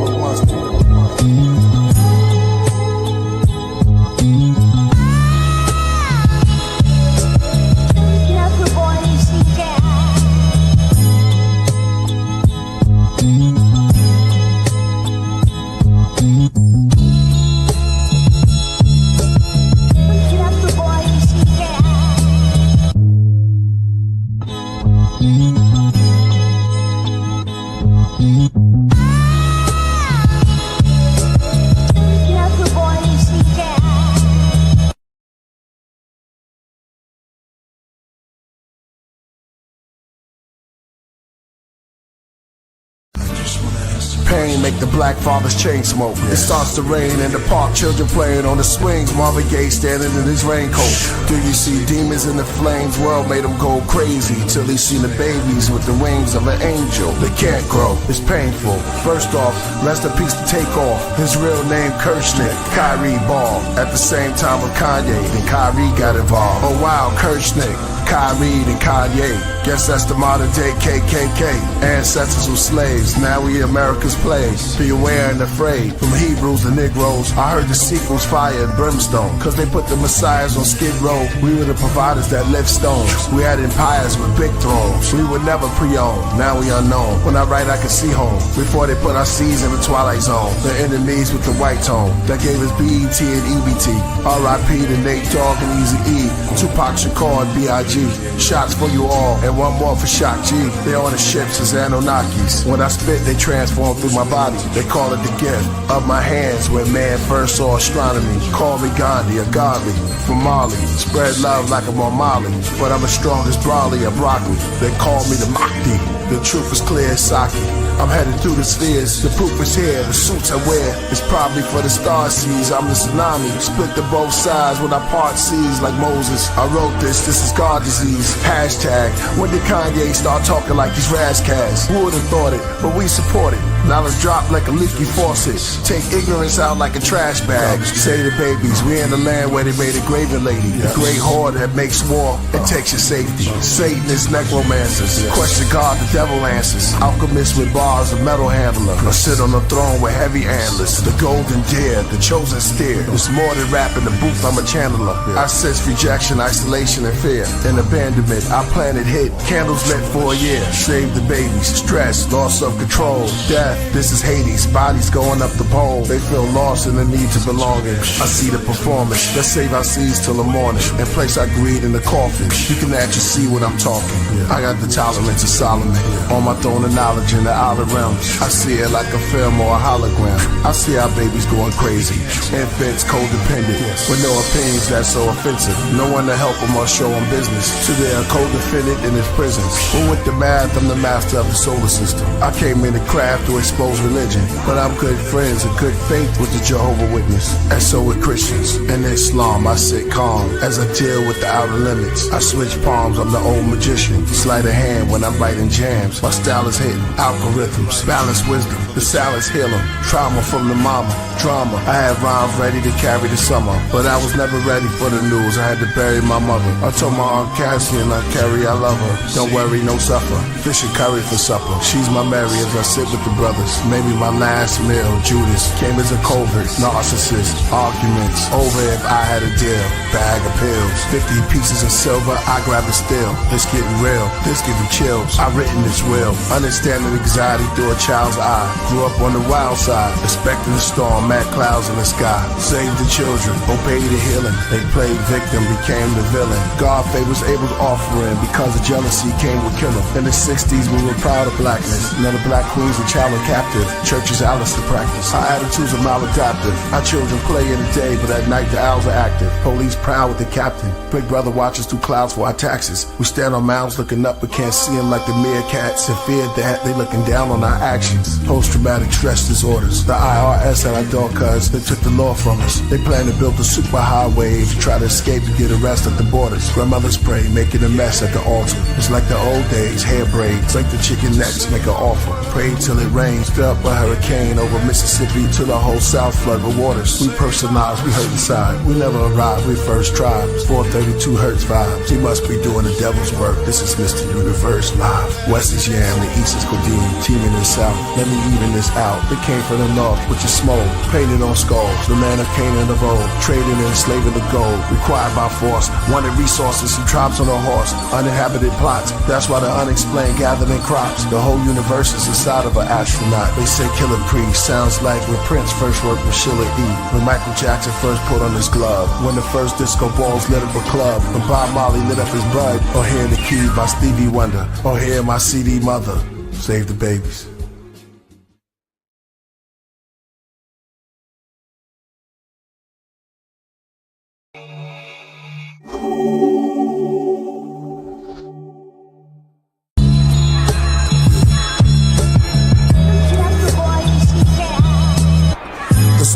black father's chain smoke. It starts to rain in the park, children playing on the swings. Marvin Gaye standing in his raincoat. Do you see demons in the flames? World made him go crazy till he seen the babies with the wings of an angel. They can't grow, it's painful. First off, rest in peace to Takeoff. His real name Kirchnick, Kyrie Ball. At the same time with Kanye, and Kyrie got involved. Oh wow, Kirchnick, Kyrie and Kanye. Guess that's the modern day KKK. Ancestors were slaves, now we America's plagues. Be aware and afraid. From Hebrews to Negroes, I heard the sequels fire and brimstone. Cause they put the messiahs on Skid Row. We were the providers that lift stones. We had empires with big thrones. We were never pre-owned, now we unknown. When I write I can see home. Before they put our seeds in the Twilight Zone. The enemies with the white tone. That gave us BET and EBT. R.I.P. to Nate Dogg and Easy E. Tupac Shakur and B.I.G. Shots for you all, and one more for Shock G. They on the ships as Anunnakis. When I spit, they transform through my body. They call it the gift of my hands when man first saw astronomy. Call me Gandhi, a godly from Mali. Spread love like I'm on Molly, but I'm as strong as Brawley or Broccoli. They call me the Mahdi. The truth is clear as Saki. I'm headed through the spheres, the proof is here. The suits I wear is probably for the star seas. I'm the tsunami, split to both sides when I part seas like Moses. I wrote this is God disease. Hashtag, when did Kanye start talking like he's Razzcast? Who would've thought it, but we support it. Knowledge drop like a leaky faucet. Take ignorance out like a trash bag. Say to the babies, we in the land where they made a graven lady. The great horde that makes war and takes your safety. Satanists, necromancers. Question God, the devil answers. Alchemists with bars, a metal handler. Or sit on a throne with heavy antlers. The golden deer, the chosen steer. It's more than rap in the booth, I'm a channeler. I sense rejection, isolation, and fear. And abandonment, I planted hit. Candles lit for a year. Save the babies. Stress, loss of control, death. This is Hades, bodies going up the pole. They feel lost in the need to belonging. I see the performance, let's save our seeds till the morning and place our greed in the coffin. You can actually see what I'm talking. I got the tolerance of Solomon on my throne of knowledge in the outer realms. I see it like a film or a hologram. I see our babies going crazy. Infants codependent with no opinions that's so offensive. No one to help them or show them business. So they're co-defendant in his prisons. But with the math, I'm the master of the solar system. I came in the craft to expose religion, but I'm good friends and good faith with the Jehovah Witness. And so with Christians. In Islam, I sit calm as I deal with the outer limits. I switch palms, I'm the old magician. Sleight of hand when I'm writing jams. My style is hidden, algorithms, balanced wisdom. The salad's healer, trauma from the mama, drama. I had rhymes ready to carry the summer, but I was never ready for the news. I had to bury my mother. I told my Aunt Cassie and Aunt Carrie I love her. Don't worry, no suffer. Fish and curry for supper. She's my Mary as I sit with the brothers. Maybe my last meal, Judas, came as a covert, narcissist, arguments, over if I had a deal, bag of pills, 50 pieces of silver, I grab a still, it's getting real, this give you chills, I written this will, understanding anxiety through a child's eye, grew up on the wild side, expecting a storm, mad clouds in the sky, save the children, obey the healing, they played victim, became the villain, God favors Abel's offering, because of jealousy came with Killah, in the 60s we were proud of blackness, none of black queens were child captive. Churches Alice to practice. Our attitudes are maladaptive. Our children play in the day, but at night the owls are active. Police proud with the captain. Big brother watches through clouds for our taxes. We stand on mounds looking up, but can't see them like the meerkats. In fear that they looking down on our actions. Post-traumatic stress disorders. The IRS at our door cuz they took the law from us. They plan to build a super highway to try to escape and get arrested at the borders. Grandmothers pray, making a mess at the altar. It's like the old days, hair braids. Like the chicken necks, make an offer. Pray till it rains. Up a hurricane over Mississippi to the whole South flood with waters. We personalized, we hurt inside. We never arrived, we first tried. 432 Hertz vibes. He must be doing the devil's work. This is Mr. Universe live. West is Yam, the East is Codeine. Teaming in South. Let me even this out. They came from the North, which is smoke. Painted on skulls. The land of Canaan of old. Trading and enslaving the gold. Required by force. Wanted resources and tribes on a horse. Uninhabited plots. That's why the unexplained gathered in crops. The whole universe is inside of an astronaut. They say Killah Priest sounds like when Prince first worked with Sheila E. When Michael Jackson first put on his glove. When the first disco balls lit up a club. When Bob Marley lit up his bud. Or Hear the Key by Stevie Wonder. Or Hear My CD Mother. Save the babies.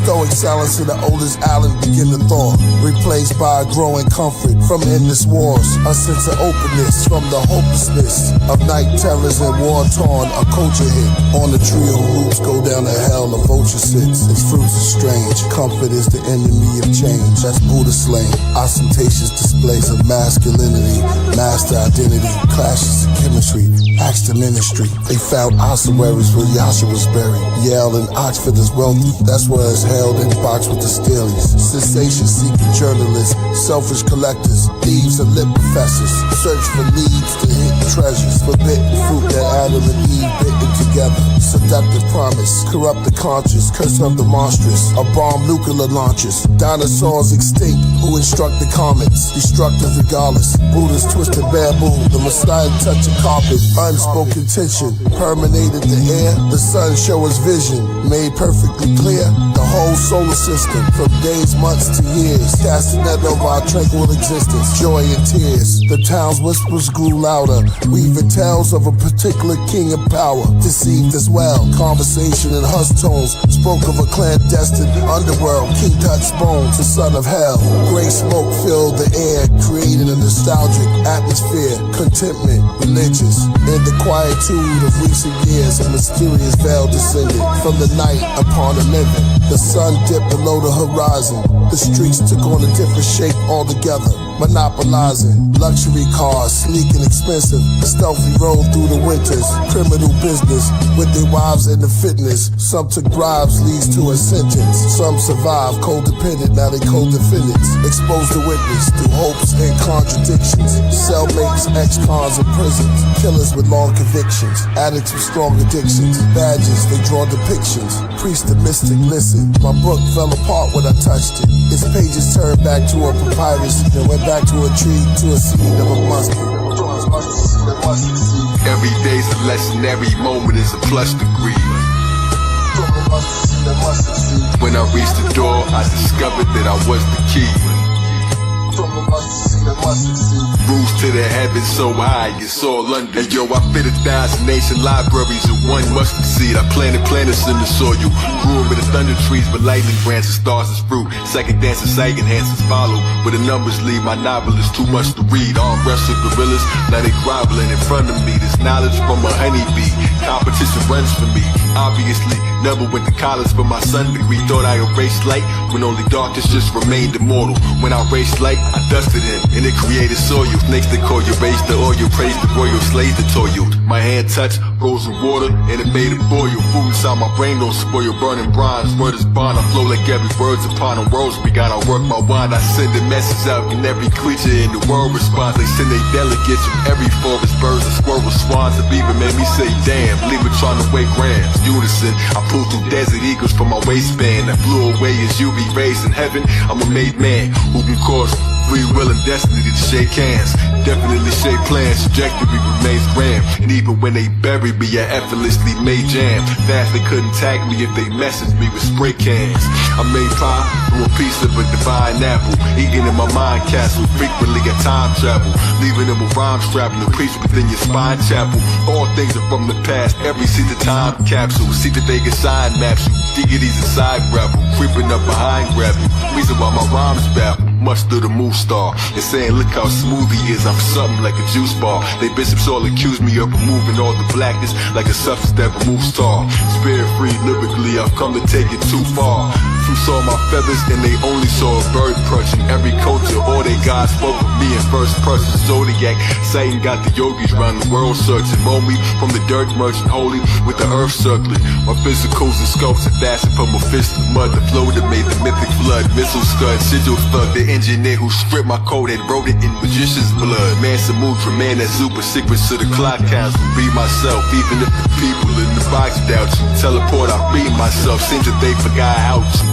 Stoic silence in the oldest island begin to thaw, replaced by a growing comfort from endless wars. A sense of openness from the hopelessness of night terrors and war-torn. A culture hit on the trio roots go down to hell. A vulture sits, its fruits are strange. Comfort is the enemy of change. That's Buddha slain. Ostentatious displays of masculinity, master identity, clashes of chemistry, acts to ministry. They found ossuaries where Yasha was buried. Yale and Oxford is wealthy. That's where it's held in box with the Steelies. Sensation-seeking journalists, selfish collectors, thieves and lit professors. Search for leads to hidden treasures. Forbidden fruit that Adam and Eve bitten together. Seductive promise, corrupt the conscious, curse of the monstrous. A bomb nuclear launches. Dinosaurs extinct, who instruct the comets. Destructive regardless. Buddha's twisted bamboo. The Messiah touch a carpet. Unspoken tension, permeated the air. The sun show us vision, made perfectly clear. The whole solar system, from days, months to years. Casting net over our tranquil existence, joy and tears. The town's whispers grew louder, weaving tales of a particular king of power. Deceived as well, conversation in hush tones spoke of a clandestine underworld. King Tut's bones, the son of hell. Gray smoke filled the air, creating a nostalgic atmosphere. Contentment, religious. In the quietude of recent years, a mysterious veil descended from the night upon the living. The sun dipped below the horizon. The streets took on a different shape altogether. Monopolizing luxury cars, sleek and expensive. Stealthy rolled through the winters. Criminal business with their wives and the fitness. Some took bribes, leads to a sentence. Some survived, codependent, now they co-defendants. Exposed the witness through hopes and contradictions. Cellmates, ex-cons in prisons. Killers with long convictions. Addicts with strong addictions. Badges, they draw depictions. Priest and mystic, listen. My book fell apart when I touched it. Its pages turned back to a papyrus, then went back to a tree, to a seed of a mustard. Every day's a lesson, every moment is a plus degree. When I reached the door, I discovered that I was the key. Rules to the heavens so high, it's all under. And yo, I fit 1,000 nation libraries in one mustard seed. I planted planets in the soil, grew them with the thunder trees, but lightning branches, stars as fruit. Second dance and sight enhancers follow, but the numbers leave my novel is too much to read. Arm wrestle gorillas, now they groveling in front of me. This knowledge from a honeybee, competition runs for me. Obviously, never went to college for my son degree. Thought I erased light, when only darkness just remained immortal. When I erased light, I dusted him, and it created soil. Snakes that call you, raise the oil, praise the royal, slaves that toil you. My hand touched frozen water, and it made it boil. Food inside my brain don't spoil, burning bronze. Word is bond, I flow like every word's upon a rose. Begun, I work my wand, I send a message out, and every creature in the world responds. They send their delegates from every forest, birds and squirrels, swans, and beaver made me say, damn, leave it trying to weigh grams. Unison, I pulled through desert eagles from my waistband. I flew away as UV rays in heaven. I'm a made man who can cause free will and destiny to shake hands. Definitely shape plans, trajectory remains grand. And even when they buried me, I effortlessly made jam. Fast they couldn't tag me if they messaged me with spray cans. I made pie from a piece of a divine apple, eating in my mind castle. Frequently a time travel, leaving them a rhyme strap and a priest within your spine chapel. All things are from the past, every seat a time capsule. See the Vegas sign maps you, deities inside gravel, creeping up behind gravel. Reason why my rhymes baffle, much through the moon star. And saying look how smooth he is, I'm something like a juice bar. They bishops all accuse me of removing all the blackness like a substance that removes tar. Spirit free lyrically, I've come to take it too far. Who saw my feathers and they only saw a bird crutching. Every culture, all they gods spoke of me in first person. Zodiac, Satan got the yogis round the world searching. Mold me from the dirt merchant holy with the earth circling. My physicals and sculpts are fastened from a fist of mud. The flow that made the mythic flood. Missile stud, sigil thug, the engineer who stripped my code and wrote it in magician's blood. Man Samutra, man that super secrets to the clock council. Be myself, even if the people in the box doubt you. Teleport, I be myself, seems that they forgot how to.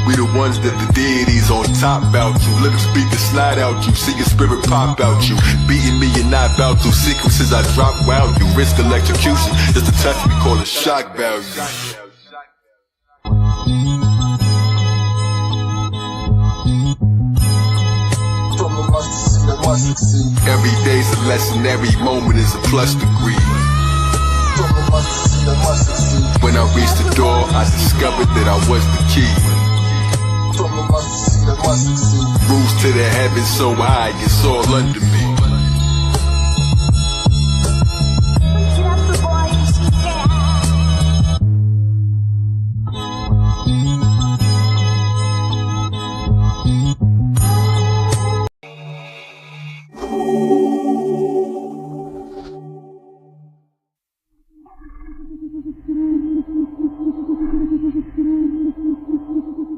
We the ones that the deities on top bout you. Let them speak and slide out you, see your spirit pop out you. Beating me and not bout to, sequences I drop wow you. Risk electrocution, just to touch me, call it shock value. Every day's a lesson, every moment is a plus degree. When I reached the door, I discovered that I was the key. from the mustard seed, I must succeed. Rose to the heavens so high, it's all under me.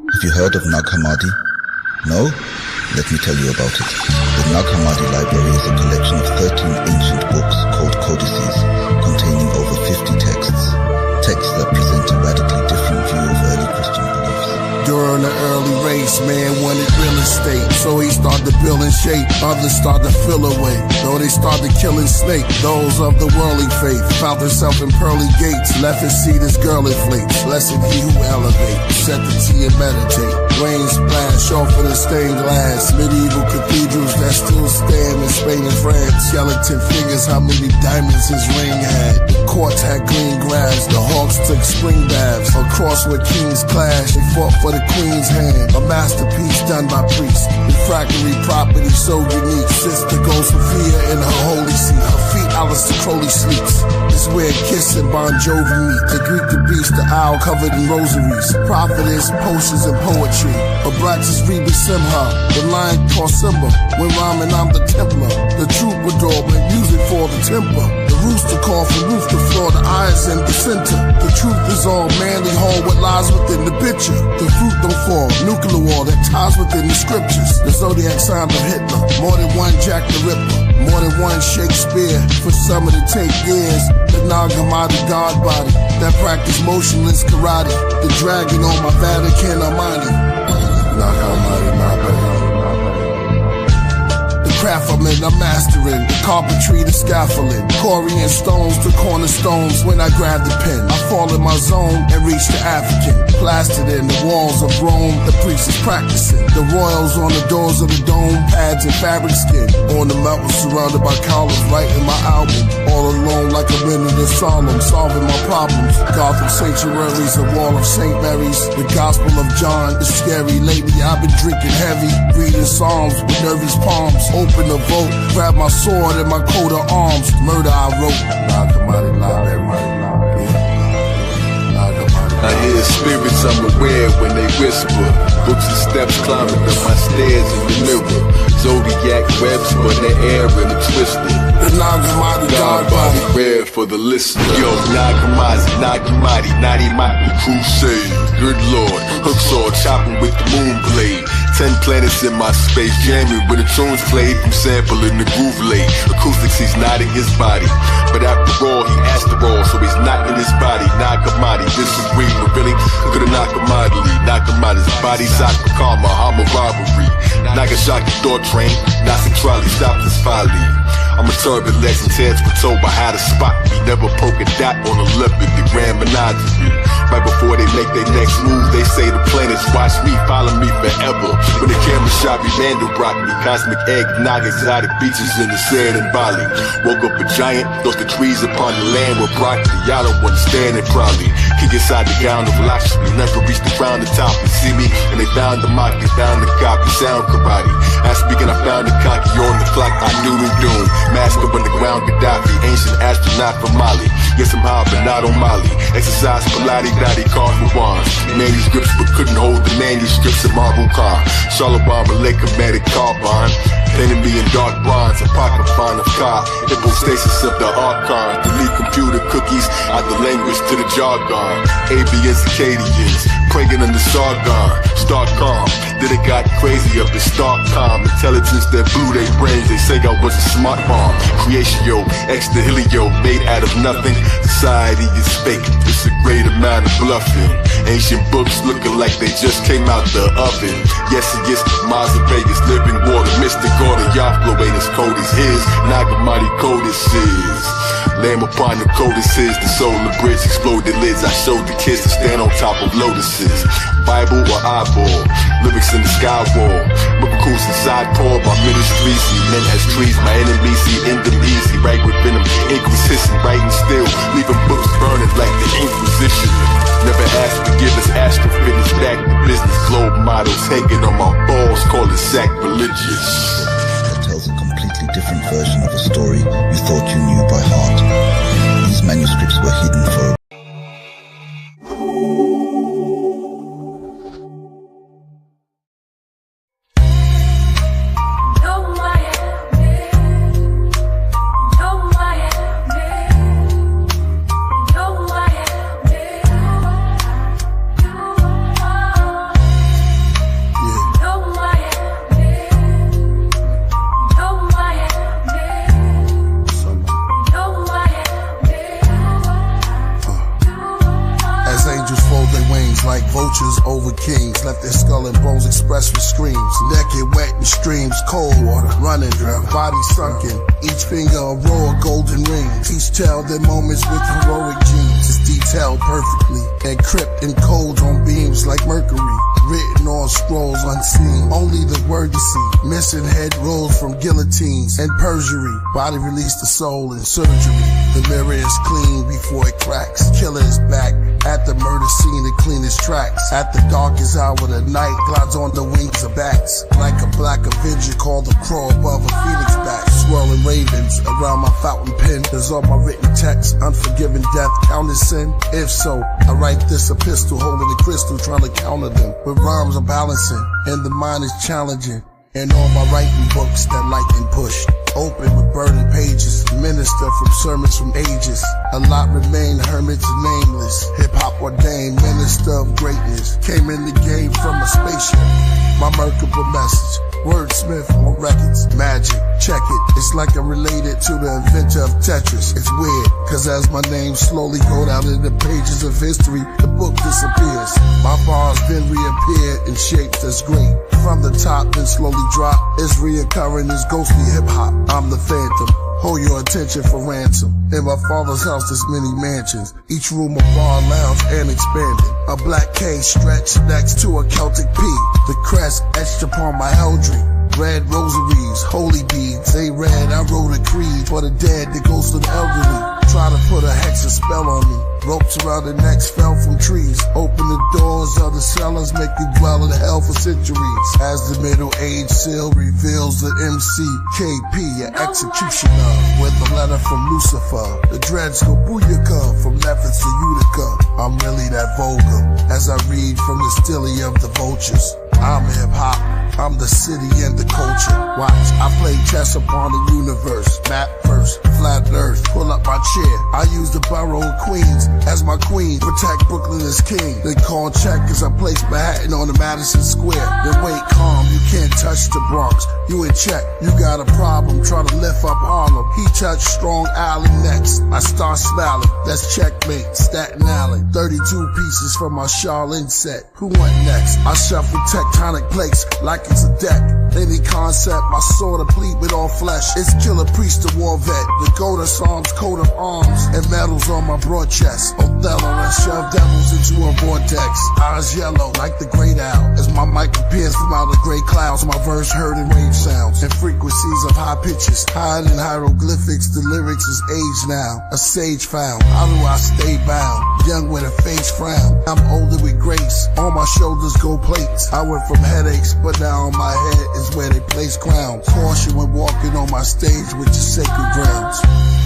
Have you heard of Nag Hammadi? No? Let me tell you about it. The Nag Hammadi Library is a collection of 13 ancient books called codices, containing over 50 texts. Texts that present a radically different view of early Christian beliefs. During the early race, man wanted real estate, so he started building shape. Others started to fill away, though they started killing snake. Those of the worldly faith found themselves in pearly gates, left his seat as girl inflates. Blessed he who elevate, set the tea and meditate. Rain splash off of the stained glass. Medieval cathedrals that still stand in Spain and France. Skeleton figures how many diamonds his ring had. The courts had green grass, the hawks took spring baths. Across where kings clashed, they fought for the queen's hand. A masterpiece done by priests. Refractory property so unique. Sister goes Sophia in her holy seat. Her feet Alistair Crowley sleeps. It's where Kiss and Bon Jovi meet. The Greek, the beast, the owl covered in rosaries. Prophetess, potions and poetry. Abraxas Reba Simha. The lion called Simba. When rhyming I'm the Templar. The troubadour make music for the temper. The rooster call from roof to floor. The eyes in the center. The truth is all manly hall. What lies within the picture. The fruit don't fall. Nuclear war that ties within the scriptures. The Zodiac sign of Hitler. More than one Jack the Ripper. More than one Shakespeare. For some of it take years. The Nag Hammadi God body that practice motionless karate. The dragon on my Vatican Armani. Nag Hammadi, my bad. Craft I'm in, I'm mastering. The carpentry, the scaffolding. Corian stones to cornerstones. When I grab the pen, I fall in my zone and reach the African. Plastered in the walls of Rome, the priest is practicing. The royals on the doors of the dome, pads and fabric skin. On the mountain surrounded by columns, writing my album. All alone like I'm in the solemn, solving my problems. Gotham sanctuaries, a wall of St. Mary's. The Gospel of John is scary. Lately I've been drinking heavy, reading Psalms with nervous palms. Open the vote, grab my sword and my coat of arms. Murder I wrote. Nag Hammadi Library. I hear spirits unaware when they whisper. Books and steps climbing up my stairs in the mirror. Zodiac webs for the air and the twister. The Nag Hammadi God body rare for the listener. Yo, Nag Hammadi, Nadi Maki crusade. Good Lord, hook saw chopping with the moon blade. 10 planets in my space, jamming when the tunes played from sampling the groove late. Acoustics, he's not in his body, but after all, he asked the all, so he's not in his body. Nag Hammadi, disagree, but really, could have Nag Hammadi. Nag Hammadi's body, Zaka Karma, Hama robbery. Nagasaki thought train, Nasa trolley, stopped his folly. I'm a turbid legend, heads were told by how to spot me. Never poke a dot on a leopard, the grand menagerie. Right before they make their next move, they say the planets watch me, follow me forever. When the camera shot me, Mandelbrot me, cosmic egg, Nag exotic beaches in the sand in Bali. Woke up a giant, thought the trees upon the land were broccoli. Y'all don't understand it probably. Kick inside the gown of luxury, never reached around the top and see me. And they found the mock, they found the copy, sound karate. I speaking, I found the cocky on the clock, I knew the doom. Mask up underground Gaddafi, ancient astronaut from Mali. Yes, I'm high, but not on Mali. Exercise Pilates, daddy, cars with wands. Manuscripts, but couldn't hold the manuscripts of Marble Khan. Charlemagne, Malay-Chromatic carbon. Painted me in dark bronze, apocryphon of Ka. Hypostasis of the archon. Delete computer cookies out the language to the jargon. Avians, Acadians, praying in the Sargon. Start calm, then it got crazy up in stark calm. Intelligence that blew their brains, they say I was a smart bomb. Creatio, extra helio, made out of nothing. Society is fake, it's a great amount of bluffing. Ancient books looking like they just came out the oven. Yes, he is Mazda Vegas, living water, mystic order, Yahweh ain't as cold as his. Nag Hammadi codices. Lamb upon the codices, the solar bridge exploded lids. I showed the kids to stand on top of lotuses. Bible or eyeball, lyrics in the sky wall. Miracles inside Paul, my ministry. See men as trees, my enemies see in them easy. Right with venom, ink was hissing, writing still, leaving books burning like the Inquisition. Never asked forgiveness, astro fitness, back to business, globe models hanging on my balls, call it sacrilegious. That tells a completely different version of a story you thought you knew by heart. These manuscripts were hidden for a over kings, left their skull and bones expressed with screams. Naked, wet in streams, cold water, running dry, body sunken. Each finger a row of golden rings. Each tell their moments with heroic genes. It's detailed perfectly, encrypt in codes on beams like mercury. Written on scrolls unseen, only the word to see. Missing head rolls from guillotines and perjury. Body release the soul in surgery. The mirror is clean before it cracks. Killah is back at the murder scene to clean his tracks. At the darkest hour of the night, glides on the wings of bats. Like a black avenger called the crow above a phoenix bat. Swirling ravens around my fountain pen. There's all my written text, unforgiven death, counted sin. If so, I write this epistle, holding the crystal, trying to counter them. With rhymes I'm balancing, and the mind is challenging. And all my writing books that lightning pushed. Open with burning pages, minister from sermons from ages. A lot remain hermits nameless. Hip-hop ordained minister of greatness. Came in the game from a spaceship. My merkable message, wordsmith on records. Magic, check it. It's like I'm related to the inventor of Tetris. It's weird, cause as my name slowly go down in the pages of history, the book disappears. My bars then reappear in shapes that's great. From the top then slowly drop. It's reoccurring as ghostly hip-hop. I'm the phantom. Hold your attention for ransom. In my father's house there's many mansions. Each room a bar, lounge, and expanded. A black K stretched next to a Celtic P. The crest etched upon my eldry. Red rosaries, holy beads. They read, I wrote a creed for the dead that goes to the elderly. Try to put a hex or spell on me. Ropes around the necks fell from trees. Open the doors of the cellars, make you dwell in hell for centuries. As the Middle Age seal reveals the MCKP, an executioner, with a letter from Lucifer. The dreads go booyaka from Memphis to Utica. I'm really that vulgar, as I read from the stilly of the vultures. I'm hip-hop, I'm the city and the culture. Watch, I play chess upon the universe. Map first, flat earth, pull up my chair. I use the borough of Queens as my queen. Protect Brooklyn as king. They call check as I place Manhattan on the Madison Square. Then wait calm, you can't touch the Bronx. You in check, you got a problem, try to lift up Harlem. He touched Strong Island next. I start smiling, that's checkmate, Staten Island. 32 pieces from my Charlene set. Who went next? I shuffle tectonic plates like it's a deck. Any concept, my sword complete with all flesh. It's Killah, priest, the war vet. The goat of psalms, coat of arms, and medals on my broad chest. Othello and shove devils into a vortex. Eyes yellow like the great owl. As my mic appears from out of gray clouds, my verse heard in rave sounds and frequencies of high pitches. Hide in hieroglyphics, the lyrics is aged now. A sage found. How do I stay bound? Young with a face frown. I'm older with grace. On my shoulders go plates. I went from headaches, but now on my head is where they place crowns. Caution when walking on my stage with your sacred grounds.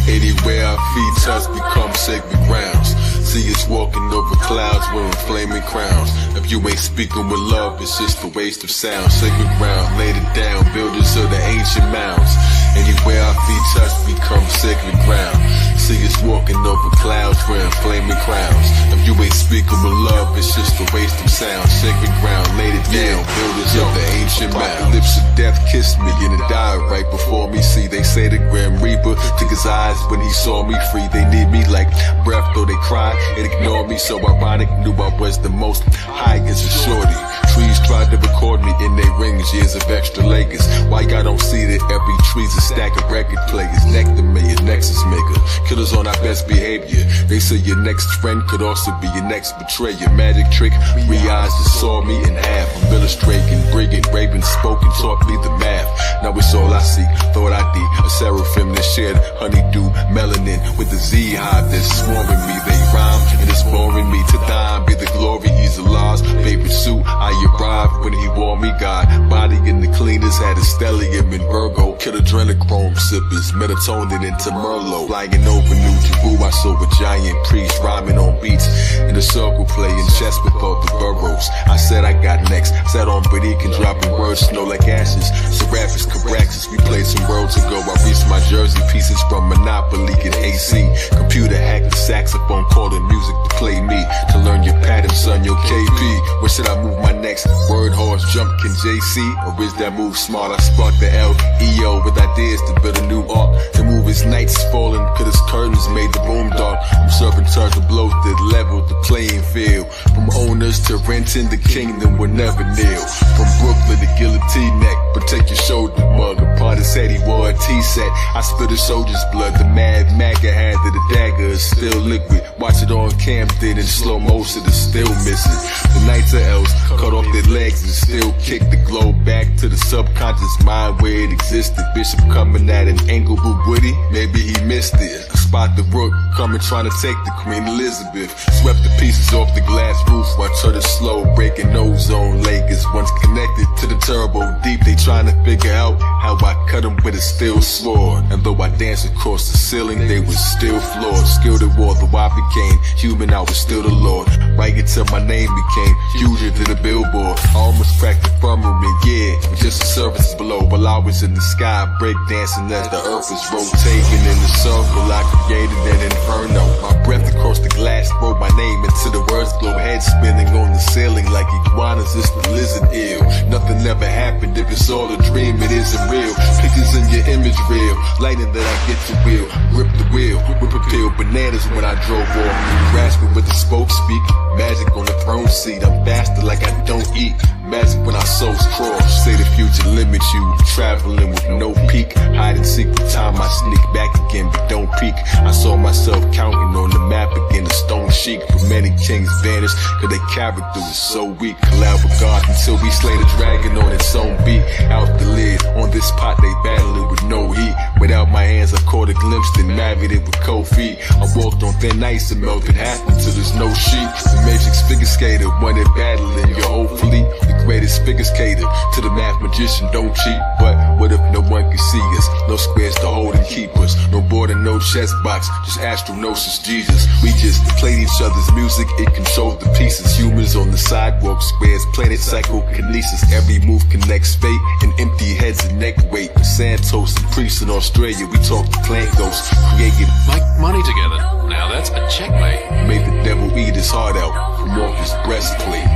Anywhere our feet touch become sacred grounds. See us walking over clouds wearing flaming crowns. If you ain't speaking with love, it's just a waste of sound. Sacred ground, laid it down, builders of the ancient mounds. Anywhere our feet touch become sacred ground. See us walking over clouds wearing flaming crowns. If you ain't speaking with love, it's just a waste of sound. Sacred ground, laid it down, builders of the ancient mounds. Lips of death kissed me and it died right before me. See, they say the Grim Reaper took his eyes when he saw me free. They need me like breath, though they cried and ignored me. So ironic, knew I was the most high as a shorty. Trees tried to record me in their rings, years of extra Lakers. Why y'all don't see that every tree's a stack of record players? Nectar mayor, nexus maker, killers on our best behavior. They say your next friend could also be your next betrayer. Magic trick, 3 eyes that saw me in half. I'm illustrating, brilliant, raven spoken, taught me the math. Now it's all I seek, thought I did. A seraphim that shared honeydew, melanin with the Z hive that's swarming me. They rhyme and it's boring me to dime. Be the glory, he's Allah's favorite suit. I arrived when he stellium and Virgo, kill adrenochrome sippers, melatonin into Merlot. Flying over New Jeru, I saw a giant priest rhyming on beats in a circle playing chess with all the boroughs. I said I got next, sat on Badikin dropping words, snow like ashes. Serapis, Caraxes, we played some worlds ago. I reached my jersey pieces from Monopoly and AC. Computer hacked the saxophone, calling music to play me. To learn your pattern, son, your KP. Where should I move my next? Word horse, jumpkin' JC, or is that move smart? I sparked the LEO with ideas to build a new art. The move is nights falling, cause his curtains made the room dark. I'm serving turns to blow that level the playing field. From owners to renting, the kingdom will never kneel. From Brooklyn to guillotine neck, protect your shoulder mug. Upon his head he wore a T-set. I spit a soldier's blood. The mad MAGA hand of the dagger is still liquid. Watch it on Camden in slow motion, it's still missing. The Knights of Elves cut off their legs and still kick the globe back to the subconscious mind where it existed. Bishop coming at an angle but Woody, maybe he missed it. I spot the rook coming trying to take the Queen Elizabeth. Swept the pieces off the glass roof, watch her slow breaking ozone layers. Once connected to the turbo deep, they trying to figure out how I cut them with a steel sword. And though I danced across the ceiling, they was still floored. Skilled at war, though I became human, I was still the Lord. Right until my name became huger than a billboard. I almost cracked the firmament, yeah, just the surface below. While I was in the sky, breakdancing as the earth was rotating in the circle, I created an inferno. My breath across the glass wrote my name into the words globe. Head spinning on the ceiling like iguanas, it's the lizard ill. Nothing ever happened if it's all a dream, it isn't real. Pictures in your image real, lightning that I get to wheel. Grip the wheel, whip a pill, bananas when I drove off. Grasping with the spokes speak, magic on the throne seat. I'm faster like I don't eat, magic when our souls cross. Say the future limits you, traveling with no peak. Hide and seek the time I sneak back again, but don't peek. I saw myself counting on the map again, a stone sheik. But many kings vanished, cause their character was so weak. Collab with God until we slay the dragon on its own beat. Out the lid, on this pot they battling with no heat. Without my hands I caught a glimpse, then married it with cold feet. I walked on thin ice and melted half until there's no sheet. The Matrix figure skater, one in battling your whole fleet. The greatest figure skater, to the math magician, don't cheat. But what if no one can see us? No squares to hold and keep us. No board and no chess box, just astronosis Jesus. We just played each other's music, it controls the pieces. Humans on the sidewalk, squares, planet psychokinesis. Every move connects fate and empty heads and neck weight. Santos and priests in Australia, we talk to plant ghosts. Created like money together. Now that's a checkmate. Made the devil eat his heart out from off his breastplate.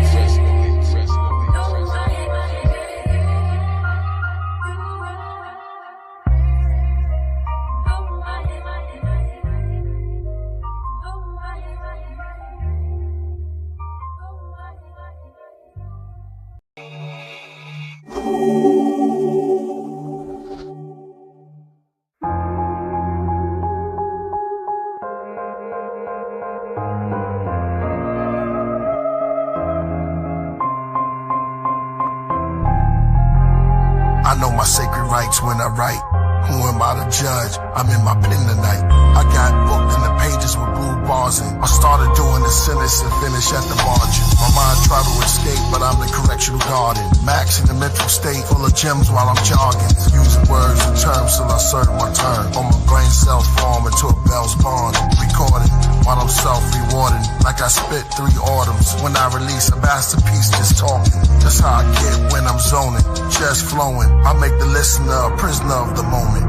I know my sacred rights when I write. Who am I to judge? I'm in my pen tonight. I got booked in the pages with blue bars in. I started doing the sentence and finished at the margin. My mind tried to escape, but I'm the correctional guardian. Max in the mental state, full of gems while I'm jogging. Using words and terms till I serve my turn. On my brain cells form into a bell's bond. Recorded while I'm self-rewarding. Like I spit 3 autumns. When I release a masterpiece just talking. That's how I get when I'm zoning. Just flowing. I make the listener a prisoner of the moment.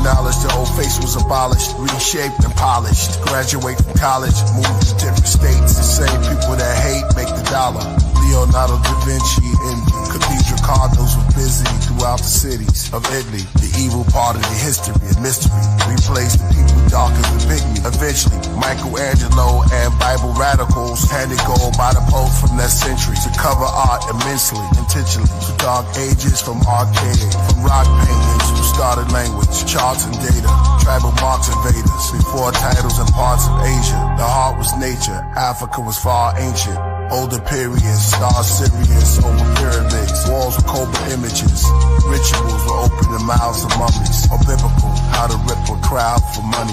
Knowledge, the old face was abolished, reshaped and polished. Graduate from college, move to different states. The same people that hate make the dollar. Leonardo da Vinci and cathedral cardinals were busy throughout the cities of Italy. The evil part of the history and mystery replaced the people dark as the pygmy. Eventually, Michelangelo and Bible radicals handed gold by the Pope from that century to cover art immensely, intentionally. To dark ages from arcade, from rock paintings who started language, charts and data, tribal marks invaders, before titles and parts of Asia. The heart was nature, Africa was far ancient. Older periods, stars Sirius over pyramids, walls with cobra images. Rituals were open the mouths of mummies, or biblical, how to rip a crowd for money.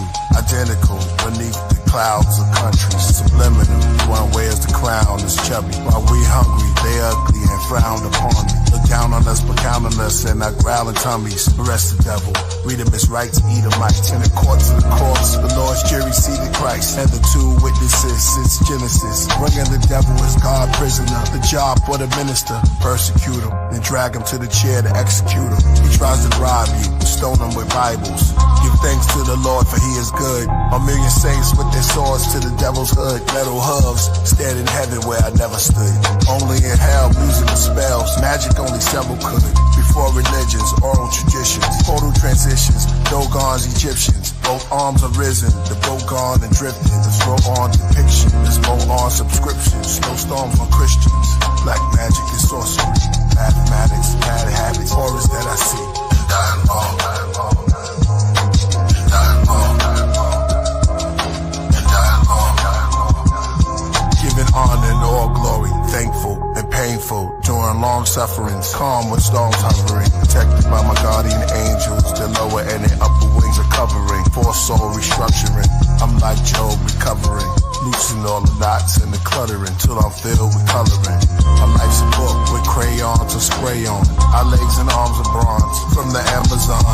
identical beneath the clouds of countries. Subliminal, one wears the crown is chubby. While we hungry, they ugly and frowned upon me. Look down on us, but count on us, and our growling tummies. Arrest the devil, read him his rights, Edomites. In the courts of the cross, the Lord's jury seated Christ. And the two witnesses, it's Genesis. Bringing the devil as God prisoner. The job for the minister, persecute him, then drag him to the chair to execute him. He tries to bribe you, stone him with Bibles. Give thanks to the Lord, for he is good. A million saints with their swords to the devil's hood. Metal hooves, stand in heaven where I never stood. Only in hell, musical spells. Magic only several could. Before religions, oral traditions. Total transitions, Dogons, Egyptians. Both arms are risen, the boat gone and drifting. Let's roll on depiction, let's roll on subscriptions. Snowstorms on Christians. Black magic is sorcery. Mathematics, bad habits, horrors that I see. Dialogue, dialogue. Giving honor and all glory, thankful and painful during long sufferings, calm when storms hovering, protected by my guardian angels. The lower and the upper wings are covering, for soul restructuring. I'm like Job recovering, loosen all the knots and the cluttering till I'm filled with coloring. My life's a book with crayons or spray on. Our legs and arms are bronze from the Amazon,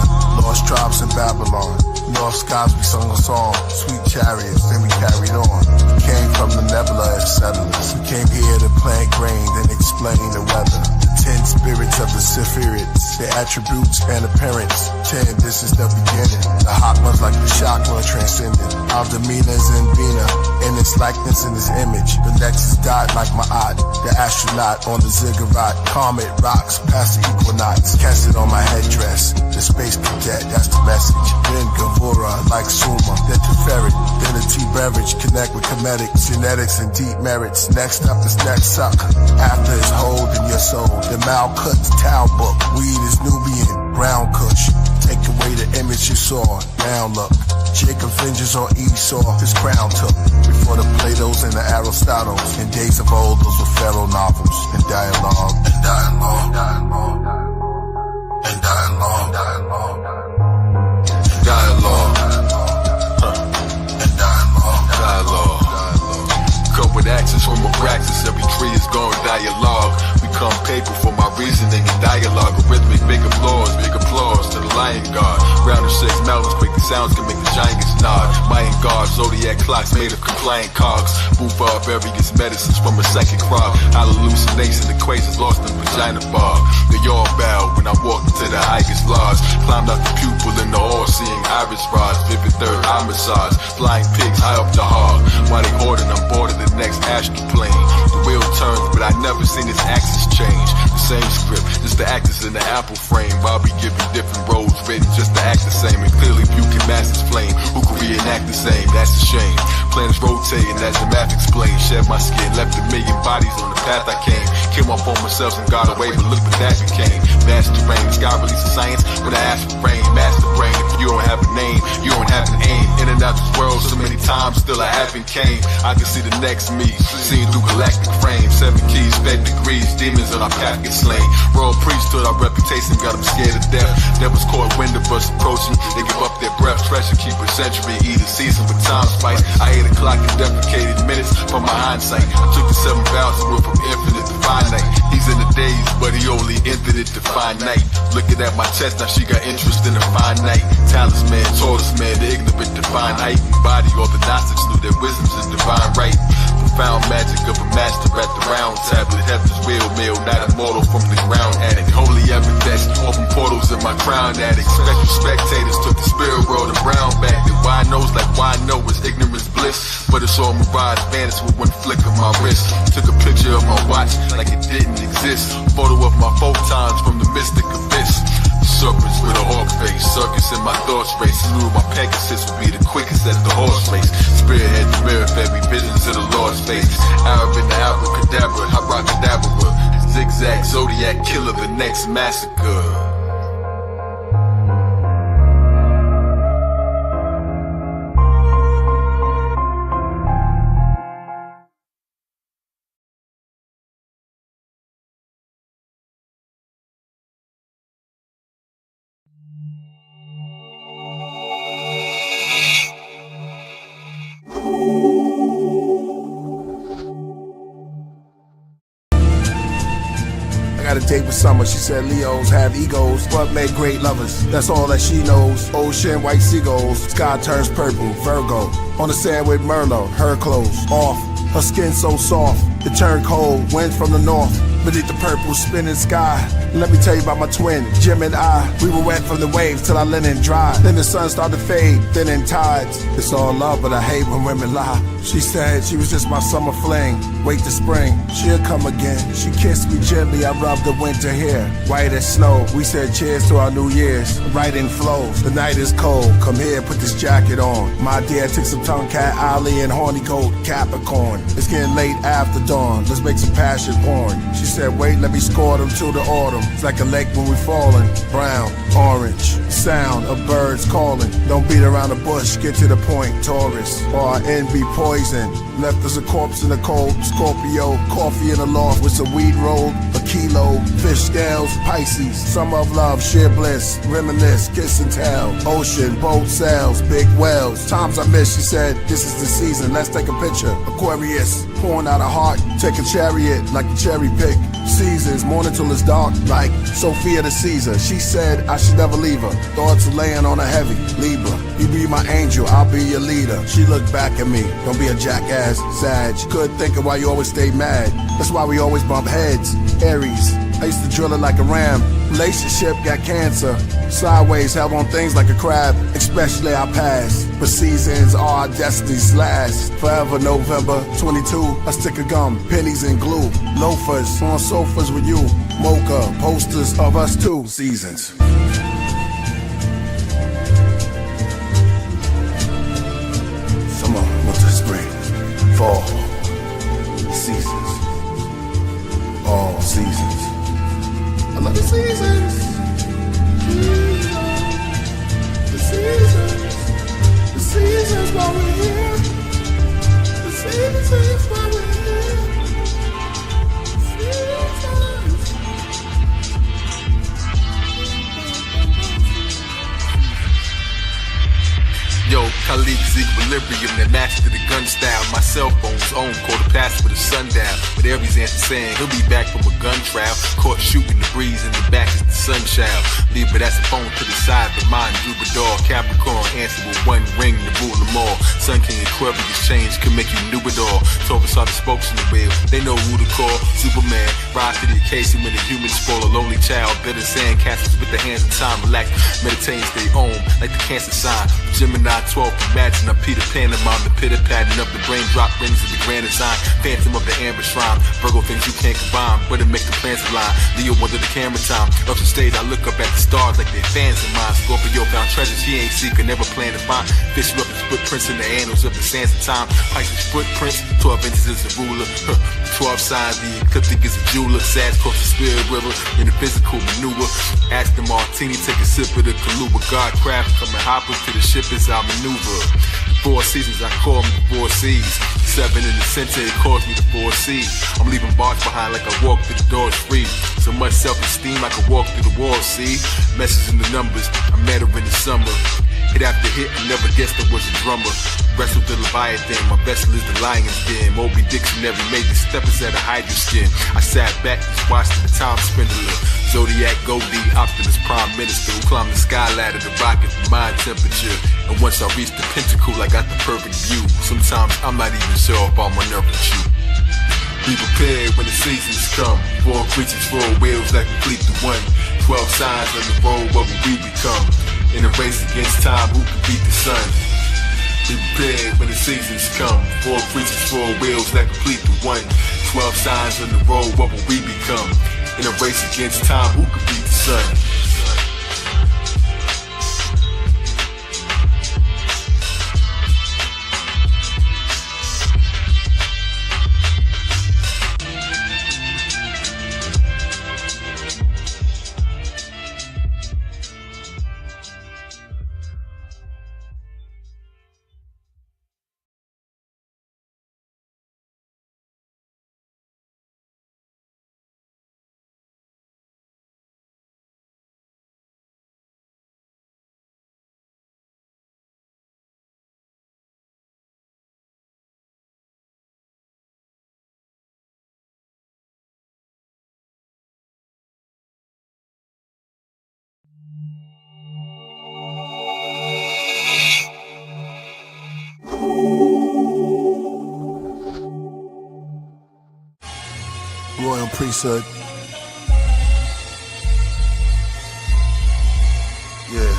lost tribes in Babylon. North skies we sung a song, sweet chariots, then we carried on. We came from the nebula as settlers. We came here to plant grain, then explain the weather. The 10 spirits of the Sephiroths, their attributes and appearance. 10, this is the beginning. The hot ones like the chakra transcendent. Our demeanors in Bina, in its likeness in his image. The nexus died like Ma'at, the astronaut on the ziggurat. Comet rocks past the equinox. Cast it on my headdress. The space cadet, that's the message. Then Gavura, like Suma, then Teferi, then a tea beverage, connect with comedics, genetics, and deep merits. Next up is next suck. After is hold in your soul. The Malkut's Tao book, weed is Nubian, brown kush. Take away the image you saw, now look. Jacob vengeance on Esau, his crown took. Before the Platos and the Aristotles, in days of old, those were pharaoh novels. And dialogue, and dialogue, dialogue, and dialogue, dialogue, and dialogue, and dialogue, dialogue. Come with access from a praxis, every tree is going dialogue. Become paper for my reasoning and dialogue. Rhythmic, big applause to the lion god. Round of 6 mountains, quick the sounds can make the giants nod. Mayan guard, zodiac clocks made of compliant cogs. Move barbarians, medicines from a psychic rock. Hallucination equations lost in vagina bar. They all bow when I walk into the highest lodge. Climbed out the pupil in the all-seeing iris rods. Vivid third eye massage. Flying pigs high up the hog. While they hoarding, I'm boarding the next astral plane. The wheel turns, but I never seen its axis change. The same script, just the actors in the apple frame. Bobby giving different roles written just to act the same. And clearly Bukin Master's flame. Who could reenact the same? That's a shame. Planets rotating as the math explains. Shed my skin, left a million bodies on the path I came. Killed my former selves and got away, but look what that became. Master brain, God releases science when I ask for rain. Master brain, if you don't have a name, you don't have an aim. In and out this world so many times, still I haven't came. I can see the next me, seen through galactic frames. 7 keys, fed degrees, demons on our path get slain. Royal priesthood, our reputation got them scared to death. Devils caught wind of us approaching, they give up their breath. Treasure keep a century, eat a season with time spice. I ate a clock and deprecated minutes from my hindsight. I took the 7 vows and went from infinite to finite. He's in the days, but he only entered it to finite. Looking at my chest, now she got interest in the finite. Talisman, talisman, the ignorant divine height. Body, all the Gnostics knew their wisdom's in divine right. Profound magic of a master at the round tablet. Heaven's real meal, not immortal from the ground addict. Holy evidence, open portals in my crown addict. Special spectators took the spirit world and brown back. The why knows like why know is ignorance bliss. But it's all mirage, vanished with one flick of my wrist. Took a picture of my watch like it didn't exist. Photo of my photons from the mystic abyss. Serpents with a hawk face, circus in my thoughts race. Knew my Pegasus would be the quickest at the horse race. Spearhead the mirror, every visions of the Lord's face. Arab in the abracadabra, abracadabra. Zigzag, Zodiac, Killah, the next massacre. date with summer. She said Leos have egos, but make great lovers. That's all that she knows. Ocean, white seagulls, sky turns purple, Virgo. On the sand with Merlot, her clothes off. Her skin so soft, it turned cold, wind from the north. Beneath the purple spinning sky. Let me tell you about my twin, Jim and I. We were wet from the waves till our linen dried. Then the sun started to fade, then in tides. It's all love, but I hate when women lie. She said she was just my summer fling. Wait till spring, she'll come again. She kissed me gently, I rubbed the winter hair. White as snow, we said cheers to our New Year's. Right in flows, the night is cold. Come here, put this jacket on. My dear, took some tongue cat, Ollie, and horny goat, Capricorn. It's getting late after dawn, let's make some passion porn. She said, wait, let me score them till the autumn. It's like a lake when we falling. Brown, orange, sound of birds calling. Don't beat around the bush, get to the point. Taurus, or our envy poison. Left us a corpse in the cold. Scorpio, coffee in the loft with some weed rolled. A kilo, fish scales, Pisces. Summer of love, sheer bliss. Reminisce, kiss and tell. Ocean, boat sails, big whales. Times I miss, she said, this is the season, let's take a picture. Aquarius, pouring out a heart. Take a chariot like a cherry pick. Seasons, morning till it's dark, like Sophia the Caesar. She said I should never leave her. Thoughts laying on her heavy. Libra, you be my angel, I'll be your leader. She looked back at me, don't be a jackass, Sag. Good thinking why you always stay mad. That's why we always bump heads. Aries, I used to drill it like a ram. Relationship got cancer. Sideways, have on things like a crab, especially our past. But seasons are our destinies last. Forever November 22, a stick of gum, pennies and glue. Loafers on sofas with you. Mocha, posters of us too. Seasons. Summer, winter, spring, fall. Seasons. All seasons. I love the seasons. The seasons. The seasons while we're here. The seasons while we're here. Seasons. Yo, colleagues, equilibrium that master the gun style. My cell phone's own, call the pass for the sundown. But Aries answer saying he'll be back from a gun trial. Caught shooting the breeze in the back is the sun child. Leave but that's a phone to the side, but mine Jupiter. Capricorn answer with one ring to rule them all. Sun King Aquarius change can make you new it all. Taurus are the spokes in the wheel, they know who to call. Superman, rise to the occasion when the humans spoil a lonely child. Better sand castles with the hands of time. Relax, meditate, stay home like the Cancer sign. Gemini 12, imagine I'm Peter Pan and mom, the pitter pattern of the brain drop rings of the grand design. Phantom of the amber shrine, Virgo things you can't combine, but it makes the plans align. Leo under the camera time, up the stage I look up at the stars like they're fans of mine. Scorpio found treasures he ain't seeking, never plan to find. Fish you up his footprints in the annals of the sands of time. Pisces footprints, 12 inches is a ruler. 12 signs, the ecliptic is a jeweler. Sag cross the spirit river in the physical maneuver. Ask the martini, take a sip of the Kahlua. Godcraft, come and hop into the ship is our maneuver. 4 seasons, I call them the 4 seas. 7 in the center, it calls me the 4 C's. I'm leaving bars behind like I walk through the doors free. So much self-esteem, I could walk through the walls, see? Message in the numbers, I met her in the summer. Hit after hit, I never guessed I was a drummer. Wrestled the Leviathan, my vessel is the lion's den. Moby Dictionary made the steppers out of hydra skin. I sat back, just watched the time spindler. Zodiac, Goldie, Optimus Prime Minister who climbed the sky ladder to rocket for my temperature. And once I reached the pinnacle, I got the perfect view. Sometimes I'm not even sure if I'm on earth with you. Be prepared when the seasons come. 4 creatures, 4 wheels that complete the one. 12 signs on the road, what will we become? In a race against time, who can beat the sun? Be prepared when the seasons come. 4 creatures, 4 wheels that complete the one. 12 signs on the road, what will we become? In a race against time, who can beat the sun? priesthood. Yeah.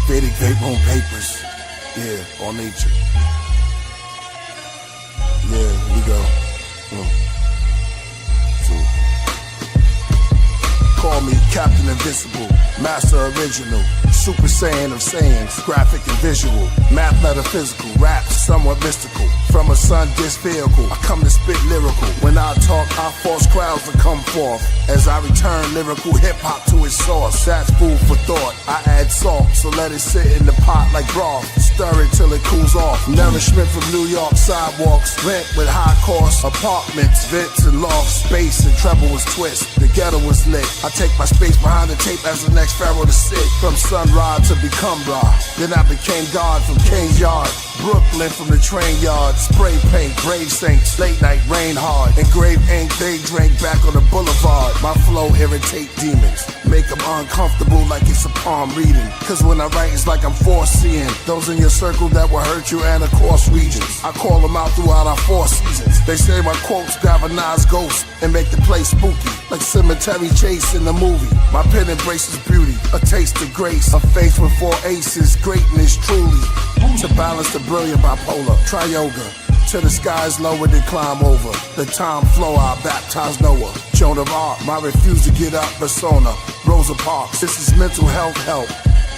Vedic vape room papers. Yeah, on nature. Yeah, here we go. Call me Captain Invisible, Master Original, Super Saiyan of Saiyans, graphic and visual, math metaphysical, rap somewhat mystical. From a sun-disk vehicle, I come to spit lyrical. When I talk, I force crowds to come forth. As I return lyrical hip-hop to its source. That's food for thought. I add salt, so let it sit in the pot like broth. Stir it till it cools off. Nourishment from New York sidewalks. Rent with high cost. Apartments, vents and lofts. Bass and treble was twist. The ghetto was lit. I take my space behind the tape as the next pharaoh to sit. From sunrise to become Ra. Then I became God from King's Yard. Brooklyn from the train yard. Spray paint, brave saints. Late night rain hard. Engraved ink, they drank back on the boulevard. My flow irritate demons. Make them uncomfortable like it's a palm reading. Cause when I write it's like I'm foreseeing those in your circle that will hurt you and across regions. I call them out throughout our 4 seasons. They say my quotes galvanize ghosts and make the place spooky. Like cemetery chase in the movie. My pen embraces beauty, a taste of grace. A face with 4 aces, greatness truly. To balance the brilliant bipolar, try yoga. Till the skies lower than climb over. The time flow, I baptize Noah. Joan of Arc, my refuse to get up persona. Rosa Parks, this is mental health help.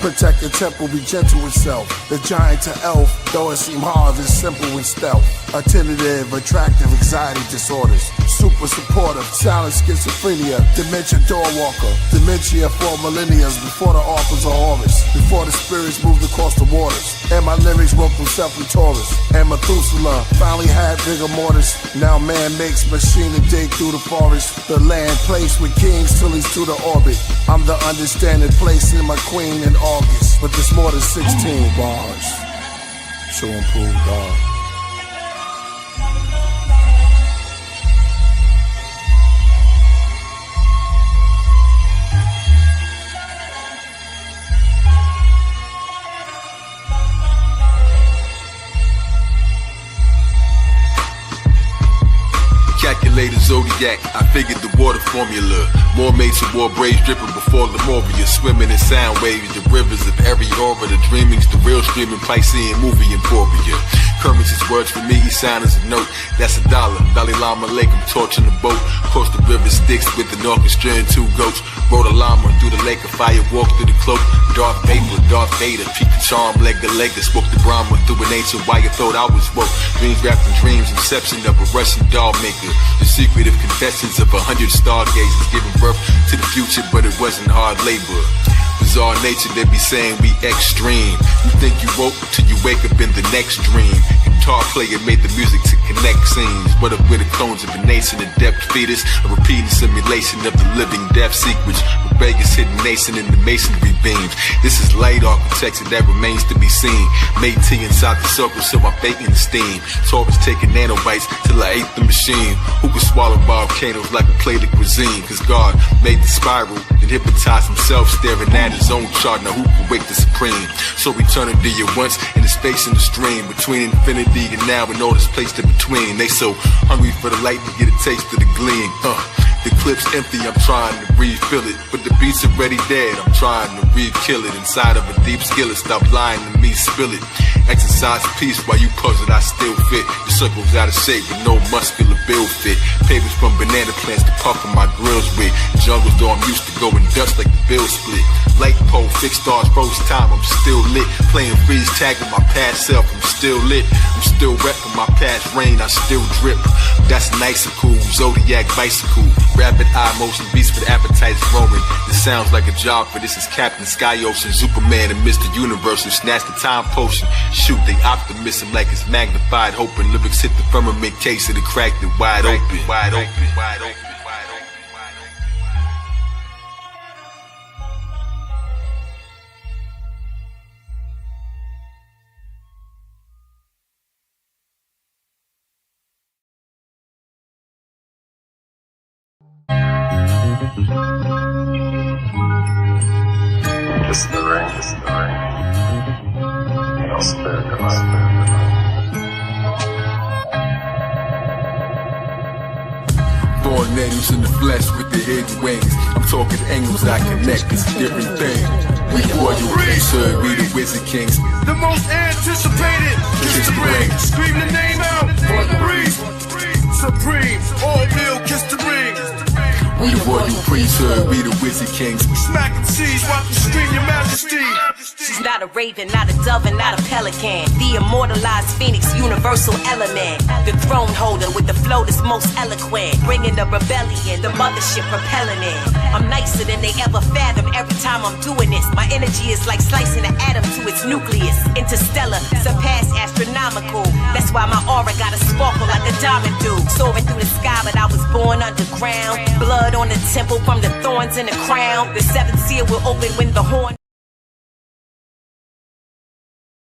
Protect the temple, be gentle with self. The giant to elf, though it seem hard, it's simple and stealth. Attentive, attractive, anxiety disorders. Super supportive, silent schizophrenia. Dementia door walker. Dementia for millennia before the authors of Horus. Before the spirits moved across the waters. And my lyrics wrote themselves in Taurus. And Methuselah finally had rigor mortis. Now man makes machine to dig through the forest. The land placed with kings till he's to the orbit. I'm the understanding place in my queen in August. But there's more than 16 bars. So improve God. Calculated Zodiac, I figured the water formula. More mates and war braids dripping before Lemuria. Swimming in sound waves, the rivers of every aura. The dreamings, the real streaming Piscean movie Emporia. Currency's words for me, each sign is a note. That's $1. Dalai Lama Lake, I'm torching the boat. Cross the river Styx with an orchestra and 2 goats. Rode a llama through the lake of fire, walked through the cloak. Darth Vader, Darth Vader, peak the charm, leg to leg. Spoke the Brahma through an ancient wire, thought I was woke. Dreams wrapped in dreams, inception of a Russian doll maker. The secretive confessions of 100 stargazers, giving birth to the future, but it wasn't hard labor. Bizarre nature, they be saying we extreme. You think you woke till you wake up in the next dream. Guitar player made the music to connect scenes. What up with the clones of a nation, a depth fetus, a repeating simulation of the living death secrets. Rebellious hidden nation in the masonry beams. This is light architecture that remains to be seen. Made tea inside the circle, so I'm baking the steam. Taurus taking nanobites till I ate the machine. Who could swallow volcanoes like a plate of cuisine? Cause God made the spiral and hypnotized himself, staring at his own chart. Now who can wake the supreme? So eternity at once, in the space in the stream. Between infinity and now and all that's placed in between. They so hungry for the light to get a taste of the gleam. The clip's empty, I'm trying to refill it. But the beat's already dead, I'm trying to re-kill it. Inside of a deep skillet, stop lying to me, spill it. Exercise peace while you puzzle, I still fit. The circle's out of shape with no muscular build fit. Papers from banana plants to puffin' my grills with. Jungles though I'm used to going dust like the bill split. Light pole, fixed stars, froze time, I'm still lit. Playing freeze tag with my past self, I'm still lit. I'm still reppin' my past rain, I still drip. That's nice and cool, Zodiac bicycle. Rapid eye motion, beats for the appetites roaming. This sounds like a job for this is Captain Sky Ocean, Superman and Mr. Universe who snatched the time potion. Shoot, they optimism like it's magnified, hoping lyrics hit the firmament case and it cracked it wide open. Wide open, wide open. Kiss the rain, kiss the rain. And I'll spare the life. Born angels in the flesh with the hidden wings. I'm talking angels that connect, it's a different thing. We the royal priesthood, we the wizard kings. The most anticipated, kiss the ring. Scream the name out for the priest. Supreme, all male, kiss the ring. We the royal priesthood, we the wizard kings. Smacking seas, watch you scream your majesty. She's not a raven, not a dove, and not a pelican. The immortalized phoenix, universal element. The throne holder with the flow that's most eloquent. Bringing the rebellion, the mothership propelling it. I'm nicer than they ever fathomed every time I'm doing this. My energy is like slicing an atom to its nucleus. Interstellar, surpass astronomical. That's why my aura got a sparkle like a diamond do. Soaring through the sky, but I was born underground. Blood on the temple from the thorns and the crown. The seventh seal will open when the horn.